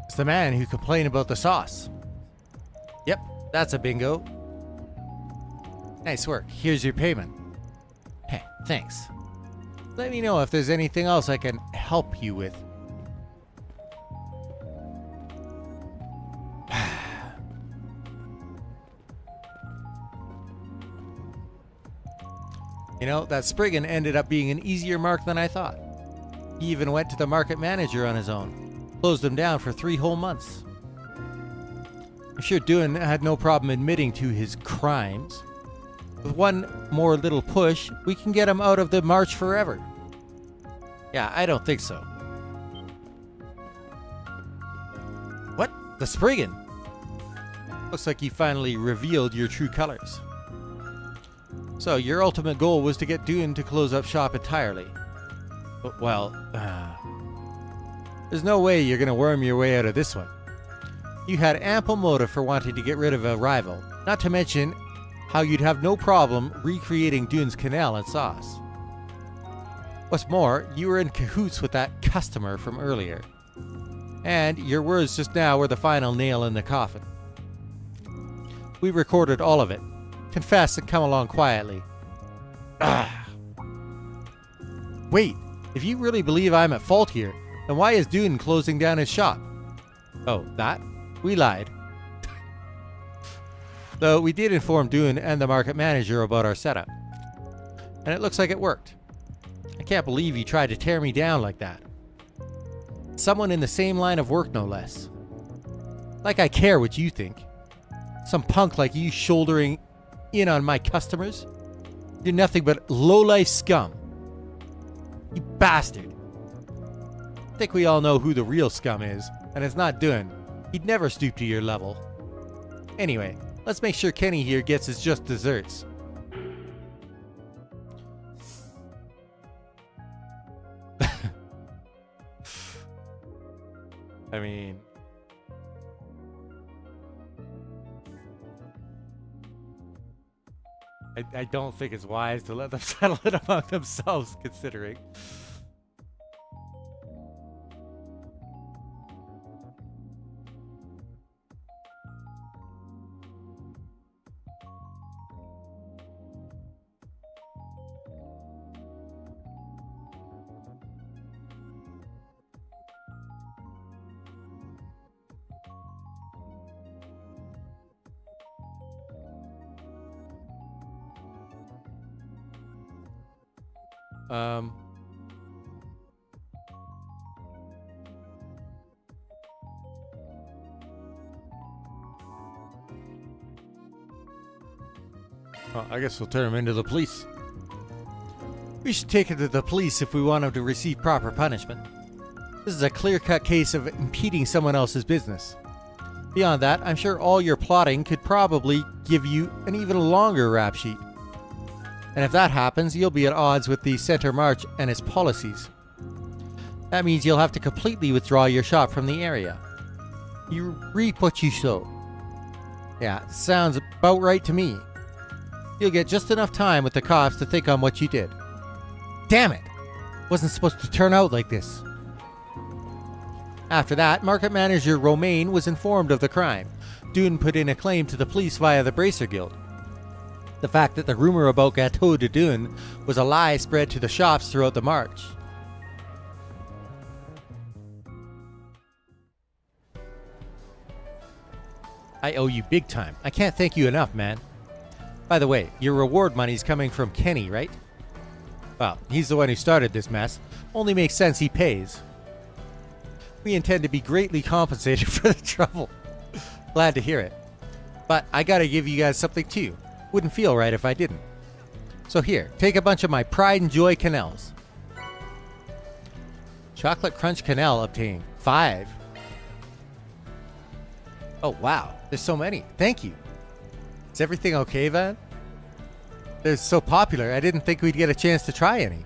It's the man who complained about the sauce. Yep, that's a bingo. Nice work. Here's your payment. Hey, thanks. Let me know if there's anything else I can help you with. You know, that Spriggan ended up being an easier mark than I thought. He even went to the market manager on his own. Closed him down for 3 whole months. I'm sure Dune had no problem admitting to his crimes. With one more little push, we can get him out of the march forever. Yeah, I don't think so. What? The Spriggan? Looks like you finally revealed your true colors. So, your ultimate goal was to get Dune to close up shop entirely. Well, there's no way you're going to worm your way out of this one. You had ample motive for wanting to get rid of a rival, not to mention how you'd have no problem recreating Dune's canal and sauce. What's more, you were in cahoots with that customer from earlier. And your words just now were the final nail in the coffin. We recorded all of it. Confess and come along quietly. Wait, if you really believe I'm at fault here, then why is Dune closing down his shop? Oh, that? We lied. Though we did inform Dune and the market manager about our setup. And it looks like it worked. I can't believe you tried to tear me down like that. Someone in the same line of work, no less. Like I care what you think. Some punk like you shouldering in on my customers? You're nothing but low-life scum. You bastard. I think we all know who the real scum is, and it's not Dune. He'd never stoop to your level. Anyway, let's make sure Kenny here gets his just desserts. I mean... I don't think it's wise to let them settle it among themselves, considering. Well, I guess we'll turn him into the police. We should take him to the police if we want him to receive proper punishment. This is a clear-cut case of impeding someone else's business. Beyond that, I'm sure all your plotting could probably give you an even longer rap sheet. And if that happens, you'll be at odds with the Center March and its policies. That means you'll have to completely withdraw your shop from the area. You reap what you sow. Yeah, sounds about right to me. You'll get just enough time with the cops to think on what you did. Damn it! Wasn't supposed to turn out like this. After that, market manager Romaine was informed of the crime. Dune put in a claim to the police via the Bracer Guild. The fact that the rumor about Gateau de Dune was a lie spread to the shops throughout the march. I owe you big time. I can't thank you enough, man. By the way, your reward money's coming from Kenny, right? Well, he's the one who started this mess. Only makes sense he pays. We intend to be greatly compensated for the trouble. Glad to hear it. But I gotta give you guys something too. Wouldn't feel right if I didn't. So here, take a bunch of my Pride and Joy Canels. Chocolate Crunch Canel obtained 5. Oh wow, there's so many. Thank you. Is everything okay, Van? They're so popular, I didn't think we'd get a chance to try any.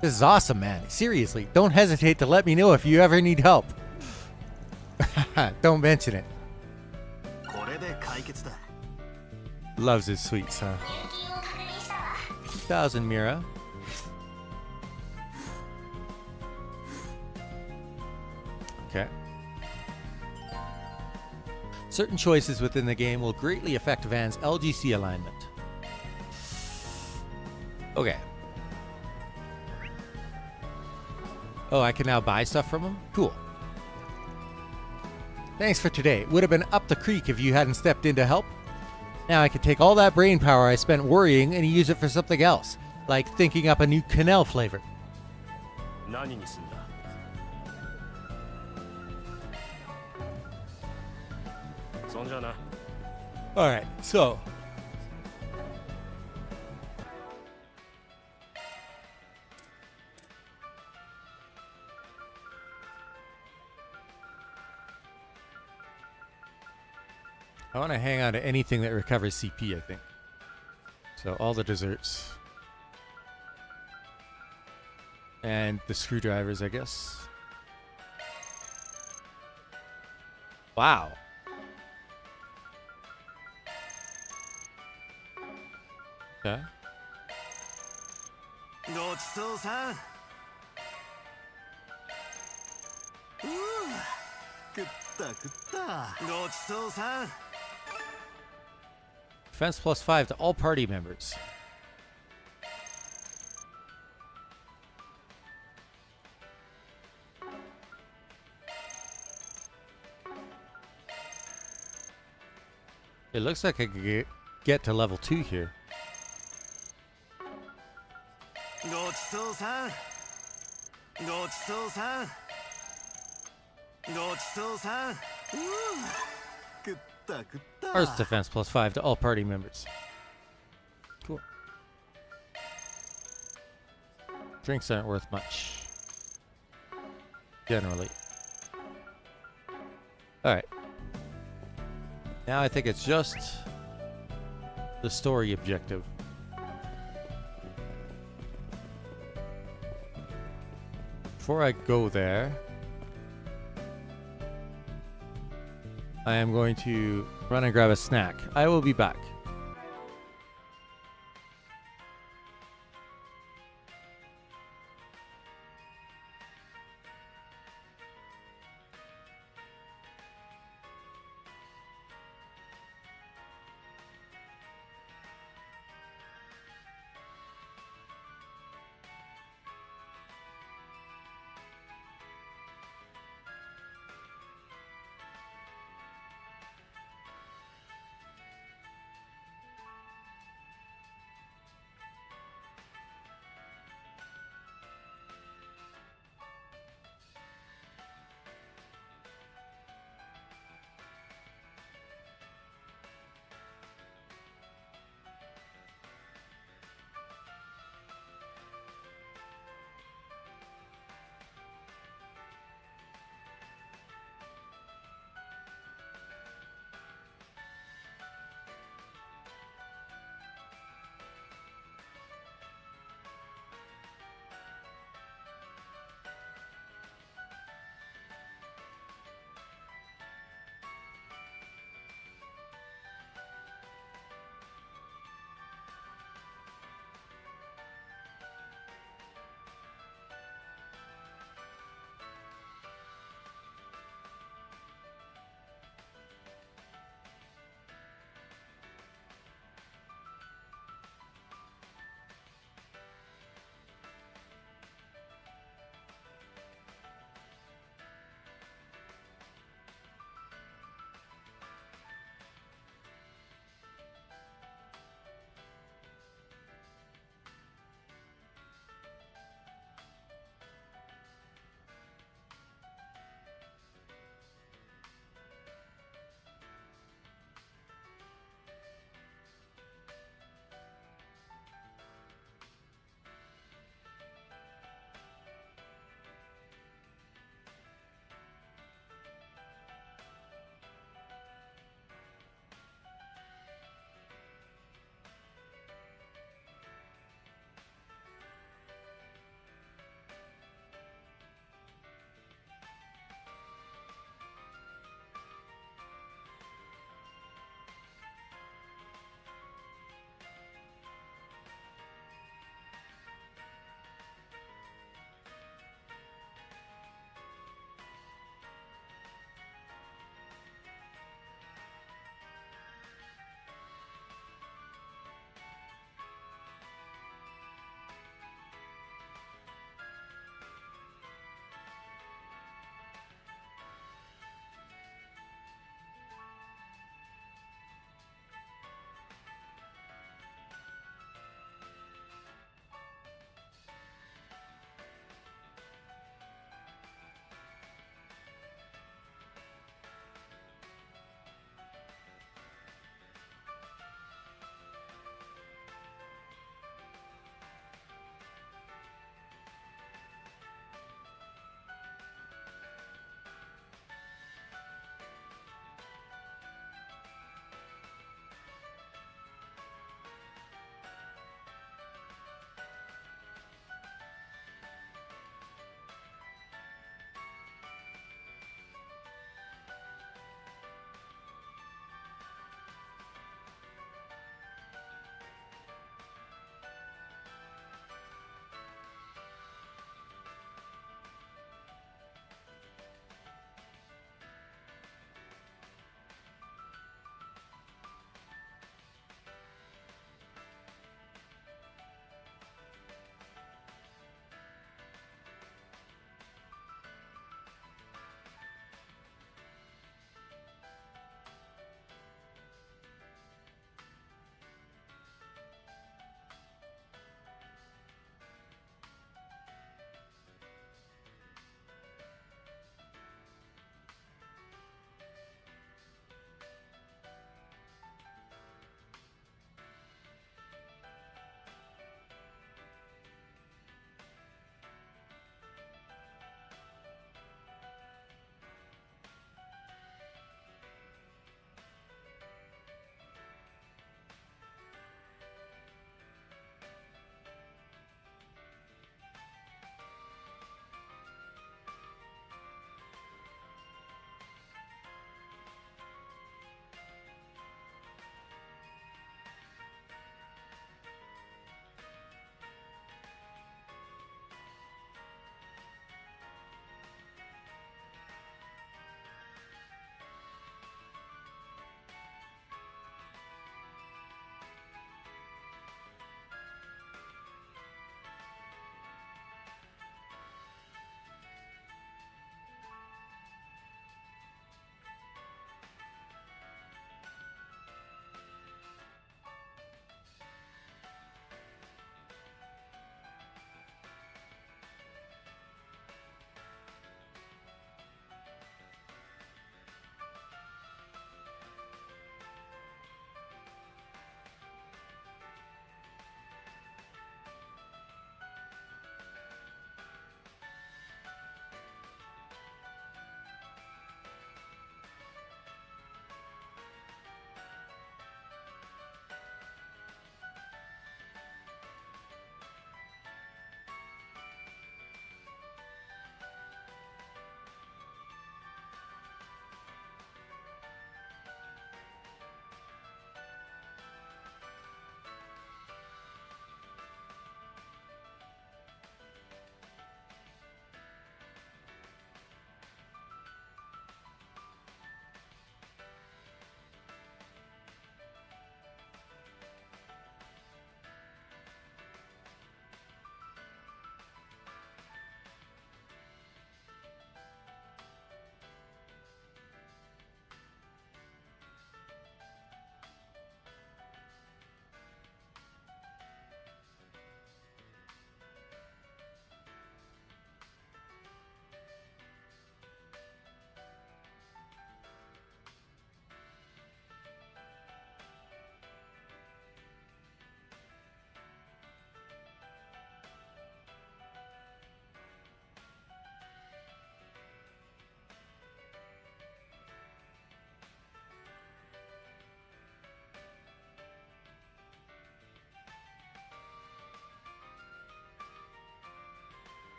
This is awesome, man. Seriously, don't hesitate to let me know if you ever need help. Don't mention it. Loves his sweets, huh? 2,000 Mira. Okay. Certain choices within the game will greatly affect Van's LGC alignment. Okay. Oh, I can now buy stuff from him? Cool. Thanks for today. Would have been up the creek if you hadn't stepped in to help. Now I can take all that brain power I spent worrying and use it for something else, like thinking up a new Canel flavor. Alright, so I want to hang on to anything that recovers CP, I think. So all the desserts. And the screwdrivers, I guess. Wow. Okay. Defense +5 to all party members. It looks like I could get to level 2 here. First defense +5 to all party members. Cool. Drinks aren't worth much. Generally. Alright. Now I think it's just the story objective. Before I go there, I am going to run and grab a snack. I will be back.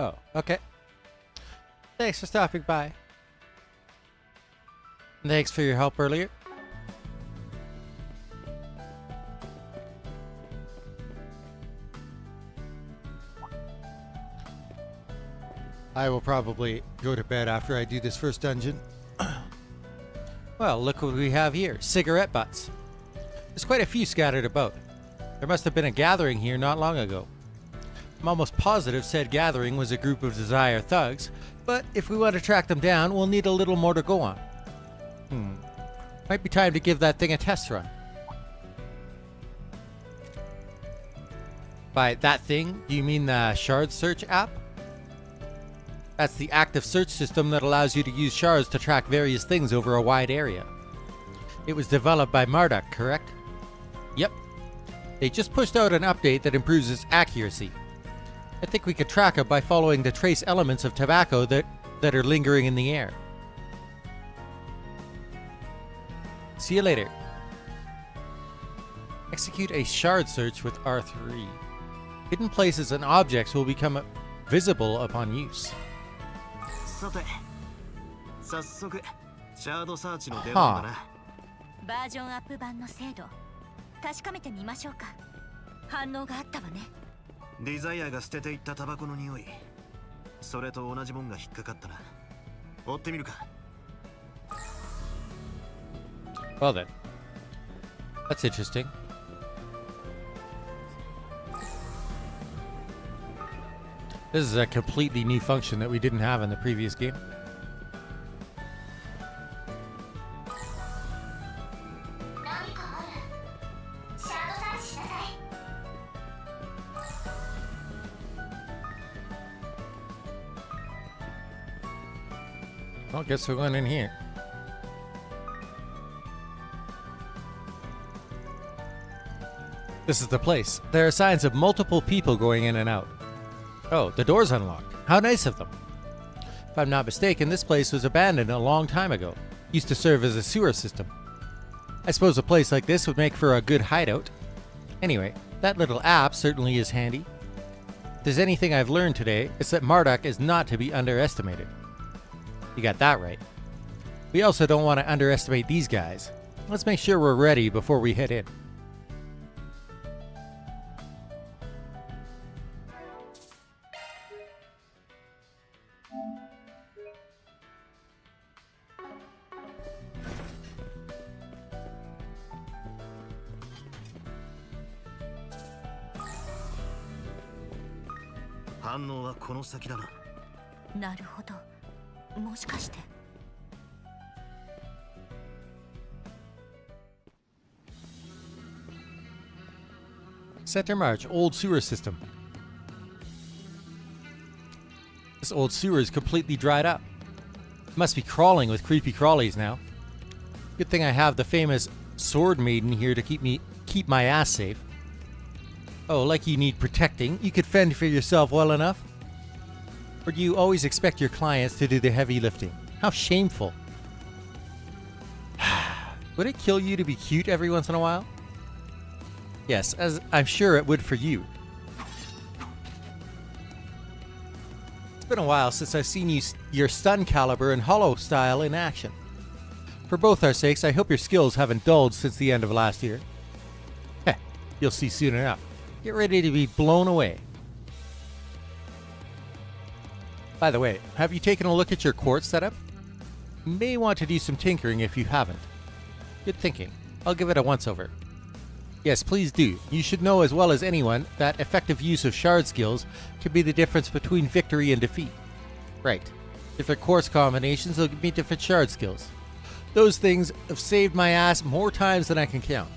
Oh, okay. Thanks for stopping by. Thanks for your help earlier. I will probably go to bed after I do this first dungeon. Well, look what we have here. Cigarette butts. There's quite a few scattered about. There must have been a gathering here not long ago. I'm almost positive said gathering was a group of Desire thugs, but if we want to track them down, we'll need a little more to go on. Might be time to give that thing a test run. By that thing, do you mean the Shard Search app? That's the active search system that allows you to use shards to track various things over a wide area. It was developed by Marduk, correct? Yep. They just pushed out an update that improves its accuracy. I think we could track it by following the trace elements of tobacco that are lingering in the air. See you later. Execute a shard search with R3. Hidden places and objects will become visible upon use. さて、早速シャードサーチの出番だな。バージョンアップ版の精度、確かめてみましょうか。反応があったわね。デザイアが捨てていったタバコの匂い、それと同じもんが引っかかったな。追ってみるか。Well then. That's interesting. This is a completely new function that we didn't have in the previous game. Well, guess we're going in here. This is the place. There are signs of multiple people going in and out. Oh, the door's unlocked. How nice of them. If I'm not mistaken, this place was abandoned a long time ago. Used to serve as a sewer system. I suppose a place like this would make for a good hideout. Anyway, that little app certainly is handy. If there's anything I've learned today, it's that Marduk is not to be underestimated. You got that right. We also don't want to underestimate these guys. Let's make sure we're ready before we head in. Center March, old sewer system. This old sewer is completely dried up. It must be crawling with creepy crawlies now. Good thing I have the famous Sword Maiden here to keep my ass safe. Oh, like you need protecting? You could fend for yourself well enough? Or do you always expect your clients to do the heavy lifting? How shameful. Would it kill you to be cute every once in a while? Yes, as I'm sure it would for you. It's been a while since I've seen your stun caliber and hollow style in action. For both our sakes, I hope your skills haven't dulled since the end of last year. Heh, you'll see soon enough. Get ready to be blown away. By the way, have you taken a look at your quartz setup? You may want to do some tinkering if you haven't. Good thinking. I'll give it a once-over. Yes, please do. You should know as well as anyone that effective use of shard skills can be the difference between victory and defeat. Right. If they're quartz combinations, they'll give me different shard skills. Those things have saved my ass more times than I can count.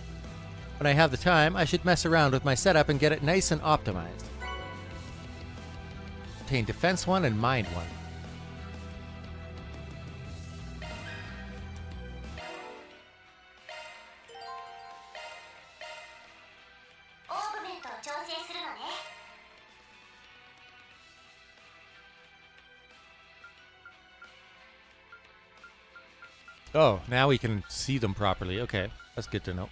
When I have the time, I should mess around with my setup and get it nice and optimized. Obtain Defense 1 and Mind 1. Oh, now we can see them properly. Okay, that's good to know.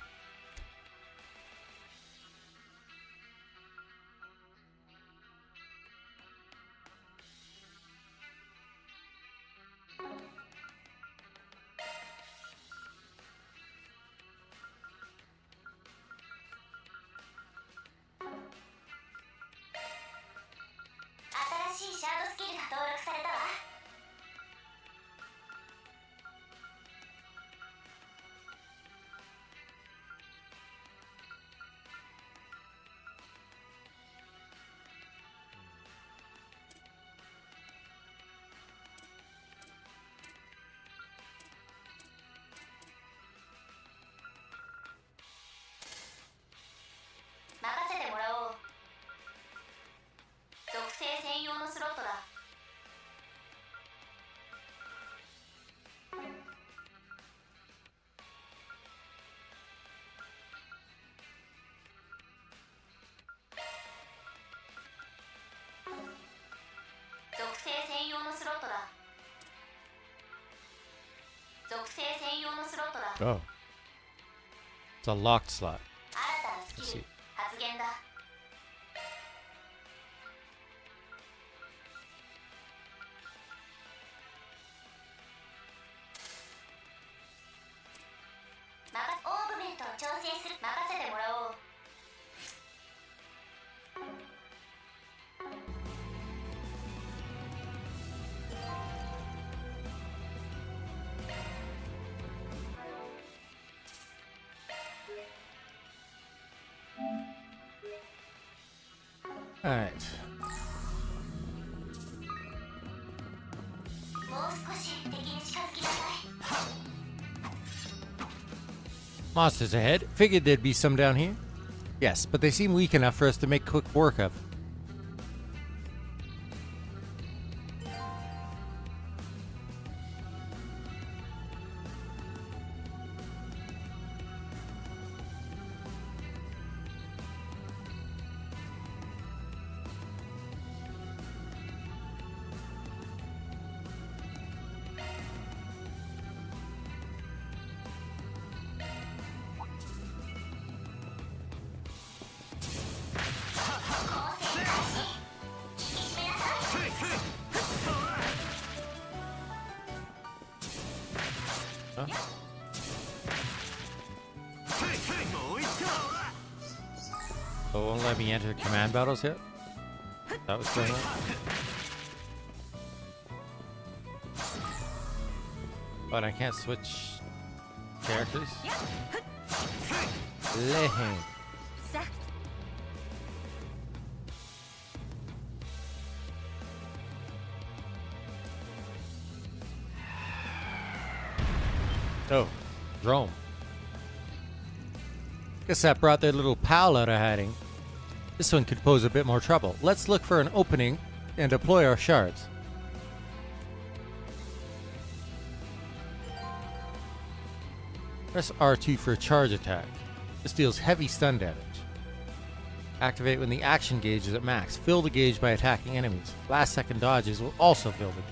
属性専用のスロットだ。 Oh. It's a locked slot. 新たなスキル発現だ。オーブメントを調整する。任せてもらおう。Alright. もう少し敵に近づきなさい。 Monsters ahead. Figured there'd be some down here. Yes, but they seem weak enough for us to make quick work of. Oh, won't let me enter command battles yet? That was going on. But I can't switch characters. Leonie. Oh, Rome. Guess that brought their little pal out of hiding. This one could pose a bit more trouble. Let's look for an opening and deploy our shards. Press R2 for a charge attack. This deals heavy stun damage. Activate when the action gauge is at max. Fill the gauge by attacking enemies. Last second dodges will also fill the gauge.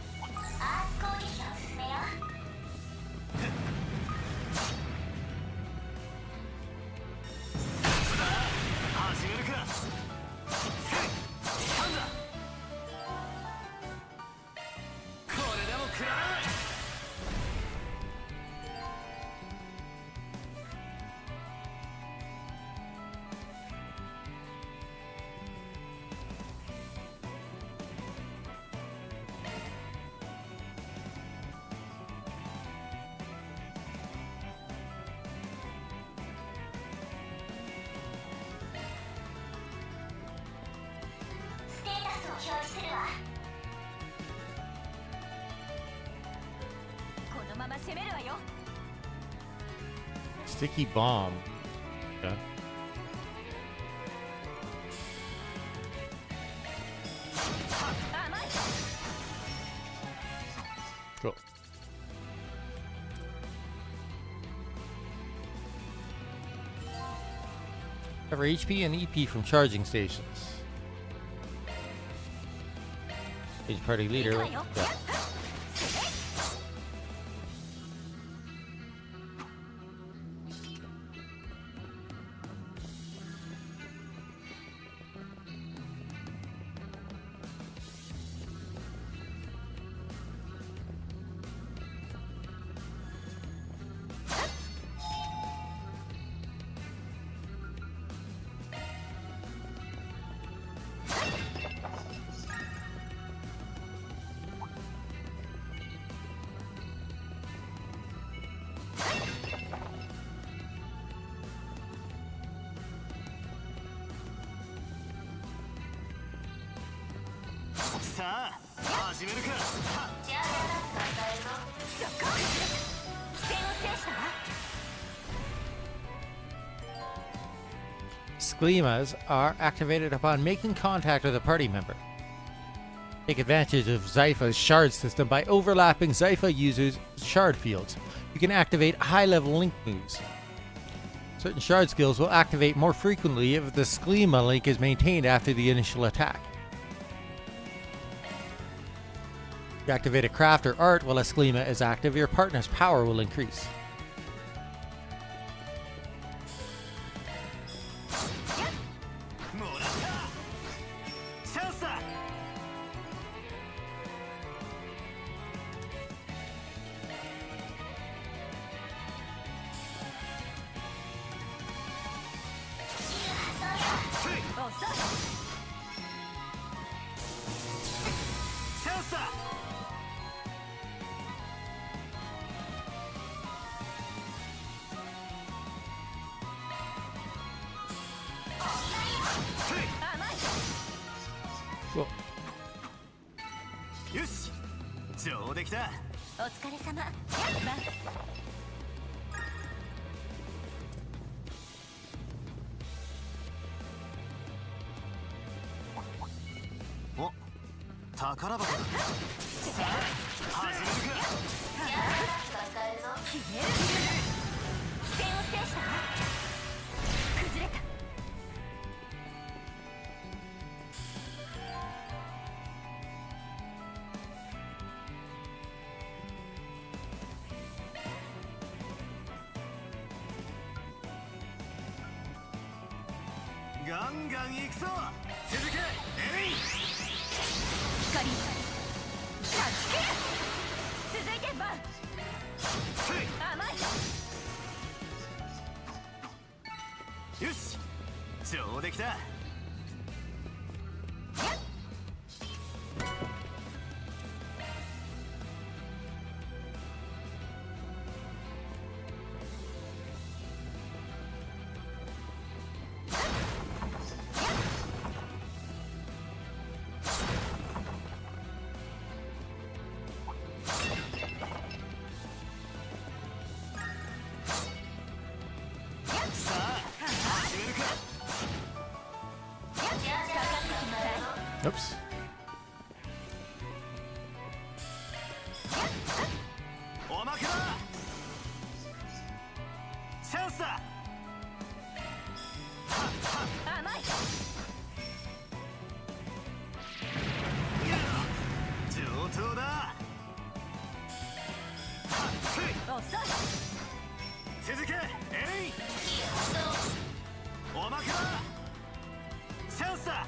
Sticky bomb. Okay. Cool. Cover HP and EP from charging stations. Each party leader. Yeah. Sklemas are activated upon making contact with a party member. Take advantage of Zypha's shard system by overlapping Zypha users' shard fields. You can activate high-level link moves. Certain shard skills will activate more frequently if the Sklema link is maintained after the initial attack. you activate a craft or art while Esklima is active, your partner's power will increase. Cool. よし、上出来だ。お疲れ様。お、宝箱だ。さあ、始めるか。戦を制した。崩れた。ガンガン行くぞ。続け、エレイン。光。勝ち切る。続いてバン。甘い。よし、上出来だ。Oops. おまけだ。チャンスだ。甘い。上等だ。遅い。続け、エレイン。おまけだ。チャンスだ。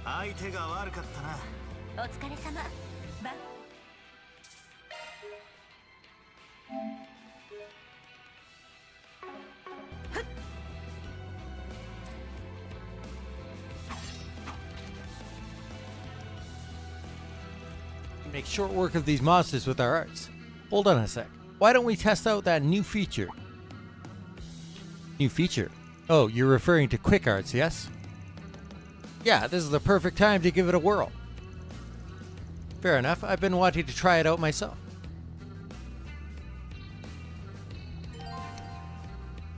相手が悪かったな。お疲れ様。バン。Make short work of these monsters with our arts. Hold on a sec. Why don't we test out that new feature? New feature? Oh, you're referring to quick arts, yes? Yeah, this is the perfect time to give it a whirl. Fair enough, I've been wanting to try it out myself.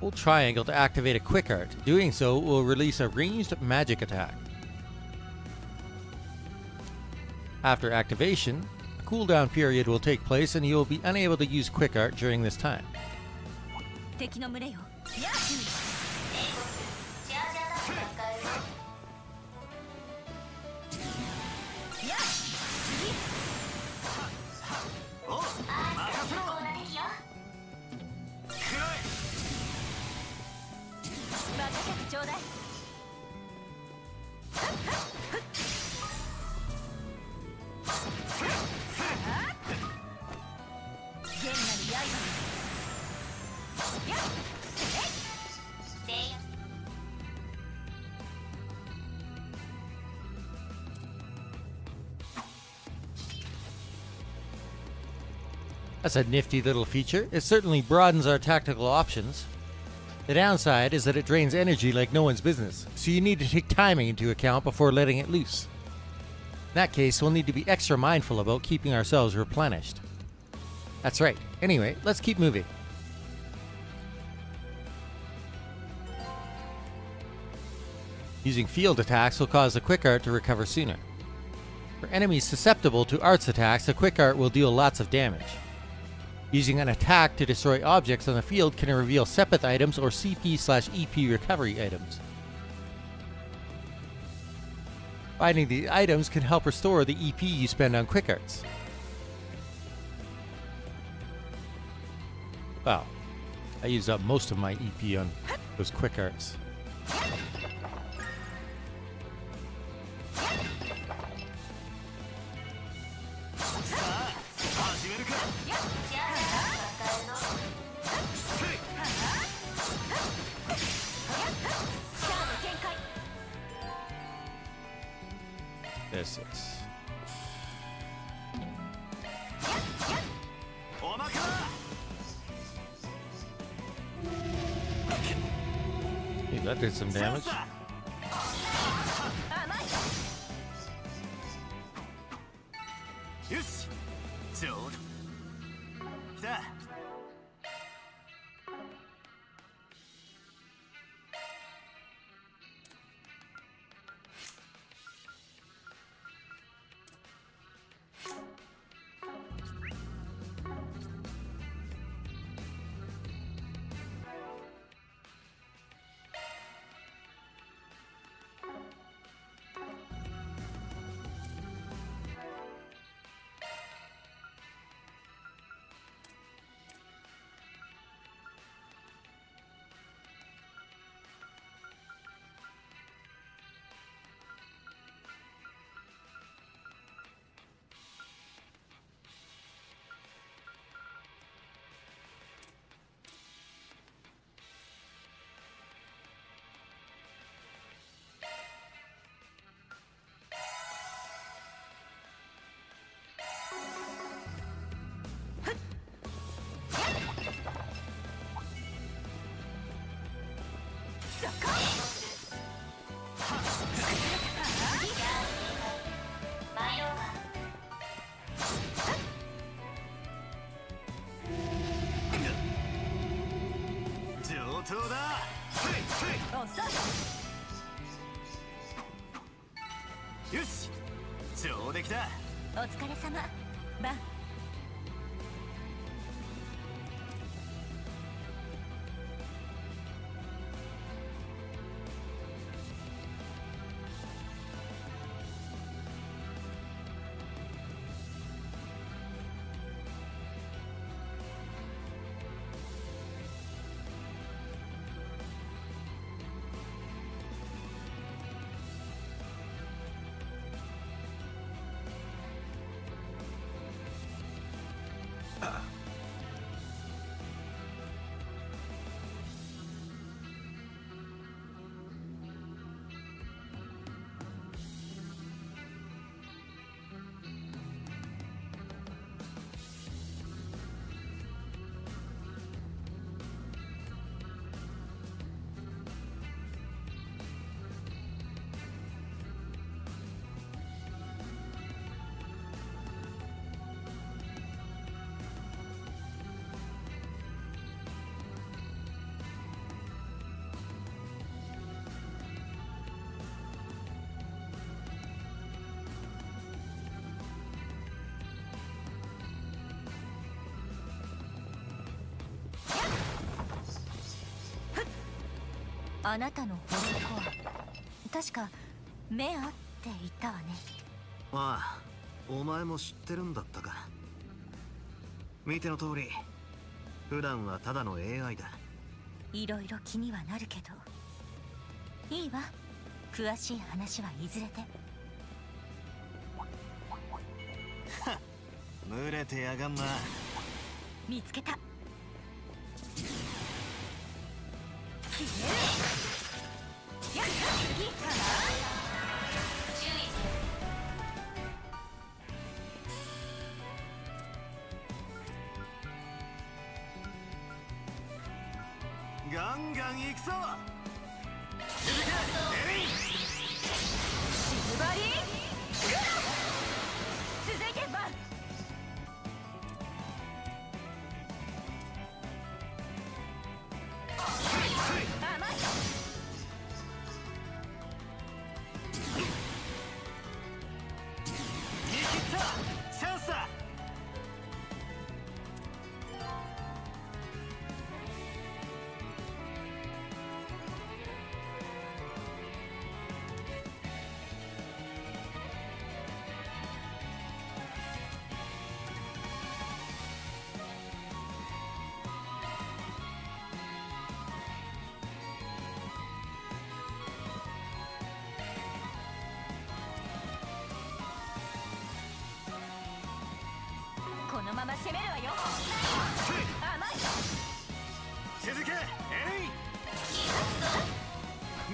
Hold triangle to activate a quick art. Doing so will release a ranged magic attack. After activation, a cooldown period will take place and you will be unable to use quick art during this time. 敵の群れよ。ちょうだい。現なる刃。やっ。That's a nifty little feature. It certainly broadens our tactical options. The downside is that it drains energy like no one's business, so you need to take timing into account before letting it loose. In that case, we'll need to be extra mindful about keeping ourselves replenished. That's right. Anyway, let's keep moving. Using field attacks will cause the quick art to recover sooner. For enemies susceptible to arts attacks, the quick art will deal lots of damage. Using an attack to destroy objects on the field can reveal Sepith items or CP/EP recovery items. Finding the items can help restore the EP you spend on quick arts. Wow, I used up most of my EP on those quick arts. This is. Hey, that did some damage.お疲れ様。バン。あなたのホロコア、確かメアって言ったわね。ああ、お前も知ってるんだったか。見ての通り、普段はただの AI だ。いろいろ気にはなるけど、いいわ。詳しい話はいずれで。はっ、群れてやがんな。見つけた。ガンガン行くぞ。シルバリークロス。続いてバン。まま攻めるわよ。甘い。続け。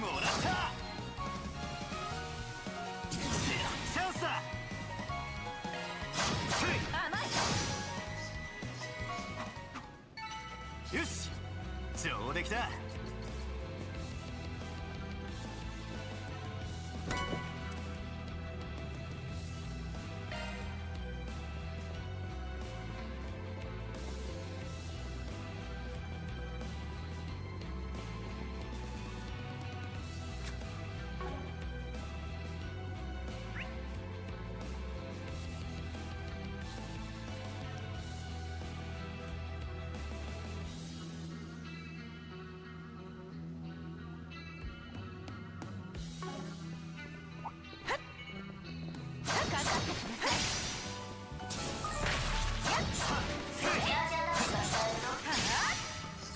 もらった。チャンスだ。甘い。よし、上出来だ。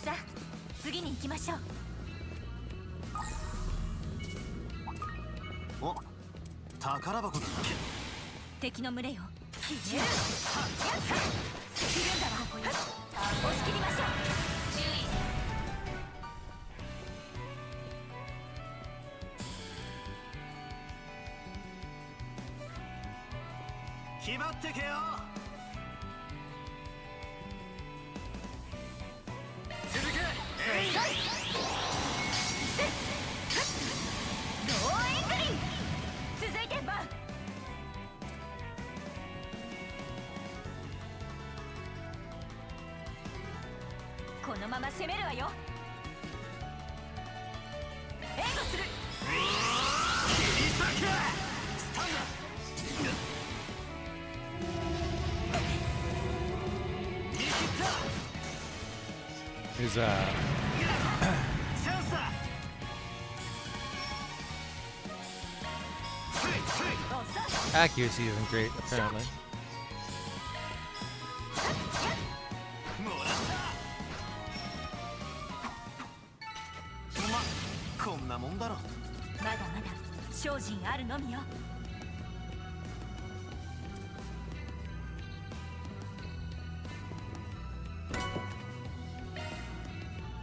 さあ、次に行きましょう。お、宝箱だ。敵の群れよ。いるんだわ。押し切りましょう。決まってけよ。続け。ローエントリー。続いてバン。このまま攻めるわよ。援護する。切り裂け。スタンド。His accuracy isn't great, apparently. こんなもんだろ。まだまだ精進あるのみよ。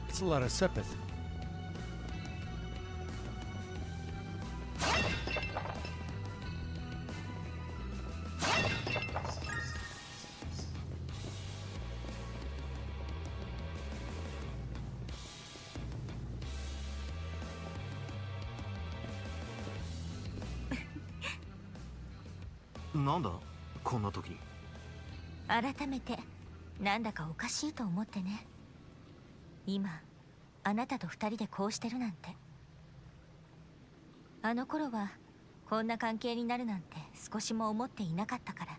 It's a lot of sympathy. What? なんだこんな時に。改めてなんだかおかしいと思ってね。今あなたと二人でこうしてるなんて。あの頃はこんな関係になるなんて少しも思っていなかったから。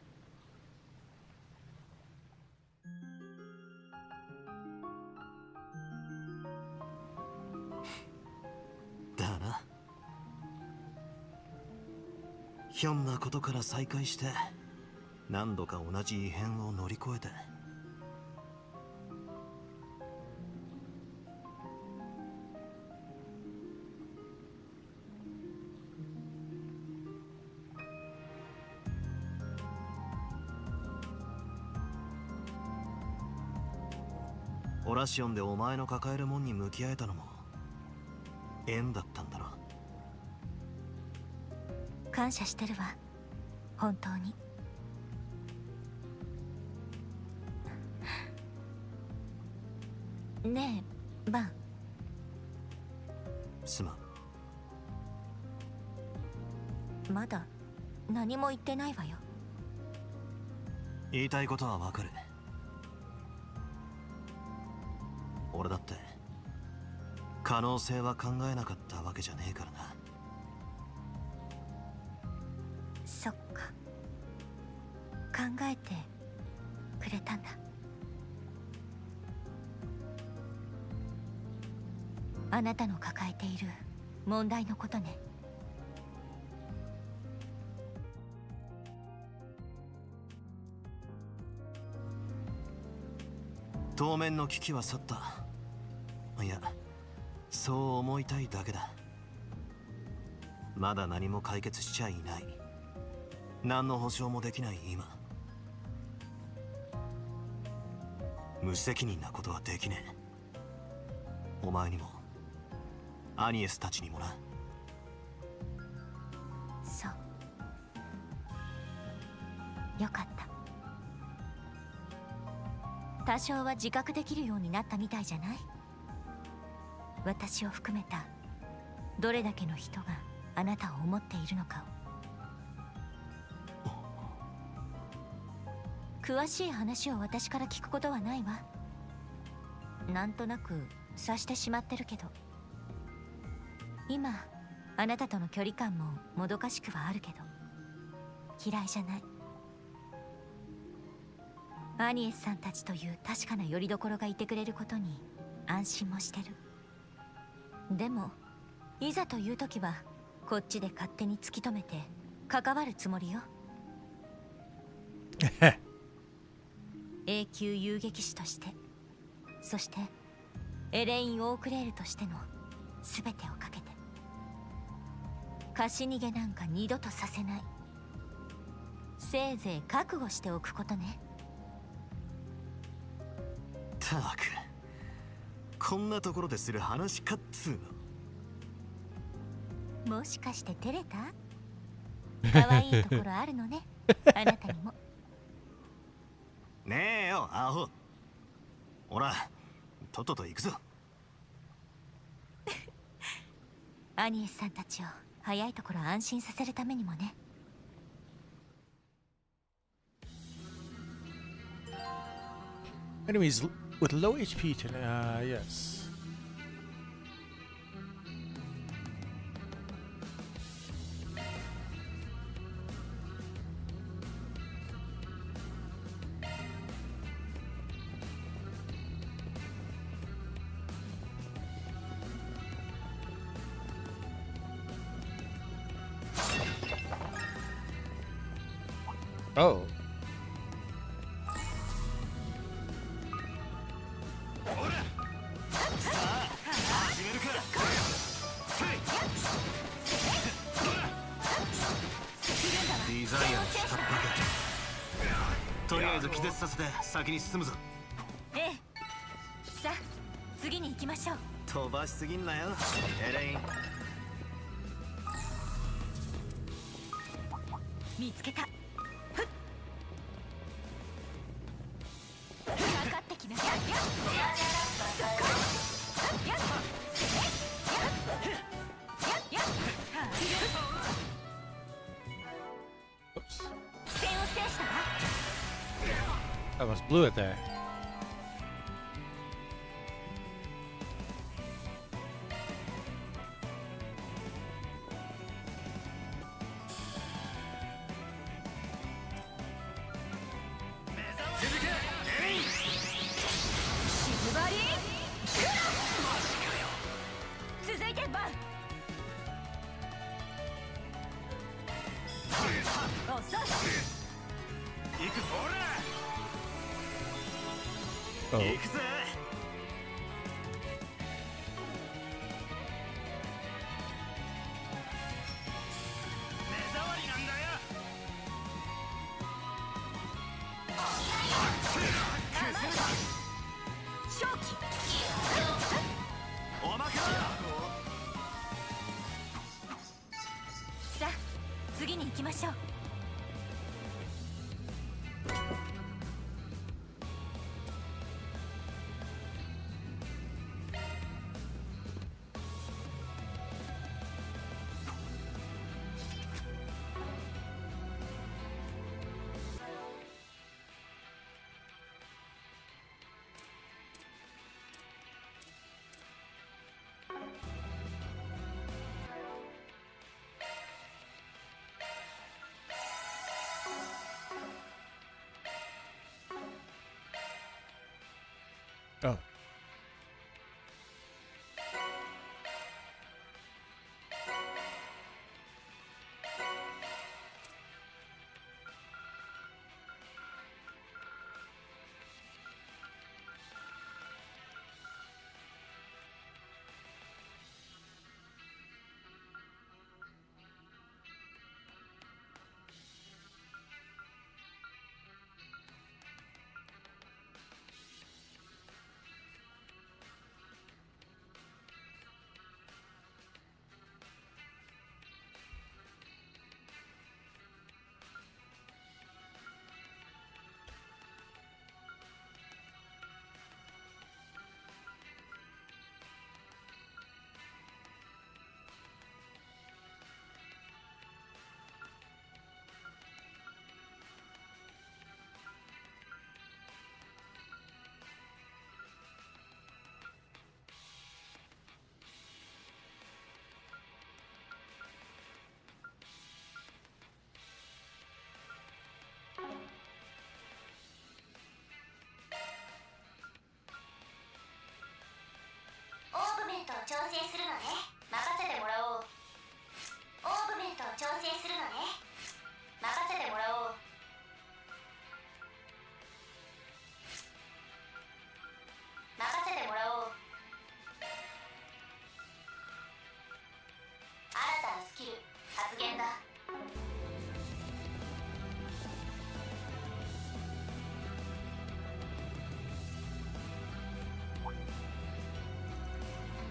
だな。ひょんなことから再会して何度か同じ異変を乗り越えて。オラシオンでお前の抱えるもんに向き合えたのも縁だったんだろ。感謝してるわ、本当に。ねえバン。すまん。まだ何も言ってないわよ。言いたいことはわかる。俺だって可能性は考えなかったわけじゃねえからな。そっか、考えてくれたんだ。あなたの抱えている問題のことね。当面の危機は去った。いや、そう思いたいだけだ。まだ何も解決しちゃいない。何の保証もできない今。無責任なことはできねえ。お前にもアニエスたちにもな。そう、よかった。多少は自覚できるようになったみたいじゃない？私を含めたどれだけの人があなたを思っているのかを。詳しい話を私から聞くことはないわ。なんとなく察してしまってるけど、今あなたとの距離感ももどかしくはあるけど嫌いじゃない。アニエスさんたちという確かな拠り所がいてくれることに安心もしてる。でもいざという時はこっちで勝手に突き止めて関わるつもりよ。永久遊撃士として、そしてエレイン・オークレールとしての全てをかけて。貸し逃げなんか二度とさせない。せいぜい覚悟しておくことね。たく、こんなところでする話かっつうの。もしかして照れた？可愛いところあるのね、あなたにも。ねえよ、アホ。ほら、とっとと行くぞ。アニエスさんたちを早いところ安心させるためにもね。Enemies with low HP to yes. Oh.させて先に進むぞ。ええ。さあ、次に行きましょう。飛ばしすぎんなよ、エレイン。見つけた。ふっ。かかってきなさい。I almost blew it there. Oh. 行くぜ。目障りなんだよ。正気。おまけだ。さあ、次に行きましょう。Oh. 調整するのね。任せてもらおう。オーグメントを調整するのね。任せてもらおう。任せてもらおう。新たなスキル発言だ。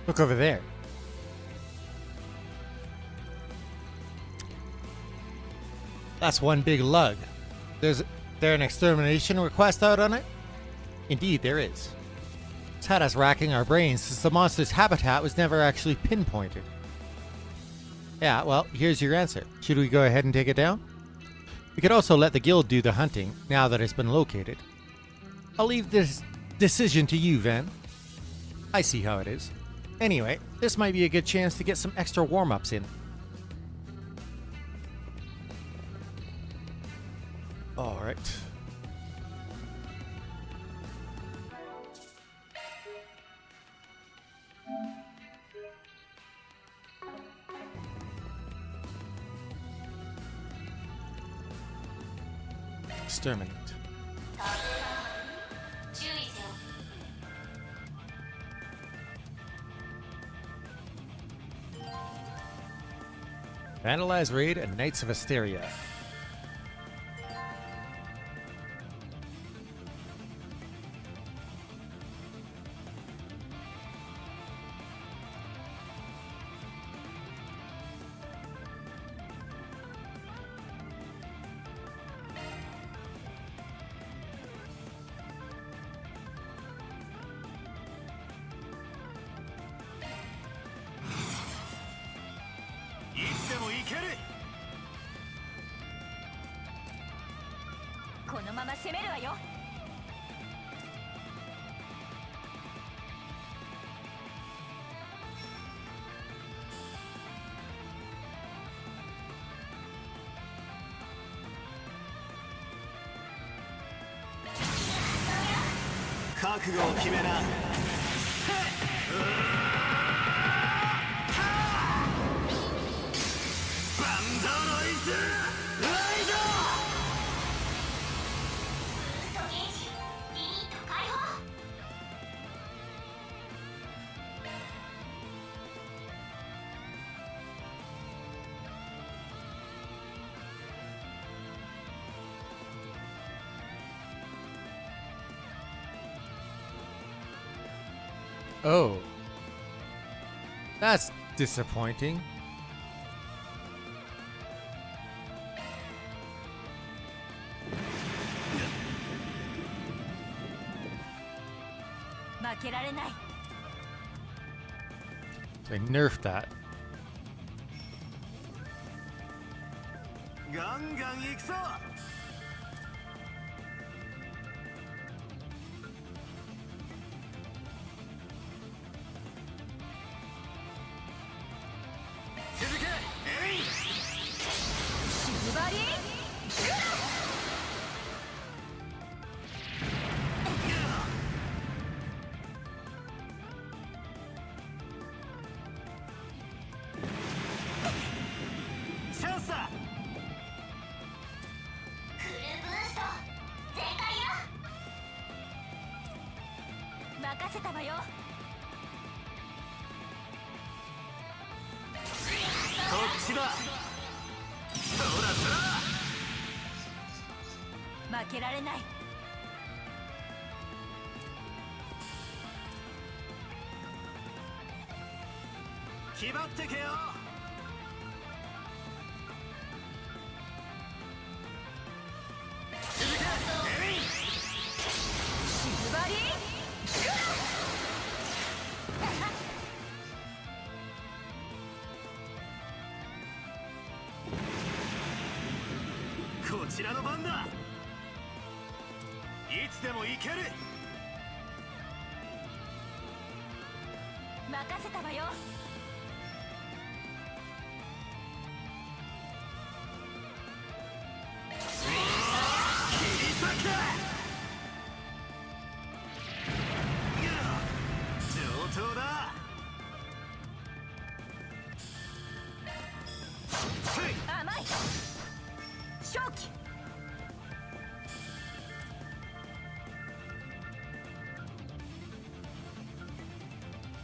Look over there. That's one big lug. Is there an extermination request out on it? Indeed, there is. It's had us racking our brains since the monster's habitat was never actually pinpointed. Yeah, well, here's your answer. Should we go ahead and take it down? We could also let the guild do the hunting, now that it's been located. I'll leave this decision to you, Van. I see how it is. Anyway, this might be a good chance to get some extra warm-ups in. Alright. Exterminate. Vandalize raid and Knights of Asteria. Oh. That's disappointing. They nerfed that.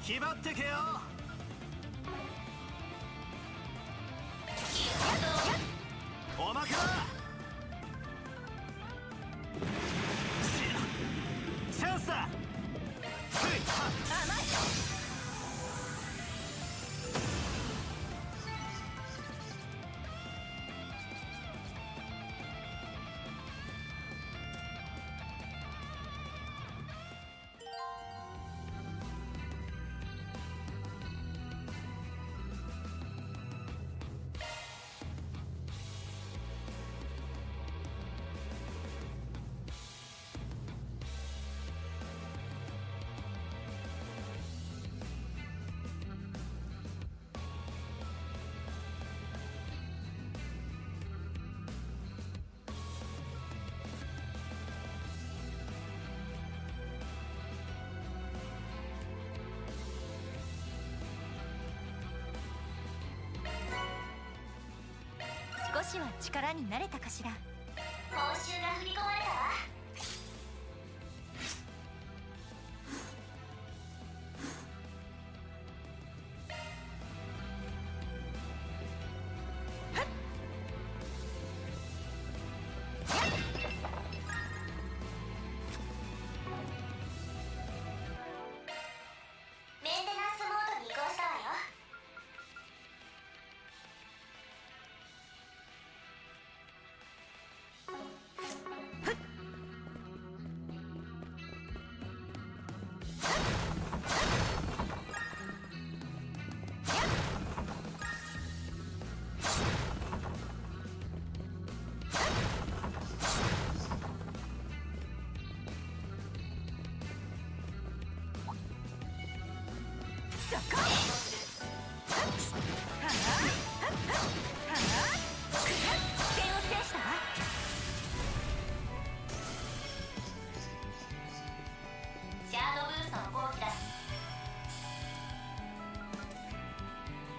気張ってけよ。おまけだ。チャンスだ。少しは力になれたかしら。報酬が振り込まれたわ。メンテナンスモードに移行したわよ。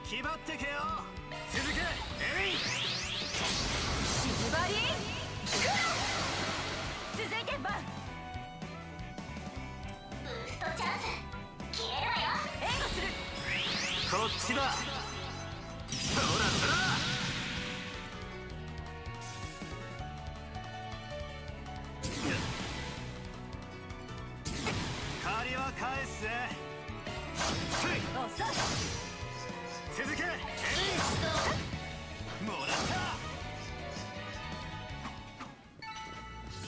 気張ってけよ。続け。えい。シルバリークロス。続いてバン。ブーストチャンス消えるわよ。援護する。こっちだ。そらそら。借りは返すぜ。おさ続け。もらった。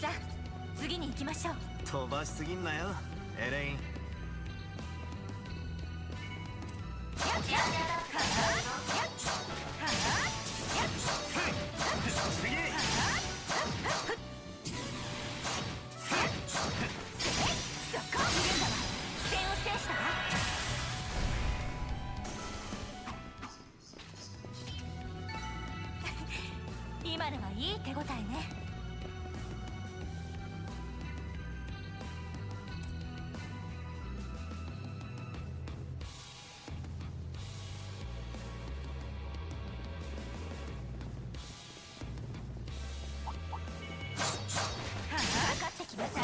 さあ次に行きましょう。飛ばしすぎんなよエレイン。今のはいい手応えね。かかってきなさい。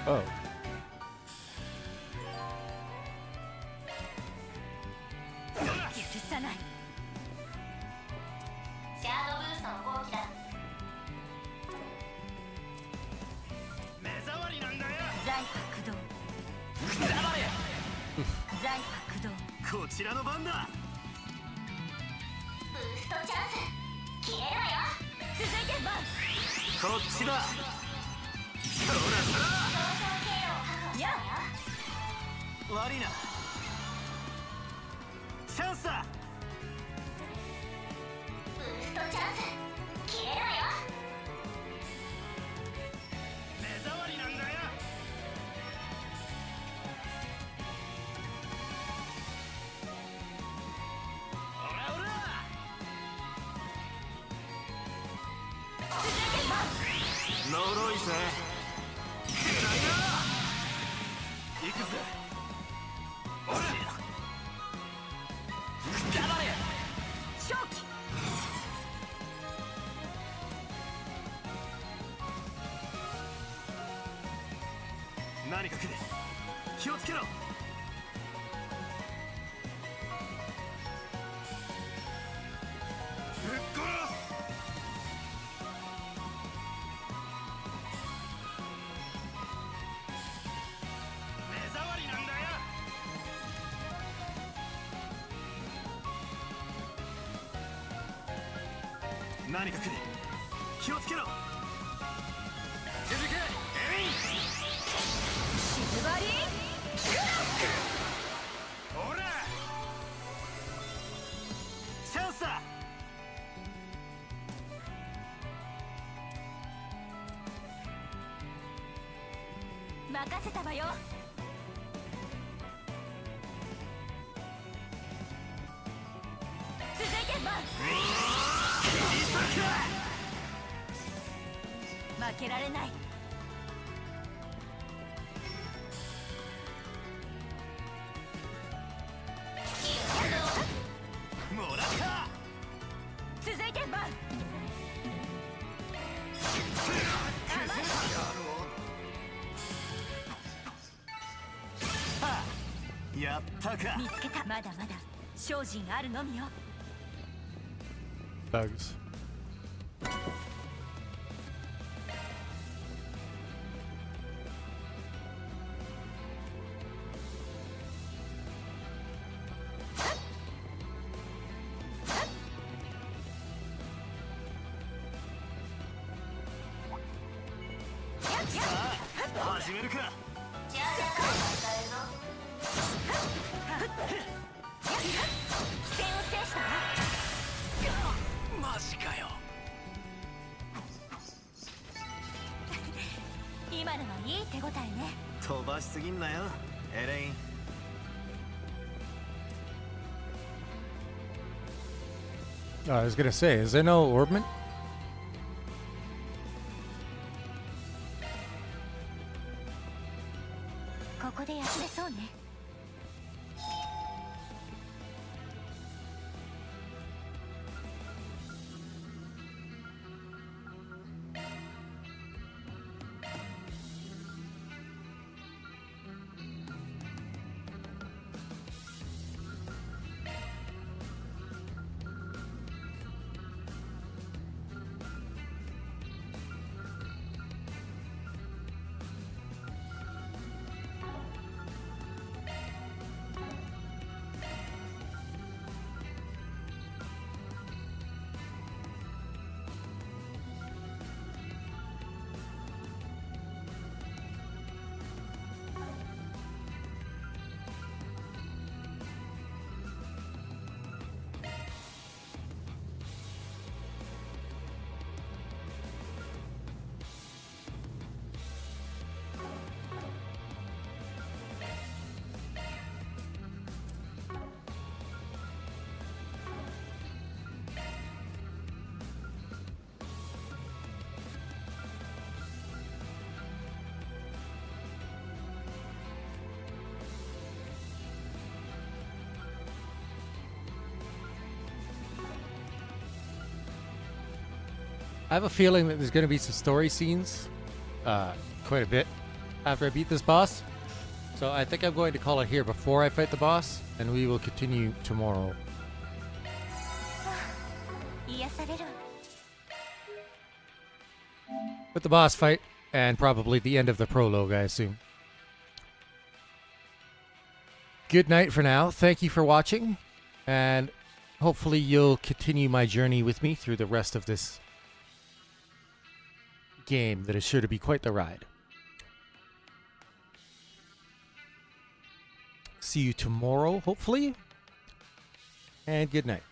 Oh. 許さない。シャードブーストの号機だ。目障りなんだよ。財発動。財発動。こちらの番だ。ブーストチャンス消えるわよ。続いてバン。こっちだ。そらそら。逃走経路を確保したわよ。悪いな。チャンスだ。ブーストチャンス消えるわよ。目障りなんだよ。おらおら。続いてバン。呪いぜ。くらいな。行くぜ。おら。正気。か来る。気をつけろ。ぶっ殺す。目障りなんだよ。何か来る。気をつけろ。続け。エイン。シルバリーほらチャンスだ。任せたわよ。続いてバン。負けられない。もらった。続いてバン。やったか。見つけた。まだまだ精進あるのみよ。 Bugs. I was gonna say, is there no orbment? ここで休めそうね。I have a feeling that there's going to be some story scenes, quite a bit, after I beat this boss. So I think I'm going to call it here before I fight the boss, and we will continue tomorrow. With the boss fight, and probably the end of the prologue, I assume. Good night for now. Thank you for watching, and hopefully you'll continue my journey with me through the rest of this game that is sure to be quite the ride. See you tomorrow, hopefully, and good night.